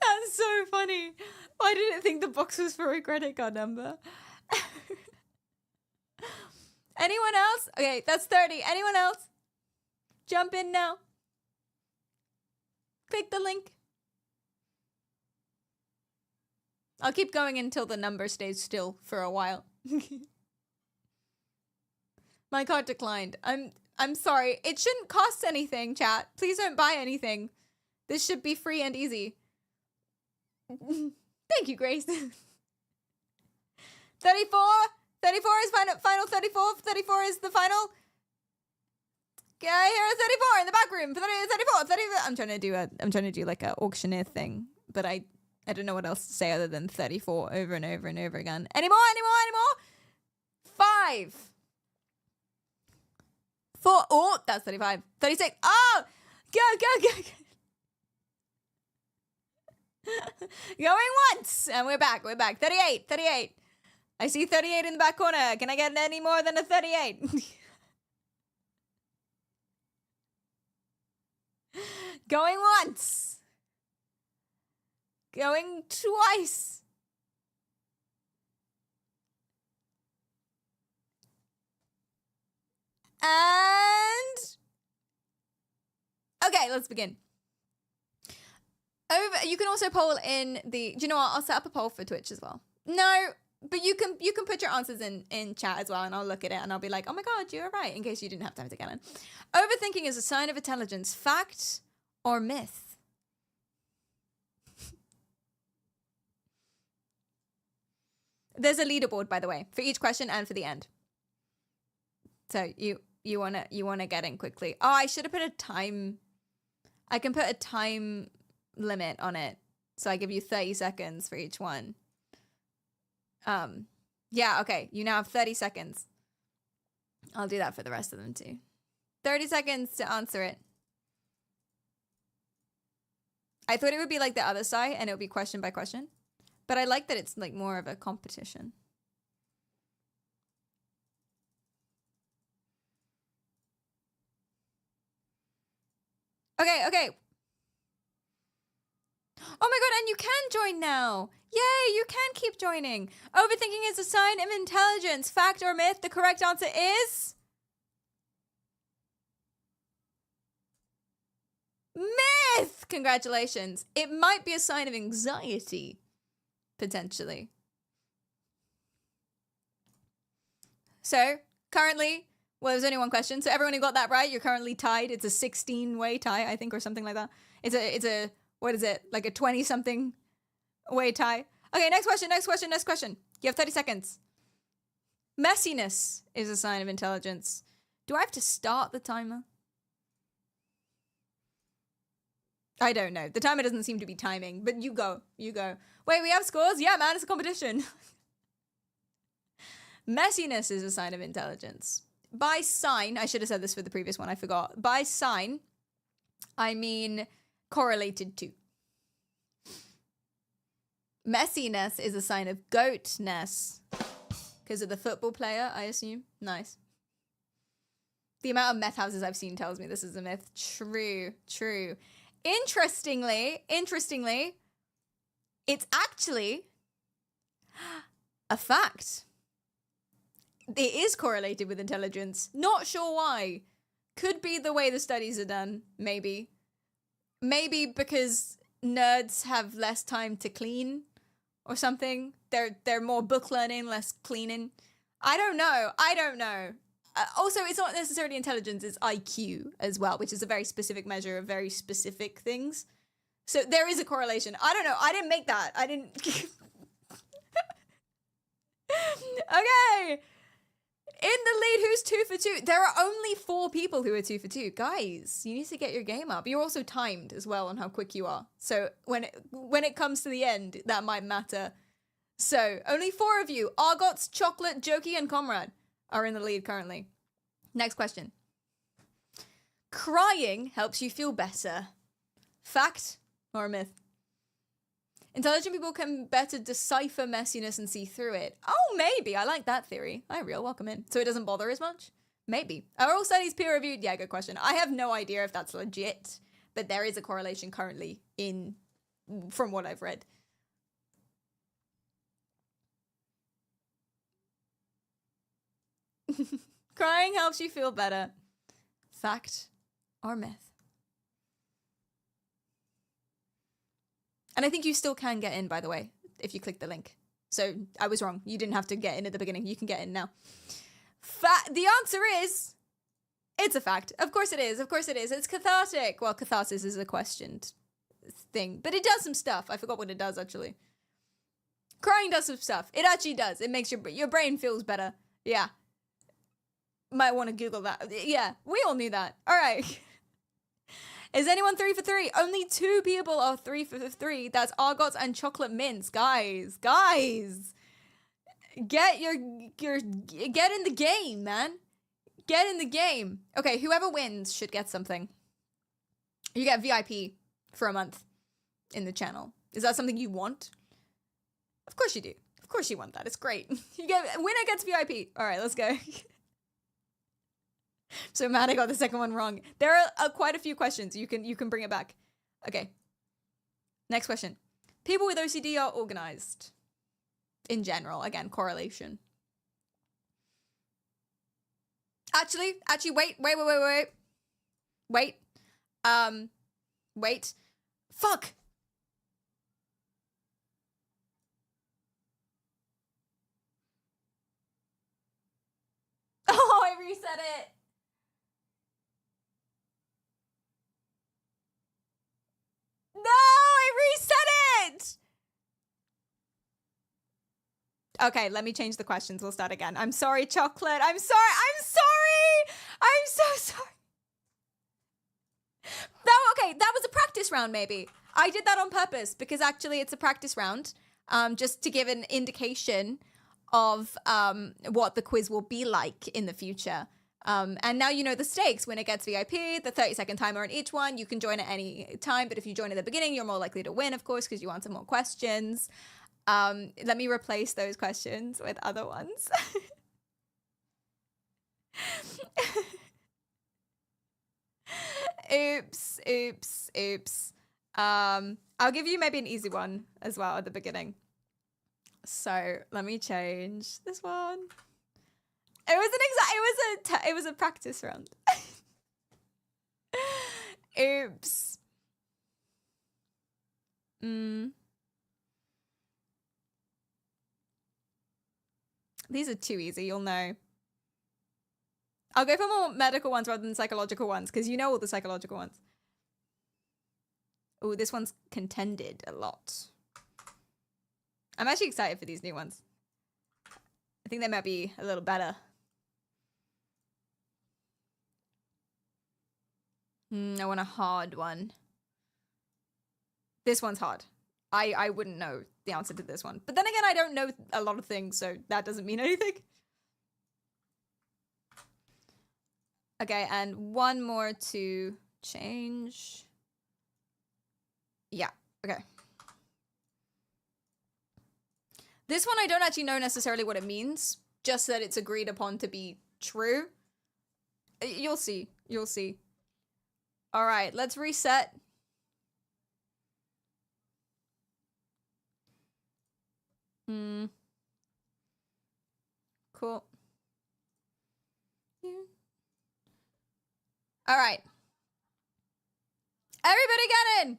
That's so funny. I didn't think the box was for a credit card number. Anyone else? Okay, that's 30. Anyone else? Jump in now. Click the link. I'll keep going until the number stays still for a while. My card declined. I'm sorry. It shouldn't cost anything, chat. Please don't buy anything. This should be free and easy. Thank you, Grace. 34? 34 is final 34. 34 is the final. Okay, here is 34 in the back room. 34. I'm trying to do like a auctioneer thing, but I don't know what else to say other than 34 over and over and over again. Any more? 5. 4. Oh, that's 35. 36. Oh, go. Going once, and we're back. 38. I see 38 in the back corner. Can I get any more than a 38? Going once. Going twice. And okay, let's begin. You can also poll in the. Do you know what? I'll set up a poll for Twitch as well. No, but you can put your answers in chat as well, and I'll look at it and I'll be like, oh my god, you're right, in case you didn't have time to get in. Overthinking is a sign of intelligence. Fact or myth? There's a leaderboard, by the way, for each question and for the end. So you wanna get in quickly. Oh, I should have put a time. I can put a time limit on it, so I give you 30 seconds for each one. Yeah, okay. You now have 30 seconds. I'll do that for the rest of them too. 30 seconds to answer it. I thought it would be like the other side and it would be question by question. But I like that it's like more of a competition. Okay, okay. Oh my god, and you can join now. Yay, you can keep joining. Overthinking is a sign of intelligence. Fact or myth? The correct answer is... myth! Congratulations. It might be a sign of anxiety. Potentially. So, currently... well, there's only one question. So everyone who got that right, you're currently tied. It's a 16-way tie, I think, or something like that. It's a what is it? Like a 20-something way tie. Okay, next question. You have 30 seconds. Messiness is a sign of intelligence. Do I have to start the timer? I don't know. The timer doesn't seem to be timing, but you go. Wait, we have scores? Yeah, man, it's a competition. Messiness is a sign of intelligence. By sign, I should have said this for the previous one, I forgot. By sign, I mean correlated to. Messiness is a sign of goatness. Because of the football player, I assume. Nice. The amount of meth houses I've seen tells me this is a myth. True. Interestingly, it's actually a fact. It is correlated with intelligence. Not sure why. Could be the way the studies are done, maybe. Maybe because nerds have less time to clean or something. They're more book learning, less cleaning. I don't know. Also, it's not necessarily intelligence, it's IQ as well, which is a very specific measure of very specific things. So there is a correlation. I don't know. I didn't make that. I didn't... Okay. In the lead, who's 2 for 2? There are only 4 people who are 2 for 2. Guys, you need to get your game up. You're also timed as well on how quick you are. So when it comes to the end, that might matter. So only 4 of you, Argots, Chocolate, Jokey, and Comrade, are in the lead currently. Next question. Crying helps you feel better. Fact or myth? Intelligent people can better decipher messiness and see through it. Oh, maybe. I like that theory. Hi, Real. Welcome in. So it doesn't bother as much? Maybe. Are all studies peer-reviewed? Yeah, good question. I have no idea if that's legit, but there is a correlation currently from what I've read. Crying helps you feel better. Fact or myth? And I think you still can get in, by the way, if you click the link. So I was wrong. You didn't have to get in at the beginning. You can get in now. The answer is, it's a fact. Of course it is. It's cathartic. Well, catharsis is a questioned thing, but it does some stuff. I forgot what it does, actually. Crying does some stuff. It actually does. It makes your brain feels better. Yeah. Might want to Google that. Yeah, we all knew that. All right. Is anyone 3 for 3? Only 2 people are 3 for 3. That's Argots and Chocolate Mints. Guys. Get in the game, man. Get in the game. Okay, whoever wins should get something. You get VIP for a month in the channel. Is that something you want? Of course you do. Of course you want that. It's great. Winner gets VIP. All right, let's go. So mad I got the second one wrong. There are quite a few questions. You can bring it back. Okay. Next question. People with OCD are organized. In general. Again, correlation. Actually, wait. Wait. Fuck. Oh, I reset it. No, I reset it! Okay, let me change the questions. We'll start again. I'm sorry, Chocolate. I'm sorry. I'm so sorry. Okay, that was a practice round, maybe. I did that on purpose because actually it's a practice round, just to give an indication of what the quiz will be like in the future. And now you know the stakes. When it gets VIP, the 30-second timer on each one, you can join at any time. But if you join at the beginning, you're more likely to win, of course, because you answer more questions. Let me replace those questions with other ones. Oops, oops, oops. I'll give you maybe an easy one as well at the beginning. So let me change this one. It was a practice round. Oops. These are too easy, you'll know. I'll go for more medical ones rather than psychological ones, because you know all the psychological ones. Oh, this one's contended a lot. I'm actually excited for these new ones. I think they might be a little better. I want a hard one. This one's hard. I wouldn't know the answer to this one. But then again, I don't know a lot of things, so that doesn't mean anything. Okay, and one more to change. Yeah, okay. This one I don't actually know necessarily what it means, just that it's agreed upon to be true. You'll see, you'll see. All right, let's reset. Cool. Yeah. All right. Everybody get in.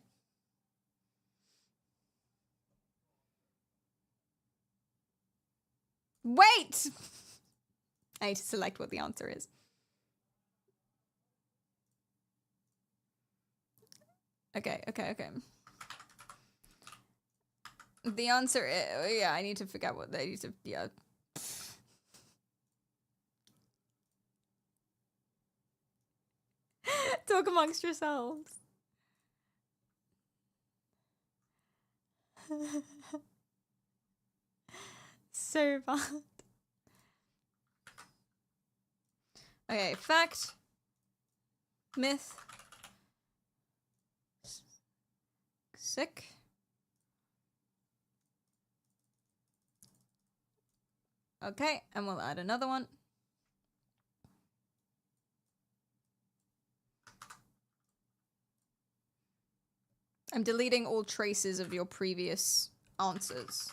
Wait. I need to select what the answer is. Okay. The answer is, yeah, I need to figure out what they need to, yeah. Talk amongst yourselves. So bad. Okay, fact, myth, sick. Okay, and we'll add another one. I'm deleting all traces of your previous answers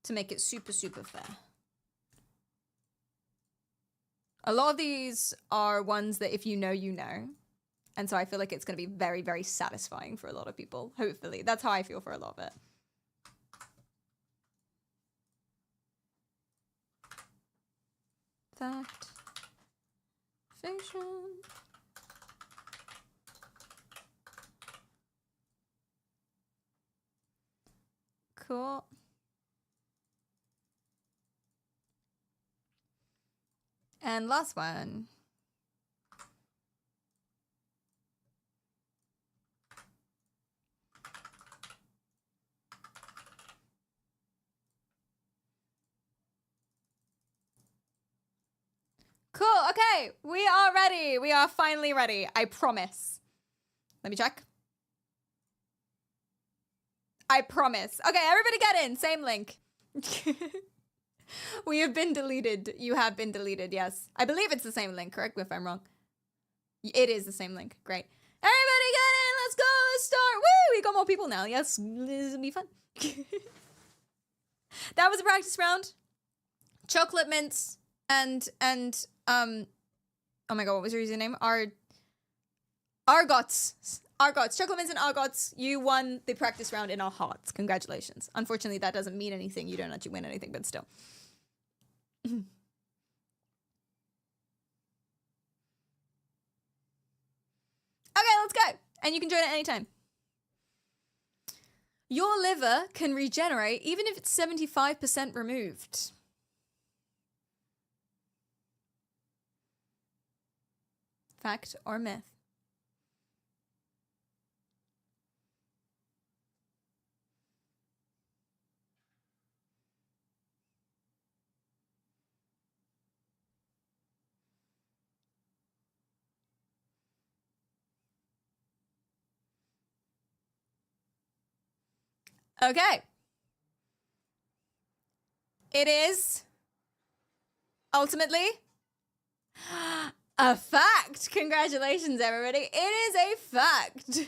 to make it super, super fair. A lot of these are ones that if you know, you know. And so I feel like it's going to be very, very satisfying for a lot of people. Hopefully. That's how I feel for a lot of it. Fact. Fiction. Cool. And last one. Cool, okay, we are ready. We are finally ready, I promise. Let me check. I promise. Okay, everybody get in, same link. We have been deleted. You have been deleted, yes. I believe it's the same link, correct me if I'm wrong. It is the same link, great. Everybody get in, let's go, let's start. Woo, we got more people now, yes, this will be fun. That was a practice round. Chocolate mints and oh my god, what was your username? Argots. Argots. Chocolate mints and Argots. You won the practice round in our hearts. Congratulations. Unfortunately, that doesn't mean anything. You don't actually win anything, but still. Okay, let's go. And you can join at any time. Your liver can regenerate even if it's 75% removed. Fact or myth? Okay. It is ultimately a fact. Congratulations, everybody. It is a fact.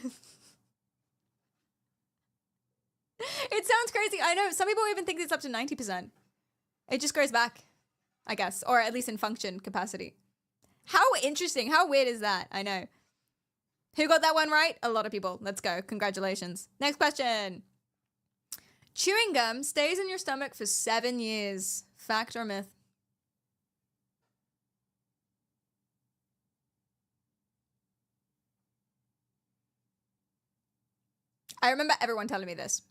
It sounds crazy. I know. Some people even think it's up to 90%. It just goes back, I guess, or at least in function capacity. How interesting. How weird is that? I know. Who got that one right? A lot of people. Let's go. Congratulations. Next question. Chewing gum stays in your stomach for 7 years. Fact or myth? I remember everyone telling me this.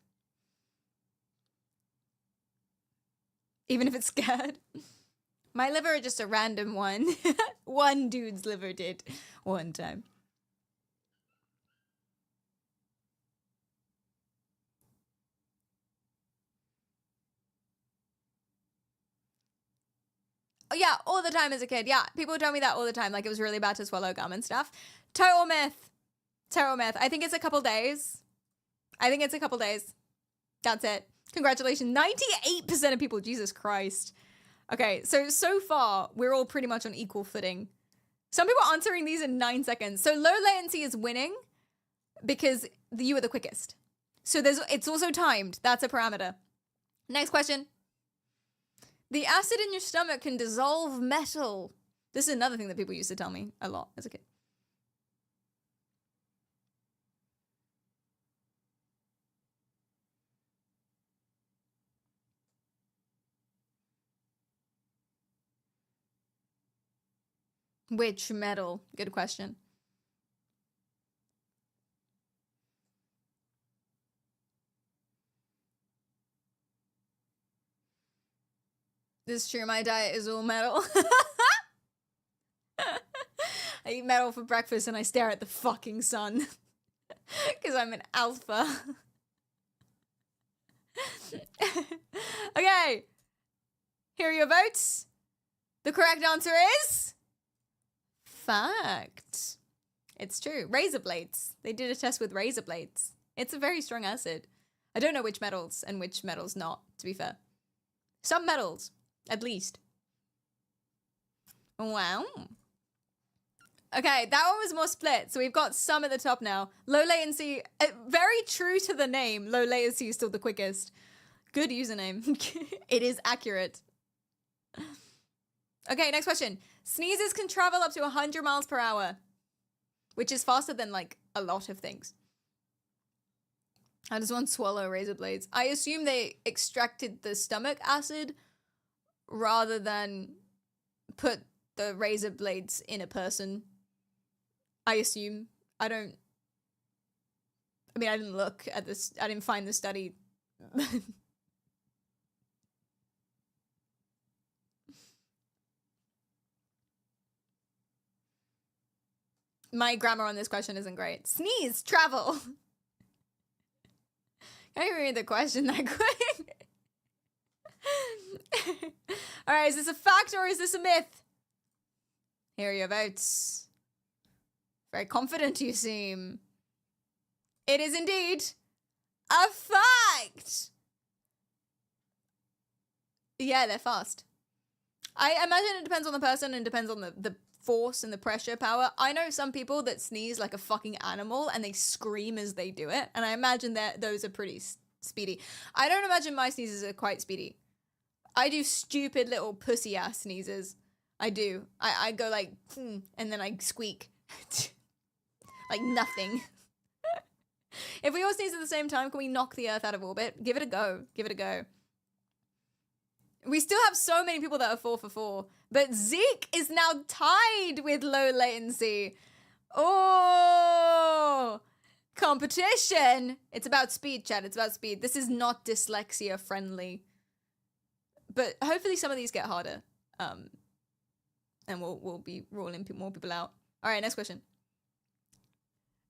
Even if it's scared. My liver, just a random one. One dude's liver did one time. Oh, yeah, all the time as a kid. Yeah, people would tell me that all the time. Like, it was really bad to swallow gum and stuff. Total myth. Total myth. I think it's a couple days. That's it. Congratulations. 98% of people. Jesus Christ. Okay, so far, we're all pretty much on equal footing. Some people are answering these in 9 seconds. So low latency is winning because you were the quickest. So it's also timed. That's a parameter. Next question. The acid in your stomach can dissolve metal. This is another thing that people used to tell me a lot as a kid. Which metal? Good question. This is true. My diet is all metal. I eat metal for breakfast and I stare at the fucking sun. Because I'm an alpha. Okay. Here are your votes. The correct answer is... fact. It's true. Razor blades. They did a test with razor blades. It's a very strong acid. I don't know which metals and which metals not, to be fair. Some metals, at least. Wow. Okay, that one was more split. So we've got some at the top now. Low latency, very true to the name. Low latency is still the quickest. Good username. It is accurate. Okay, next question. Sneezes can travel up to 100 miles per hour, which is faster than, like, a lot of things. How does one swallow razor blades? I assume they extracted the stomach acid rather than put the razor blades in a person. I assume. I didn't look at this. I didn't find the study. My grammar on this question isn't great. Sneeze, travel. Can you read the question that quick? All right, is this a fact or is this a myth? Here are your votes. Very confident you seem. It is indeed a fact. Yeah, they're fast. I imagine it depends on the person and depends on the force and the pressure power. I know some people that sneeze like a fucking animal and they scream as they do it. And I imagine that those are pretty speedy. I don't imagine my sneezes are quite speedy. I do stupid little pussy ass sneezes. I do. I go like, and then I squeak. Like nothing. If we all sneeze at the same time, can we knock the earth out of orbit? Give it a go. Give it a go. We still have so many people that are 4 for 4. But Zeke is now tied with low latency. Oh, competition. It's about speed, chat. It's about speed. This is not dyslexia friendly. But hopefully some of these get harder. And we'll be rolling more people out. All right, next question.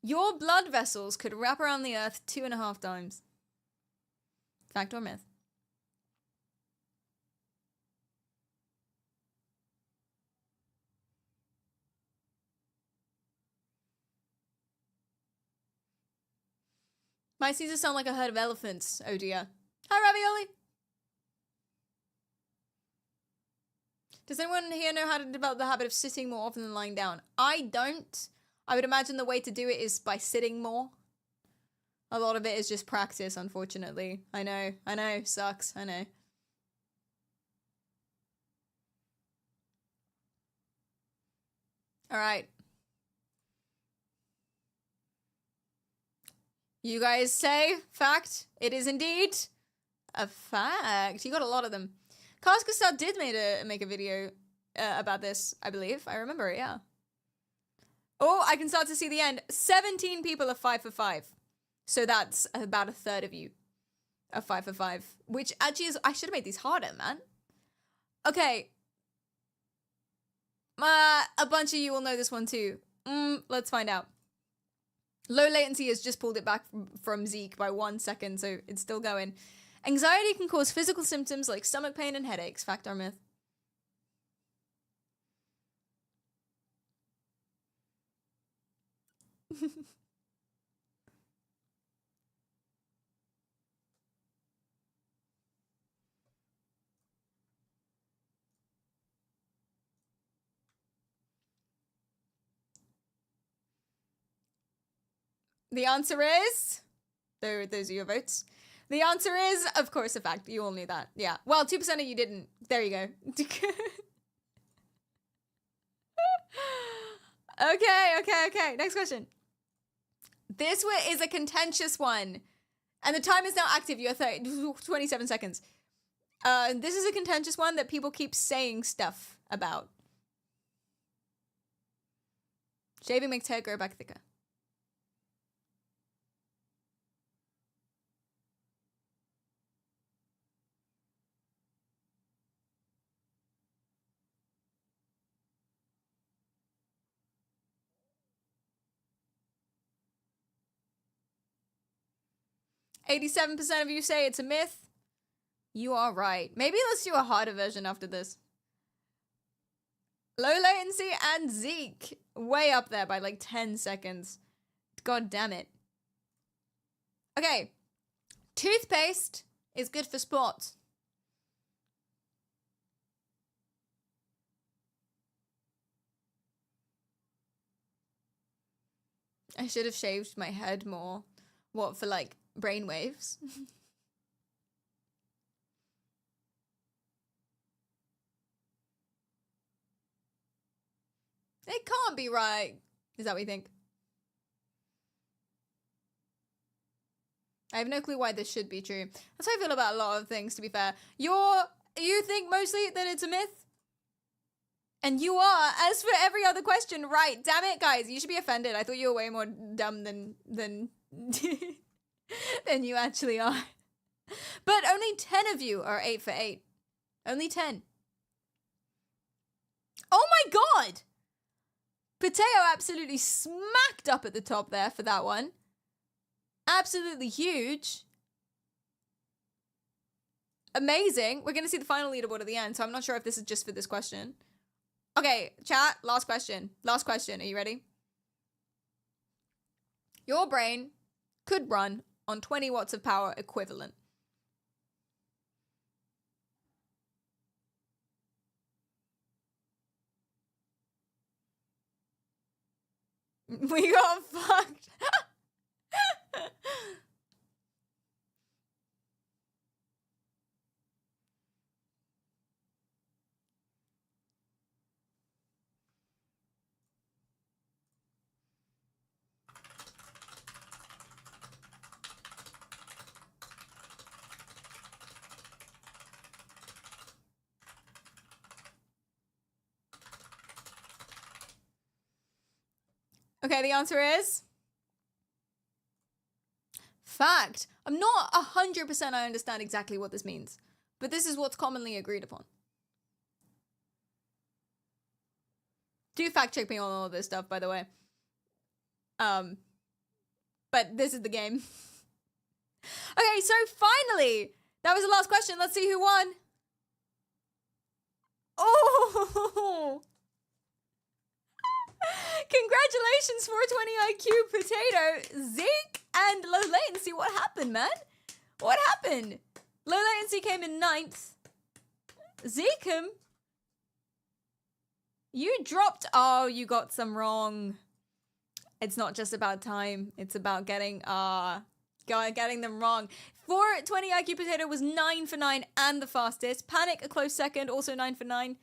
Your blood vessels could wrap around the earth 2.5 times. Fact or myth? My Caesar sound like a herd of elephants. Oh dear. Hi, Ravioli. Does anyone here know how to develop the habit of sitting more often than lying down? I don't. I would imagine the way to do it is by sitting more. A lot of it is just practice, unfortunately. I know, sucks, I know. Alright. You guys say, fact, it is indeed a fact. You got a lot of them. Kaskastar did make a video about this, I believe. I remember it, yeah. Oh, I can start to see the end. 17 people are 5 for 5. So that's about a third of you are 5 for 5. Which actually is... I should have made these harder, man. Okay. A bunch of you will know this one too. Let's find out. Low latency has just pulled it back from Zeke by 1 second, so it's still going. Anxiety can cause physical symptoms like stomach pain and headaches. Fact or myth? The answer is... Those are your votes. The answer is, of course, a fact. You all knew that. Yeah. Well, 2% of you didn't. There you go. Okay. Next question. This one is a contentious one. And the time is now active. You have 27 seconds. This is a contentious one that people keep saying stuff about. Shaving makes hair grow back thicker. %, of you say it's a myth. You are right. Maybe let's do a harder version after this. Low latency and Zeke. Way up there by like 10 seconds. God damn it. Okay. Toothpaste is good for spots. I should have shaved my head more. What, for like brainwaves? It can't be right. Is that what you think? I have no clue why this should be true. That's how I feel about a lot of things, to be fair. You think mostly that it's a myth? And you are, as for every other question, right. Damn it, guys. You should be offended. I thought you were way more dumb than than you actually are. But only 10 of you are 8 for 8. Only 10. Oh my god! Potato absolutely smacked up at the top there for that one. Absolutely huge. Amazing. We're going to see the final leaderboard at the end, so I'm not sure if this is just for this question. Okay, chat, last question. Last question. Are you ready? Your brain could run on 20 watts of power equivalent. We got fucked. Okay, the answer is fact. I'm not 100% I understand exactly what this means, but this is what's commonly agreed upon. Do fact check me on all of this stuff, by the way. But this is the game. Okay, so finally, that was the last question. Let's see who won. Oh! Congratulations, 420 IQ Potato. Zeke and low latency. What happened, man? What happened? Low latency came in 9th. Zekum, you dropped. Oh, you got some wrong. It's not just about time. It's about getting them wrong. 420 IQ Potato was 9 for 9 and the fastest. Panic, a close second, also 9 for 9.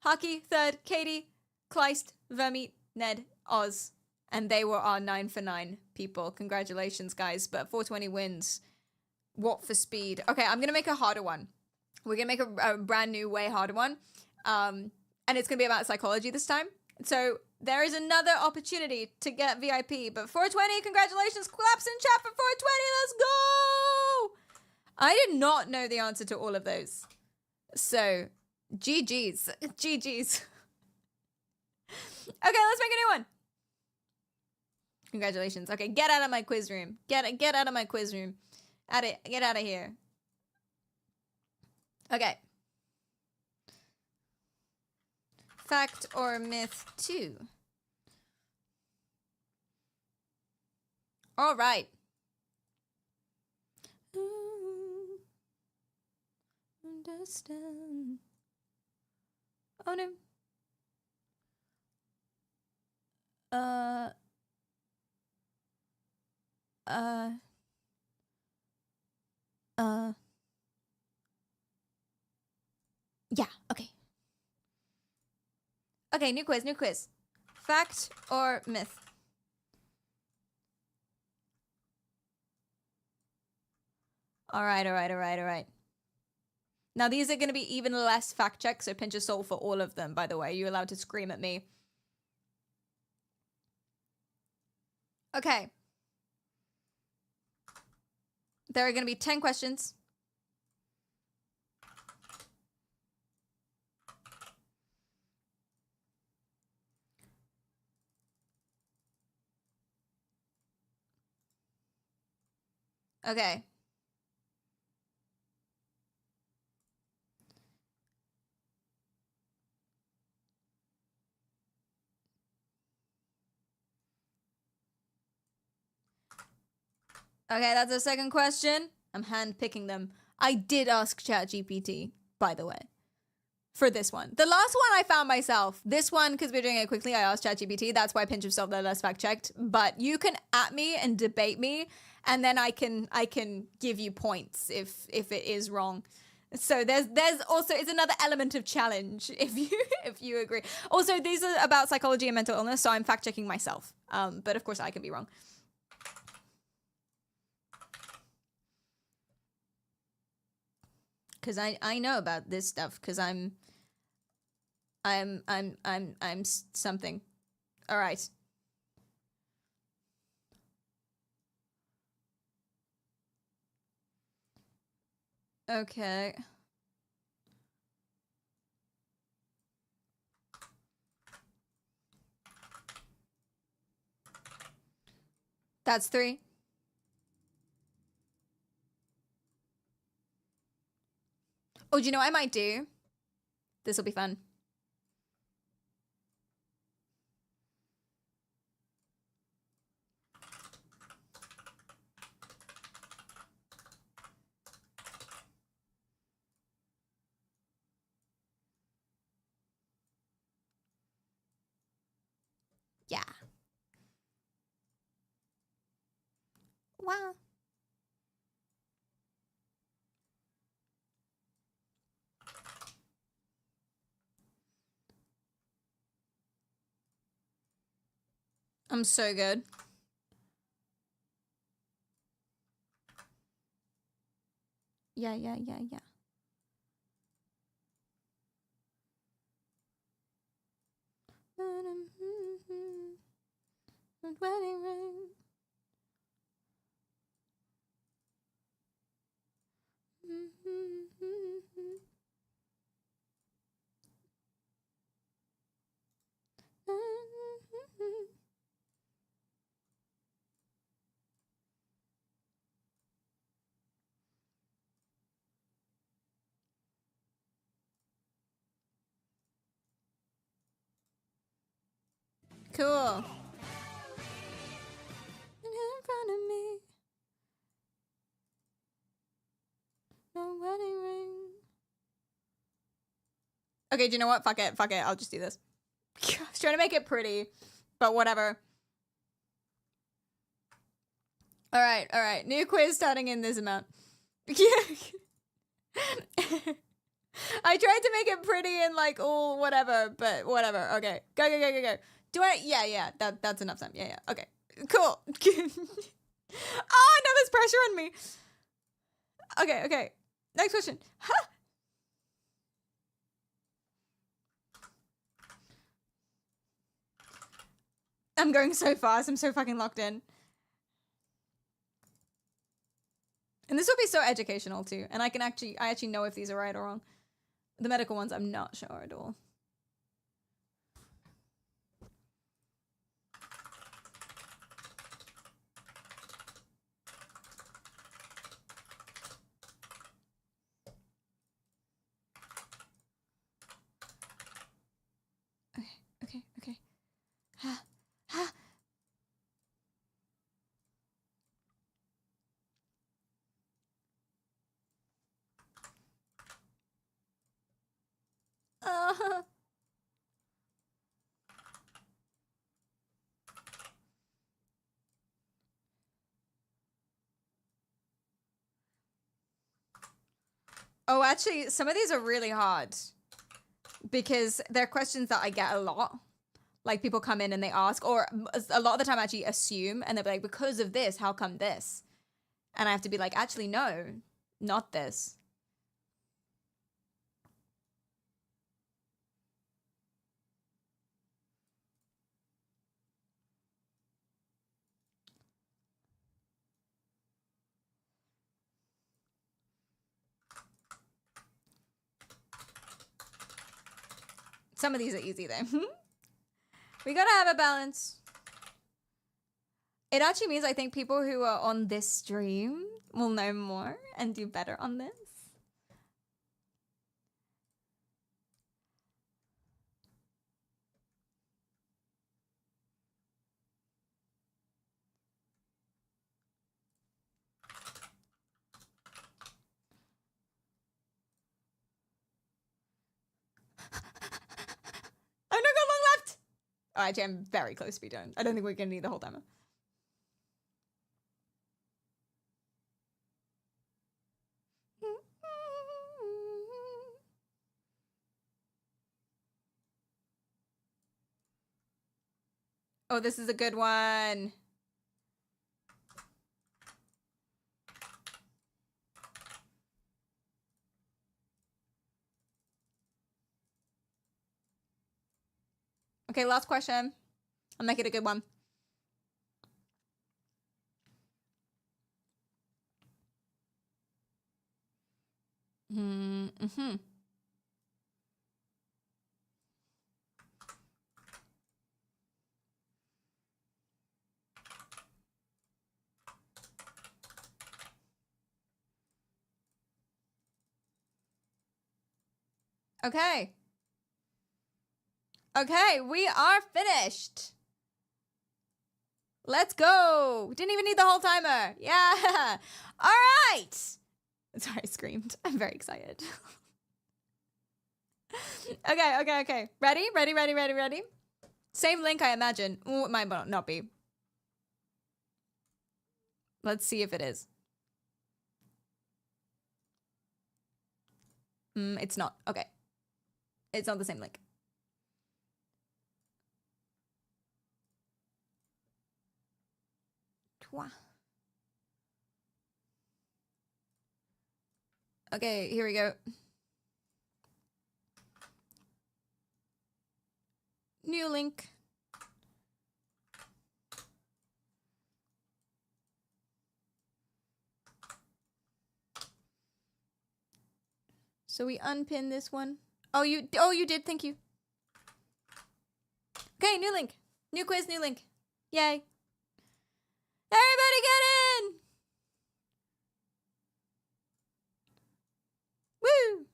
Haki, third. Katie, Kleist, Vermeet, Ned, Oz. And they were our 9 for 9 people. Congratulations, guys. But 420 wins. What for speed? Okay, I'm going to make a harder one. We're going to make a brand new, way harder one. And it's going to be about psychology this time. So there is another opportunity to get VIP. But 420, congratulations. Claps in chat for 420. Let's go! I did not know the answer to all of those. So, GG's. GG's. Okay, let's make a new one. Congratulations. Okay, get out of my quiz room. Get out of my quiz room. Get out of here. Okay. Fact or myth 2. All right. Understand. Oh no. Yeah, okay. Okay, new quiz. Fact or myth? All right. Now, these are going to be even less fact checks, so pinch a salt for all of them, by the way. You're allowed to scream at me. Okay. There are going to be 10 questions. Okay. Okay, that's the second question. I'm hand-picking them. I did ask ChatGPT, by the way, for this one. The last one I found myself. This one, because we're doing it quickly, I asked ChatGPT. That's why pinch of salt, they're less fact-checked. But you can at me and debate me, and then I can give you points if it is wrong. So there's also, it's another element of challenge if you agree. Also, these are about psychology and mental illness, so I'm fact-checking myself. But of course I can be wrong. Cause I know about this stuff, cause I'm something. All right. Okay. That's 3. Oh, do you know what I might do? This will be fun. Yeah. Wow. I'm so good. Yeah. Wedding ring. Cool. In front of me. Okay, do you know what? Fuck it. Fuck it. I'll just do this. I was trying to make it pretty, but whatever. All right. New quiz starting in this amount. I tried to make it pretty and like all whatever, but whatever. Okay, go. Do I? Yeah. That's enough time. Yeah. Okay, cool. Oh no, there's pressure on me. Okay. Next question. Huh? I'm going so fast. I'm so fucking locked in. And this will be so educational too. And I actually know if these are right or wrong. The medical ones, I'm not sure at all. Okay. Oh, actually, some of these are really hard because they're questions that I get a lot. Like people come in and they ask, or a lot of the time actually assume, and they'll be like, because of this, how come this? And I have to be like, actually, no, not this. Some of these are easy though. We gotta have a balance. It actually means I think people who are on this stream will know more and do better on this. I've not got long left. Oh, actually, I'm very close to be done. I don't think we're gonna need the whole timer. Oh, this is a good one. Okay, last question. I'll make it a good one. Mm-hmm. Okay. Okay, we are finished. Let's go. Didn't even need the whole timer. Yeah. All right. Sorry, I screamed. I'm very excited. Okay. Ready? Same link, I imagine. Ooh, it might not be. Let's see if it is. It's not. Okay. It's not the same link. Okay, here we go. New link. So we unpin this one. Oh, you did. Thank you. Okay, new link. New quiz, new link. Yay. Everybody get in! Woo!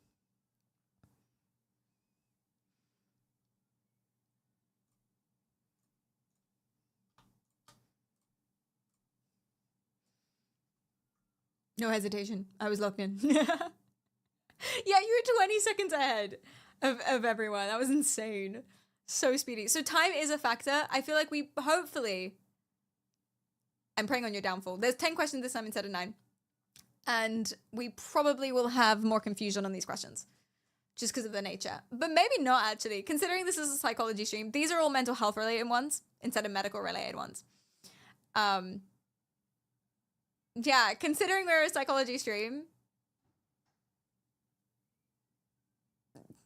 No hesitation. I was locked in. Yeah, you were 20 seconds ahead. of everyone. That was insane. So speedy. So time is a factor. I feel like we hopefully, I'm praying on your downfall. There's 10 questions this time instead of 9. And we probably will have more confusion on these questions just because of the nature. But maybe not actually. Considering this is a psychology stream, these are all mental health related ones instead of medical related ones. Yeah, considering we're a psychology stream,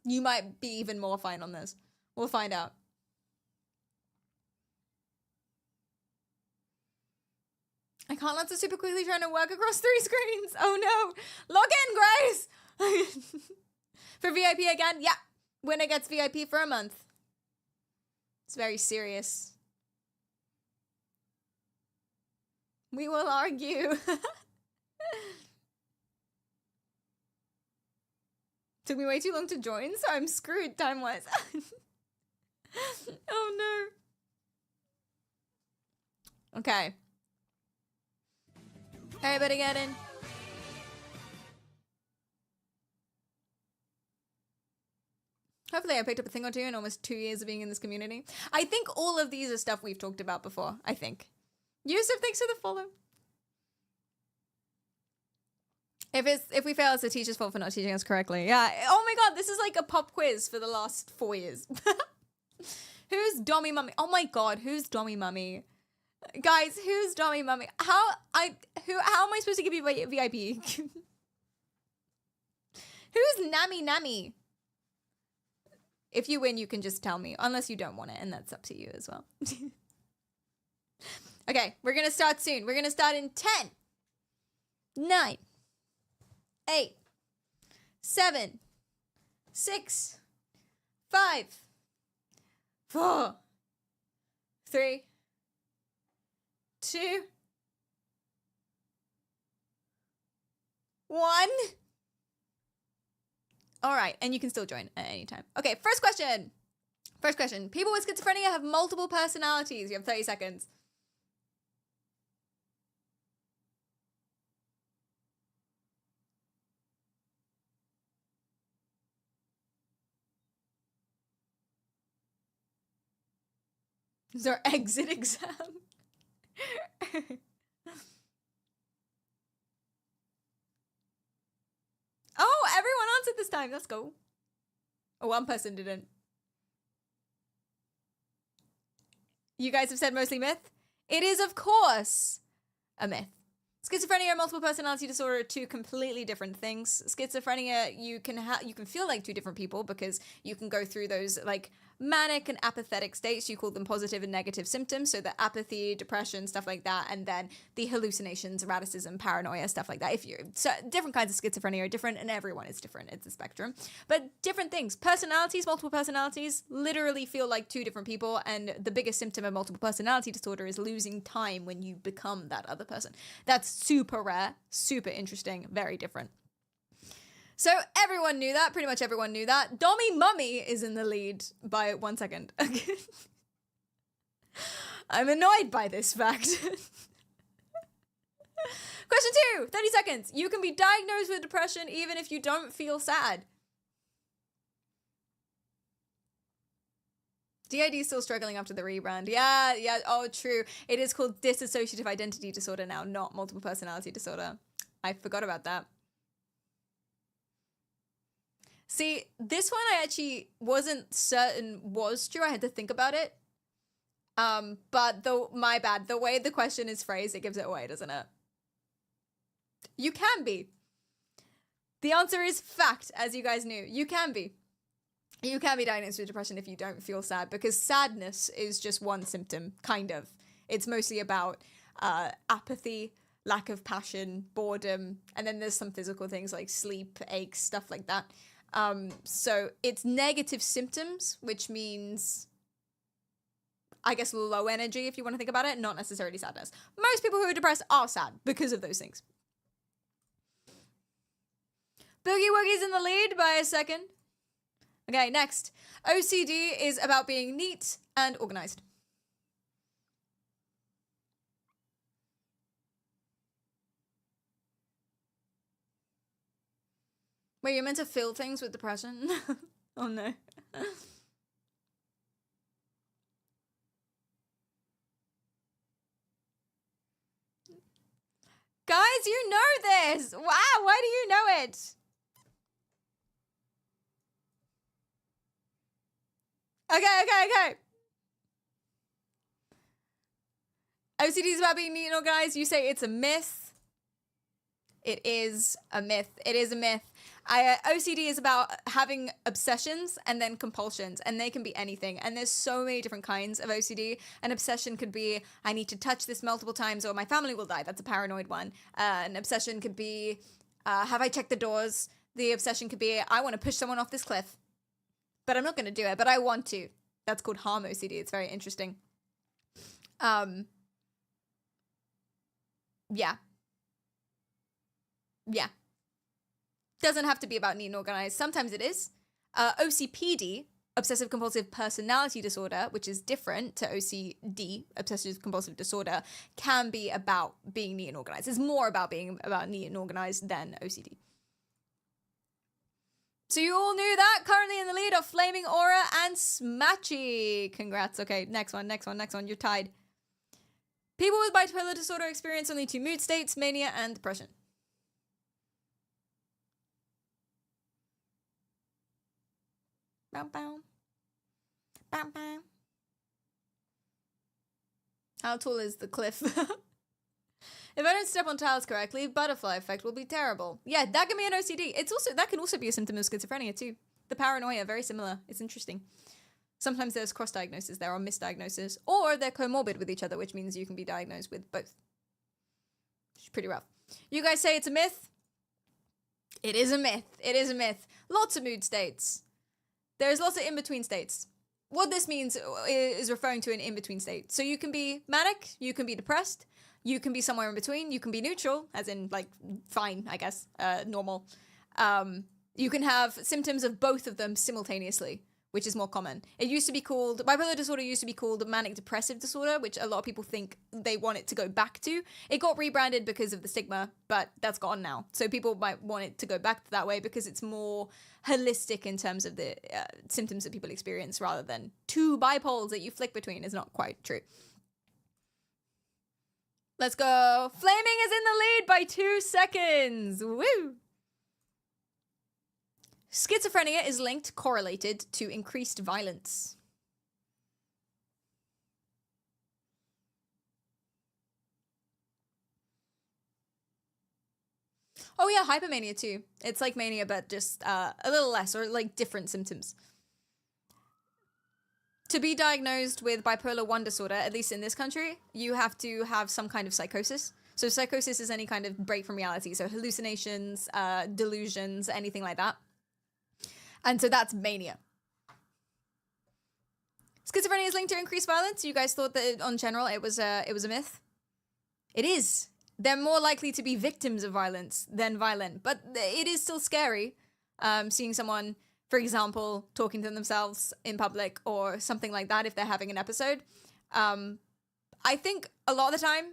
you might be even more fine on this. We'll find out. I can't answer super quickly trying to work across 3 screens. Oh no. Log in, Grace! For VIP again? Yeah. Winner gets VIP for a month. It's very serious. We will argue. Took me way too long to join, so I'm screwed time-wise. Oh no. Okay. Everybody get in. Hopefully I picked up a thing or two in almost 2 years of being in this community. I think all of these are stuff we've talked about before, I think. Yusuf, thanks for the follow. If we fail, it's the teacher's fault for not teaching us correctly. Yeah. Oh my god, this is like a pop quiz for the last 4 years. Who's Dommy Mummy? Oh my god, who's Dommy Mummy? Guys, who's Dommy Mummy? How am I supposed to give you VIP? Who's Nami Nami? If you win, you can just tell me. Unless you don't want it, and that's up to you as well. Okay, we're gonna start soon. We're gonna start in 10, 9, 8, 7, 6, 5, 4, 3, 2, 1. All right, and you can still join at any time. Okay, first question. First question. People with schizophrenia have multiple personalities. You have 30 seconds. Is our exit exam? Oh, everyone answered this time. Let's go. Oh, one person didn't. You guys have said mostly myth. It is, of course, a myth. Schizophrenia and multiple personality disorder are 2 completely different things. Schizophrenia, you can feel like 2 different people because you can go through those like manic and apathetic states. You call them positive and negative symptoms. So the apathy, depression, stuff like that, and then the hallucinations, erraticism, paranoia, stuff like that. So different kinds of schizophrenia are different, and everyone is different. It's a spectrum, but different things. Personalities, multiple personalities, literally feel like 2 different people. And the biggest symptom of multiple personality disorder is losing time when you become that other person. That's super rare, super interesting, very different. So everyone knew that. Pretty much everyone knew that. Dommy Mummy is in the lead by 1 second. I'm annoyed by this fact. Question 2, 30 seconds. You can be diagnosed with depression even if you don't feel sad. DID is still struggling after the rebrand. Yeah, oh, true. It is called dissociative identity disorder now, not multiple personality disorder. I forgot about that. See, this one I actually wasn't certain was true. I had to think about it. But my bad. The way the question is phrased, it gives it away, doesn't it? You can be. The answer is fact, as you guys knew. You can be. You can be diagnosed with depression if you don't feel sad, because sadness is just one symptom, kind of. It's mostly about apathy, lack of passion, boredom, and then there's some physical things like sleep, aches, stuff like that. So it's negative symptoms, which means, I guess, low energy, if you want to think about it, not necessarily sadness. Most people who are depressed are sad because of those things. Boogie Woogie's in the lead by a second. Okay, next. OCD is about being neat and organized. Wait, you're meant to fill things with depression? Oh no. Guys, you know this! Wow, why do you know it? Okay. OCD is about being neat and organized. You say it's a myth. It is a myth. It is a myth. OCD is about having obsessions and then compulsions, and they can be anything. And there's so many different kinds of OCD. An obsession could be, I need to touch this multiple times or my family will die. That's a paranoid one. An obsession could be, have I checked the doors? The obsession could be, I want to push someone off this cliff, but I'm not going to do it, but I want to. That's called harm OCD. It's very interesting. Yeah. Doesn't have to be about neat and organized. Sometimes it is. OCPD, obsessive compulsive personality disorder, which is different to OCD, obsessive compulsive disorder, can be about being neat and organized. It's more about being about neat and organized than OCD. So you all knew that. Currently in the lead are Flaming Aura and Smatchy. Congrats. Okay, next one. You're tied. People with bipolar disorder experience only 2 mood states, mania and depression. Bow, bow. Bow, bow. How tall is the cliff? If I don't step on tiles correctly, butterfly effect will be terrible. Yeah, that can be an OCD. That can also be a symptom of schizophrenia too. The paranoia, very similar. It's interesting. Sometimes there's cross-diagnosis there or misdiagnosis, or they're comorbid with each other, which means you can be diagnosed with both. It's pretty rough. You guys say it's a myth? It is a myth. It is a myth. Lots of mood states. There's lots of in-between states. What this means is referring to an in-between state. So you can be manic, you can be depressed, you can be somewhere in between, you can be neutral, as in, like, fine, I guess, normal. You can have symptoms of both of them simultaneously, which is more common. It used to be called, bipolar disorder used to be called manic depressive disorder, which a lot of people think they want it to go back to. It got rebranded because of the stigma, but that's gone now. So people might want it to go back to that way because it's more holistic in terms of the symptoms that people experience rather than 2 bipoles that you flick between is not quite true. Let's go. Flaming is in the lead by 2 seconds. Woo! Schizophrenia is correlated to increased violence. Oh yeah, hypomania too. It's like mania, but just a little less, or like different symptoms. To be diagnosed with bipolar 1 disorder, at least in this country, you have to have some kind of psychosis. So psychosis is any kind of break from reality. So hallucinations, delusions, anything like that. And so that's mania. Schizophrenia is linked to increased violence. You guys thought that on general it was a myth? It is. They're more likely to be victims of violence than violent, but it is still scary. Seeing someone, for example, talking to themselves in public or something like that if they're having an episode. I think a lot of the time,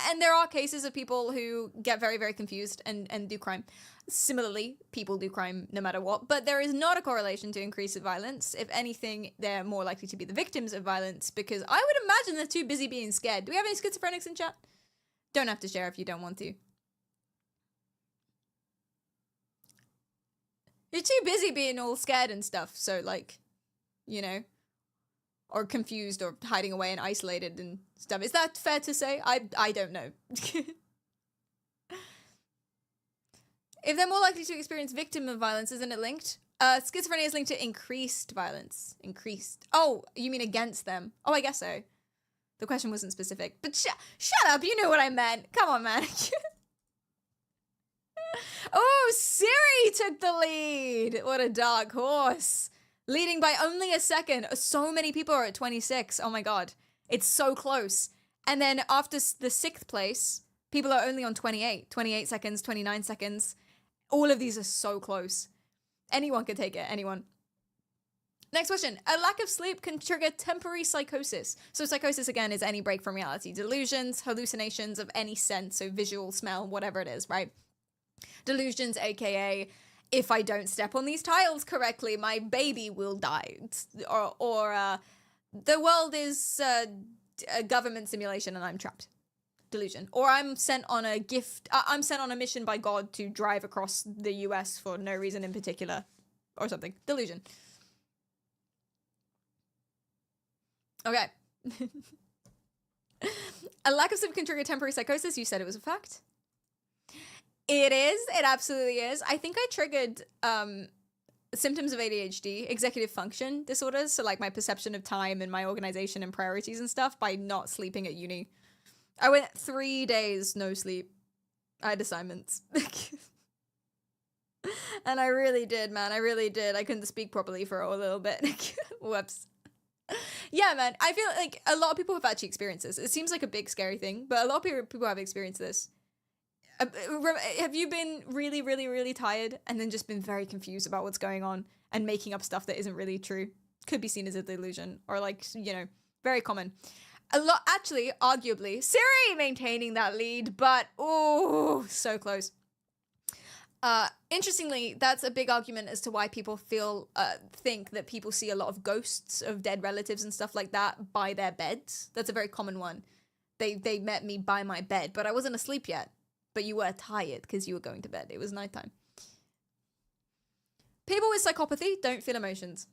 and there are cases of people who get very, very confused and do crime. Similarly, people do crime no matter what, but there is not a correlation to increase of violence. If anything, they're more likely to be the victims of violence because I would imagine they're too busy being scared. Do we have any schizophrenics in chat? Don't have to share if you don't want to. You're too busy being all scared and stuff, so like, you know, or confused or hiding away and isolated and stuff. Is that fair to say? I don't know. If they're more likely to experience victim of violence, isn't it linked? Schizophrenia is linked to increased violence. Increased. Oh, you mean against them? Oh, I guess so. The question wasn't specific. But shut up, you knew what I meant. Come on, man. Oh, Siri took the lead. What a dark horse. Leading by only a second. So many people are at 26. Oh my god. It's so close. And then after the 6th place, people are only on 28. 28 seconds, 29 seconds. All of these are so close. Anyone could take it. Anyone. Next question. A lack of sleep can trigger temporary psychosis. So psychosis, again, is any break from reality. Delusions, hallucinations of any sense. So visual, smell, whatever it is, right? Delusions, aka if I don't step on these tiles correctly, my baby will die. Or the world is a government simulation and I'm trapped. Delusion. Or I'm sent on a I'm sent on a mission by God to drive across the US for no reason in particular. Or something. Delusion. Okay. A lack of sleep can trigger temporary psychosis. You said it was a fact. It is. It absolutely is. I think I triggered symptoms of ADHD, executive function disorders, so like my perception of time and my organization and priorities and stuff, by not sleeping at uni. I went 3 days no sleep. I had assignments. And I really did, man. I really did. I couldn't speak properly for a little bit. Whoops. Yeah, man. I feel like a lot of people have actually experienced this. It seems like a big, scary thing, but a lot of people have experienced this. Have you been really, really, really tired and then just been very confused about what's going on and making up stuff that isn't really true? Could be seen as a delusion, or like, you know, very common. A lot, actually, arguably, Siri maintaining that lead, but oh, so close. Interestingly, that's a big argument as to why people think that people see a lot of ghosts of dead relatives and stuff like that by their beds. That's a very common one. They met me by my bed, but I wasn't asleep yet. But you were tired because you were going to bed. It was nighttime. People with psychopathy don't feel emotions.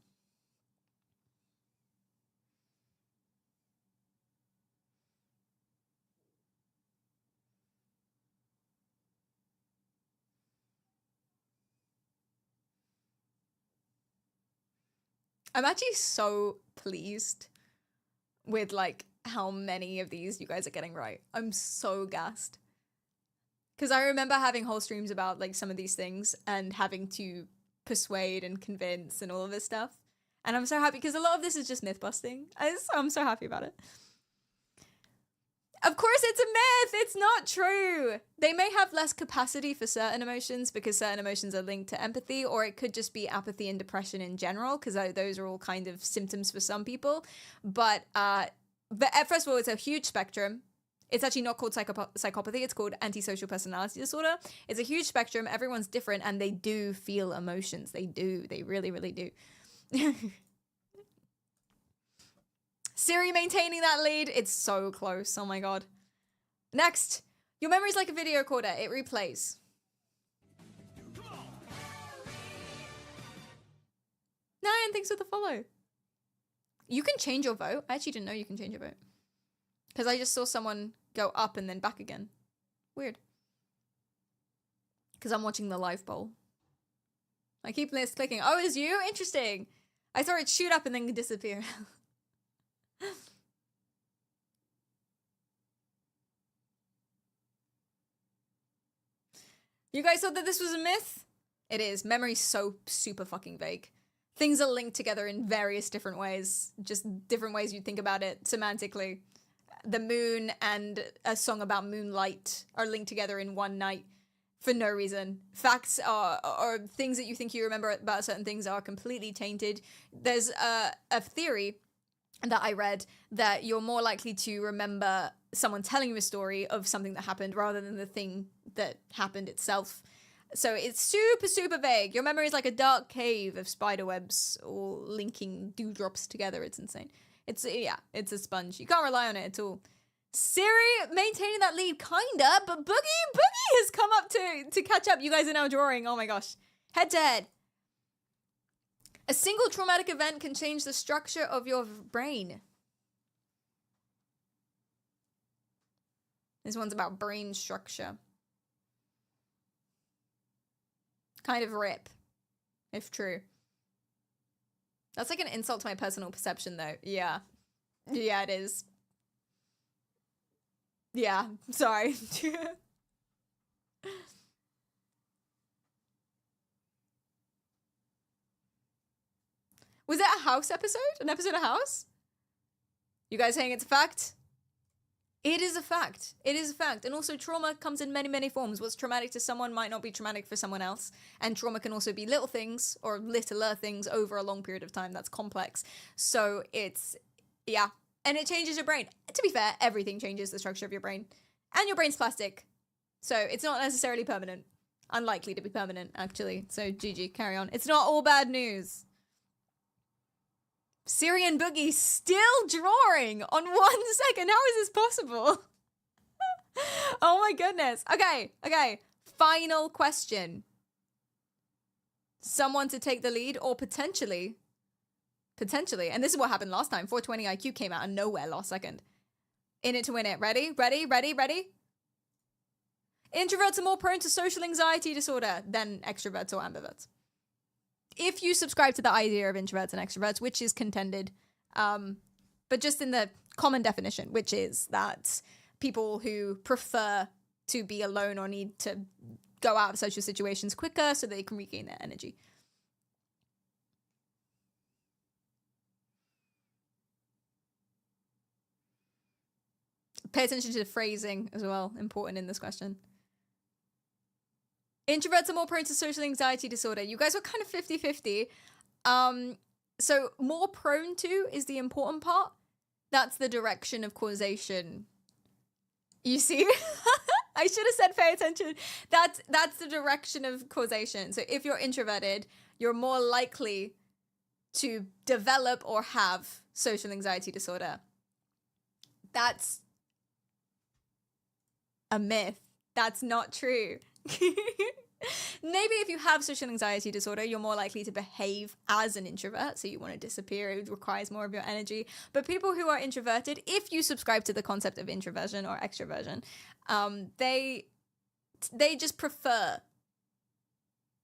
I'm actually so pleased with like how many of these you guys are getting right. I'm so gassed. Because I remember having whole streams about like some of these things and having to persuade and convince and all of this stuff. And I'm so happy because a lot of this is just myth busting. I'm so happy about it. Of course it's a myth. It's not true. They may have less capacity for certain emotions because certain emotions are linked to empathy, or it could just be apathy and depression in general, because those are all kind of symptoms for some people. But first of all, it's a huge spectrum. It's actually not called psychopathy. It's called antisocial personality disorder. It's a huge spectrum. Everyone's different, and they do feel emotions. They do. They really, really do. Siri maintaining that lead. It's so close. Oh my god. Next. Your memory's like a video recorder. It replays. Nine, thanks for the follow. You can change your vote. I actually didn't know you can change your vote. Because I just saw someone go up and then back again. Weird. Because I'm watching the live poll. I keep clicking. Oh, it's you? Interesting. I saw it shoot up and then disappear. You guys thought that this was a myth? It is. Memory's so super fucking vague. Things are linked together in various different ways. Just different ways you think about it semantically. The moon and a song about moonlight are linked together in one night for no reason. Facts or things that you think you remember about certain things are completely tainted. There's a theory that I read that you're more likely to remember someone telling you a story of something that happened rather than the thing that happened itself. So it's super, super vague. Your memory is like a dark cave of spider webs all linking dewdrops together. It's insane. It's a sponge. You can't rely on it at all. Siri maintaining that lead, kinda, but Boogie has come up to catch up. You guys are now drawing. Oh my gosh. Head to head. A single traumatic event can change the structure of your brain. This one's about brain structure. Kind of rip, if true. That's like an insult to my personal perception, though. Yeah. Yeah, it is. Yeah, sorry. Was it a House episode? An episode of House? You guys saying it's a fact? It is a fact. It is a fact. And also trauma comes in many, many forms. What's traumatic to someone might not be traumatic for someone else. And trauma can also be little things or littler things over a long period of time. That's complex. So it's, yeah. And it changes your brain. To be fair, everything changes the structure of your brain. And your brain's plastic. So it's not necessarily permanent. unlikely to be permanent, actually. So GG, carry on. It's not all bad news. Syrian Boogie still drawing on 1 second. How is this possible? Oh my goodness. Okay. Final question. Someone to take the lead or potentially, and this is what happened last time. 420 IQ came out of nowhere last second. In it to win it. Ready? Introverts are more prone to social anxiety disorder than extroverts or ambiverts. If you subscribe to the idea of introverts and extroverts, which is contended, but just in the common definition, which is that people who prefer to be alone or need to go out of social situations quicker so they can regain their energy. Pay attention to the phrasing as well, important in this question. Introverts are more prone to social anxiety disorder. You guys were kind of 50-50. So more prone to is the important part. That's the direction of causation. You see? I should have said pay attention. That's the direction of causation. So if you're introverted, you're more likely to develop or have social anxiety disorder. That's a myth. That's not true. Maybe if you have social anxiety disorder, you're more likely to behave as an introvert, so you want to disappear. It requires more of your energy. But people who are introverted, if you subscribe to the concept of introversion or extroversion, they just prefer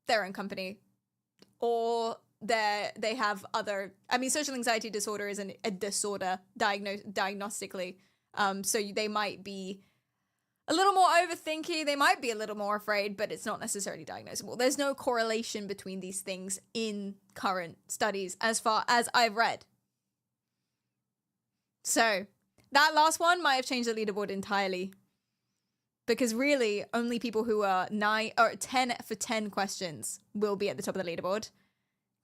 their own company, or they have other. I mean, social anxiety disorder is a disorder diagnostically. So they might be a little more overthinky, they might be a little more afraid, but it's not necessarily diagnosable. There's no correlation between these things in current studies as far as I've read. So that last one might have changed the leaderboard entirely. Because really, only people who are 9 or 10 for 10 questions will be at the top of the leaderboard,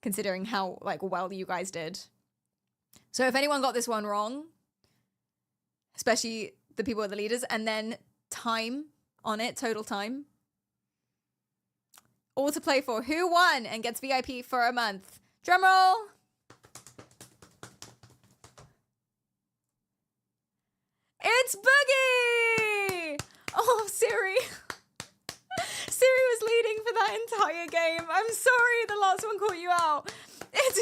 considering how well you guys did. So if anyone got this one wrong, especially the people with the leaders, and then time on it, total time. All to play for. Who won and gets VIP for a month? Drumroll. It's Boogie! Oh, Siri. Siri was leading for that entire game. I'm sorry the last one caught you out. It's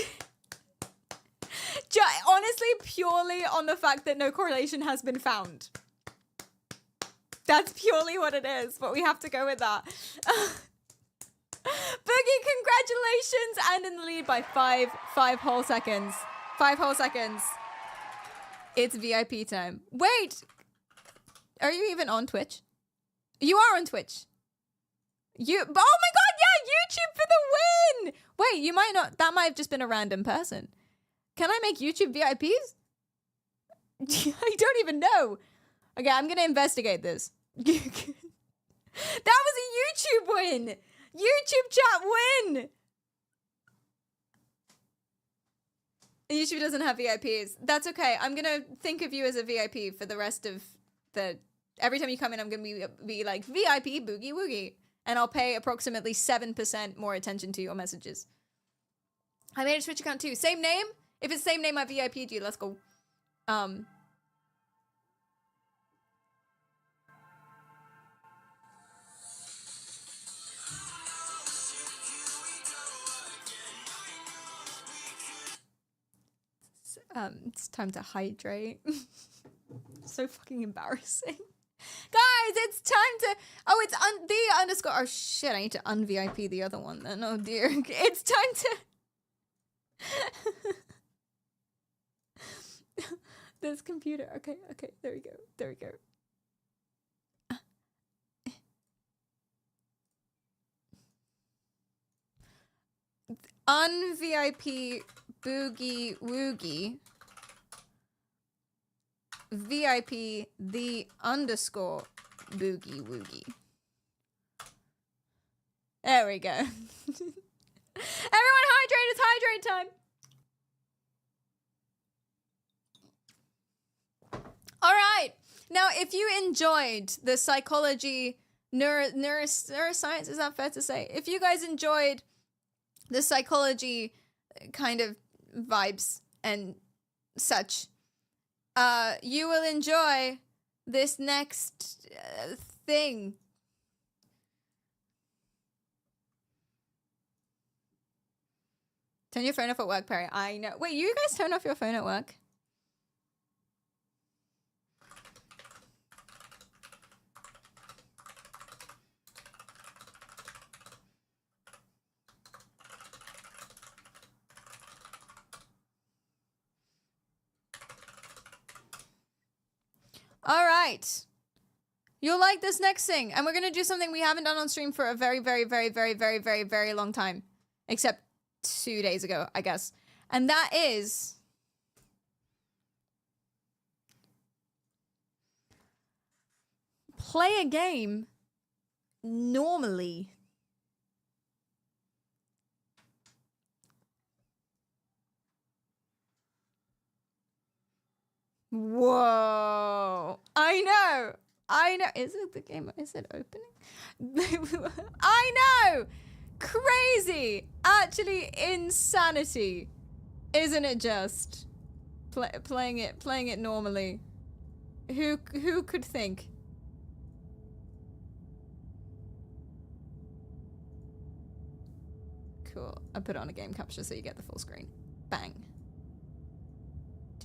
honestly purely on the fact that no correlation has been found. That's purely what it is, but we have to go with that. Boogie, congratulations! And in the lead by 5 whole seconds. 5 whole seconds. It's VIP time. Wait! Are you even on Twitch? You are on Twitch. Oh my god, yeah! YouTube for the win! Wait, you might not... That might have just been a random person. Can I make YouTube VIPs? I don't even know. Okay, I'm gonna investigate this. That was a YouTube win! YouTube chat win! YouTube doesn't have VIPs. That's okay. I'm gonna think of you as a VIP for the rest of the... Every time you come in, I'm gonna be like, VIP Boogie Woogie. And I'll pay approximately 7% more attention to your messages. I made a Twitch account too. Same name? If it's the same name, I VIP'd you. Let's go. It's time to hydrate. So fucking embarrassing. Guys, it's time to... Oh, it's the underscore... Oh, shit, I need to un-VIP the other one then. Oh, dear. It's time to... This computer. Okay, there we go. There we go. Un-VIP Boogie Woogie. VIP the underscore Boogie Woogie. There we go. Everyone hydrate, it's hydrate time. All right. Now, if you enjoyed the psychology neuroscience, is that fair to say? If you guys enjoyed the psychology kind of vibes and such, you will enjoy this next thing. Turn your phone off at work, Perry. I know. Wait, you guys turn off your phone at work? All right. You'll like this next thing. And we're going to do something we haven't done on stream for a very, very, very, very, very, very, very long time. Except 2 days ago, I guess. And that is... play a game normally. Whoa. I know. Is it the game? Is it opening? I know. Crazy. Actually, insanity. Isn't it just? Playing it normally. Who could think? Cool. I put on a game capture so you get the full screen. Bang.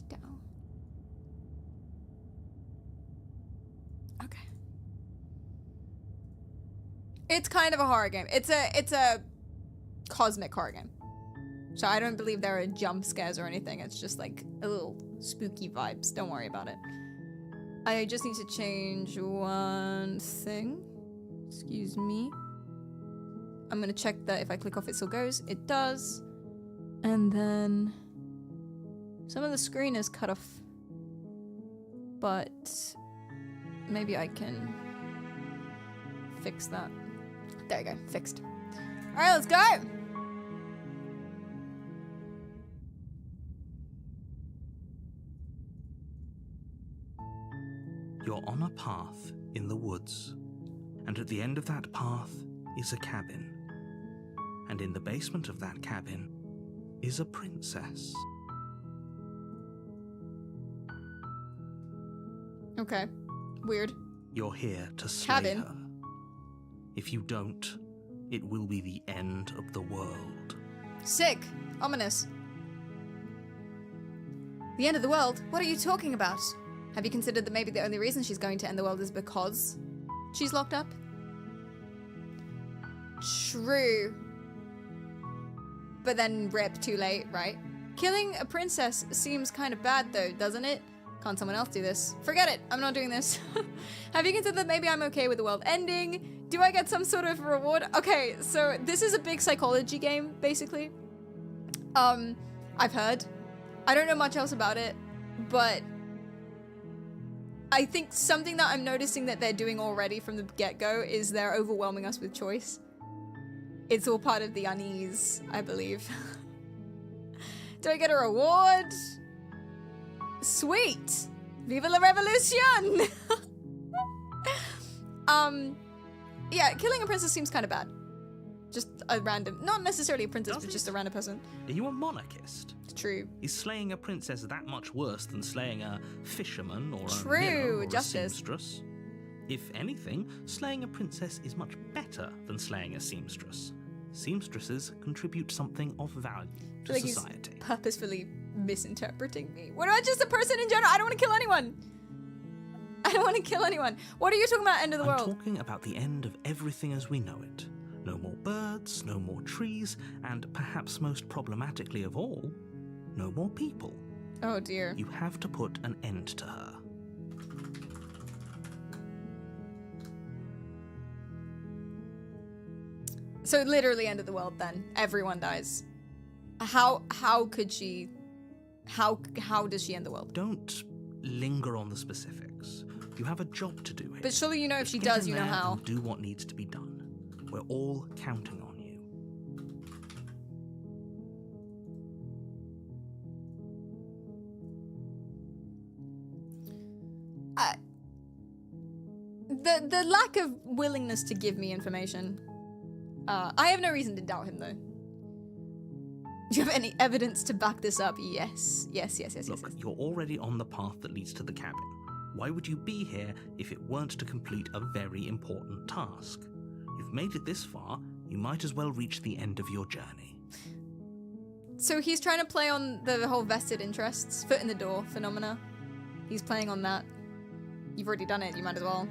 Down. Okay. It's kind of a horror game. It's a cosmic horror game. So I don't believe there are jump scares or anything. It's just like a little spooky vibes. Don't worry about it. I just need to change one thing. Excuse me. I'm gonna check that if I click off it still goes. It does. And then some of the screen is cut off. But maybe I can fix that. There you go, fixed. All right, let's go.
You're on a path in the woods, and at the end of that path is a cabin. And in the basement of that cabin is a princess.
Okay, weird.
You're here to slay her. If you don't, it will be the end of the world.
Sick. Ominous. The end of the world? What are you talking about? Have you considered that maybe the only reason she's going to end the world is because she's locked up? True. But then rip, too late, right? Killing a princess seems kind of bad though, doesn't it? Can't someone else do this? Forget it, I'm not doing this. Have you considered that maybe I'm okay with the world ending? Do I get some sort of reward? Okay, so this is a big psychology game, basically. I've heard. I don't know much else about it, but I think something that I'm noticing that they're doing already from the get-go is they're overwhelming us with choice. It's all part of the unease, I believe. Do I get a reward? Sweet! Viva la revolution! Yeah, killing a princess seems kind of bad. Just a random, not necessarily a princess, but just a random person.
Are you a monarchist?
True.
Is slaying a princess that much worse than slaying a fisherman or a
True,
miller or
justice.
a seamstress? If anything, slaying a princess is much better than slaying a seamstress. Seamstresses contribute something of value to
Like
society.
he's purposefully misinterpreting me. What about just a person in general? I don't want to kill anyone. I don't want to kill anyone. What are you talking about, end of the
I'm
world?
talking about the end of everything as we know it. No more birds, no more trees, and perhaps most problematically of all, no more people.
Oh dear.
You have to put an end to her.
So literally end of the world then. Everyone dies. How could she... How does she end the world?
Don't linger on the specifics. You have a job to do here.
But surely you know if she
Get
does,
in
you know
there
how.
and do what needs to be done. We're all counting on you.
the lack of willingness to give me information. I have no reason to doubt him, though. Do you have any evidence to back this up? Yes.
Look, you're already on the path that leads to the cabin. Why would you be here if it weren't to complete a very important task? You've made it this far, you might as well reach the end of your journey.
So he's trying to play on the whole vested interests, foot in the door phenomena. He's playing on that. You've already done it, you might as well.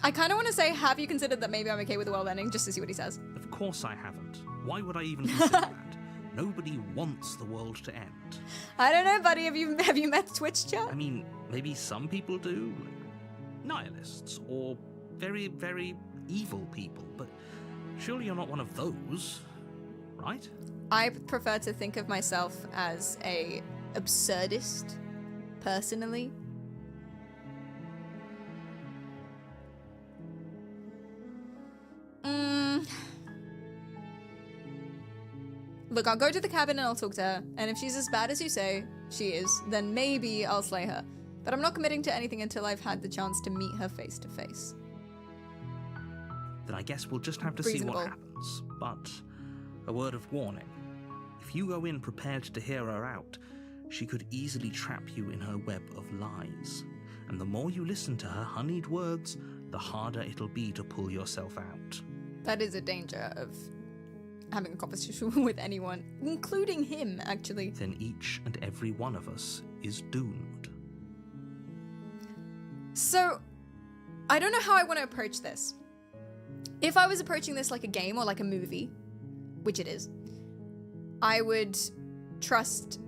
I kind of want to say, have you considered that maybe I'm okay with the world ending, just to see what he says?
Of course I haven't. Why would I even consider that? Nobody wants the world to end.
I don't know, buddy. Have you met Twitch chat?
I mean, maybe some people do. Nihilists, or very, very evil people, but surely you're not one of those, right?
I prefer to think of myself as a absurdist, personally. Look, I'll go to the cabin and I'll talk to her, and if she's as bad as you say she is, then maybe I'll slay her. But I'm not committing to anything until I've had the chance to meet her face to face.
Then I guess we'll just have to see what happens. But a word of warning. If you go in prepared to hear her out, she could easily trap you in her web of lies. And the more you listen to her honeyed words, the harder it'll be to pull yourself out.
That is a danger of having a conversation with anyone, including him, actually.
Then each and every one of us is doomed.
So, I don't know how I want to approach this. If I was approaching this like a game or like a movie, which it is, I would just trust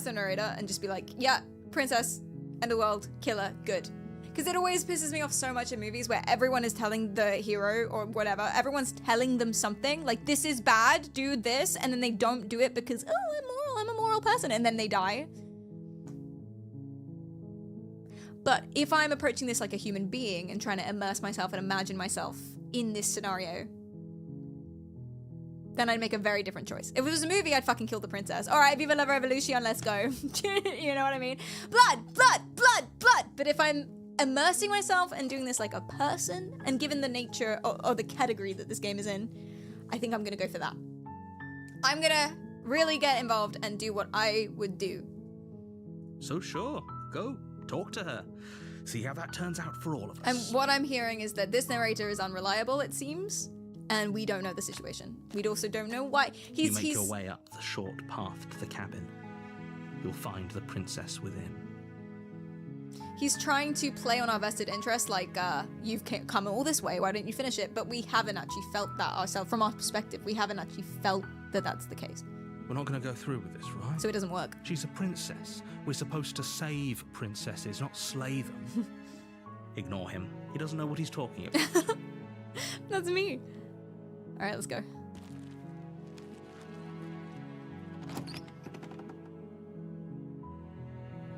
the narrator and just be like, yeah, princess, end of the world, killer, good. Because it always pisses me off so much in movies where everyone is telling the hero or whatever, everyone's telling them something, like, this is bad, do this, and then they don't do it because, oh, I'm a moral person, and then they die. But if I'm approaching this like a human being and trying to immerse myself and imagine myself in this scenario, then I'd make a very different choice. If it was a movie, I'd fucking kill the princess. All right, Viva la Revolution, let's go. You know what I mean? Blood, blood, blood, blood. But if I'm immersing myself and doing this like a person, and given the nature or the category that this game is in, I think I'm gonna go for that. I'm gonna really get involved and do what I would do.
So sure, go, talk to her. See how that turns out for all of us.
And what I'm hearing is that this narrator is unreliable, it seems, and we don't know the situation. We also don't know why.
You make your way up the short path to the cabin. You'll find the princess within.
He's trying to play on our vested interest, like, you've come all this way, why don't you finish it? But we haven't actually felt that ourselves. From our perspective, we haven't actually felt that that's the case.
We're not going to go through with this, right?
So it doesn't work.
She's a princess. We're supposed to save princesses, not slay them. Ignore him. He doesn't know what he's talking about.
That's me. All right, let's go.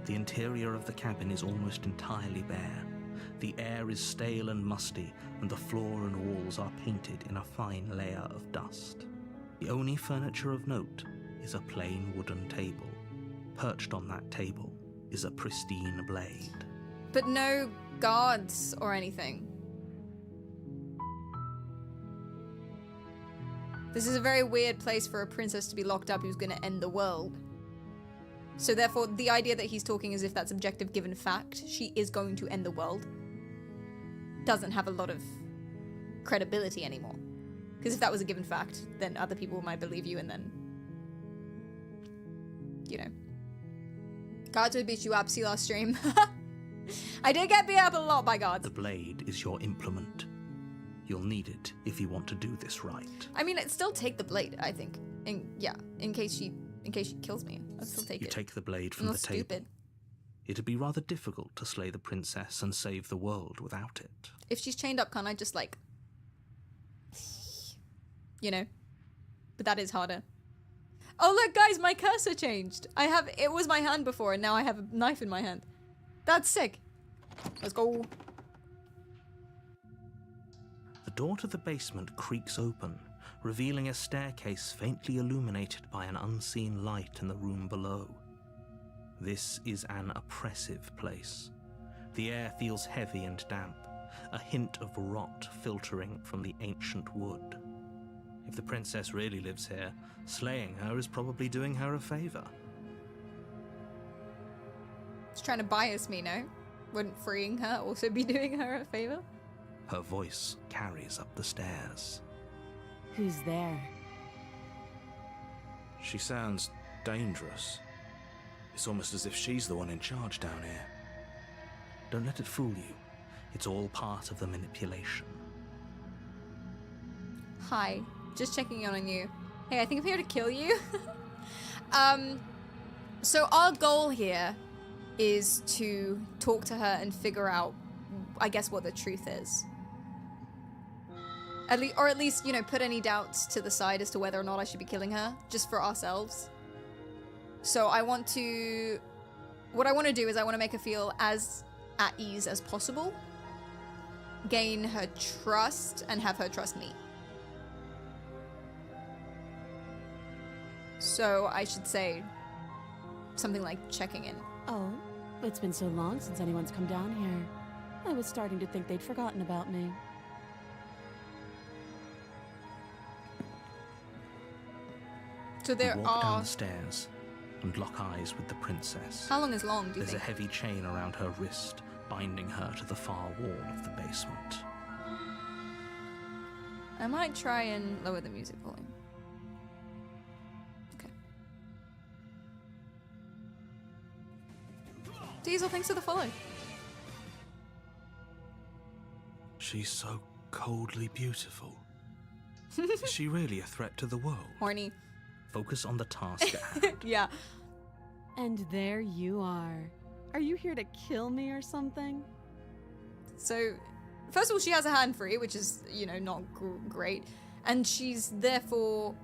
The interior of the cabin is almost entirely bare. The air is stale and musty, and the floor and walls are painted in a fine layer of dust. The only furniture of note is a plain wooden table. Perched on that table is a pristine blade.
But no guards or anything. This is a very weird place for a princess to be locked up who's going to end the world. So therefore, the idea that he's talking as if that's objective given fact, she is going to end the world, doesn't have a lot of credibility anymore. Because if that was a given fact, then other people might believe you, and then, you know. Guards would beat you up, see last stream. I did get beat up a lot by guards.
The blade is your implement. You'll need it if you want to do this right.
I mean, I'd still take the blade, I think. In case she kills me, I'd still take it.
You take the blade from
I'm
the
not
table.
stupid.
It'd be rather difficult to slay the princess and save the world without it.
If she's chained up, can't I just, like, you know? But that is harder. Oh, look, guys, my cursor changed. It was my hand before, and now I have a knife in my hand. That's sick. Let's go.
The door to the basement creaks open, revealing a staircase faintly illuminated by an unseen light in the room below. This is an oppressive place. The air feels heavy and damp, a hint of rot filtering from the ancient wood. If the princess really lives here, slaying her is probably doing her a favor.
She's trying to bias me, no? Wouldn't freeing her also be doing her a favor?
Her voice carries up the stairs.
Who's there?
She sounds dangerous. It's almost as if she's the one in charge down here.
Don't let it fool you. It's all part of the manipulation.
Hi, just checking in on you. Hey, I think I'm here to kill you. So our goal here is to talk to her and figure out, I guess, what the truth is. Or at least, you know, put any doubts to the side as to whether or not I should be killing her, just for ourselves. So what I want to do is I want to make her feel as at ease as possible, gain her trust, and have her trust me. So I should say something like checking in.
Oh, it's been so long since anyone's come down here. I was starting to think they'd forgotten about me.
So there
You walk
are...
down the stairs and lock eyes with the princess.
How long is long, do you
There's
think?
a heavy chain around her wrist, binding her to the far wall of the basement.
I might try and lower the music volume. Okay. Diesel, thanks for the follow.
She's so coldly beautiful. Is she really a threat to the world?
Horny.
Focus on the task at hand.
Yeah.
And there you are. Are you here to kill me or something?
So, first of all, she has a hand free, which is, you know, not great. And she's therefore...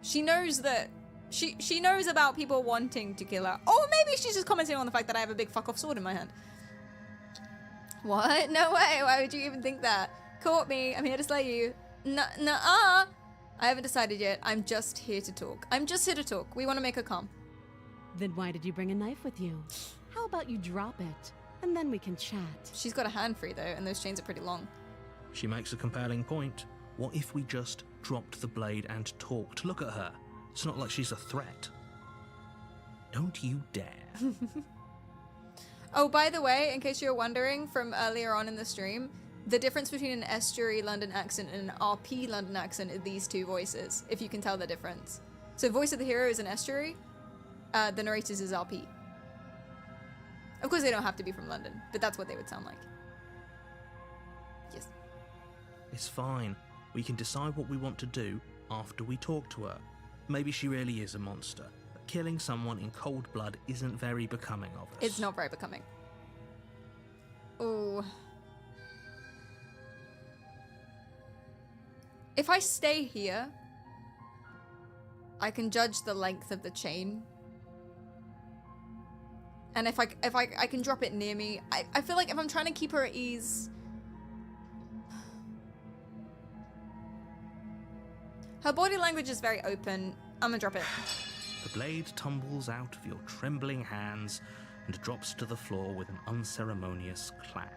She knows that... She knows about people wanting to kill her. Or maybe she's just commenting on the fact that I have a big fuck-off sword in my hand. What? No way. Why would you even think that? Caught me. I'm here to slay you. Nuh-uh. I haven't decided yet. I'm just here to talk. I'm just here to talk. We want to make her calm.
Then why did you bring a knife with you? How about you drop it, and then we can chat.
She's got a hand free, though, and those chains are pretty long.
She makes a compelling point. What if we just dropped the blade and talked? Look at her. It's not like she's a threat. Don't you dare.
Oh, by the way, in case you're wondering from earlier on in the stream, the difference between an estuary London accent and an RP London accent are these two voices, if you can tell the difference. So voice of the hero is an estuary, the narrator's is RP. Of course they don't have to be from London, but that's what they would sound like. Yes.
It's fine. We can decide what we want to do after we talk to her. Maybe she really is a monster. But killing someone in cold blood isn't very becoming of us.
It's not very becoming. Oh. If I stay here, I can judge the length of the chain. And if I can drop it near me, I feel like if I'm trying to keep her at ease... Her body language is very open. I'm gonna drop it.
The blade tumbles out of your trembling hands and drops to the floor with an unceremonious clang.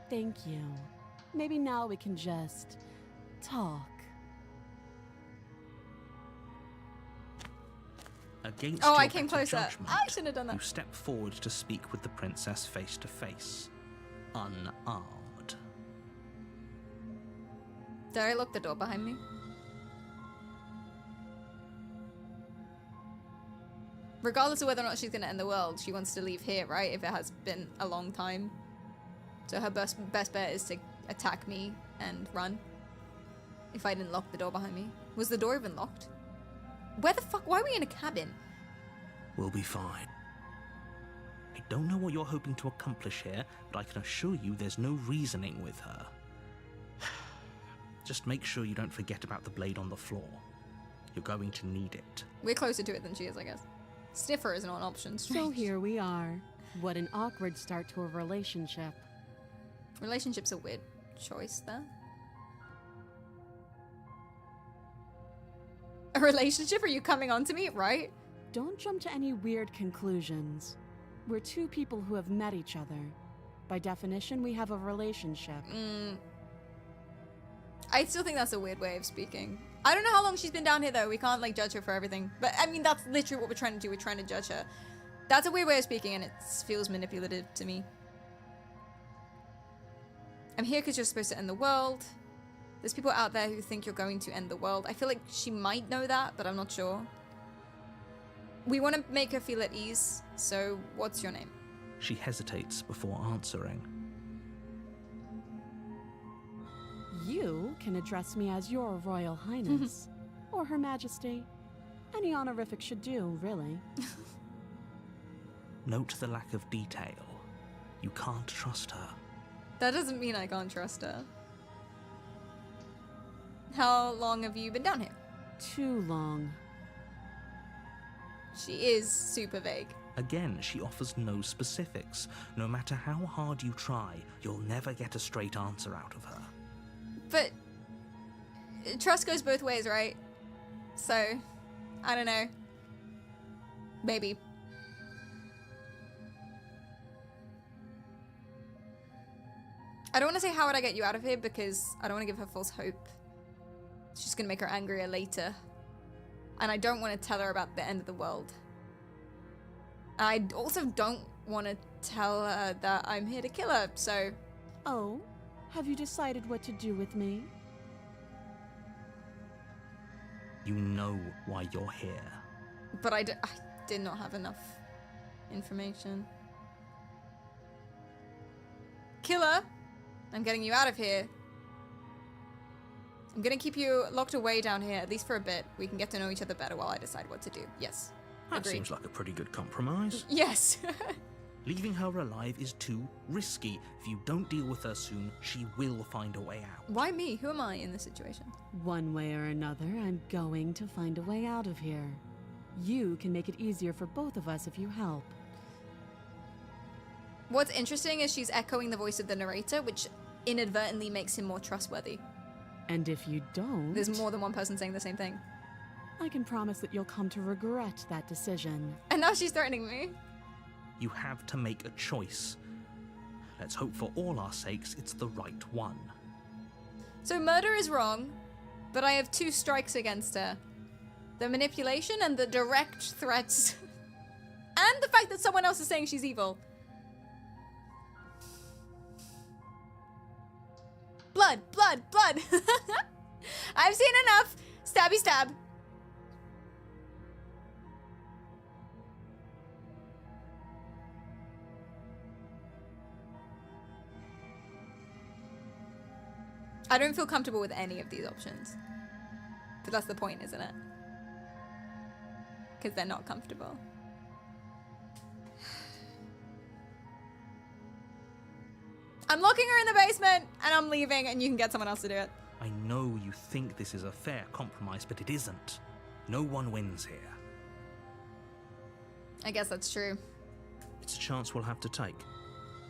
Thank you. Maybe now we can just talk.
Against
Oh,
your
I came
better
closer.
judgment,
I shouldn't have done that.
You step forward to speak with the princess face to face, unarmed.
Did I lock the door behind me? Regardless of whether or not she's gonna end the world, she wants to leave here, right? If it has been a long time. So her best bet is to attack me and run. If I didn't lock the door behind me. Was the door even locked? Where the fuck? Why are we in a cabin?
We'll be fine. I don't know what you're hoping to accomplish here, but I can assure you there's no reasoning with her. Just make sure you don't forget about the blade on the floor. You're going to need it.
We're closer to it than she is, I guess. Sniffer is not an option.
So here we are. What an awkward start to a relationship.
Relationship's a weird choice there. A relationship? Are you coming on to me? Right?
don't jump to any weird conclusions. We're two people who have met each other. By definition, we have a relationship.
I still think that's a weird way of speaking. I don't know how long she's been down here, though. We can't, like, judge her for everything. But, I mean, that's literally what we're trying to do. We're trying to judge her. That's a weird way of speaking, and it feels manipulative to me. I'm here because you're supposed to end the world. There's people out there who think you're going to end the world. I feel like she might know that, but I'm not sure. We want to make her feel at ease, so what's your name?
She hesitates before answering.
You can address me as Your Royal Highness, or Her Majesty. Any honorific should do, really.
Note the lack of detail. You can't trust her.
That doesn't mean I can't trust her. How long have you been down here?
Too long.
She is super vague.
Again, she offers no specifics. No matter how hard you try, you'll never get a straight answer out of her.
But trust goes both ways, right? So, I don't know. Maybe. I don't want to say how would I get you out of here because I don't want to give her false hope. It's just going to make her angrier later. And I don't want to tell her about the end of the world. I also don't want to tell her that I'm here to kill her, so...
Oh? Have you decided what to do with me?
You know why you're here.
But I did not have enough information. Killer, I'm getting you out of here. I'm gonna keep you locked away down here, at least for a bit. We can get to know each other better while I decide what to do. Yes.
That
Agreed.
seems like a pretty good compromise.
Yes.
Leaving her alive is too risky. If you don't deal with her soon, she will find a way out.
Why me? Who am I in this situation?
One way or another, I'm going to find a way out of here. You can make it easier for both of us if you help.
What's interesting is she's echoing the voice of the narrator, which inadvertently makes him more trustworthy.
And if you don't...
There's more than one person saying the same thing.
I can promise that you'll come to regret that decision.
And now she's threatening me.
You have to make a choice. Let's hope for all our sakes it's the right one.
So murder is wrong, but I have 2 strikes against her. The manipulation and the direct threats. And the fact that someone else is saying she's evil. Blood, blood, blood. I've seen enough. Stabby stab. I don't feel comfortable with any of these options. But that's the point, isn't it? Because they're not comfortable. I'm locking her in the basement, and I'm leaving, and you can get someone else to do it.
I know you think this is a fair compromise, but it isn't. No one wins here.
I guess that's true.
It's a chance we'll have to take.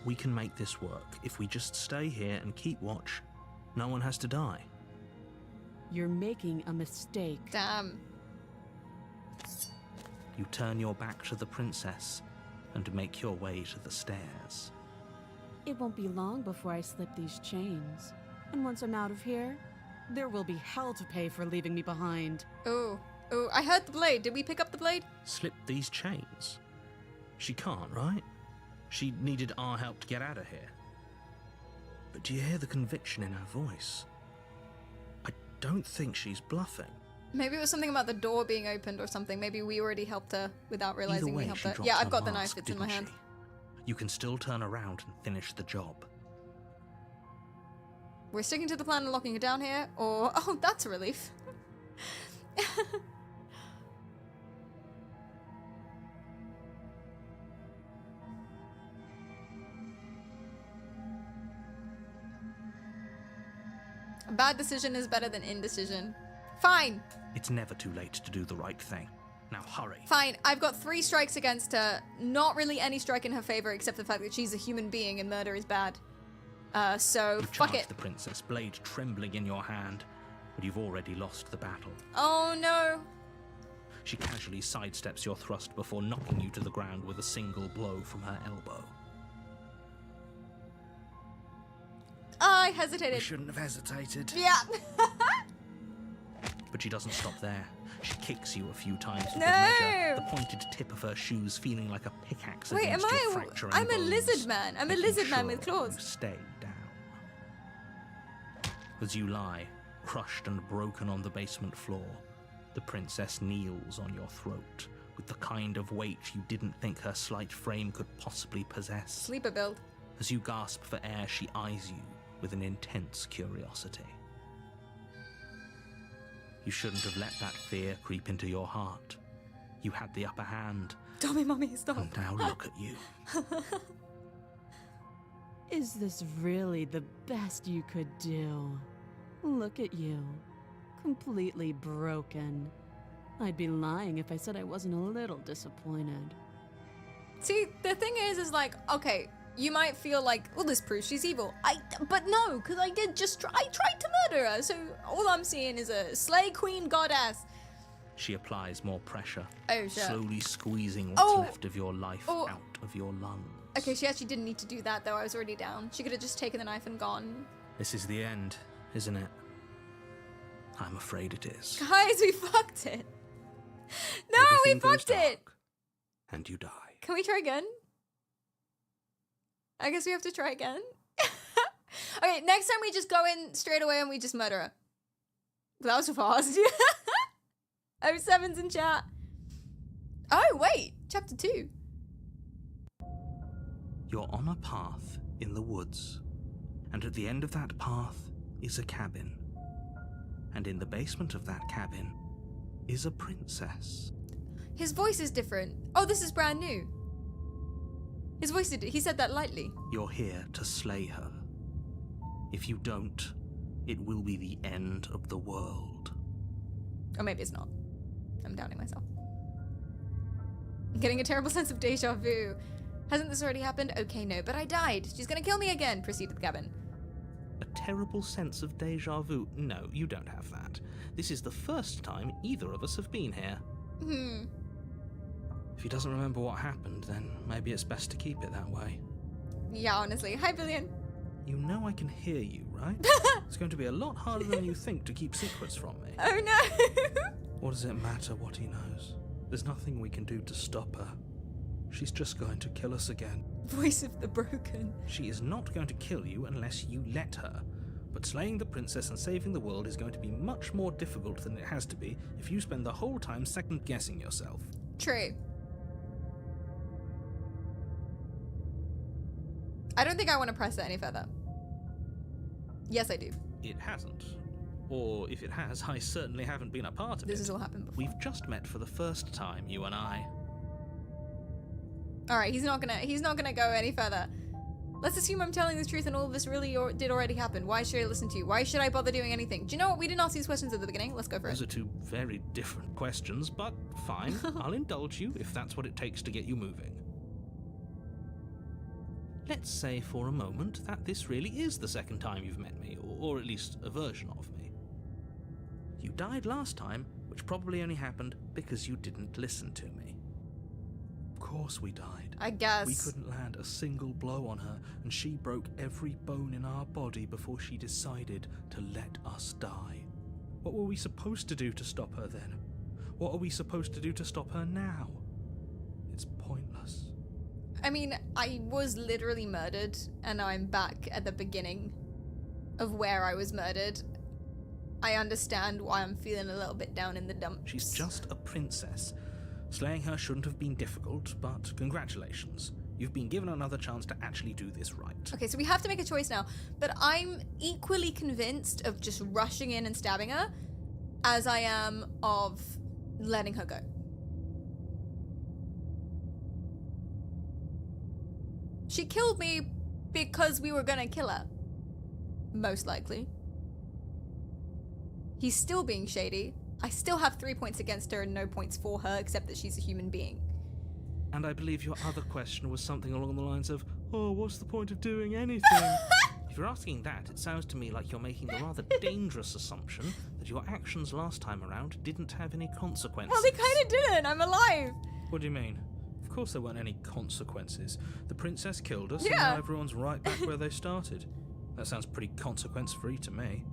We can make this work. If we just stay here and keep watch, no one has to die.
You're making a mistake.
Damn.
You turn your back to the princess and make your way to the stairs.
It won't be long before I slip these chains. And once I'm out of here, there will be hell to pay for leaving me behind.
Oh, I heard the blade. Did we pick up the blade?
Slip these chains? She can't, right? She needed our help to get out of here. But do you hear the conviction in her voice? I don't think she's bluffing.
Maybe it was something about the door being opened or something. Maybe we already helped her without realizing we helped her. Yeah, I've got the knife. It's in my hand.
You can still turn around and finish the job.
We're sticking to the plan of locking her down here, or... Oh, that's a relief. A bad decision is better than indecision. Fine.
It's never too late to do the right thing. Now hurry.
Fine, I've got 3 strikes against her. Not really any strike in her favor except the fact that she's a human being and murder is bad. So,
You
fuck
charge
it.
the princess, blade trembling in your hand, but you've already lost the battle.
Oh no.
She casually sidesteps your thrust before knocking you to the ground with a single blow from her elbow.
I
We
hesitated.
shouldn't have hesitated.
Yeah.
But she doesn't stop there. She kicks you a few times with
No.
measure, the pointed tip of her shoes feeling like a pickaxe
Wait, am
against your
I?
fracturing
I'm a
bones,
lizard man. I'm a
making
lizard man
sure
with claws.
you stay down. As you lie, crushed and broken on the basement floor, the princess kneels on your throat with the kind of weight you didn't think her slight frame could possibly possess.
Sleeper build.
As you gasp for air, she eyes you with an intense curiosity. You shouldn't have let that fear creep into your heart. You had the upper hand.
Tommy, mommy, stop.
And now look at you.
Is this really the best you could do? Look at you. Completely broken. I'd be lying if I said I wasn't a little disappointed.
See, the thing is like, okay, you might feel like, well, this proves she's evil. But no, because I tried to murder her. So all I'm seeing is a slay queen goddess.
She applies more pressure,
Oh, shit.
slowly squeezing what's
Oh.
left of your life
Oh.
out of your lungs.
Okay, she actually didn't need to do that though. I was already down. She could have just taken the knife and gone.
This is the end, isn't it? I'm afraid it is.
Guys, we fucked it. No,
Everything
we
goes
fucked it.
And you die.
Can we try again? I guess we have to try again. Okay, next time we just go in straight away and we just murder her. That was fast. Oh, Seven's in chat. Oh, wait. Chapter 2.
You're on a path in the woods, and at the end of that path is a cabin. And in the basement of that cabin is a princess.
His voice is different. Oh, this is brand new. His voice, he said that lightly.
You're here to slay her. If you don't, it will be the end of the world.
Or maybe it's not. I'm doubting myself. I'm getting a terrible sense of deja vu. Hasn't this already happened? Okay, no, but I died. She's gonna kill me again. Proceed to the cabin.
A terrible sense of deja vu? No, you don't have that. This is the first time either of us have been here. If he doesn't remember what happened, then maybe it's best to keep it that way.
Yeah, honestly. Hi, Billion.
You know I can hear you, right? It's going to be a lot harder than you think to keep secrets from me.
Oh no!
What does it matter what he knows? There's nothing we can do to stop her. She's just going to kill us again.
Voice of the broken.
She is not going to kill you unless you let her. But slaying the princess and saving the world is going to be much more difficult than it has to be if you spend the whole time second-guessing yourself.
True. I don't think I want to press it any further. Yes, I do.
It hasn't. Or if it has, I certainly haven't been a part of it.
This has all happened before.
We've just met for the first time, you and I.
All right, he's not gonna go any further. Let's assume I'm telling the truth and all of this really did already happen. Why should I listen to you? Why should I bother doing anything? Do you know what? We didn't ask these questions at the beginning. Let's go for it.
Those are two very different questions, but fine. I'll indulge you if that's what it takes to get you moving. Let's say for a moment that this really is the second time you've met me, or at least a version of me. You died last time, which probably only happened because you didn't listen to me. Of course we died.
I guess.
We couldn't land a single blow on her, and she broke every bone in our body before she decided to let us die. What were we supposed to do to stop her then? What are we supposed to do to stop her now? It's pointless.
I mean, I was literally murdered, and now I'm back at the beginning of where I was murdered. I understand why I'm feeling a little bit down in the dumps.
She's just a princess. Slaying her shouldn't have been difficult, but congratulations. You've been given another chance to actually do this right.
Okay, so we have to make a choice now, but I'm equally convinced of just rushing in and stabbing her as I am of letting her go. She killed me because we were gonna kill her. Most likely. He's still being shady. I still have 3 points against her and no points for her, except that she's a human being.
And I believe your other question was something along the lines of, oh, what's the point of doing anything? If you're asking that, it sounds to me like you're making the rather dangerous assumption that your actions last time around didn't have any consequences.
Well, they kind of didn't. I'm alive.
What do you mean? Of course there weren't any consequences. The princess killed us, and
Yeah.
now everyone's right back where they started. That sounds pretty consequence-free to me.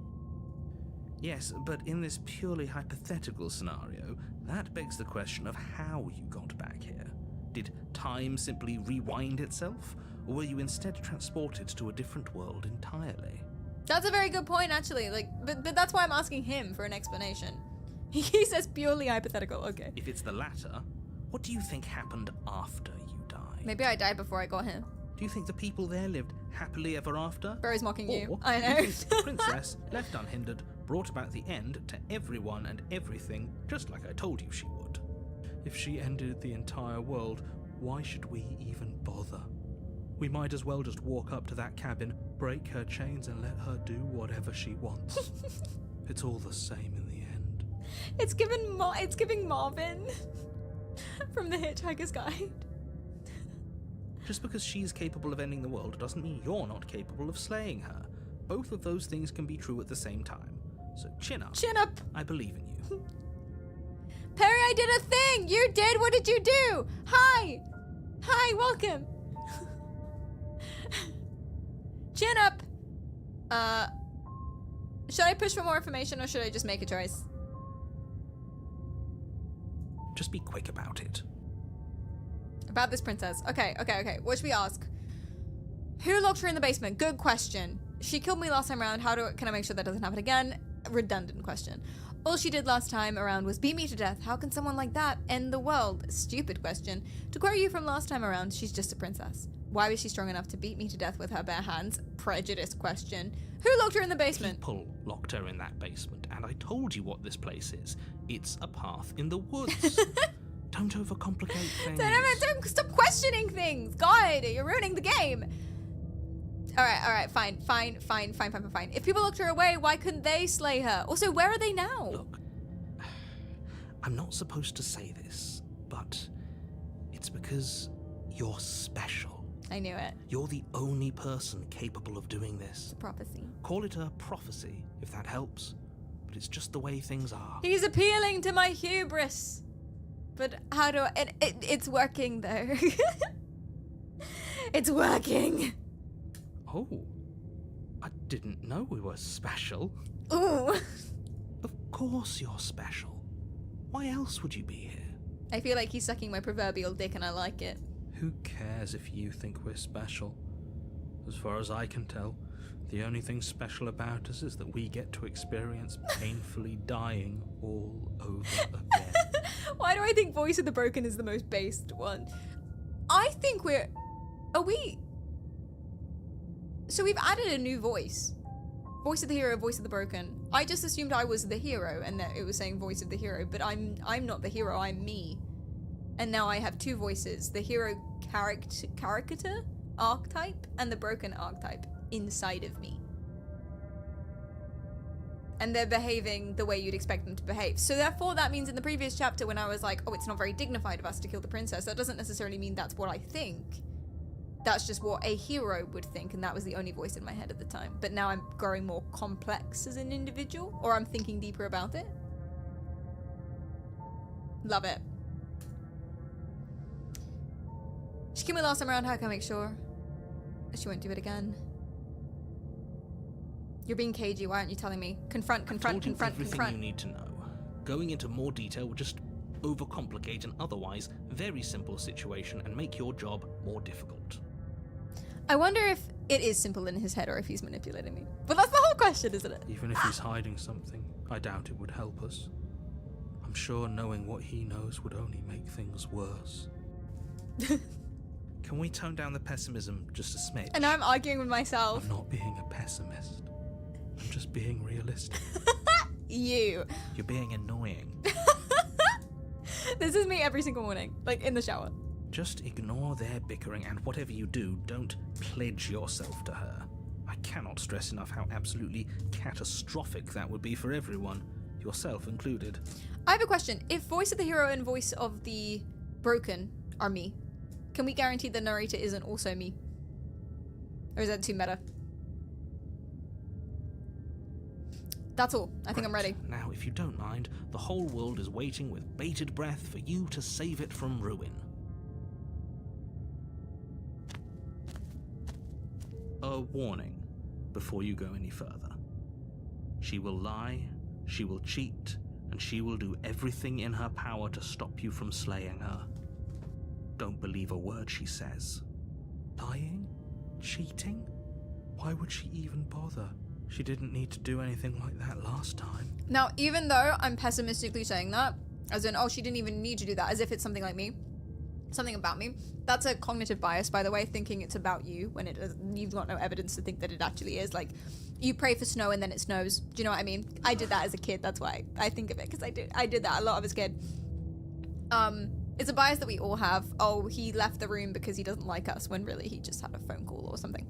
Yes, but in this purely hypothetical scenario, that begs the question of how you got back here. Did time simply rewind itself, or were you instead transported to a different world entirely?
That's a very good point, actually. Like, but that's why I'm asking him for an explanation. He says purely hypothetical. Okay.
If it's the latter, what do you think happened after you died?
Maybe I died before I got here.
Do you think the people there lived happily ever after?
Bro's mocking you.
Or
I know.
do you think the princess, left unhindered, brought about the end to everyone and everything, just like I told you she would? If she ended the entire world, why should we even bother? We might as well just walk up to that cabin, break her chains, and let her do whatever she wants. It's all the same in the end.
It's giving Marvin from The Hitchhiker's Guide.
Just because she's capable of ending the world doesn't mean you're not capable of slaying her. Both of those things can be true at the same time. So chin up.
Chin up.
I believe in you.
Perry, I did a thing. You did. What did you do? Hi. Hi. Welcome. Chin up. Should I push for more information or should I just make a choice?
Just be quick about it.
About this princess. Okay. What should we ask? Who locked her in the basement? Good question. She killed me last time around. Can I make sure that doesn't happen again? Redundant question. All she did last time around was beat me to death. How can someone like that end the world? Stupid question. To quote you from last time around, she's just a princess. Why was she strong enough to beat me to death with her bare hands? Prejudice question. Who locked her in the basement?
People locked her in that basement, and I told you what this place is. It's a path in the woods. Don't overcomplicate things.
Don't stop questioning things. God, you're ruining the game. All right, fine. If people locked her away, why couldn't they slay her? Also, where are they now?
Look, I'm not supposed to say this, but it's because you're special.
I knew it.
You're the only person capable of doing this.
It's a prophecy.
Call it a prophecy, if that helps. But it's just the way things are.
He's appealing to my hubris. But how do I... It's working, though. It's working.
Oh, I didn't know we were special.
Ooh.
Of course you're special. Why else would you be here?
I feel like he's sucking my proverbial dick and I like it.
Who cares if you think we're special? As far as I can tell, the only thing special about us is that we get to experience painfully dying all over again.
Why do I think Voice of the Broken is the most based one? I think are we... So we've added a new voice. Voice of the hero, voice of the broken. I just assumed I was the hero and that it was saying voice of the hero, but I'm not the hero, I'm me. And now I have two voices, the hero caricature archetype and the broken archetype inside of me. And they're behaving the way you'd expect them to behave. So therefore that means in the previous chapter when I was like, oh, it's not very dignified of us to kill the princess, that doesn't necessarily mean that's what I think. That's just what a hero would think, and that was the only voice in my head at the time. But now I'm growing more complex as an individual, or I'm thinking deeper about it. Love it. She killed me last time around, how can I make sure she won't do it again? You're being cagey, why aren't you telling me? Confront.
Everything you need to know. Going into more detail would just overcomplicate an otherwise very simple situation and make your job more difficult.
I wonder if it is simple in his head or if he's manipulating me. But that's the whole question, isn't it?
Even if he's hiding something, I doubt it would help us. I'm sure knowing what he knows would only make things worse. Can we tone down the pessimism just a smidge?
And now I'm arguing with myself.
I'm not being a pessimist. I'm just being realistic.
You're
being annoying.
This is me every single morning, like in the shower.
Just ignore their bickering, and whatever you do, don't pledge yourself to her. I cannot stress enough how absolutely catastrophic that would be for everyone, yourself included.
I have a question. If voice of the hero and voice of the broken are me, can we guarantee the narrator isn't also me? Or is that too meta? That's all. I think I'm ready.
Now, if you don't mind, the whole world is waiting with bated breath for you to save it from ruin. A warning before you go any further. She will lie, she will cheat, and she will do everything in her power to stop you from slaying her. Don't believe a word she says. Lying? Cheating? Why would she even bother? She didn't need to do anything like that last time.
Now, even though I'm pessimistically saying that, as in, oh, she didn't even need to do that, as if it's something like me, something about me, that's a cognitive bias, by the way, thinking it's about you when you've got no evidence to think that it actually is. Like, you pray for snow and then it snows. Do you know what I mean? I did that as a kid. That's why I think of it, because I did that a lot as a kid. It's a bias that we all have. Oh, he left the room because he doesn't like us, when really he just had a phone call or something.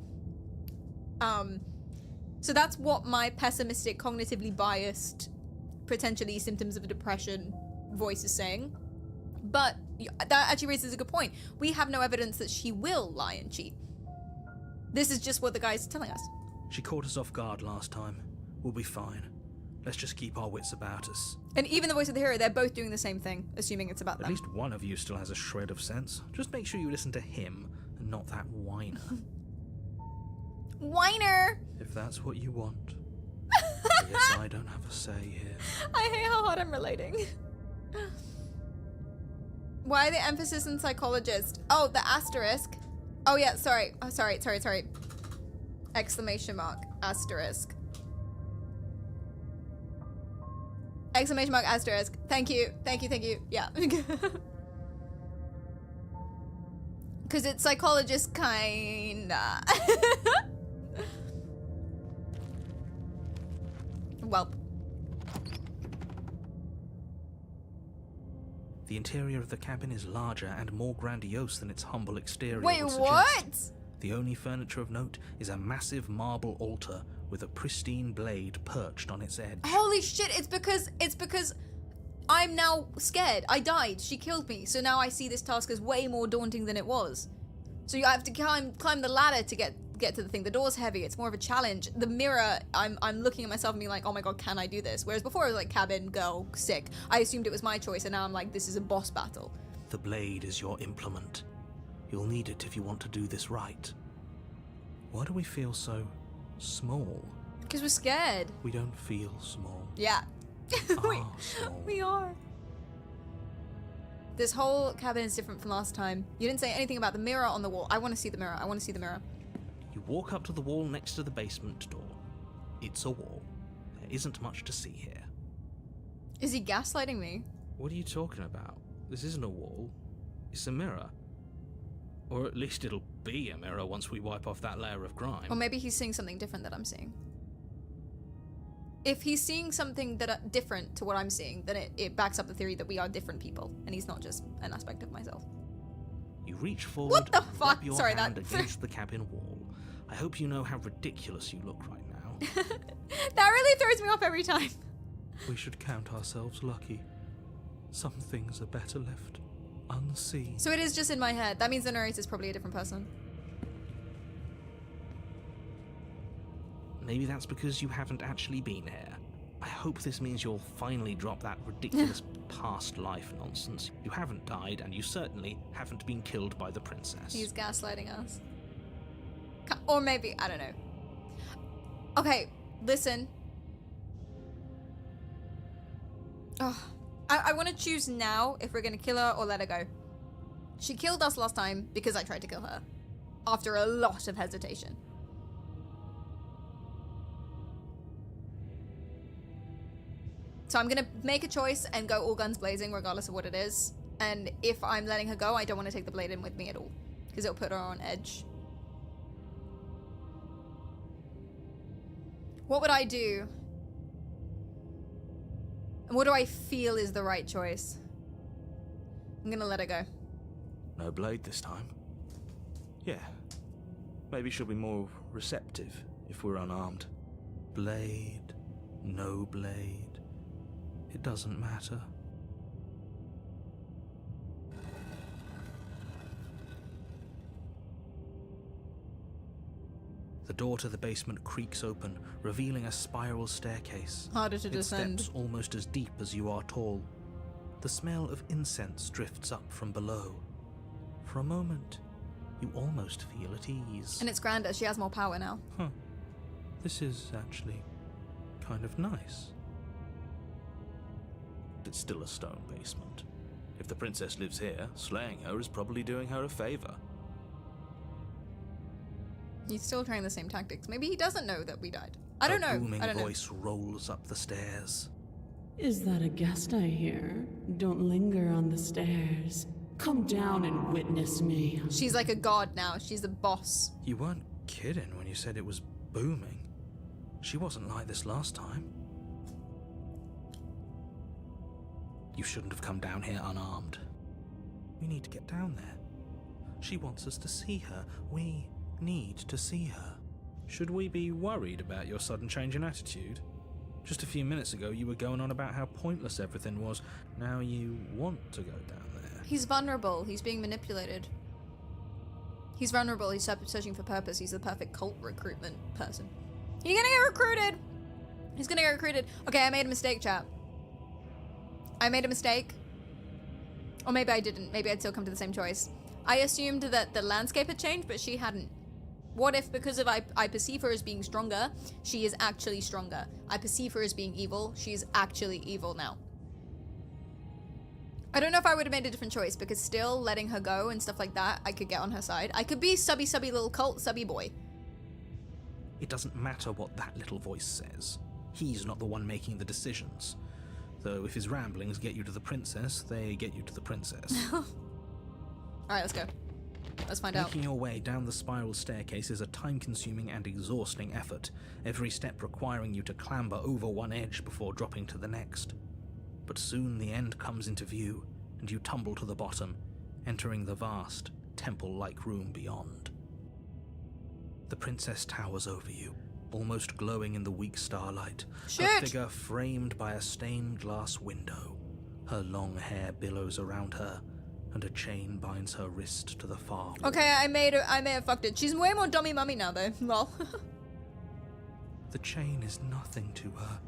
So that's what my pessimistic, cognitively biased, potentially symptoms of a depression voice is saying. But that actually raises a good point. We have no evidence that she will lie and cheat. This is just what the guy's telling us.
She caught us off guard last time. We'll be fine. Let's just keep our wits about us.
And even the voice of the hero, they're both doing the same thing, assuming it's about them.
At least one of you still has a shred of sense. Just make sure you listen to him and not that whiner.
Whiner!
If that's what you want. I guess I don't have a say here.
I hate how hard I'm relating. Why the emphasis in psychologist? Oh, the asterisk. Oh yeah, sorry. Oh, sorry. Exclamation mark, asterisk. Exclamation mark, asterisk. Thank you. Yeah. Because it's psychologist kinda. Welp.
The interior of the cabin is larger and more grandiose than its humble exterior
Wait,
would
what?
suggest. The only furniture of note is a massive marble altar with a pristine blade perched on its edge.
Holy shit, it's because I'm now scared. I died. She killed me. So now I see this task as way more daunting than it was. So you have to climb the ladder to get to the thing. The door's heavy. It's more of a challenge. The mirror, I'm looking at myself and being like, oh my god, can I do this? Whereas before it was like cabin, girl, sick. I assumed it was my choice, and now I'm like, this is a boss battle.
The blade is your implement. You'll need it if you want to do this right. Why do we feel so small?
Because we're scared.
We don't feel small.
Yeah.
We are small.
We are. This whole cabin is different from last time. You didn't say anything about the mirror on the wall. I want to see the mirror.
You walk up to the wall next to the basement door. It's a wall. There isn't much to see here.
Is he gaslighting me?
What are you talking about? This isn't a wall. It's a mirror. Or at least it'll be a mirror once we wipe off that layer of grime.
Or maybe he's seeing something different that I'm seeing. If he's seeing something that different to what I'm seeing, then it backs up the theory that we are different people, and he's not just an aspect of myself.
You reach forward,
What the fuck?
rub your
Sorry,
hand
that
against the cabin wall. I hope you know how ridiculous you look right now.
That really throws me off every time.
We should count ourselves lucky. Some things are better left unseen.
So it is just in my head. That means the narrator's probably a different person.
Maybe that's because you haven't actually been here. I hope this means you'll finally drop that ridiculous past life nonsense. You haven't died, and you certainly haven't been killed by the princess.
He's gaslighting us. Or maybe, I don't know. Okay, listen. Oh, I want to choose now if we're going to kill her or let her go. She killed us last time because I tried to kill her. After a lot of hesitation. So I'm going to make a choice and go all guns blazing regardless of what it is. And if I'm letting her go, I don't want to take the blade in with me at all. Because it'll put her on edge. What would I do? And what do I feel is the right choice? I'm gonna let her go.
No blade this time. Yeah. Maybe she'll be more receptive if we're unarmed. Blade, no blade. It doesn't matter. The door to the basement creaks open, revealing a spiral staircase.
Harder to
its
descend.
steps almost as deep as you are tall. The smell of incense drifts up from below. For a moment, you almost feel at ease.
And it's grander. She has more power now.
Huh. This is actually kind of nice. It's still a stone basement. If the princess lives here, slaying her is probably doing her a favor.
He's still trying the same tactics. Maybe he doesn't know that we died. I don't know.
A booming
I don't know.
voice rolls up the stairs.
Is that a guest I hear? Don't linger on the stairs. Come down and witness me.
She's like a god now. She's the boss.
You weren't kidding when you said it was booming. She wasn't like this last time. You shouldn't have come down here unarmed. We need to get down there. She wants us to see her. We need to see her. Should we be worried about your sudden change in attitude? Just a few minutes ago, you were going on about how pointless everything was. Now you want to go down there.
He's vulnerable. He's being manipulated. He's vulnerable. He's searching for purpose. He's the perfect cult recruitment person. He's gonna get recruited. He's gonna get recruited. Okay, I made a mistake, chat. I made a mistake. Or maybe I didn't. Maybe I'd still come to the same choice. I assumed that the landscape had changed, but she hadn't. What if, because of I perceive her as being stronger, she is actually stronger? I perceive her as being evil, she's actually evil now. I don't know if I would have made a different choice, because still letting her go and stuff like that, I could get on her side. I could be subby little cult subby boy.
It doesn't matter what that little voice says. He's not the one making the decisions. Though if his ramblings get you to the princess, they get you to the princess.
Alright, let's go. Let's find out.
Making your way down the spiral staircase is a time-consuming and exhausting effort, every step requiring you to clamber over one edge before dropping to the next. But soon the end comes into view, and you tumble to the bottom, entering the vast, temple-like room beyond. The princess towers over you, almost glowing in the weak starlight, her figure framed by a stained glass window. Her long hair billows around her, and a chain binds her wrist to the far wall.
Okay, I may have fucked it. She's way more dummy mummy now, though. Lol.
The chain is nothing to her.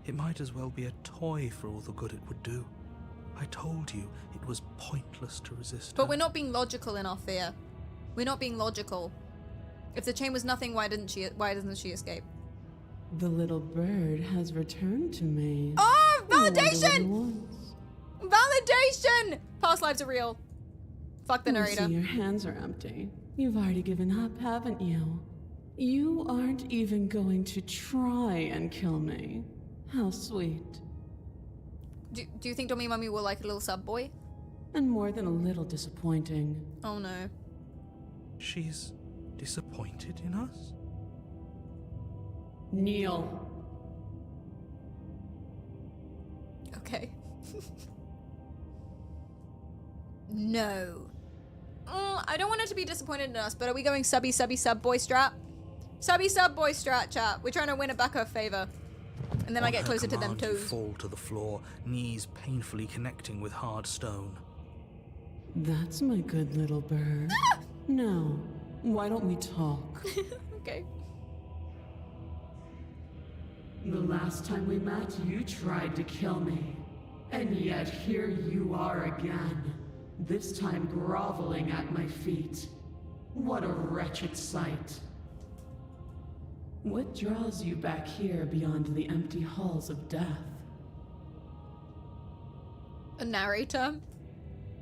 It might as well be a toy for all the good it would do. I told you it was pointless to resist
But
her.
we're not being logical in our fear. We're not being logical. If the chain was nothing, why doesn't she escape?
The little bird has returned to me.
Oh,
I wonder
validation!
what it wants.
Validation! Past lives are real. Fuck the
I
narrator.
see your hands are empty. You've already given up, haven't you? You aren't even going to try and kill me. How sweet.
Do you think Dummy Mummy will like a little sub boy?
And more than a little disappointing.
Oh no.
She's disappointed in us?
Kneel.
Okay. No. I don't want her to be disappointed in us, but are we going subby sub boy strat? Subby sub boy strat, chat. We're trying to win it back her favor. And then I get closer to them
You
toes.
fall to the floor, knees painfully connecting with hard stone.
That's my good little bird. Now, why don't we talk?
Okay.
The last time we met, you tried to kill me. And yet here you are again. This time groveling at my feet. What a wretched sight. What draws you back here beyond the empty halls of death?
A narrator?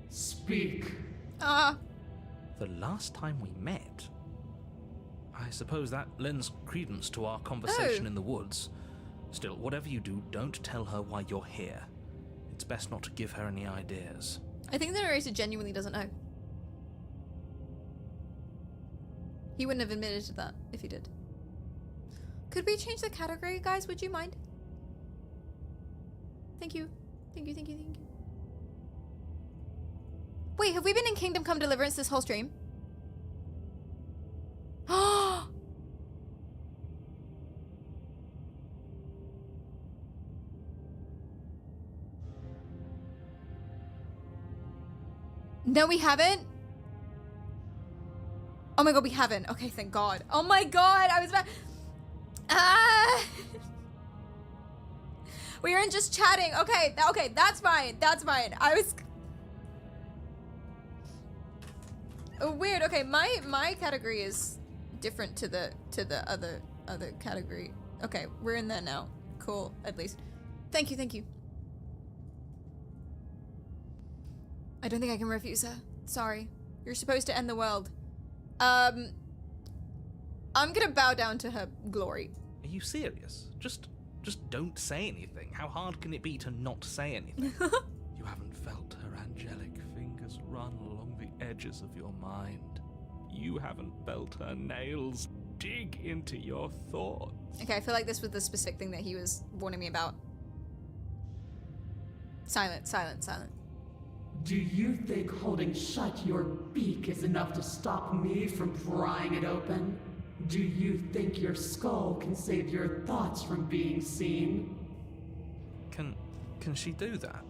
Speak.
The last time we met? I suppose that lends credence to our conversation in the woods. Still, whatever you do, don't tell her why you're here. It's best not to give her any ideas.
I think the narrator genuinely doesn't know. He wouldn't have admitted to that if he did. Could we change the category, guys? Would you mind? Thank you. Thank you, thank you, thank you. Wait, have we been in Kingdom Come Deliverance this whole stream? No, we haven't? Oh my god, we haven't. Okay, thank god. Oh my god, I was about... We weren't just chatting. Okay, okay, that's fine. That's fine. I was... Weird. Okay, my category is different to the other category. Okay, we're in there now. Cool, at least. Thank you, thank you. I don't think I can refuse her. Sorry. You're supposed to end the world. I'm gonna bow down to her glory.
Are you serious? Just don't say anything. How hard can it be to not say anything? You haven't felt her angelic fingers run along the edges of your mind. You haven't felt her nails dig into your thoughts.
Okay, I feel like this was the specific thing that he was warning me about. Silent, silent, silent.
Do you think holding shut your beak is enough to stop me from prying it open? Do you think your skull can save your thoughts from being seen?
Can she do that?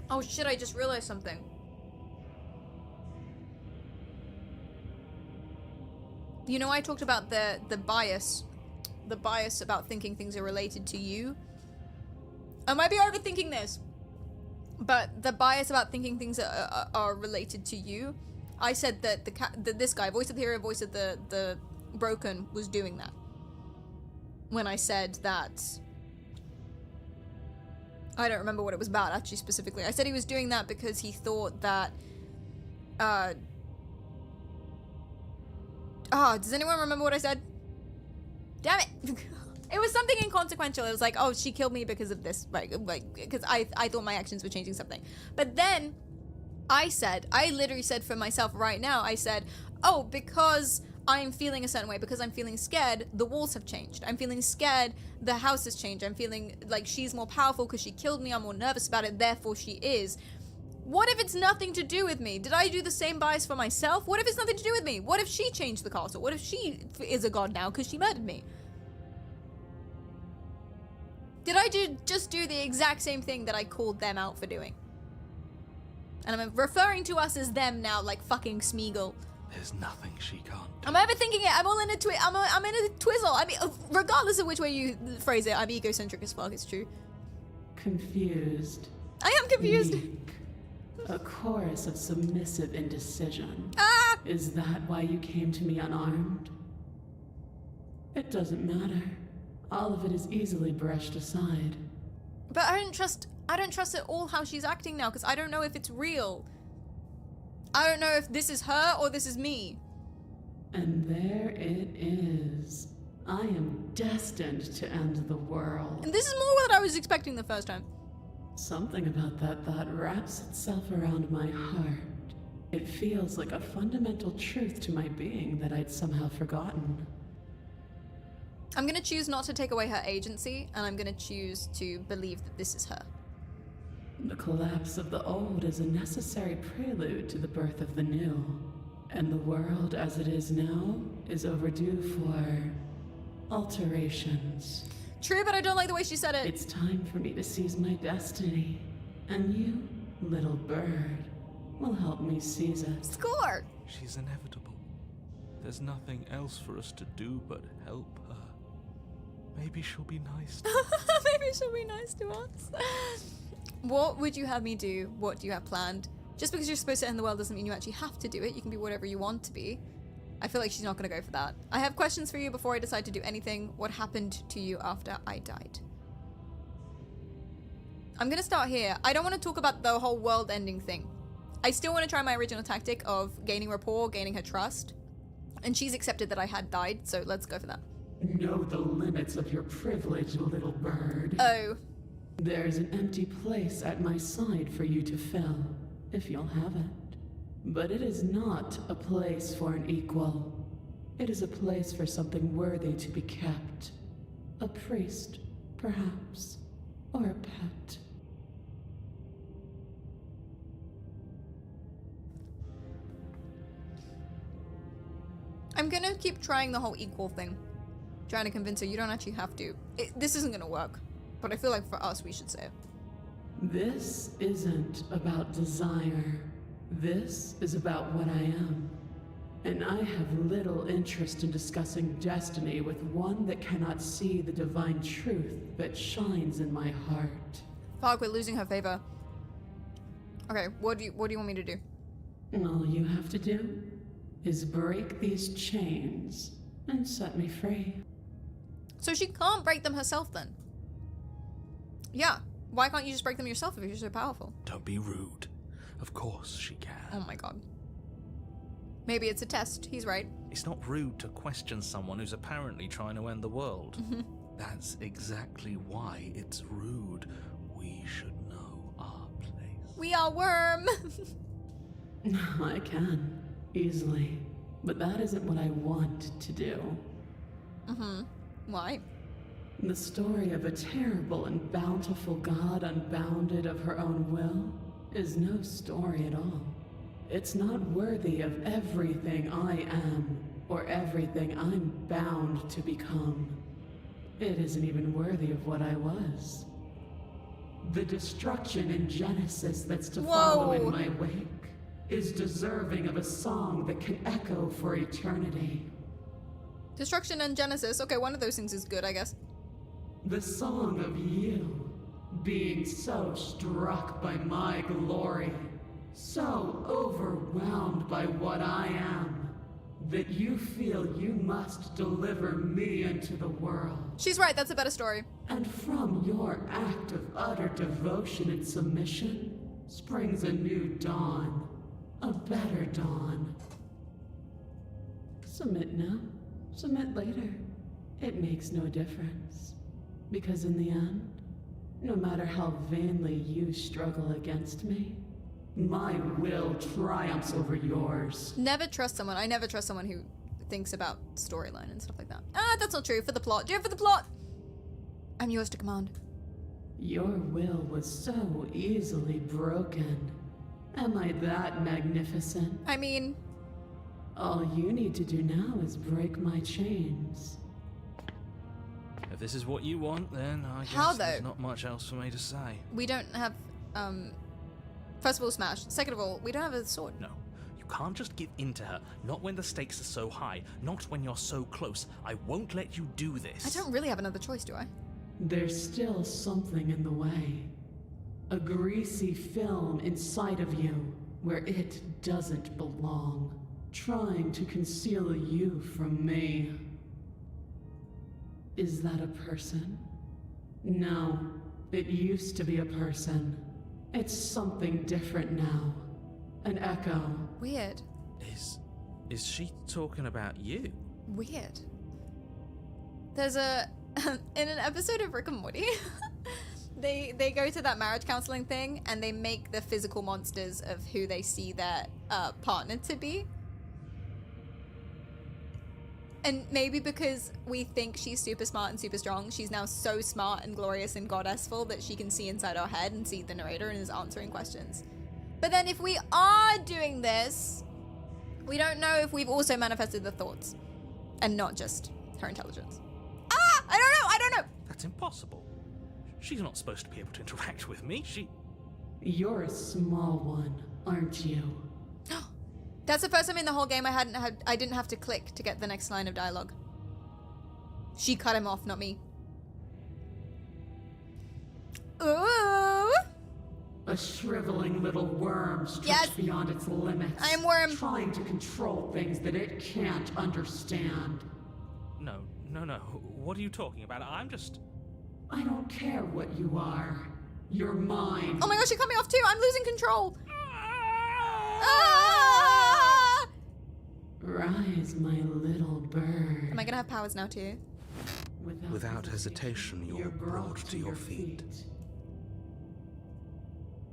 Oh shit, I just realized something. You know, I talked about the bias about thinking things are related to you. I might be overthinking this, but the bias about thinking things are related to you. I said that this guy, voice of the hero, voice of the broken, was doing that. When I said that, I don't remember what it was about actually specifically. I said he was doing that because he thought that, does anyone remember what I said? Damn it! It was something inconsequential. It was like, oh, she killed me because of this, like because I thought my actions were changing something. But then I literally said for myself right now, I said, oh, because I'm feeling a certain way, because I'm feeling scared, the walls have changed. I'm feeling scared, the house has changed. I'm feeling like she's more powerful because she killed me. I'm more nervous about it, therefore she is. What if it's nothing to do with me? Did I do the same bias for myself? What if it's nothing to do with me? What if she changed the castle? What if she is a god now because she murdered me? Did I just do the exact same thing that I called them out for doing? And I'm referring to us as them now, like fucking Smeagol.
There's nothing she can't do.
I'm overthinking it. I'm all in a I'm in a twizzle. I mean, regardless of which way you phrase it, I'm egocentric as fuck. It's true.
Confused.
I am confused.
Meek. A chorus of submissive indecision.
Ah!
Is that why you came to me unarmed? It doesn't matter. All of it is easily brushed aside.
But I don't trust at all how she's acting now, because I don't know if it's real. I don't know if this is her or this is me.
And there it is. I am destined to end the world.
And this is more what I was expecting the first time.
Something about that thought wraps itself around my heart. It feels like a fundamental truth to my being that I'd somehow forgotten.
I'm gonna choose not to take away her agency, and I'm gonna choose to believe that this is her.
The collapse of the old is a necessary prelude to the birth of the new. And the world as it is now is overdue for alterations.
True, but I don't like the way she said it.
It's time for me to seize my destiny. And you, little bird, will help me seize it.
Score!
She's inevitable. There's nothing else for us to do but help her. Maybe she'll be nice to us.
Maybe she'll be nice to us. What would you have me do? What do you have planned? Just because you're supposed to end the world doesn't mean you actually have to do it. You can be whatever you want to be. I feel like she's not going to go for that. I have questions for you before I decide to do anything. What happened to you after I died? I'm going to start here. I don't want to talk about the whole world ending thing. I still want to try my original tactic of gaining rapport, gaining her trust. And she's accepted that I had died, so let's go for that.
Know the limits of your privilege, little bird.
Oh.
There's an empty place at my side for you to fill, if you'll have it. But it is not a place for an equal. It is a place for something worthy to be kept. A priest, perhaps, or a pet.
I'm gonna keep trying the whole equal thing. Trying to convince her you don't actually have to. This isn't gonna work. But I feel like for us, we should say it.
This isn't about desire. This is about what I am. And I have little interest in discussing destiny with one that cannot see the divine truth that shines in my heart.
Fuck, we're losing her favor. Okay, what do you want me to do?
All you have to do is break these chains and set me free.
So she can't break them herself then? Yeah. Why can't you just break them yourself if you're so powerful?
Don't be rude. Of course she can.
Oh my god. Maybe it's a test. He's right.
It's not rude to question someone who's apparently trying to end the world. That's exactly why it's rude. We should know our place.
We are Worm.
I can, easily. But that isn't what I want to do.
Why?
The story of a terrible and bountiful god unbounded of her own will is no story at all. It's not worthy of everything I am or everything I'm bound to become. It isn't even worthy of what I was. The destruction in Genesis that's to follow in my wake is deserving of a song that can echo for eternity.
Destruction and Genesis. Okay, one of those things is good, I guess.
The song of you, being so struck by my glory, so overwhelmed by what I am, that you feel you must deliver me into the world.
She's right, that's a better story.
And from your act of utter devotion and submission springs a new dawn, a better dawn. Submit now, submit later. It makes no difference. Because in the end, no matter how vainly you struggle against me, my will triumphs over yours.
Never trust someone. I never trust someone who thinks about storyline and stuff like that. Ah, that's not true. For the plot. Do it for the plot. I'm yours to command.
Your will was so easily broken. Am I that magnificent?
I mean...
all you need to do now is break my chains.
If this is what you want, then I guess
How, though?
there's not much else for me to say.
We don't have, first of all, smash. Second of all, we don't have a sword.
No. You can't just give in to her. Not when the stakes are so high. Not when you're so close. I won't let you do this.
I don't really have another choice, do I?
There's still something in the way. A greasy film inside of you where it doesn't belong. Trying to conceal you from me. Is that a person? No, it used to be a person. It's something different now. An echo.
Weird.
Is she talking about you?
Weird. There's a... in an episode of Rick and Morty, they go to that marriage counseling thing and they make the physical monsters of who they see their partner to be. And maybe because we think she's super smart and super strong, she's now so smart and glorious and goddessful that she can see inside our head and see the narrator and is answering questions. But then if we are doing this, we don't know if we've also manifested the thoughts and not just her intelligence. Ah! I don't know!
That's impossible. She's not supposed to be able to interact with me.
You're a small one, aren't you?
That's the first time in the whole game I didn't have to click to get the next line of dialogue. She cut him off, not me. Ooh!
A shriveling little worm stretched beyond its limits.
I am Worm.
Trying to control things that it can't understand.
No. What are you talking about? I'm just...
I don't care what you are. You're mine.
Oh my gosh, she cut me off too. I'm losing control.
Rise, my little bird.
Am I gonna have powers now too?
Without hesitation, you're brought to your feet.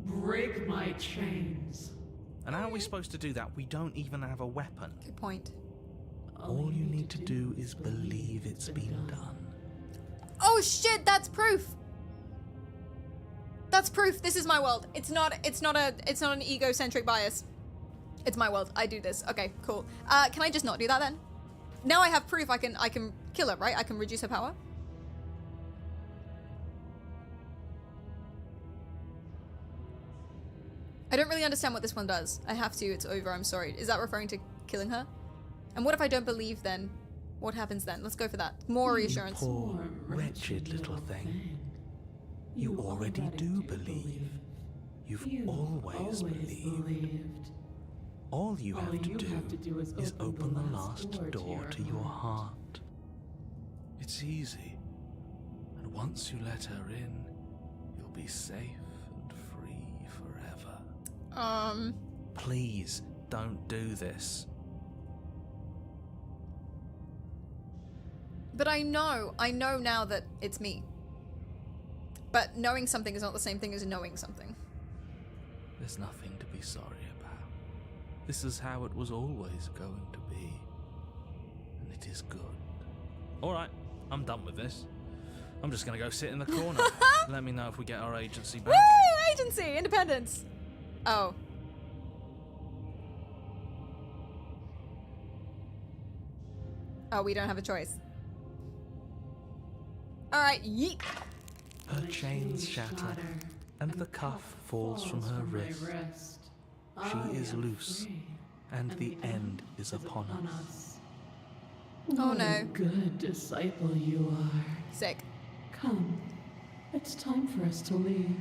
Break my chains.
And how are we supposed to do that? We don't even have a weapon.
Good point.
All you need to do is believe it's been done.
Oh shit, that's proof. That's proof. This is my world. It's not an egocentric bias. It's my world. I do this. Okay, cool. Can I just not do that then? Now I have proof I can kill her, right? I can reduce her power. I don't really understand what this one does. I have to. It's over. I'm sorry. Is that referring to killing her? And what if I don't believe then? What happens then? Let's go for that. More reassurance.
You poor, wretched little thing. You already do believe. You've always believed. All you have to do is open the last door to your heart. It's easy. And once you let her in, you'll be safe and free forever. Please don't do this.
But I know now that it's me. But knowing something is not the same thing as knowing something.
There's nothing to be sorry about. This is how it was always going to be. And it is good. Alright, I'm done with this. I'm just gonna go sit in the corner. Let me know if we get our agency back.
Woo! Agency! Independence! Oh. Oh, we don't have a choice. Alright, yeet!
Her chains shatter, and the cuff falls from her wrist. She is loose, and the end is upon us.
Oh no.
Good disciple you are.
Sick.
Come, it's time for us to leave.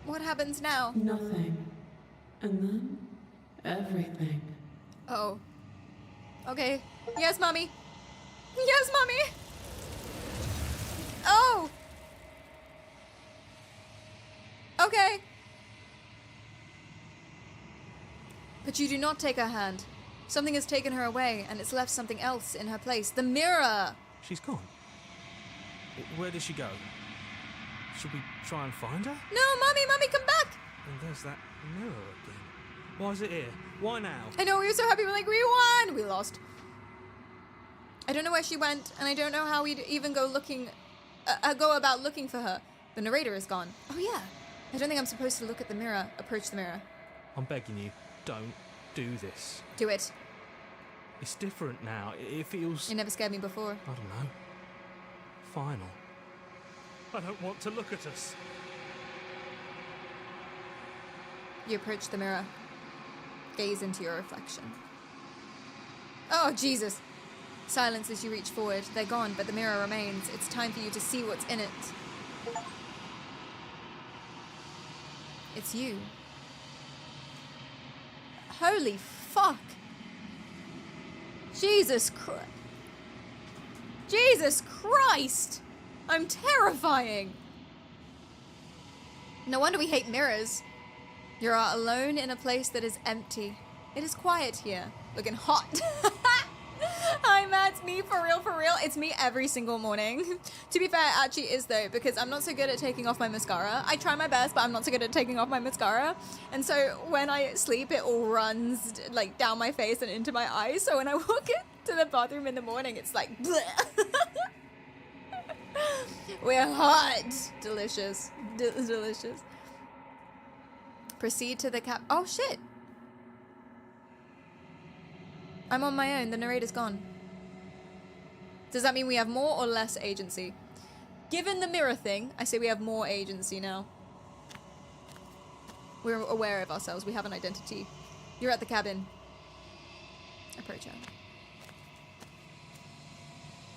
What happens now?
Nothing. And then, everything.
Oh. Okay. Yes, mommy. Yes, mommy! Oh! Okay. But you do not take her hand. Something has taken her away, and it's left something else in her place. The mirror!
She's gone. Where did she go? Should we try and find her?
No, mommy, come back!
And there's that mirror again. Why is it here? Why now?
I know, we were so happy, we're like, we won! We lost. I don't know where she went, and I don't know how we'd even go about looking for her. The narrator is gone. Oh yeah. I don't think I'm supposed to look at the mirror, approach the mirror.
I'm begging you, don't do this.
Do it.
It's different now. It feels...
It never scared me before.
I don't know. Final. I don't want to look at us.
You approach the mirror. Gaze into your reflection. Oh, Jesus. Silence as you reach forward. They're gone, but the mirror remains. It's time for you to see what's in it. It's you. Holy fuck. Jesus Christ. Jesus Christ! I'm terrifying! No wonder we hate mirrors. You are alone in a place that is empty. It is quiet here. Looking hot. Hi, Matt. It's me for real, for real. It's me every single morning. To be fair, it actually is though, because I'm not so good at taking off my mascara. I try my best, but I'm not so good at taking off my mascara. And so when I sleep, it all runs like down my face and into my eyes. So when I walk into the bathroom in the morning, it's like, bleh. We're hot. Delicious. Delicious. Proceed to the cap. Oh, shit. I'm on my own. The narrator's gone. Does that mean we have more or less agency? Given the mirror thing, I say we have more agency now. We're aware of ourselves. We have an identity. You're at the cabin. Approach her.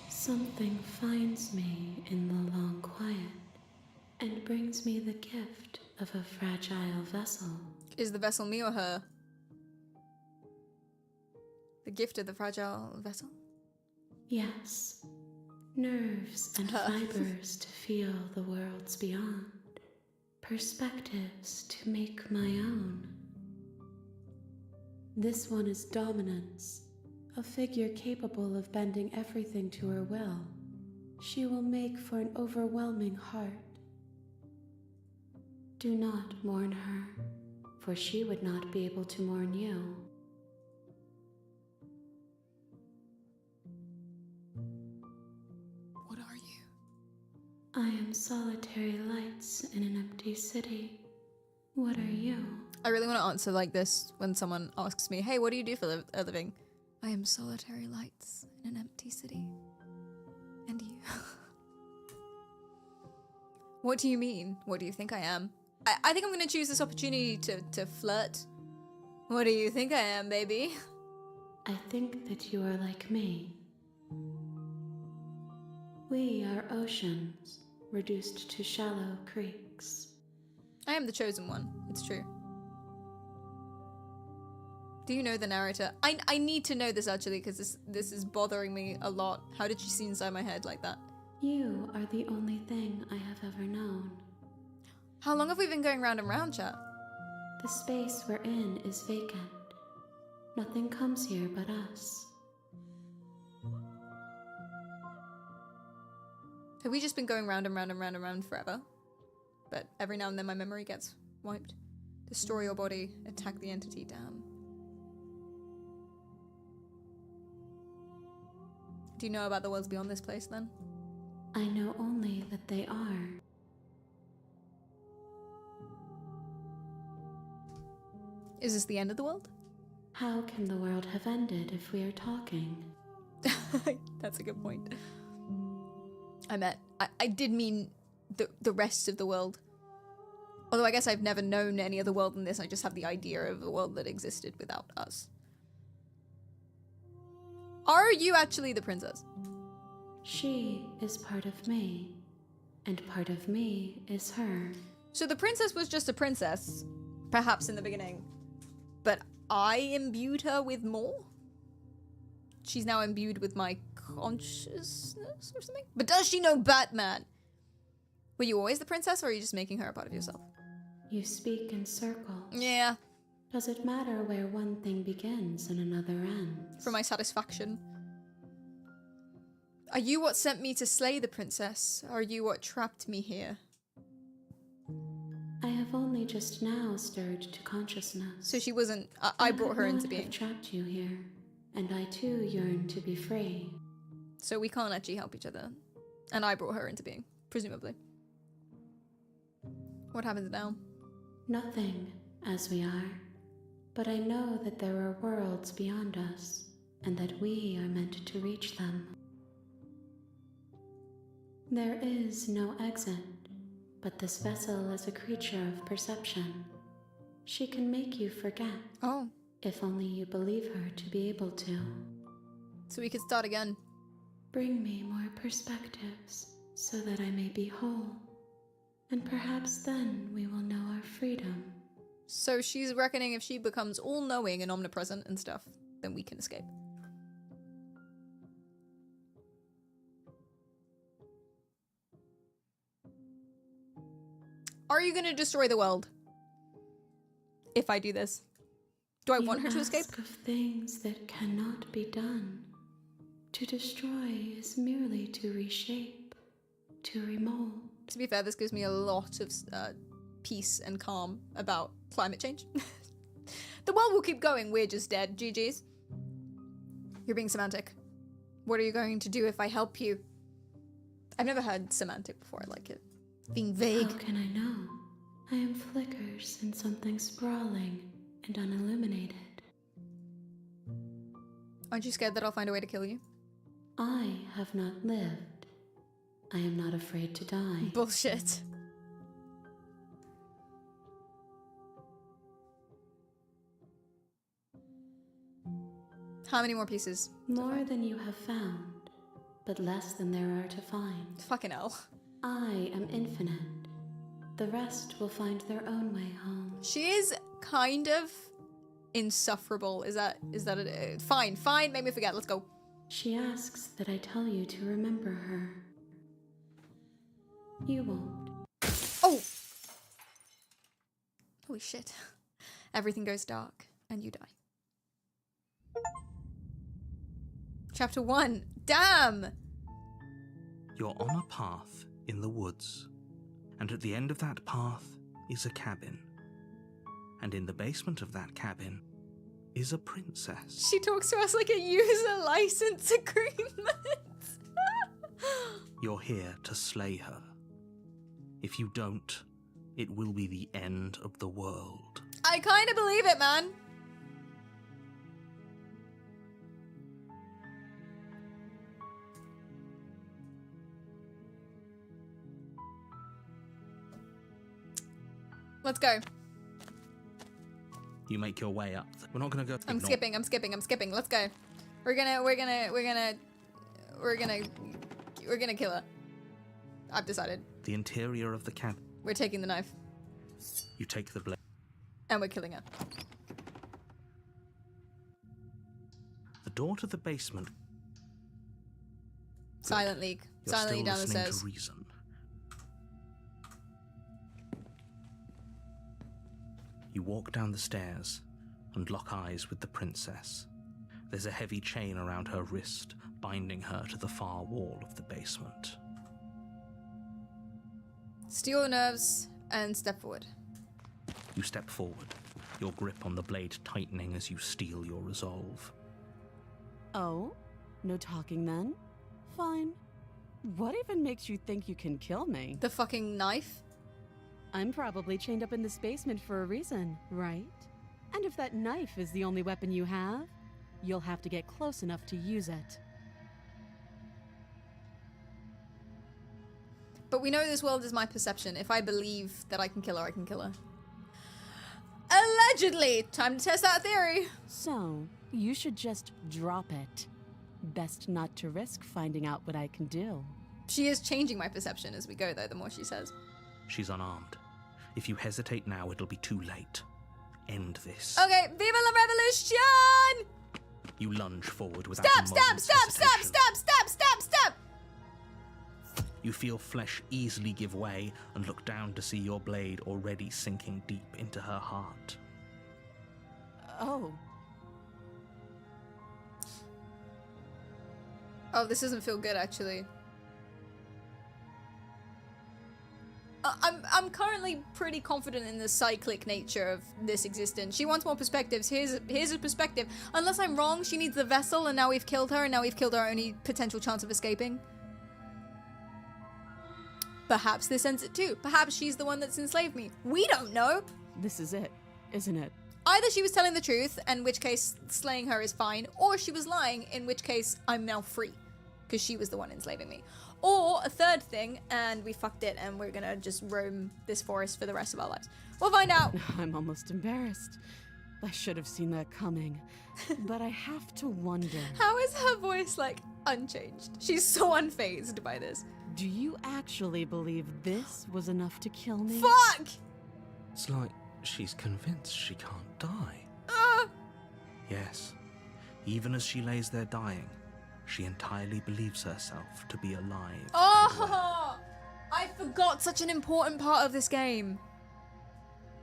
Something finds me in the long quiet and brings me the gift of a fragile vessel.
Is the vessel me or her? The gift of the fragile vessel?
Yes. Nerves and fibers to feel the worlds beyond. Perspectives to make my own. This one is dominance, a figure capable of bending everything to her will. She will make for an overwhelming heart. Do not mourn her, for she would not be able to mourn you.
What are you?
I am solitary lights in an empty city. What are you?
I really want to answer like this when someone asks me, hey, what do you do for a living? I am solitary lights in an empty city. And you? What do you mean? What do you think I am? I think I'm going to choose this opportunity to flirt. What do you think I am, baby?
I think that you are like me. We are oceans, reduced to shallow creeks.
I am the chosen one. It's true. Do you know the narrator? I need to know this actually, because this is bothering me a lot. How did she see inside my head like that?
You are the only thing I have ever known.
How long have we been going round and round, chat?
The space we're in is vacant. Nothing comes here but us.
Have we just been going round and round and round and round forever? But every now and then my memory gets wiped. Destroy your body, attack the entity, damn. Do you know about the worlds beyond this place then?
I know only that they are.
Is this the end of the world?
How can the world have ended if we are talking?
That's a good point. I did mean the rest of the world. Although I guess I've never known any other world than this, I just have the idea of a world that existed without us. Are you actually the princess?
She is part of me, and part of me is her.
So the princess was just a princess, perhaps in the beginning, but I imbued her with more? She's now imbued with my consciousness or something? But does she know Batman? Were you always the princess, or are you just making her a part of yourself?
You speak in circles.
Yeah.
Does it matter where one thing begins and another ends?
For my satisfaction. Are you what sent me to slay the princess? Are you what trapped me here?
I have only just now stirred to consciousness.
So she wasn't... I brought her into being.
I trapped you here, and I too yearn to be free.
So we can't actually help each other. And I brought her into being, presumably. What happens now?
Nothing, as we are. But I know that there are worlds beyond us, and that we are meant to reach them. There is no exit, but this vessel is a creature of perception. She can make you forget.
Oh.
If only you believe her to be able to.
So we could start again.
Bring me more perspectives, so that I may be whole. And perhaps then we will know our freedom.
So she's reckoning if she becomes all-knowing and omnipresent and stuff, then we can escape. Are you gonna destroy the world? If I do this. Do I want her to escape?
Ask of things that cannot be done. To destroy is merely to reshape, to remold.
To be fair, this gives me a lot of peace and calm about climate change. The world will keep going, we're just dead. GG's. You're being semantic. What are you going to do if I help you? I've never heard semantic before, I like it. Being vague.
How can I know? I am flickers in something sprawling and unilluminated.
Aren't you scared that I'll find a way to kill you?
I have not lived. I am not afraid to die.
Bullshit. How many more pieces?
More than you have found, but less than there are to find.
Fucking hell.
I am infinite. The rest will find their own way home.
She is kind of insufferable. Is that it? Fine, make me forget. Let's go.
She asks that I tell you to remember her. You won't.
Oh! Holy shit. Everything goes dark, and you die. Chapter 1. Damn!
You're on a path in the woods, and at the end of that path is a cabin. And in the basement of that cabin is a princess.
She talks to us like a user license agreement.
You're here to slay her. If you don't, it will be the end of the world.
I kind of believe it, man. Let's go.
You make your way up. We're not going to go.
I'm skipping. Let's go. We're gonna kill her. I've decided.
The interior of the cabin.
We're taking the knife.
You take the blade.
And we're killing her.
The door to the basement.
Silently down the stairs.
To reason. You walk down the stairs and lock eyes with the princess. There's a heavy chain around her wrist, binding her to the far wall of the basement.
Steel your nerves and step forward.
You step forward, your grip on the blade tightening as you steel your resolve.
Oh? No talking then? Fine. What even makes you think you can kill me?
The fucking knife?
I'm probably chained up in this basement for a reason, right? And if that knife is the only weapon you have, you'll have to get close enough to use it.
But we know this world is my perception. If I believe that I can kill her, I can kill her. Allegedly! Time to test that theory.
So, you should just drop it. Best not to risk finding out what I can do.
She is changing my perception as we go, though, the more she says.
She's unarmed. If you hesitate now, it'll be too late. End this.
Okay, viva la revolution!
You lunge forward without
Stab,
a
stab,
moment's
stab, stab,
hesitation.
stab, stab, stab, stab!
You feel flesh easily give way and look down to see your blade already sinking deep into her heart.
Oh.
Oh, this doesn't feel good, actually. I'm currently pretty confident in the cyclic nature of this existence. She wants more perspectives. Here's a perspective. Unless I'm wrong, she needs the vessel, and now we've killed her, and now we've killed our only potential chance of escaping. Perhaps this ends it too. Perhaps she's the one that's enslaved me. We don't know.
This is it, isn't it?
Either she was telling the truth, in which case slaying her is fine, or she was lying, in which case I'm now free, because she was the one enslaving me. Or a third thing, and we fucked it, and we're gonna just roam this forest for the rest of our lives. We'll find out.
I'm almost embarrassed. I should have seen that coming. But I have to wonder.
How is her voice, like, unchanged? She's so unfazed by this.
Do you actually believe this was enough to kill me?
Fuck!
It's like she's convinced she can't die.
Yes. Even as she lays there dying, she entirely believes herself to be alive.
Oh! I forgot such an important part of this game.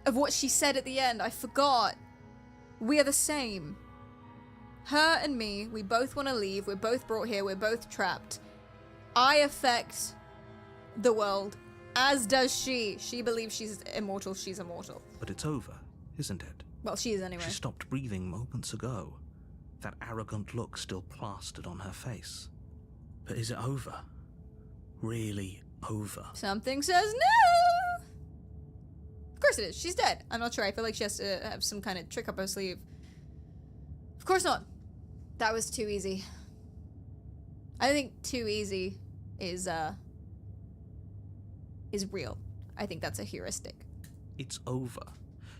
Of what she said at the end. I forgot. We are the same. Her and me, we both want to leave. We're both brought here. We're both trapped. I affect the world, as does she. She believes she's immortal. She's immortal.
But it's over, isn't it?
Well, she is anyway.
She stopped breathing moments ago. That arrogant look still plastered on her face. But is it over? Really over?
Something says no! Of course it is. She's dead. I'm not sure. I feel like she has to have some kind of trick up her sleeve. Of course not. That was too easy. I think too easy is real. I think that's a heuristic.
It's over.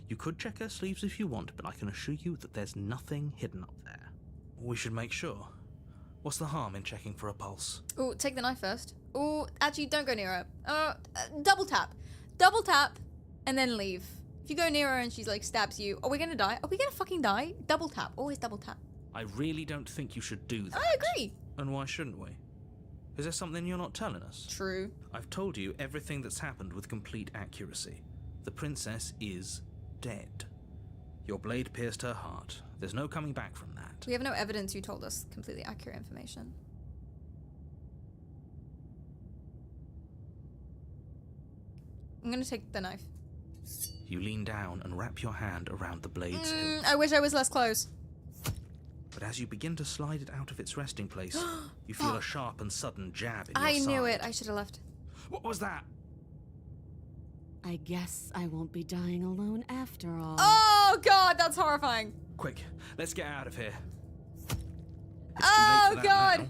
You could check her sleeves if you want, but I can assure you that there's nothing hidden up there. We should make sure. What's the harm in checking for a pulse?
Oh, take the knife first. Oh, actually, don't go near her. Double tap. Double tap, and then leave. If you go near her and she's like, stabs you, are we gonna die? Are we gonna fucking die? Double tap. Always double tap.
I really don't think you should do that.
I agree.
And why shouldn't we? Is there something you're not telling us?
True.
I've told you everything that's happened with complete accuracy. The princess is dead. Your blade pierced her heart. There's no coming back from that.
We have no evidence you told us completely accurate information. I'm gonna take the knife.
You lean down and wrap your hand around the blade's hilt.
I wish I was less close.
But as you begin to slide it out of its resting place, you feel a sharp and sudden jab in your
I
side.
knew it. I should have left.
What was that?
I guess I won't be dying alone after all.
Oh god, that's horrifying.
Quick, let's get out of here.
Oh god.
Now.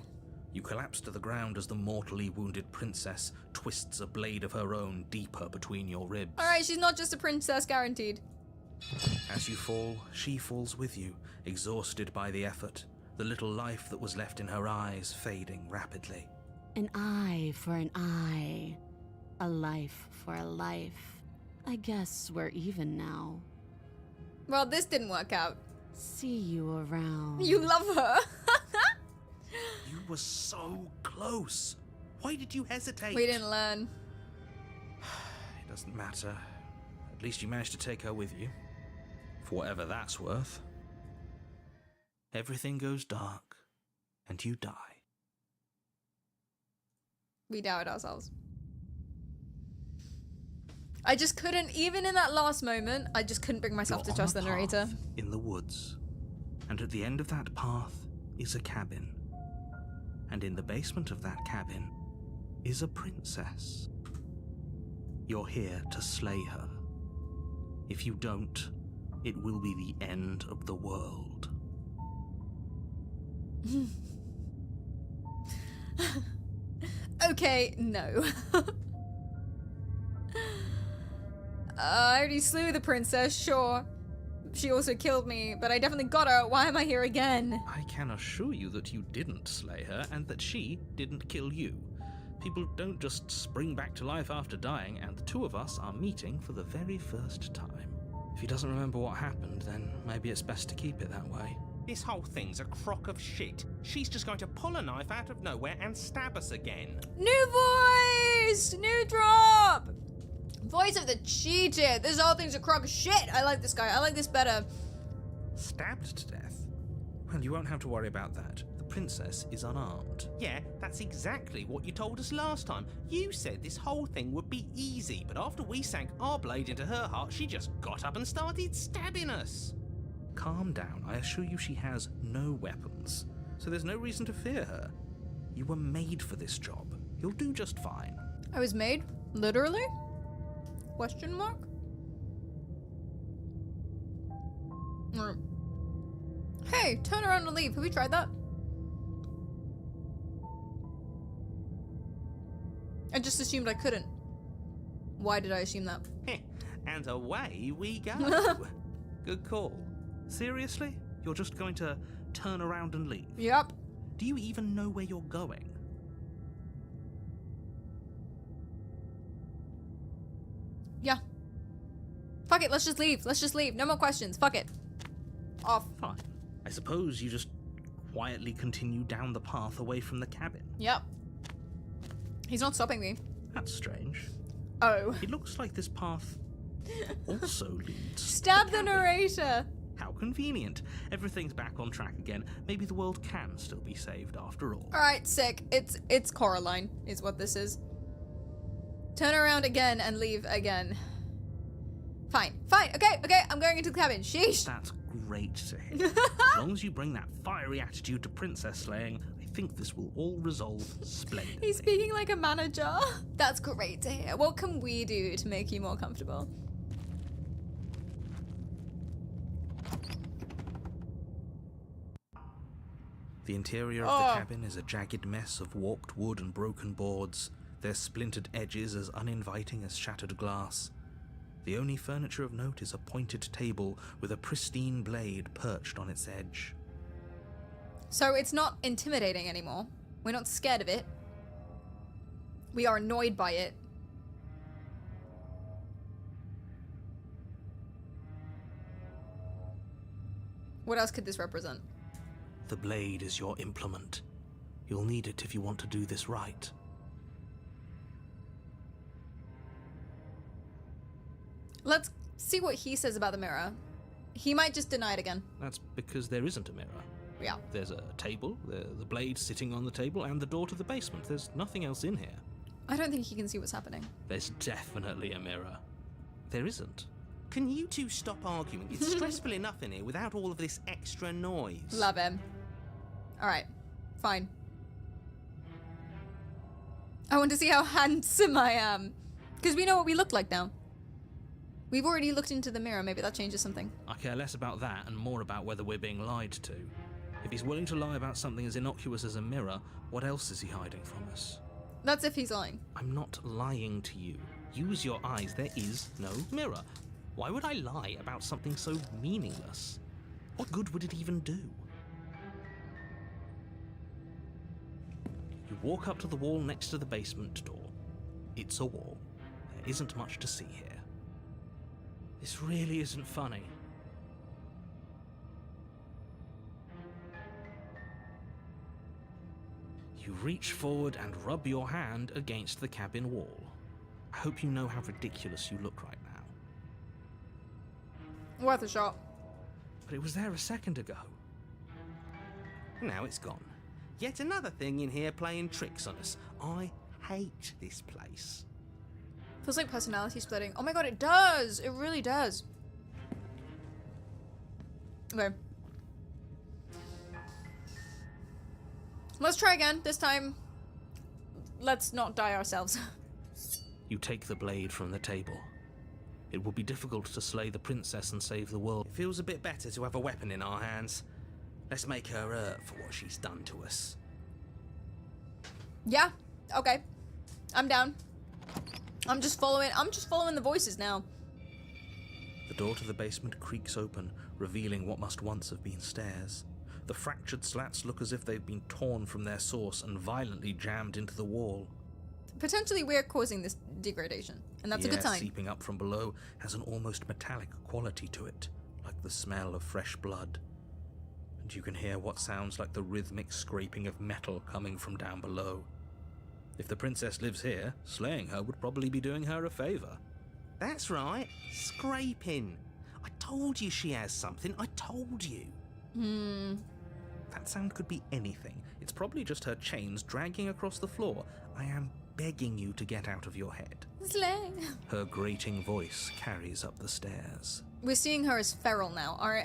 You collapse to the ground as the mortally wounded princess twists a blade of her own deeper between your ribs.
Alright, she's not just a princess, guaranteed.
As you fall, she falls with you, exhausted by the effort, the little life that was left in her eyes fading rapidly.
An eye for an eye. A life for a life. I guess we're even now.
Well, this didn't work out.
See you around.
You love her.
You were so close. Why did you hesitate?
We didn't learn.
It doesn't matter. At least you managed to take her with you. For whatever that's worth. Everything goes dark, and you die.
We doubted ourselves. I just couldn't, even in that last moment, I just couldn't bring myself to trust the narrator.
In the woods. And at the end of that path is a cabin. And in the basement of that cabin is a princess. You're here to slay her. If you don't, it will be the end of the world.
Okay, no. I already slew the princess, sure. She also killed me, but I definitely got her. Why am I here again?
I can assure you that you didn't slay her and that she didn't kill you. People don't just spring back to life after dying, and the two of us are meeting for the very first time. If he doesn't remember what happened, then maybe it's best to keep it that way.
This whole thing's a crock of shit. She's just going to pull a knife out of nowhere and stab us again.
New voice! New drop! Voice of the cheated. This whole thing's a crock of shit. I like this guy. I like this better.
Stabbed to death? Well, you won't have to worry about that. The princess is unarmed.
Yeah, that's exactly what you told us last time. You said this whole thing would be easy, but after we sank our blade into her heart, she just got up and started stabbing us.
Calm down. I assure you she has no weapons, so there's no reason to fear her. You were made for this job. You'll do just fine.
I was made? Literally? Question mark? Hey, turn around and leave. Have we tried that? I just assumed I couldn't. Why did I assume that?
And away we go. Good call. Seriously? You're just going to turn around and leave?
Yep.
Do you even know where you're going?
Yeah. Fuck it, let's just leave. Let's just leave. No more questions. Fuck it. Off.
Fine. I suppose you just quietly continue down the path away from the cabin.
Yep. He's not stopping me.
That's strange.
Oh.
It looks like this path also leads.
Stab the narrator.
How convenient. Everything's back on track again. Maybe the world can still be saved after all.
Alright, sick. It's Coraline, is what this is. Turn around again and leave again. Fine. Okay, I'm going into the cabin. Sheesh.
That's great to hear. As long as you bring that fiery attitude to princess slaying, I think this will all resolve splendidly.
He's speaking like a manager. That's great to hear. What can we do to make you more comfortable?
The interior of the cabin is a jagged mess of warped wood and broken boards, their splintered edges as uninviting as shattered glass. The only furniture of note is a pointed table with a pristine blade perched on its edge.
So it's not intimidating anymore. We're not scared of it. We are annoyed by it. What else could this represent?
The blade is your implement. You'll need it if you want to do this right.
Let's see what he says about the mirror. He might just deny it again.
That's because there isn't a mirror.
Yeah.
There's a table, the blade sitting on the table, and the door to the basement. There's nothing else in here.
I don't think he can see what's happening.
There's definitely a mirror. There isn't.
Can you two stop arguing? It's stressful enough in here without all of this extra noise.
Love him. Alright. Fine. I want to see how handsome I am. Because we know what we look like now. We've already looked into the mirror. Maybe that changes something.
I care less about that and more about whether we're being lied to. If he's willing to lie about something as innocuous as a mirror, what else is he hiding from us?
That's if he's lying.
I'm not lying to you. Use your eyes. There is no mirror. Why would I lie about something so meaningless? What good would it even do? You walk up to the wall next to the basement door. It's a wall. There isn't much to see here. This really isn't funny. You reach forward and rub your hand against the cabin wall. I hope you know how ridiculous you look right now.
Worth a shot.
But it was there a second ago.
Now it's gone. Yet another thing in here playing tricks on us. I hate this place.
Feels like personality splitting. Oh my god, it does! It really does. Okay. Let's try again. This time, let's not die ourselves.
You take the blade from the table. It will be difficult to slay the princess and save the world.
It feels a bit better to have a weapon in our hands. Let's make her hurt for what she's done to us.
Yeah, okay. I'm down. I'm just following the voices now.
The door to the basement creaks open, revealing what must once have been stairs. The fractured slats look as if they've been torn from their source and violently jammed into the wall.
Potentially we're causing this degradation, and that's a good sign.
Seeping up from below has an almost metallic quality to it, like the smell of fresh blood. And you can hear what sounds like the rhythmic scraping of metal coming from down below. If the princess lives here, slaying her would probably be doing her a favor.
That's right, scraping. I told you she has something, I told you.
That sound could be anything. It's probably just her chains dragging across the floor. I am begging you to get out of your head.
Slay.
Her grating voice carries up the stairs.
We're seeing her as feral now. Our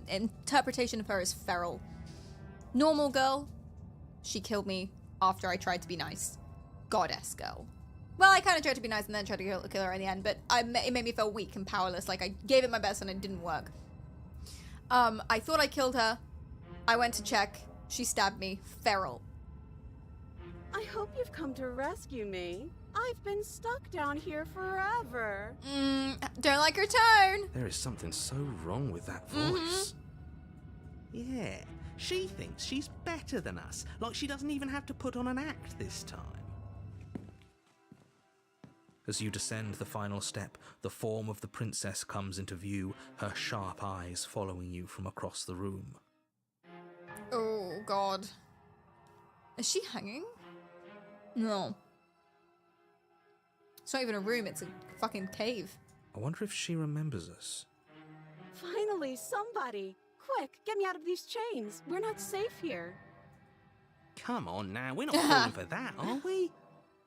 interpretation of her is feral. Normal girl. She killed me after I tried to be nice. Goddess girl. Well, I kind of tried to be nice and then tried to kill her in the end, but it made me feel weak and powerless. Like I gave it my best and it didn't work. I thought I killed her. I went to check. She stabbed me. Feral.
I hope you've come to rescue me. I've been stuck down here forever.
Don't like her tone.
There is something so wrong with that voice.
Yeah, she thinks she's better than us, like she doesn't even have to put on an act this time.
As you descend the final step, the form of the princess comes into view, her sharp eyes following you from across the room.
Oh, God. Is she hanging? No. It's not even a room, it's a fucking cave.
I wonder if she remembers us.
Finally, somebody. Quick, get me out of these chains. We're not safe here.
Come on now, we're not falling for that, are we?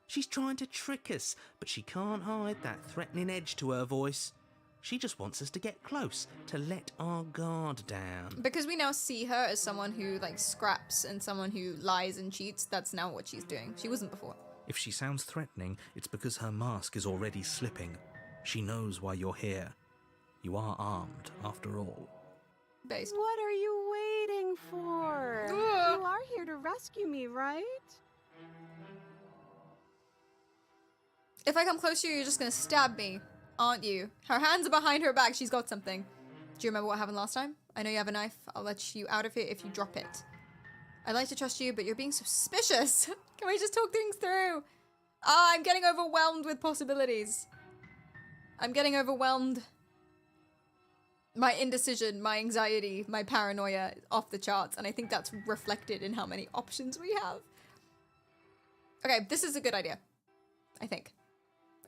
She's trying to trick us, but she can't hide that threatening edge to her voice. She just wants us to get close, to let our guard down.
Because we now see her as someone who, like, scraps and someone who lies and cheats, that's now what she's doing. She wasn't before.
If she sounds threatening, it's because her mask is already slipping. She knows why you're here. You are armed, after all.
Based.
What are you waiting for? You are here to rescue me, right?
If I come close to you, you're just gonna stab me, aren't you? Her hands are behind her back. She's got something. Do you remember what happened last time? I know you have a knife. I'll let you out of here if you drop it. I'd like to trust you, but you're being suspicious. Can we just talk things through? I'm getting overwhelmed with possibilities. I'm getting overwhelmed. My indecision, my anxiety, my paranoia off the charts, and I think that's reflected in how many options we have. Okay, this is a good idea. I think.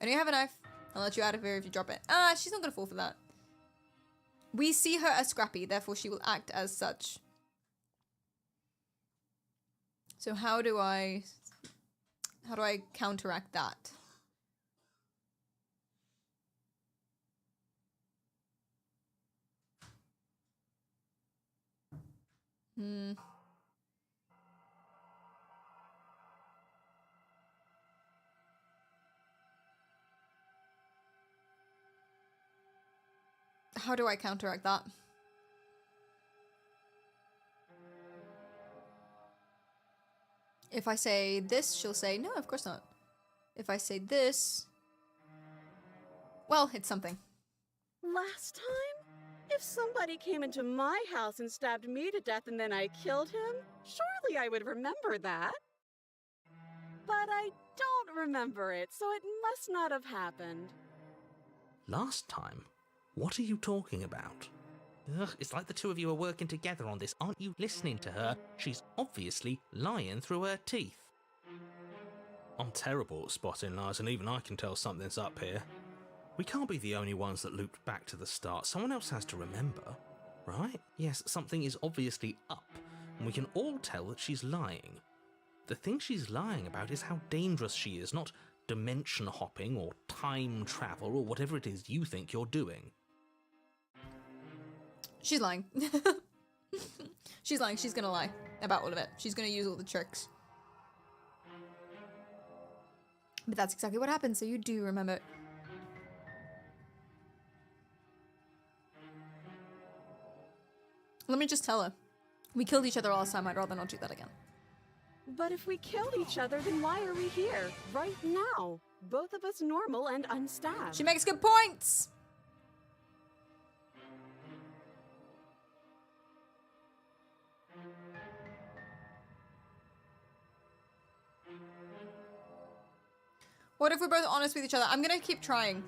I know you have a knife. I'll let you out of here if you drop it. She's not gonna fall for that. We see her as scrappy, therefore she will act as such. So how do I counteract that? How do I counteract that? If I say this, she'll say, no, of course not. If I say this, well, it's something.
Last time? If somebody came into my house and stabbed me to death and then I killed him, surely I would remember that. But I don't remember it, so it must not have happened.
Last time? What are you talking about? Ugh, it's like the two of you are working together on this. Aren't you listening to her? She's obviously lying through her teeth. I'm terrible at spotting lies, and even I can tell something's up here. We can't be the only ones that looped back to the start. Someone else has to remember, right? Yes, something is obviously up, and we can all tell that she's lying. The thing she's lying about is how dangerous she is, not dimension hopping or time travel or whatever it is you think you're doing.
She's lying. She's lying. She's gonna lie about all of it. She's gonna use all the tricks. But that's exactly what happened, so you do remember it. Let me just tell her. We killed each other last time. I'd rather not do that again.
But if we killed each other, then why are we here? Right now. Both of us normal and unstabbed.
She makes good points! What if we're both honest with each other? I'm gonna keep trying.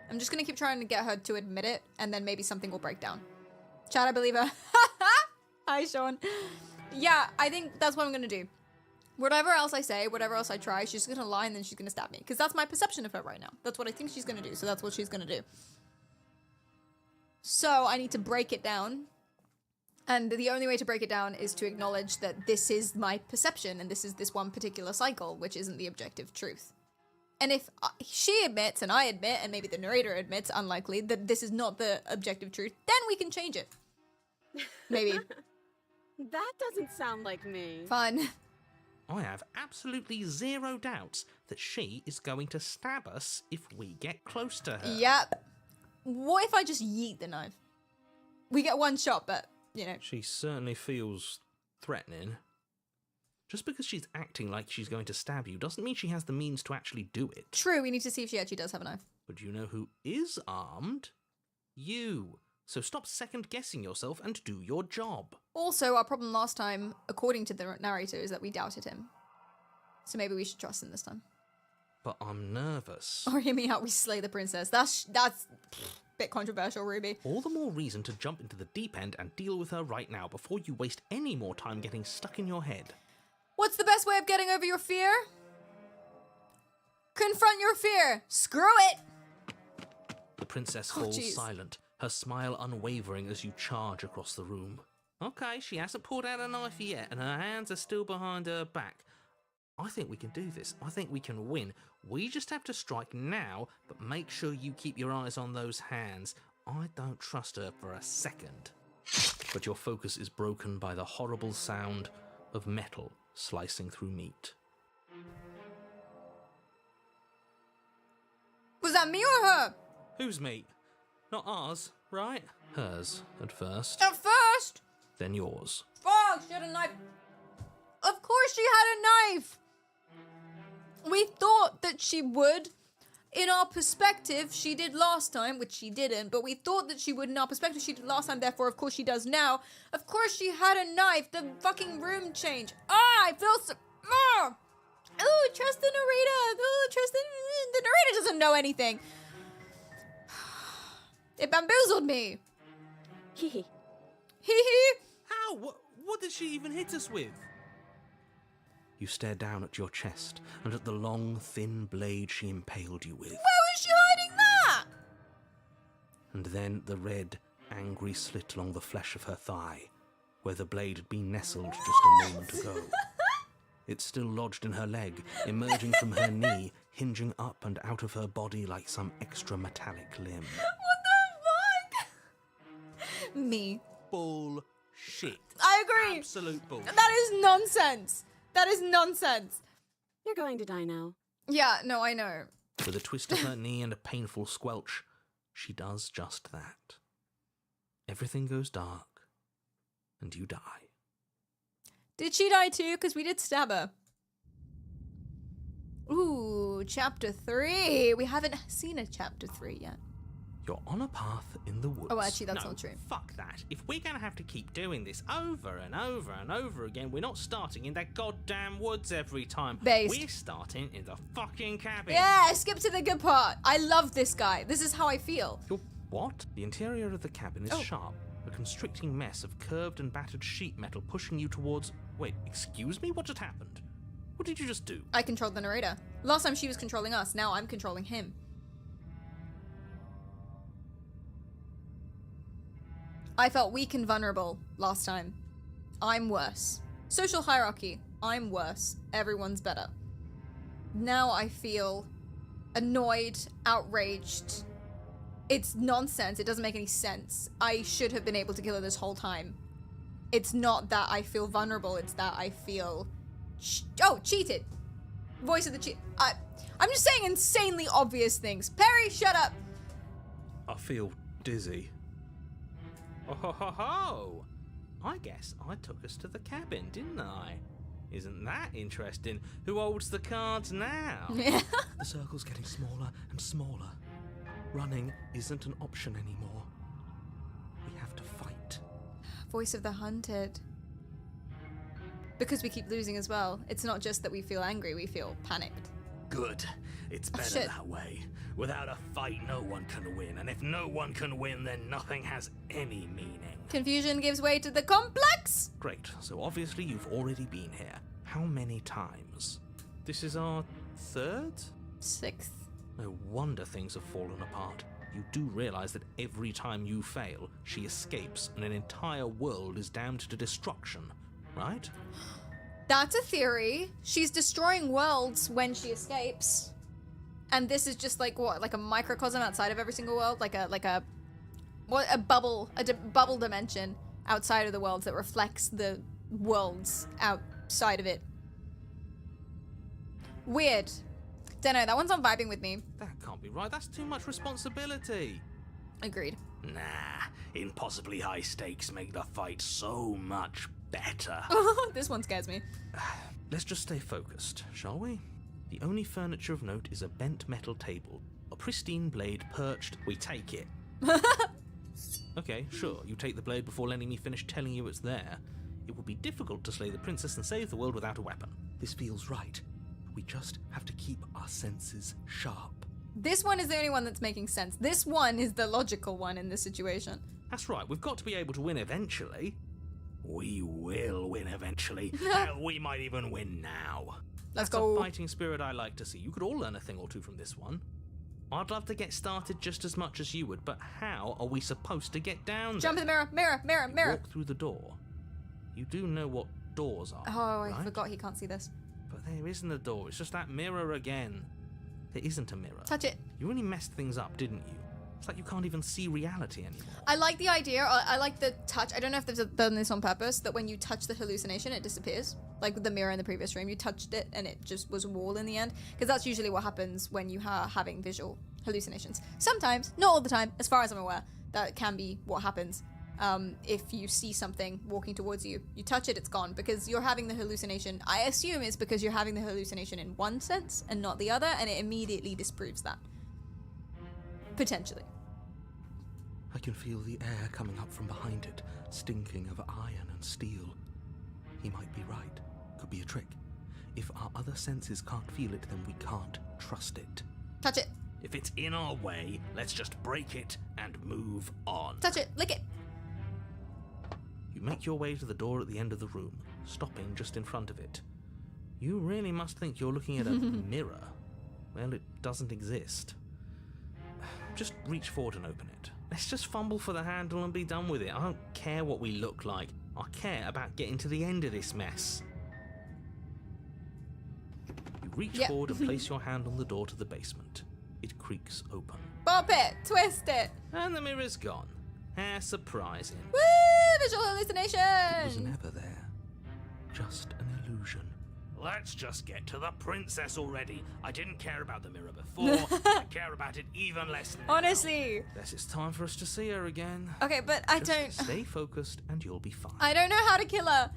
I'm just gonna keep trying to get her to admit it, and then maybe something will break down. Chat, I believe her. Hi, Sean. Yeah, I think that's what I'm gonna do. Whatever else I say, whatever else I try, she's gonna lie and then she's gonna stab me. Because that's my perception of her right now. That's what I think she's gonna do, so that's what she's gonna do. So I need to break it down. And the only way to break it down is to acknowledge that this is my perception and this is this one particular cycle, which isn't the objective truth. And if she admits, and I admit, and maybe the narrator admits, unlikely, that this is not the objective truth, then we can change it. Maybe.
That doesn't sound like me.
Fun.
I have absolutely zero doubts that she is going to stab us if we get close to her.
Yep. What if I just yeet the knife? We get one shot, but, you know.
She certainly feels threatening. Just because she's acting like she's going to stab you doesn't mean she has the means to actually do it.
True, we need to see if she actually does have a knife.
But you know who is armed? You. So stop second-guessing yourself and do your job.
Also, our problem last time, according to the narrator, is that we doubted him. So maybe we should trust him this time.
But I'm nervous.
Or hear me out, we slay the princess. That's a bit controversial, Ruby.
All the more reason to jump into the deep end and deal with her right now before you waste any more time getting stuck in your head.
What's the best way of getting over your fear? Confront your fear. Screw it.
The princess falls silent, her smile unwavering as you charge across the room. Okay, she hasn't pulled out a knife yet, and her hands are still behind her back. I think we can do this. I think we can win. We just have to strike now, but make sure you keep your eyes on those hands. I don't trust her for a second. But your focus is broken by the horrible sound of metal slicing through meat.
Was that me or her?
Whose meat? Not ours, right? Hers, at first.
At first?
Then yours.
Fuck, she had a knife. Of course she had a knife. We thought that she would. In our perspective, she did last time, which she didn't, but we thought that she would in our perspective. She did last time, therefore, of course, she does now. Of course, she had a knife. The fucking room change. I feel so... Ooh, trust the narrator. Ooh, trust the narrator doesn't know anything. It bamboozled me.
Hee hee.
Hee hee.
How? What did she even hit us with? You stare down at your chest and at the long, thin blade she impaled you with.
Where was she hiding that?
And then the red, angry slit along the flesh of her thigh, where the blade had been nestled just a moment ago. It's still lodged in her leg, emerging from her knee, hinging up and out of her body like some extra metallic limb.
What the fuck? Me.
Bullshit.
I agree.
Absolute bullshit.
That is nonsense. That is nonsense.
You're going to die now.
Yeah, no, I know.
With a twist of her knee and a painful squelch, she does just that. Everything goes dark, and you die.
Did she die too? Because we did stab her. Ooh, chapter 3. We haven't seen a chapter 3 yet.
You're on a path in the woods.
Oh, actually, that's
No,
not true.
Fuck that. If we're gonna have to keep doing this over and over and over again, we're not starting in that goddamn woods every time.
Based.
We're starting in the fucking cabin.
Yeah, skip to the good part. I love this guy. This is how I feel.
What? The interior of the cabin is sharp, a constricting mess of curved and battered sheet metal pushing you towards... Wait, excuse me? What just happened? What did you just do?
I controlled the narrator. Last time she was controlling us, now I'm controlling him. I felt weak and vulnerable last time. I'm worse. Social hierarchy. I'm worse. Everyone's better. Now I feel annoyed, outraged. It's nonsense. It doesn't make any sense. I should have been able to kill her this whole time. It's not that I feel vulnerable. It's that I feel... cheated. Voice of the cheat. I'm just saying insanely obvious things. Perry, shut up.
I feel dizzy. Oh ho ho ho! I guess I took us to the cabin, didn't I? Isn't that interesting? Who holds the cards now?
Yeah.
The circle's getting smaller and smaller. Running isn't an option anymore. We have to fight.
Voice of the hunted. Because we keep losing as well. It's not just that we feel angry, we feel panicked.
Good. It's better
shit.
that way. Without a fight, no one can win. And if no one can win, then nothing has any meaning.
Confusion gives way to the complex!
Great, so obviously you've already been here. How many times? This is our third?
Sixth.
No wonder things have fallen apart. You do realize that every time you fail, she escapes and an entire world is damned to destruction, right?
That's a theory. She's destroying worlds when she escapes. And this is just like what? Like a microcosm outside of every single world? Like a bubble, bubble dimension outside of the worlds that reflects the worlds outside of it. Weird. Dunno, that one's not vibing with me.
That can't be right. That's too much responsibility.
Agreed.
Nah, impossibly high stakes make the fight so much better.
This one scares me.
Let's just stay focused, shall we? The only furniture of note is a bent metal table. A pristine blade perched. We take it. Okay, sure. You take the blade before letting me finish telling you it's there. It would be difficult to slay the princess and save the world without a weapon.
This feels right. We just have to keep our senses sharp.
This one is the only one that's making sense. This one is the logical one in this situation.
That's right. We've got to be able to win eventually.
We will win eventually. Hell, we might even win now.
Let's
That's
go.
a fighting spirit I like to see. You could all learn a thing or two from this one. I'd love to get started just as much as you would, but how are we supposed to get down
Jump
there?
in the mirror.
Walk through the door. You do know what doors are,
Oh, I
right?
forgot he can't see this.
But there isn't a door. It's just that mirror again. There isn't a mirror.
Touch it.
You really messed things up, didn't you? It's like you can't even see reality anymore.
I like the idea. I like the touch. I don't know if they've done this on purpose, that when you touch the hallucination, it disappears. Like the mirror in the previous room, you touched it and it just was a wall in the end. Because that's usually what happens when you are having visual hallucinations. Sometimes, not all the time, as far as I'm aware, that can be what happens. If you see something walking towards you, you touch it, it's gone. Because you're having the hallucination. I assume it's because you're having the hallucination in one sense and not the other, and it immediately disproves that. Potentially.
I can feel the air coming up from behind it, stinking of iron and steel. He might be right. Could be a trick. If our other senses can't feel it, then we can't trust it.
Touch it.
If it's in our way, let's just break it and move on.
Touch it. Lick it.
You make your way to the door at the end of the room, stopping just in front of it. You really must think you're looking at a mirror. Well, it doesn't exist. Just reach forward and open it. Let's just fumble for the handle and be done with it. I don't care what we look like. I care about getting to the end of this mess. You reach forward and place your hand on the door to the basement. It creaks open.
Bop it. Twist it.
And the mirror's gone. How surprising.
Woo! Visual hallucination.
It was never there. Just an illusion. Let's just get to the princess already. I didn't care about the mirror before. I care about it even less now.
Honestly.
Guess it's time for us to see her again.
Okay, but I
Just
don't...
stay focused and you'll be fine.
I don't know how to kill her.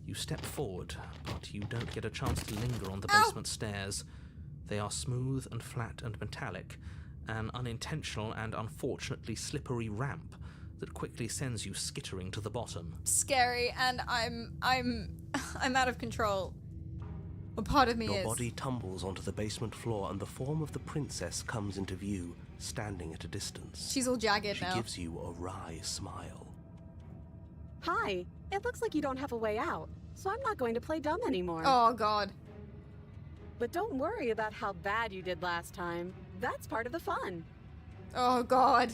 You step forward, but you don't get a chance to linger on the basement stairs. They are smooth and flat and metallic,
an unintentional and unfortunately slippery ramp that quickly sends you skittering to the bottom.
Scary, and I'm out of control. A part of me is.
Your body tumbles onto the basement floor, and the form of the princess comes into view, standing at a distance.
She's all jagged now.
She gives you a wry smile.
Hi. It looks like you don't have a way out, so I'm not going to play dumb anymore.
Oh, God.
But don't worry about how bad you did last time. That's part of the fun.
Oh, God.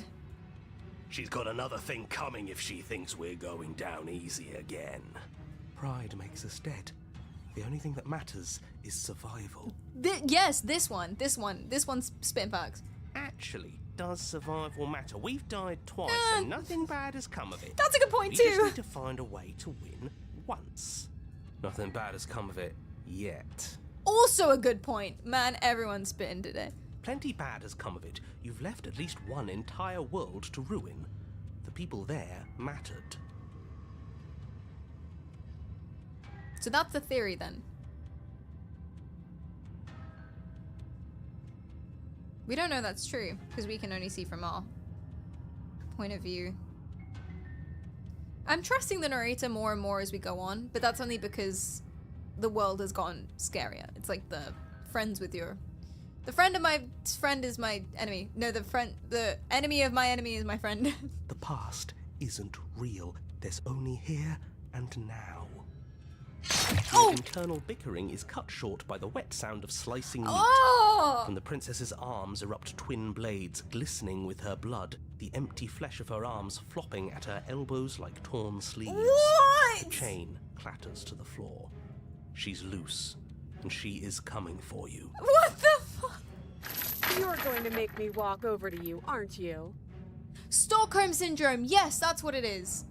She's got another thing coming if she thinks we're going down easy again. Pride makes us dead. The only thing that matters is survival.
Yes, this one's spitting facts.
Actually, does survival matter? We've died twice and nothing bad has come of it.
That's a good point,
we
too.
just need to find a way to win once. Nothing bad has come of it yet.
Also a good point. Man, everyone's spitting today.
Plenty bad has come of it. You've left at least one entire world to ruin. The people there mattered.
So that's the theory, then. We don't know that's true, because we can only see from our point of view. I'm trusting the narrator more and more as we go on, but that's only because the world has gotten scarier. It's like the friends with your... The friend of my friend is my enemy. No, the enemy of my enemy is my friend.
The past isn't real. There's only here and now. Your internal bickering is cut short by the wet sound of slicing meat. From the princess's arms erupt twin blades, glistening with her blood, the empty flesh of her arms flopping at her elbows like torn sleeves.
What?
The chain clatters to the floor. She's loose, and she is coming for you.
What the fuck?
You're going to make me walk over to you, aren't you?
Stockholm Syndrome. Yes, that's what it is.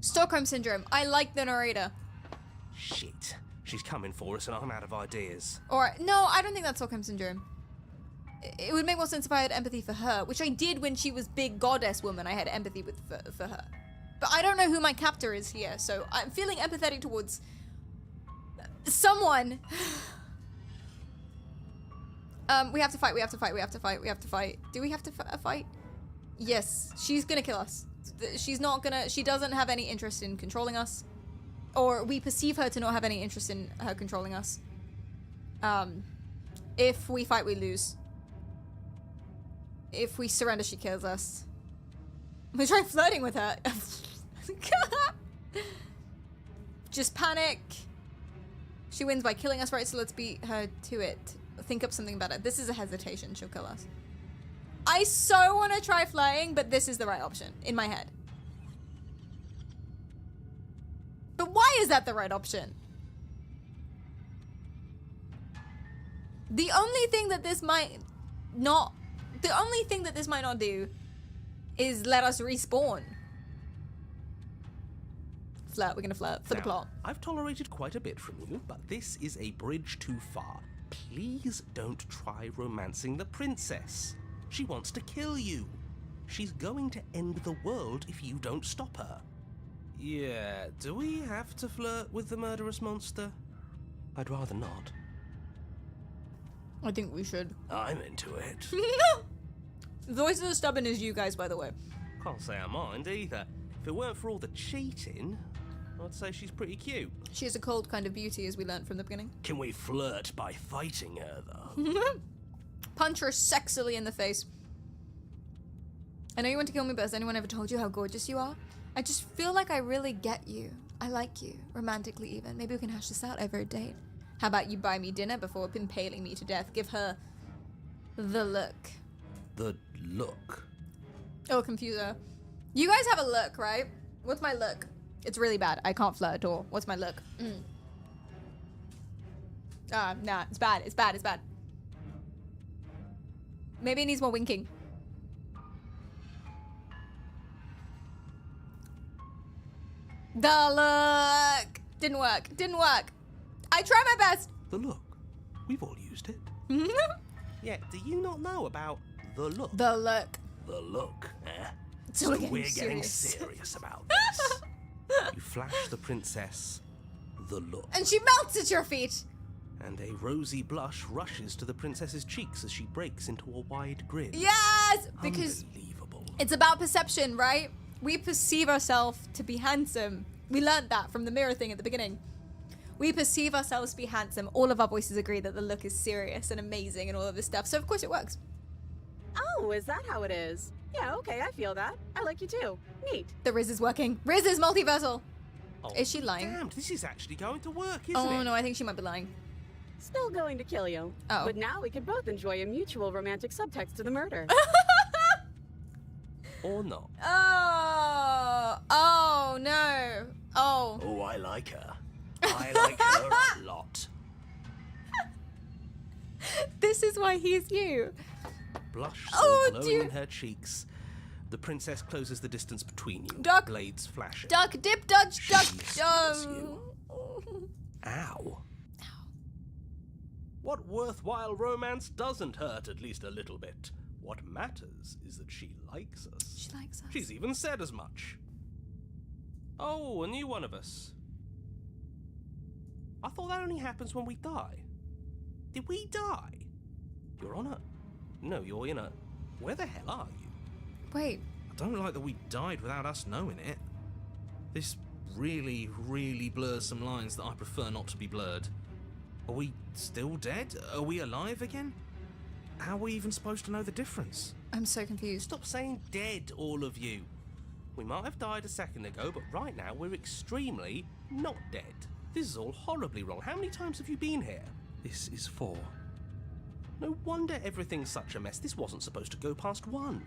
Stockholm Syndrome. I like the narrator.
Shit. She's coming for us and I'm out of ideas.
Or, no, I don't think that's Stockholm Syndrome. It would make more sense if I had empathy for her, which I did when she was big goddess woman. I had empathy for her. But I don't know who my captor is here, so I'm feeling empathetic towards someone. We have to fight. Do we have to fight? Yes, she's gonna kill us. She's not gonna, she doesn't have any interest in controlling us. Or we perceive her to not have any interest in her controlling us. If we fight, we lose. If we surrender, she kills us. We try flirting with her. Just panic. She wins by killing us, right? So let's beat her to it. Think up something better. This is a hesitation. She'll kill us. I so want to try flying, but this is the right option in my head. But why is that the right option? The only thing that this might not do is let us respawn. Flirt, we're gonna flirt for the plot.
I've tolerated quite a bit from you, but this is a bridge too far. Please don't try romancing the princess. She wants to kill you. She's going to end the world if you don't stop her. Yeah, do we have to flirt with the murderous monster? I'd rather not.
I think we should.
I'm into it.
The voice of the stubborn is you guys, by the way.
Can't say I mind either. If it weren't for all the cheating, I'd say she's pretty cute.
She has a cold kind of beauty, as we learned from the beginning.
Can we flirt by fighting her, though?
Punch her sexily in the face. I know you want to kill me, but has anyone ever told you how gorgeous you are? I just feel like I really get you. I like you, romantically even. Maybe we can hash this out over a date. How about you buy me dinner before impaling me to death? Give her the look.
The look?
Oh, confuse her. You guys have a look, right? What's my look? It's really bad. I can't flirt at all. What's my look? Nah, it's bad. It's bad. It's bad. Maybe it needs more winking. The look! Didn't work. Didn't work. I try my best.
The look? We've all used it. Yeah, do you not know about the look?
The look.
The look, eh?
So we're
getting
serious.
serious about this. You flash the princess the look.
And she melts at your feet.
And a rosy blush rushes to the princess's cheeks as she breaks into a wide grin.
Yes! Because it's about perception, right? We perceive ourselves to be handsome. We learned that from the mirror thing at the beginning. We perceive ourselves to be handsome. All of our voices agree that the look is serious and amazing and all of this stuff. So of course it works.
Oh, is that how it is? Yeah, okay, I feel that. I like you too. Neat.
The Riz is working. Riz is multiversal.
Oh,
is she lying?
Damn, this is actually going to work, isn't it?
Oh no, I think she might be lying.
Still going to kill you.
Oh.
But now we could both enjoy a mutual romantic subtext to the murder.
Or not.
Oh no. Oh.
Oh, I like her. I like her a lot.
This is why he's you.
Blush still glowing in her cheeks. The princess closes the distance between you.
Duck.
Blades flashing.
Duck, dip, dodge, duck.
Ow. What worthwhile romance doesn't hurt at least a little bit? What matters is that she likes us.
She likes us.
She's even said as much. Oh, a new one of us. I thought that only happens when we die. Did we die? You're on a... No, you're in a... Where the hell are you?
Wait.
I don't like that we died without us knowing it. This really, really blurs some lines that I prefer not to be blurred. Are we still dead? Are we alive again? How are we even supposed to know the difference?
I'm so confused.
Stop saying dead, all of you. We might have died a second ago, but right now we're extremely not dead. This is all horribly wrong. How many times have you been here? This is 4. No wonder everything's such a mess. This wasn't supposed to go past 1.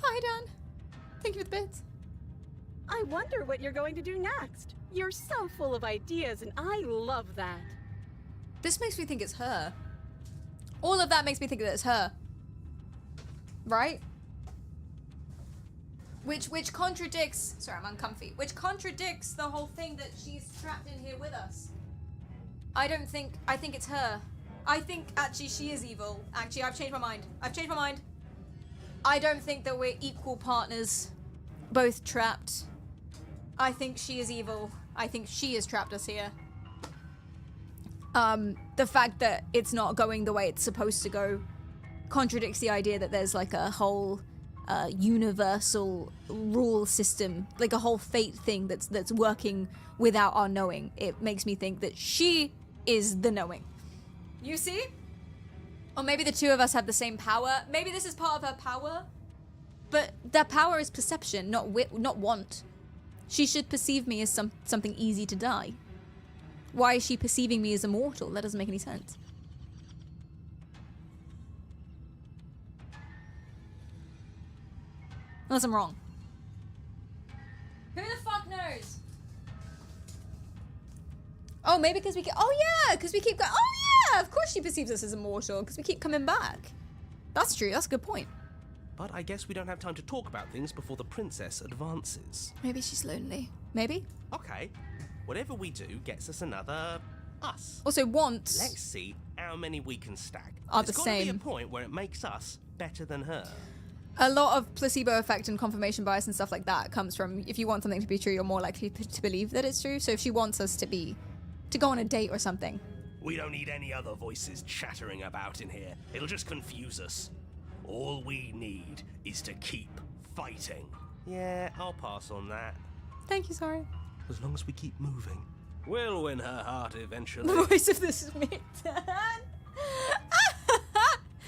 Hi, Dan. Thank you for the bits.
I wonder what you're going to do next. You're so full of ideas, and I love that.
This makes me think it's her. All of that makes me think that it's her. Right? Which contradicts... Sorry, I'm uncomfy. Which contradicts the whole thing that she's trapped in here with us. I think it's her. I think actually she is evil. Actually, I've changed my mind. I don't think that we're equal partners. Both trapped. I think she is evil. I think she has trapped us here. The fact that it's not going the way it's supposed to go contradicts the idea that there's like a whole universal rule system, like a whole fate thing that's working without our knowing. It makes me think that she is the knowing. You see? Or maybe the two of us have the same power. Maybe this is part of her power. But that power is perception, not want. She should perceive me as something easy to die. Why is she perceiving me as immortal? That doesn't make any sense. Unless I'm wrong. Who the fuck knows? Oh, maybe because we keep... Oh, yeah, because we keep going... Oh, yeah, of course she perceives us as immortal, because we keep coming back. That's true, that's a good point.
But I guess we don't have time to talk about things before the princess advances.
Maybe she's lonely. Maybe?
Okay. Whatever we do gets us another... us.
Also, wants...
Let's see how many we can stack.
Are the
There's got to be
same.
a point where it makes us better than her.
A lot of placebo effect and confirmation bias and stuff like that comes from if you want something to be true, you're more likely to believe that it's true. So if she wants us to go on a date or something.
We don't need any other voices chattering about in here. It'll just confuse us. All we need is to keep fighting. Yeah, I'll pass on that.
Thank you, sorry.
As long as we keep moving, we'll win her heart eventually.
The voice of this is me.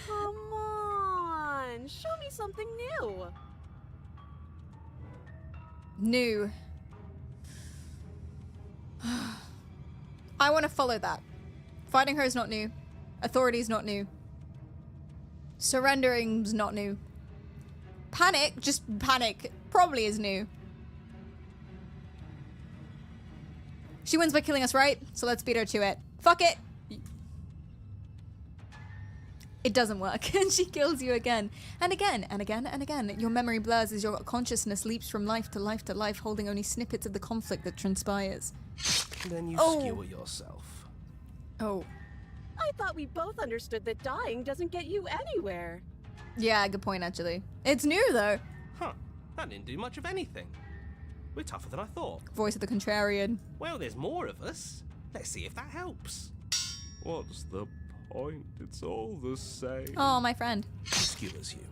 Come on, show me something new.
New. I want to follow that. Fighting her is not new. Authority is not new. Surrendering's not new. Panic, just panic, probably is new. She wins by killing us, right? So let's beat her to it. Fuck it! It doesn't work, and she kills you again. And again, and again, and again. Your memory blurs as your consciousness leaps from life to life to life, holding only snippets of the conflict that transpires.
Then you skewer yourself.
Oh.
I thought we both understood that dying doesn't get you anywhere.
Yeah, good point, actually. It's new, though.
Huh. That didn't do much of anything. We're tougher than I thought.
Voice of the contrarian.
Well, there's more of us. Let's see if that helps.
What's the point? It's all the same.
Oh, my friend.
She skewers you.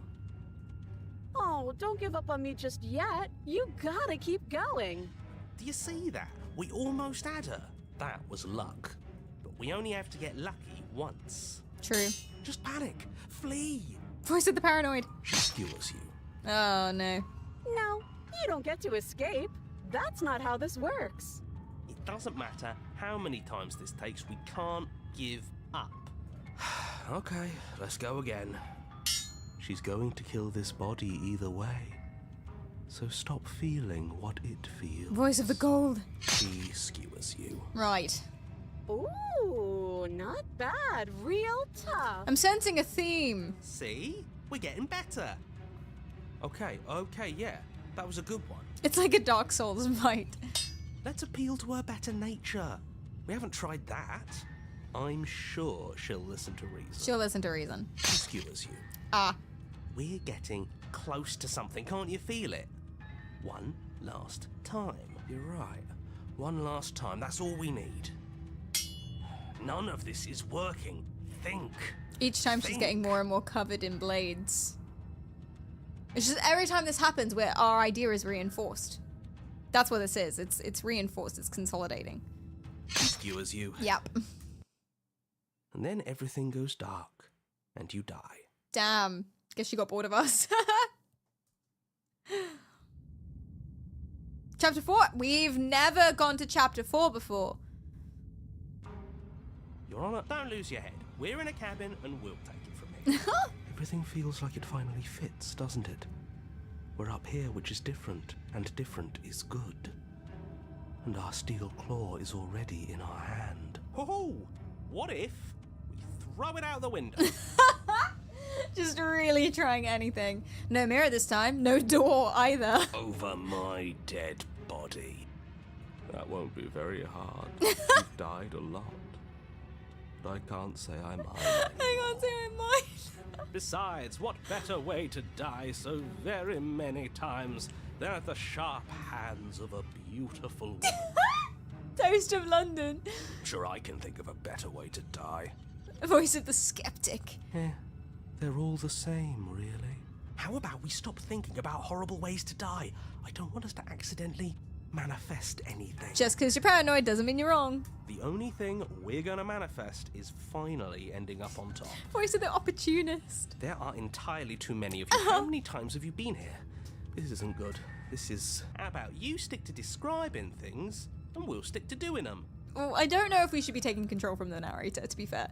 Oh, don't give up on me just yet. You gotta keep going.
Do you see that? We almost had her. That was luck. But we only have to get lucky once.
True.
Just panic. Flee.
Voice of the paranoid.
She skewers you.
Oh, no.
No, you don't get to escape. That's not how this works.
It doesn't matter how many times this takes, we can't give up. Okay, let's go again. She's going to kill this body either way. So stop feeling what it feels.
Voice of the gold.
She skewers you.
Right.
Ooh, not bad. Real tough.
I'm sensing a theme.
See? We're getting better. Okay, yeah. That was a good one.
It's like a Dark Souls fight.
Let's appeal to her better nature. We haven't tried that. I'm sure she'll listen to reason.
She'll listen to reason.
She skewers you.
Ah.
We're getting close to something, can't you feel it? One last time. You're right. One last time, that's all we need. None of this is working. Think.
Each time she's getting more and more covered in blades. It's just every time this happens where our idea is reinforced. That's what this is. It's reinforced, it's consolidating.
She skewers you.
Yep.
And then everything goes dark, and you die.
Damn. Guess she got bored of us. Chapter 4. We've never gone to chapter 4 before.
Your Honor, don't lose your head. We're in a cabin, and we'll take it from here. Everything feels like it finally fits, doesn't it? We're up here, which is different, and different is good. And our steel claw is already in our hand. Ho-ho! What if we throw it out the window?
Just really trying anything. No mirror this time. No door either.
Over my dead body.
That won't be very hard. You've died a lot. But I can't say I mind.
I can't say I mind.
Besides, what better way to die so very many times than at the sharp hands of a beautiful woman?
Toast of London.
Sure, I can think of a better way to die.
Voice of the skeptic.
Yeah, they're all the same, really. How about we stop thinking about horrible ways to die? I don't want us to accidentally manifest anything.
Just because you're paranoid doesn't mean you're wrong.
The only thing we're gonna manifest is finally ending up on top.
Voice of the opportunist.
There are entirely too many of you. How many times have you been here? This isn't good. This is... How about you stick to describing things, and we'll stick to doing them?
Well, I don't know if we should be taking control from the narrator, to be fair.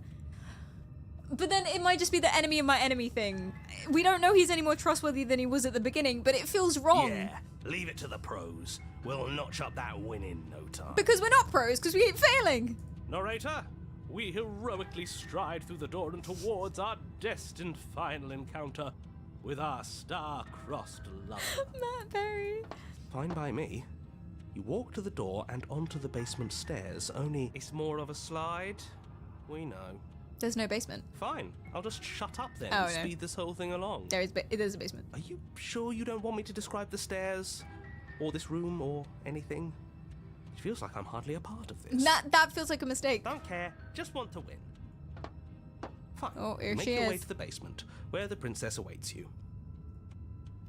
But then it might just be the enemy of my enemy thing. We don't know he's any more trustworthy than he was at the beginning, but it feels wrong.
Yeah, leave it to the pros. We'll notch up that win in no time.
Because we're not pros, because we keep failing.
Narrator, we heroically stride through the door and towards our destined final encounter with our star-crossed lover.
Matt Berry.
Fine by me. You walk to the door and onto the basement stairs, only it's more of a slide. We know.
There's no basement.
Fine, I'll just shut up then
Oh,
and
no.
speed this whole thing along.
There's a basement.
Are you sure you don't want me to describe the stairs, or this room, or anything? It feels like I'm hardly a part of this.
That feels like a mistake.
Don't care, just want to win. Fine.
Oh, here
Make
she
your way
is.
to the basement, where the princess awaits you.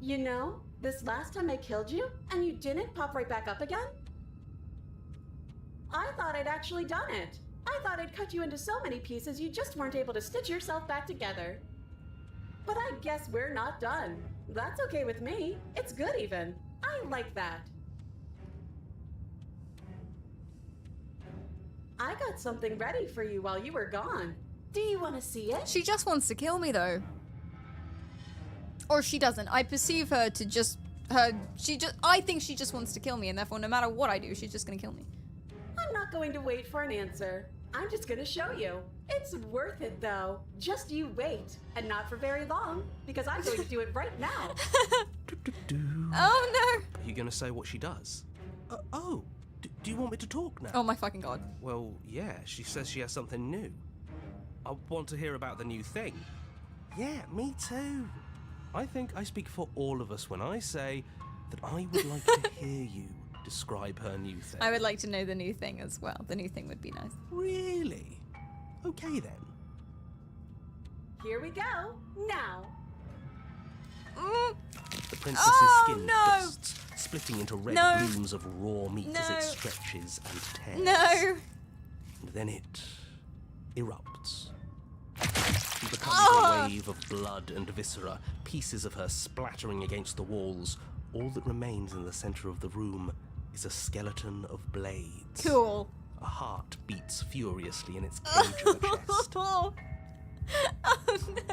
You know, this last time I killed you, and you didn't pop right back up again? I thought I'd actually done it. I thought I'd cut you into so many pieces you just weren't able to stitch yourself back together. But I guess we're not done. That's okay with me. It's good even. I like that. I got something ready for you while you were gone. Do you want to see it?
She just wants to kill me, though. Or she doesn't. I perceive her to just... I think she just wants to kill me, and therefore no matter what I do, she's just gonna kill me.
I'm not going to wait for an answer. I'm just going to show you. It's worth it, though. Just you wait. And not for very long, because I'm going to do it right now.
Oh, no.
Are you going to say what she does? Do you want me to talk now?
Oh, my fucking God.
Well, yeah, she says she has something new. I want to hear about the new thing. Yeah, me too. I think I speak for all of us when I say that I would like to hear you describe her new thing?
I would like to know the new thing as well. The new thing would be nice.
Really? Okay then.
Here we go. Now.
The princess's skin bursts, splitting into red blooms of raw meat as it stretches and tears.
No.
And then it erupts. She becomes a wave of blood and viscera, pieces of her splattering against the walls. All that remains in the center of the room is a skeleton of blades.
Cool.
A heart beats furiously in its cage of a chest.
Oh no.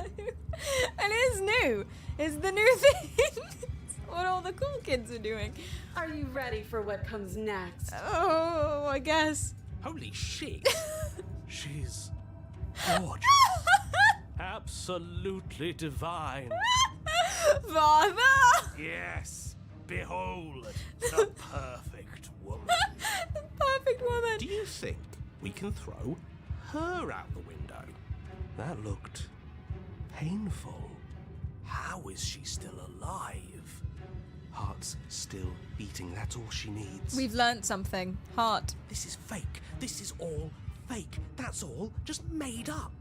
And it is new. It's the new thing. It's what all the cool kids are doing.
Are you ready for what comes next?
Oh, I guess.
Holy shit. She's gorgeous.
Absolutely divine.
Father!
Yes, behold, the perfect woman.
The perfect woman.
Do you think we can throw her out the window? That looked painful. How is she still alive? Heart's still beating, that's all she needs.
We've learnt something. Heart.
This is fake. This is all fake. That's all just made up.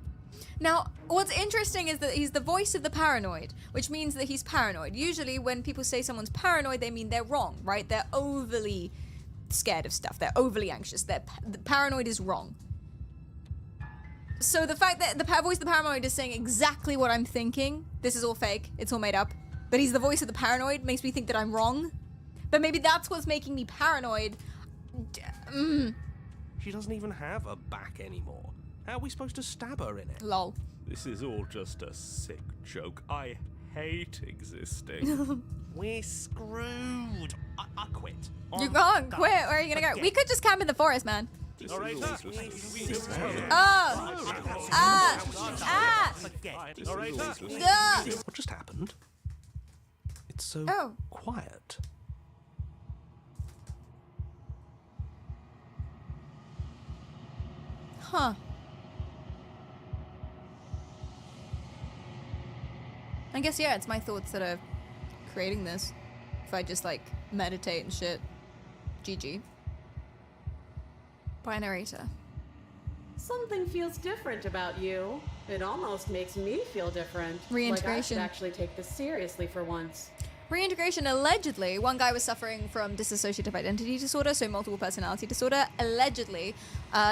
Now, what's interesting is that he's the voice of the paranoid, which means that he's paranoid. Usually when people say someone's paranoid, they mean they're wrong, right? They're overly scared of stuff. They're overly anxious. The paranoid is wrong. So the fact that the voice of the paranoid is saying exactly what I'm thinking, this is all fake, it's all made up, but he's the voice of the paranoid, makes me think that I'm wrong. But maybe that's what's making me paranoid.
She doesn't even have a back anymore. How are we supposed to stab her in it?
Lol.
This is all just a sick joke. I hate existing.
We're screwed. I quit.
You can't quit. Where are you gonna go? We could just camp in the forest, man.
All right,
What
just happened? It's so quiet.
Huh. I guess, yeah, it's my thoughts that are creating this. If I just, like, meditate and shit. GG. By narrator.
Something feels different about you. It almost makes me feel different.
Reintegration.
Like I should actually take this seriously for once.
Reintegration, allegedly, one guy was suffering from dissociative identity disorder, so multiple personality disorder. Allegedly,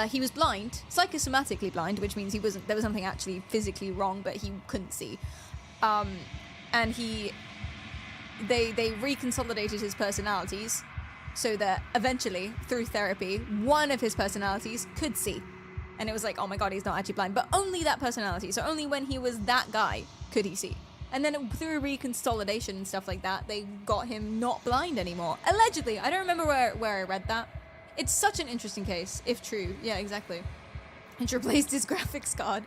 he was blind, psychosomatically blind, which means there was something actually physically wrong, but he couldn't see. And they reconsolidated his personalities so that eventually, through therapy, one of his personalities could see. And it was like, oh my god, he's not actually blind, but only that personality. So only when he was that guy could he see. And then through reconsolidation and stuff like that, they got him not blind anymore. Allegedly. I don't remember where I read that. It's such an interesting case, if true. Yeah, exactly. And replaced his graphics card.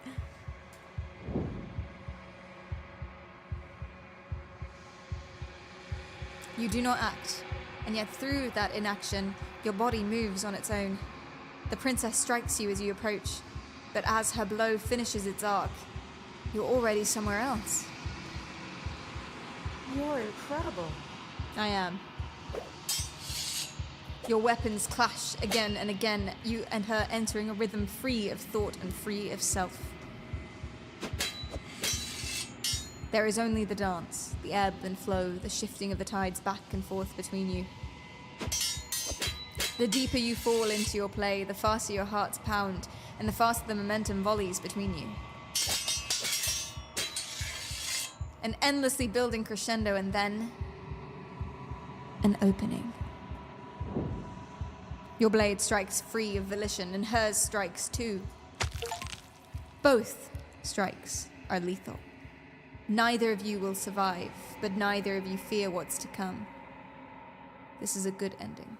You do not act, and yet through that inaction, your body moves on its own. The princess strikes you as you approach, but as her blow finishes its arc, you're already somewhere else.
You're incredible.
I am. Your weapons clash again and again, you and her entering a rhythm free of thought and free of self. There is only the dance, the ebb and flow, the shifting of the tides back and forth between you. The deeper you fall into your play, the faster your hearts pound, and the faster the momentum volleys between you. An endlessly building crescendo, and then an opening. Your blade strikes free of volition, and hers strikes too. Both strikes are lethal. Neither of you will survive, but neither of you fear what's to come. This is a good ending.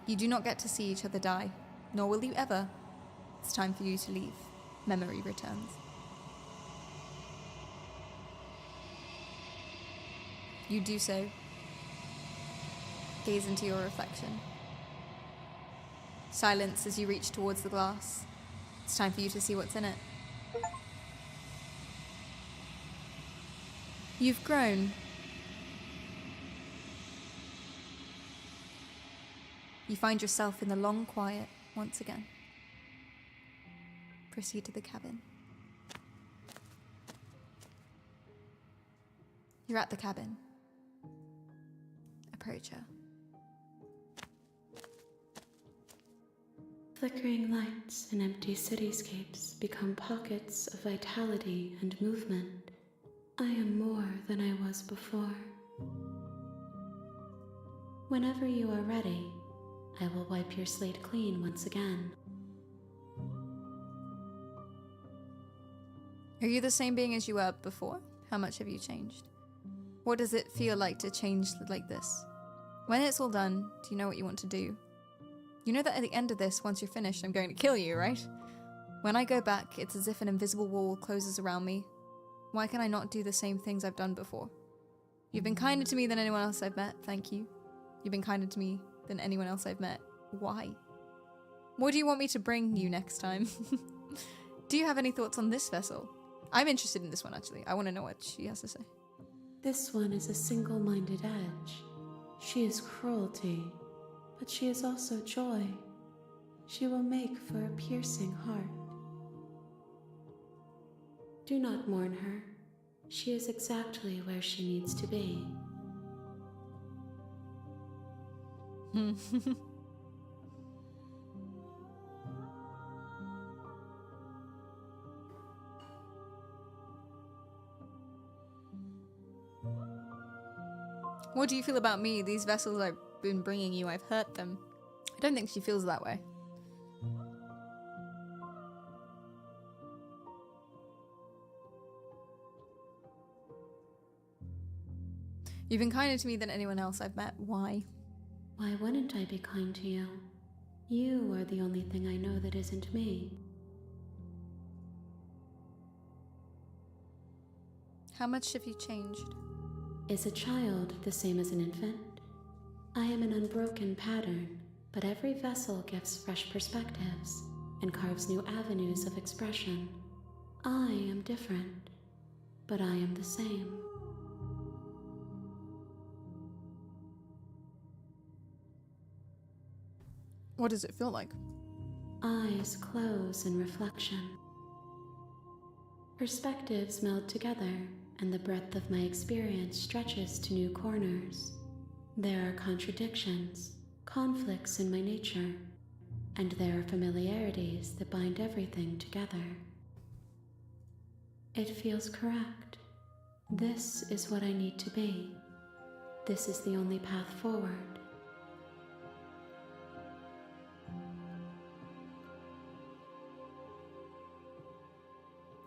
You do not get to see each other die, nor will you ever. It's time for you to leave. Memory returns. You do so. Gaze into your reflection. Silence as you reach towards the glass. It's time for you to see what's in it. You've grown. You find yourself in the long quiet once again. Proceed to the cabin. You're at the cabin. Approach her.
Flickering lights and empty cityscapes become pockets of vitality and movement. I am more than I was before. Whenever you are ready, I will wipe your slate clean once again.
Are you the same being as you were before? How much have you changed? What does it feel like to change like this? When it's all done, do you know what you want to do? You know that at the end of this, once you're finished, I'm going to kill you, right? When I go back, it's as if an invisible wall closes around me. Why can I not do the same things I've done before? You've been kinder to me than anyone else I've met, thank you. You've been kinder to me than anyone else I've met. Why? What do you want me to bring you next time? Do you have any thoughts on this vessel? I'm interested in this one, actually. I want to know what she has to say.
This one is a single-minded edge. She is cruelty, but she is also joy. She will make for a piercing heart. Do not mourn her. She is exactly where she needs to be.
What do you feel about me? These vessels I've been bringing you, I've hurt them. I don't think she feels that way. You've been kinder to me than anyone else I've met. Why?
Why wouldn't I be kind to you? You are the only thing I know that isn't me.
How much have you changed?
Is a child the same as an infant? I am an unbroken pattern, but every vessel gives fresh perspectives and carves new avenues of expression. I am different, but I am the same.
What does it feel like?
Eyes close in reflection. Perspectives meld together, and the breadth of my experience stretches to new corners. There are contradictions, conflicts in my nature, and there are familiarities that bind everything together. It feels correct. This is what I need to be. This is the only path forward.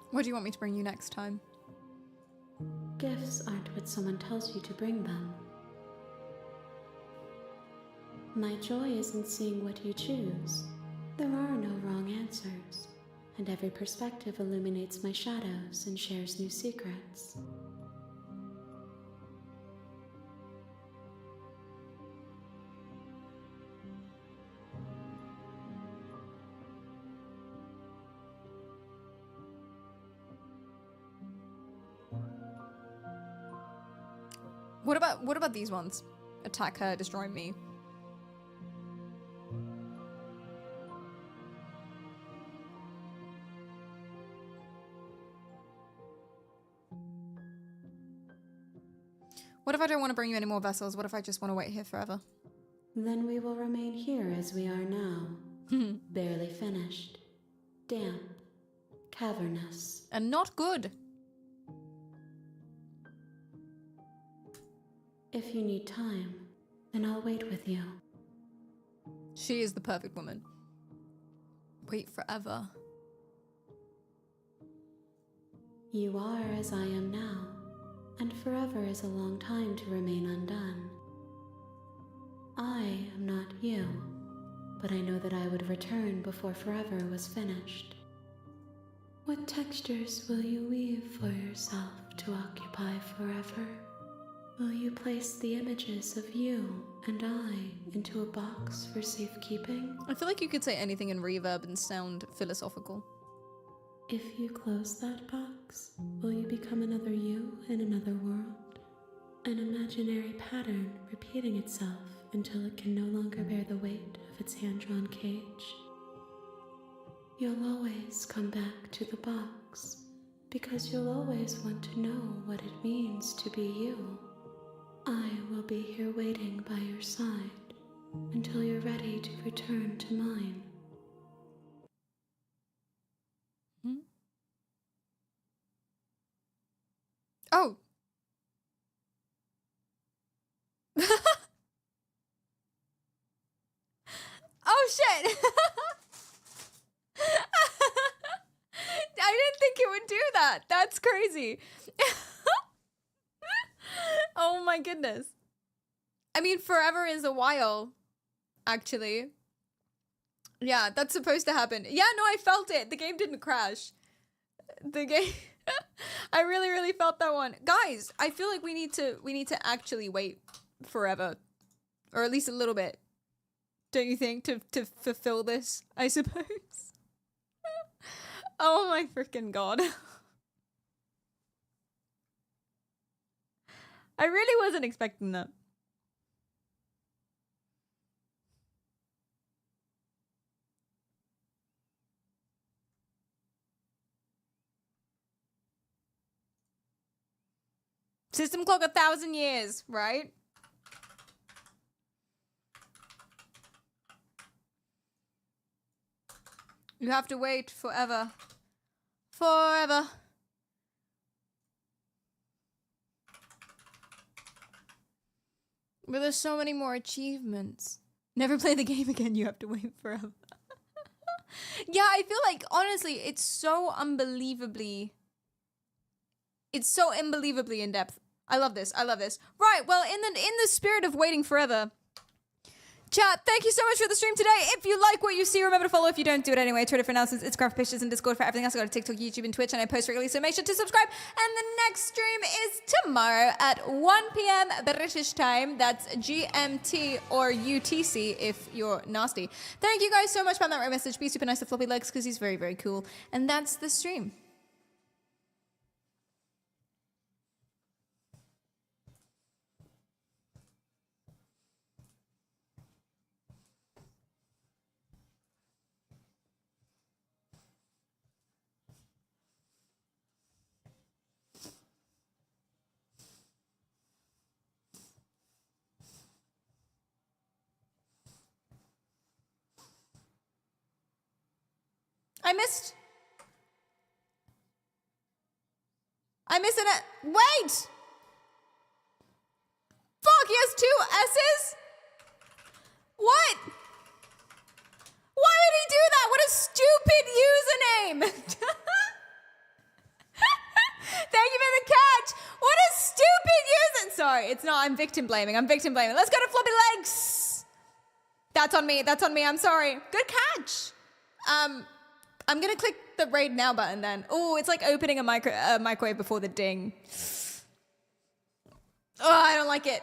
What do you want me to bring you next time?
Gifts aren't what someone tells you to bring them. My joy is in seeing what you choose. There are no wrong answers, and every perspective illuminates my shadows and shares new secrets.
What about these ones? Attack her, destroy me. What if I don't want to bring you any more vessels? What if I just want to wait here forever?
Then we will remain here as we are now. Barely finished. Damp. Cavernous.
And not good.
If you need time, then I'll wait with you.
She is the perfect woman. Wait forever.
You are as I am now, and forever is a long time to remain undone. I am not you, but I know that I would return before forever was finished. What textures will you weave for yourself to occupy forever? Will you place the images of you and I into a box for safekeeping?
I feel like you could say anything in reverb and sound philosophical.
If you close that box, will you become another you in another world? An imaginary pattern repeating itself until it can no longer bear the weight of its hand-drawn cage. You'll always come back to the box, because you'll always want to know what it means to be you. I will be here waiting by your side until you're ready to return to mine.
Oh. Oh shit. I didn't think it would do that. That's crazy. Oh my goodness. I mean, forever is a while, actually. Yeah, that's supposed to happen. Yeah, no, I felt it. The game didn't crash. The game... I really, really felt that one. Guys, I feel like we need to actually wait forever. Or at least a little bit. Don't you think? To fulfill this, I suppose. Oh my freaking god. I really wasn't expecting that. System clock 1,000 years, right? You have to wait forever. Forever. But there's so many more achievements. Never play the game again, you have to wait forever. Yeah, I feel like, honestly, it's so unbelievably in depth. I love this. I love this. Right, well, in the spirit of waiting forever, chat, thank you so much for the stream today. If you like what you see, remember to follow. If you don't, do it anyway. Twitter for announcements, Instagram for pictures, and Discord for everything else. I go to TikTok, YouTube, and Twitch, and I post regularly, so make sure to subscribe. And the next stream is tomorrow at 1 p.m. British time. That's GMT or UTC if you're nasty. Thank you guys so much. Found that right message. Be super nice to Floppy Legs because he's very, very cool. And that's the stream. I missed it. Wait! Fuck, he has 2 S's? What? Why would he do that? What a stupid username! Thank you for the catch! What a stupid user! Sorry, it's not. I'm victim blaming. Let's go to Floppy Legs! That's on me. I'm sorry. Good catch! I'm gonna click the raid now button then. Oh, it's like opening a microwave before the ding. Oh, I don't like it.